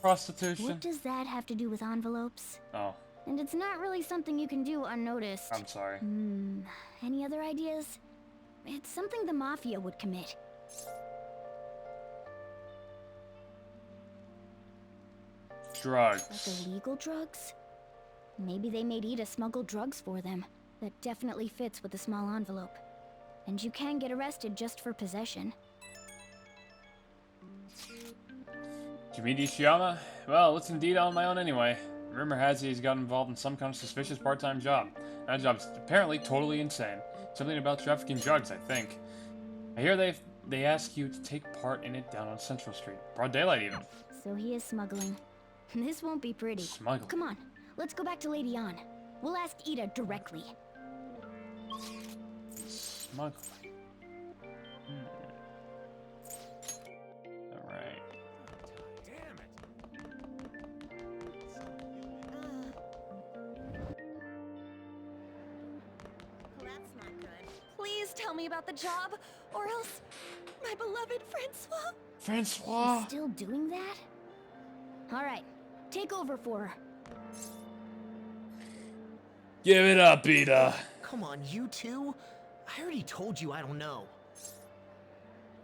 Prostitution. What does that have to do with envelopes? Oh, And it's not really something you can do unnoticed. I'm sorry. Any other ideas? It's something the Mafia would commit. Drugs. Like illegal drugs? Maybe they made Ida smuggle drugs for them. That definitely fits with the small envelope. And you can get arrested just for possession. Did you meet Ishiyama? Well, it's indeed on my own anyway. Rumor has he's got involved in some kind of suspicious part-time job. That job's apparently totally insane. Something about trafficking drugs, I think. I hear they ask you to take part in it down on Central Street. Broad daylight, even. So he is smuggling. This won't be pretty. Smuggling? Come on, let's go back to Lady An. We'll ask Ida directly. Smuggling. Alright. That's not good. Please tell me about the job, or else my beloved Francois. Francois? She's still doing that? All right, take over for her. Give it up, Ida. Come on, you two? I already told you I don't know.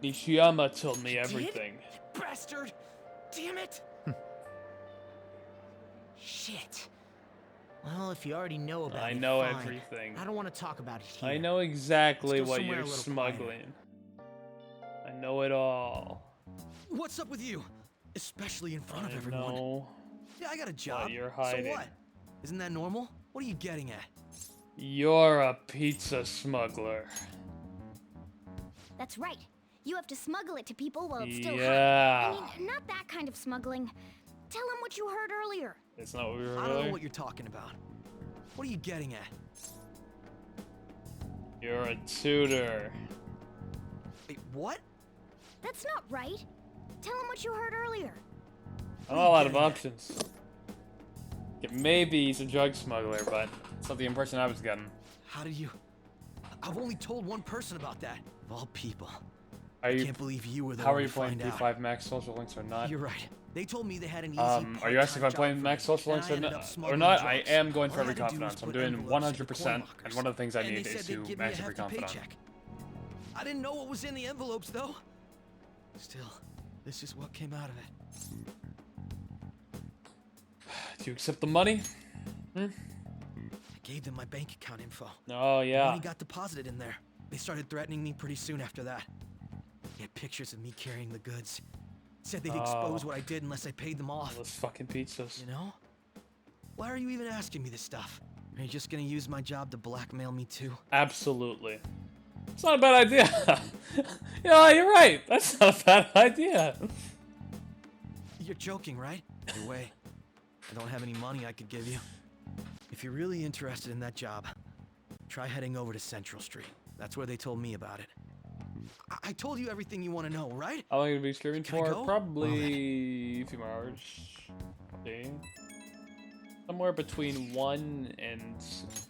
Nishiyama told me everything. Bastard! Damn it! Shit. Well, if you already know about it, I know fine. everything. I don't want to talk about it here. I know exactly Let's go what somewhere you're a little smuggling. I know it all. What's up with you? Especially in front of everyone. know Yeah, I got a job. what you're hiding. So what? Isn't that normal? What are you getting at? You're a pizza smuggler. That's right. You have to smuggle it to people while it's still Yeah. hot. I mean, not that kind of smuggling. Tell them what you heard earlier. It's not what we were I don't know earlier. what you're talking about. What are you getting at? You're a tutor. Wait, what? That's not right. Tell them what you heard earlier. I don't know a lot of options. Yeah, maybe he's a drug smuggler, but it's not the impression I was getting. How did you... I've only told one person about that. Of all people. Are you, I can't believe you were the How one are you to playing find out. P5 Max Social Links or not? You're right. They told me they had an easy Are you asking if I'm part-time playing job Max for me, Social and Links I or ended not? up Or smuggling not? I drugs. am going All for I every had to do was confidence. I'm put doing envelopes in the 100%, corn and lockers. one of the things I And need they is said they'd to give me a max every hefty confidant. paycheck. I didn't know what was in the envelopes, though. Still, this is what came out of it. Do you accept the money? I gave them my bank account info. Oh, yeah. Money got deposited in there. They started threatening me pretty soon after that. They had pictures of me carrying the goods. Said they'd expose what I did unless I paid them off. Those fucking pizzas. You know? Why are you even asking me this stuff? Are you just gonna use my job to blackmail me too? Absolutely. It's not a bad idea. Yeah, you're right. That's not a bad idea. You're joking, right? Either way, I don't have any money I could give you. If you're really interested in that job, try heading over to Central Street. That's where they told me about it. I told you everything you want to know, right? How long are you gonna be streaming Can I for? go? Probably a few more hours. Okay. Somewhere between 1 and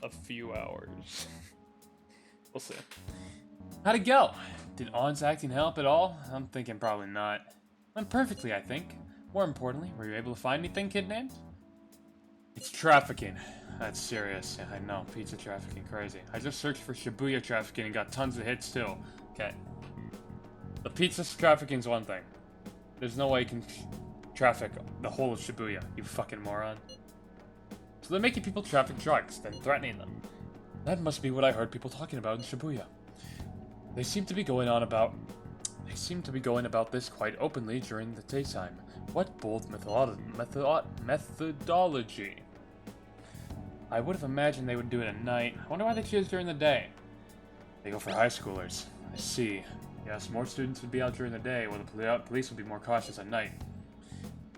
a few hours. We'll see. How'd it go? Did On's acting help at all? I'm thinking probably not. Went perfectly, I think. More importantly, were you able to find anything kidnapped? It's trafficking. That's serious. Yeah, I know. Pizza trafficking, crazy. I just searched for Shibuya trafficking and got tons of hits too. Okay. The pizza trafficking's one thing. There's no way you can traffic the whole of Shibuya, you fucking moron. So they're making people traffic drugs, then threatening them. That must be what I heard people talking about in Shibuya. They seem to be going about this quite openly during the daytime. What bold methodology. I would have imagined they would do it at night. I wonder why they choose during the day. They go for high schoolers. I see. Yes, more students would be out during the day, while the police would be more cautious at night.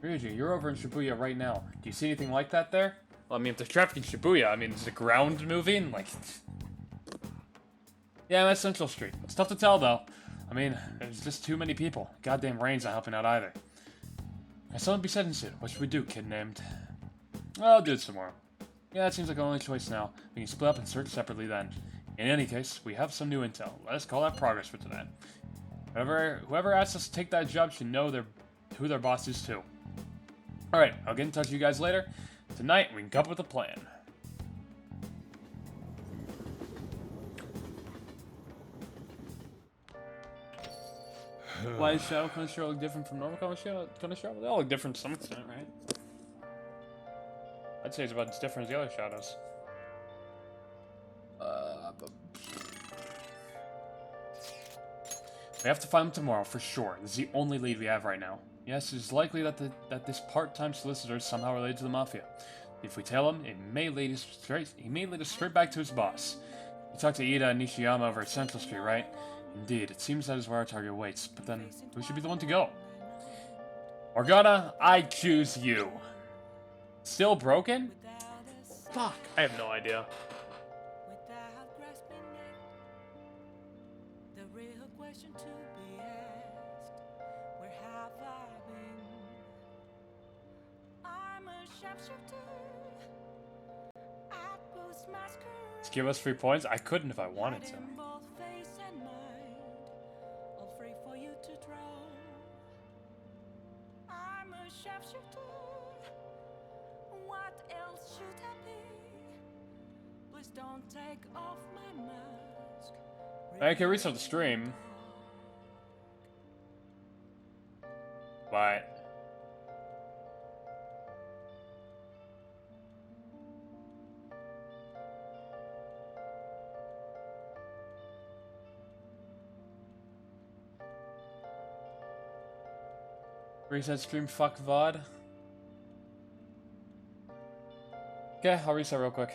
Ryuji, you're over in Shibuya right now. Do you see anything like that there? Well, I mean, if they're trafficking Shibuya, I mean, is the ground moving? Like... Yeah, I'm at Central Street. It's tough to tell, though. I mean, there's just too many people. Goddamn rain's not helping out either. Can someone be sentenced? What should we do, kid named? I'll do it tomorrow. Yeah, that seems like our only choice now. We can split up and search separately then. In any case, we have some new intel. Let us call that progress for today. Whoever asks us to take that job should know who their boss is too. Alright, I'll get in touch with you guys later. Tonight, we can come up with a plan. Why is Shadow Connoisseur look different from normal Connoisseur? They all look different to some extent, right? I'd say it's about as different as the other shadows. We have to find them tomorrow for sure. This is the only lead we have right now. Yes, it is likely that this part-time solicitor is somehow related to the Mafia. If we tell him, he may lead us straight back to his boss. You talked to Ida and Nishiyama over at Central Street, right? Indeed, it seems that is where our target waits, but then who should be the one to go? Morgana, I choose you. Still broken? Fuck, I have no idea. Just give us 3 points? I couldn't if I wanted to. I can restart the stream. But reset stream, fuck VOD. Okay, I'll reset real quick.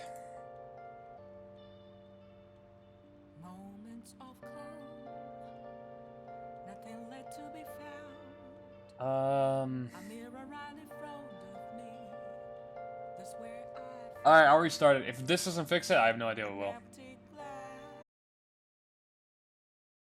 Alright, I'll restart it. If this doesn't fix it, I have no idea what will.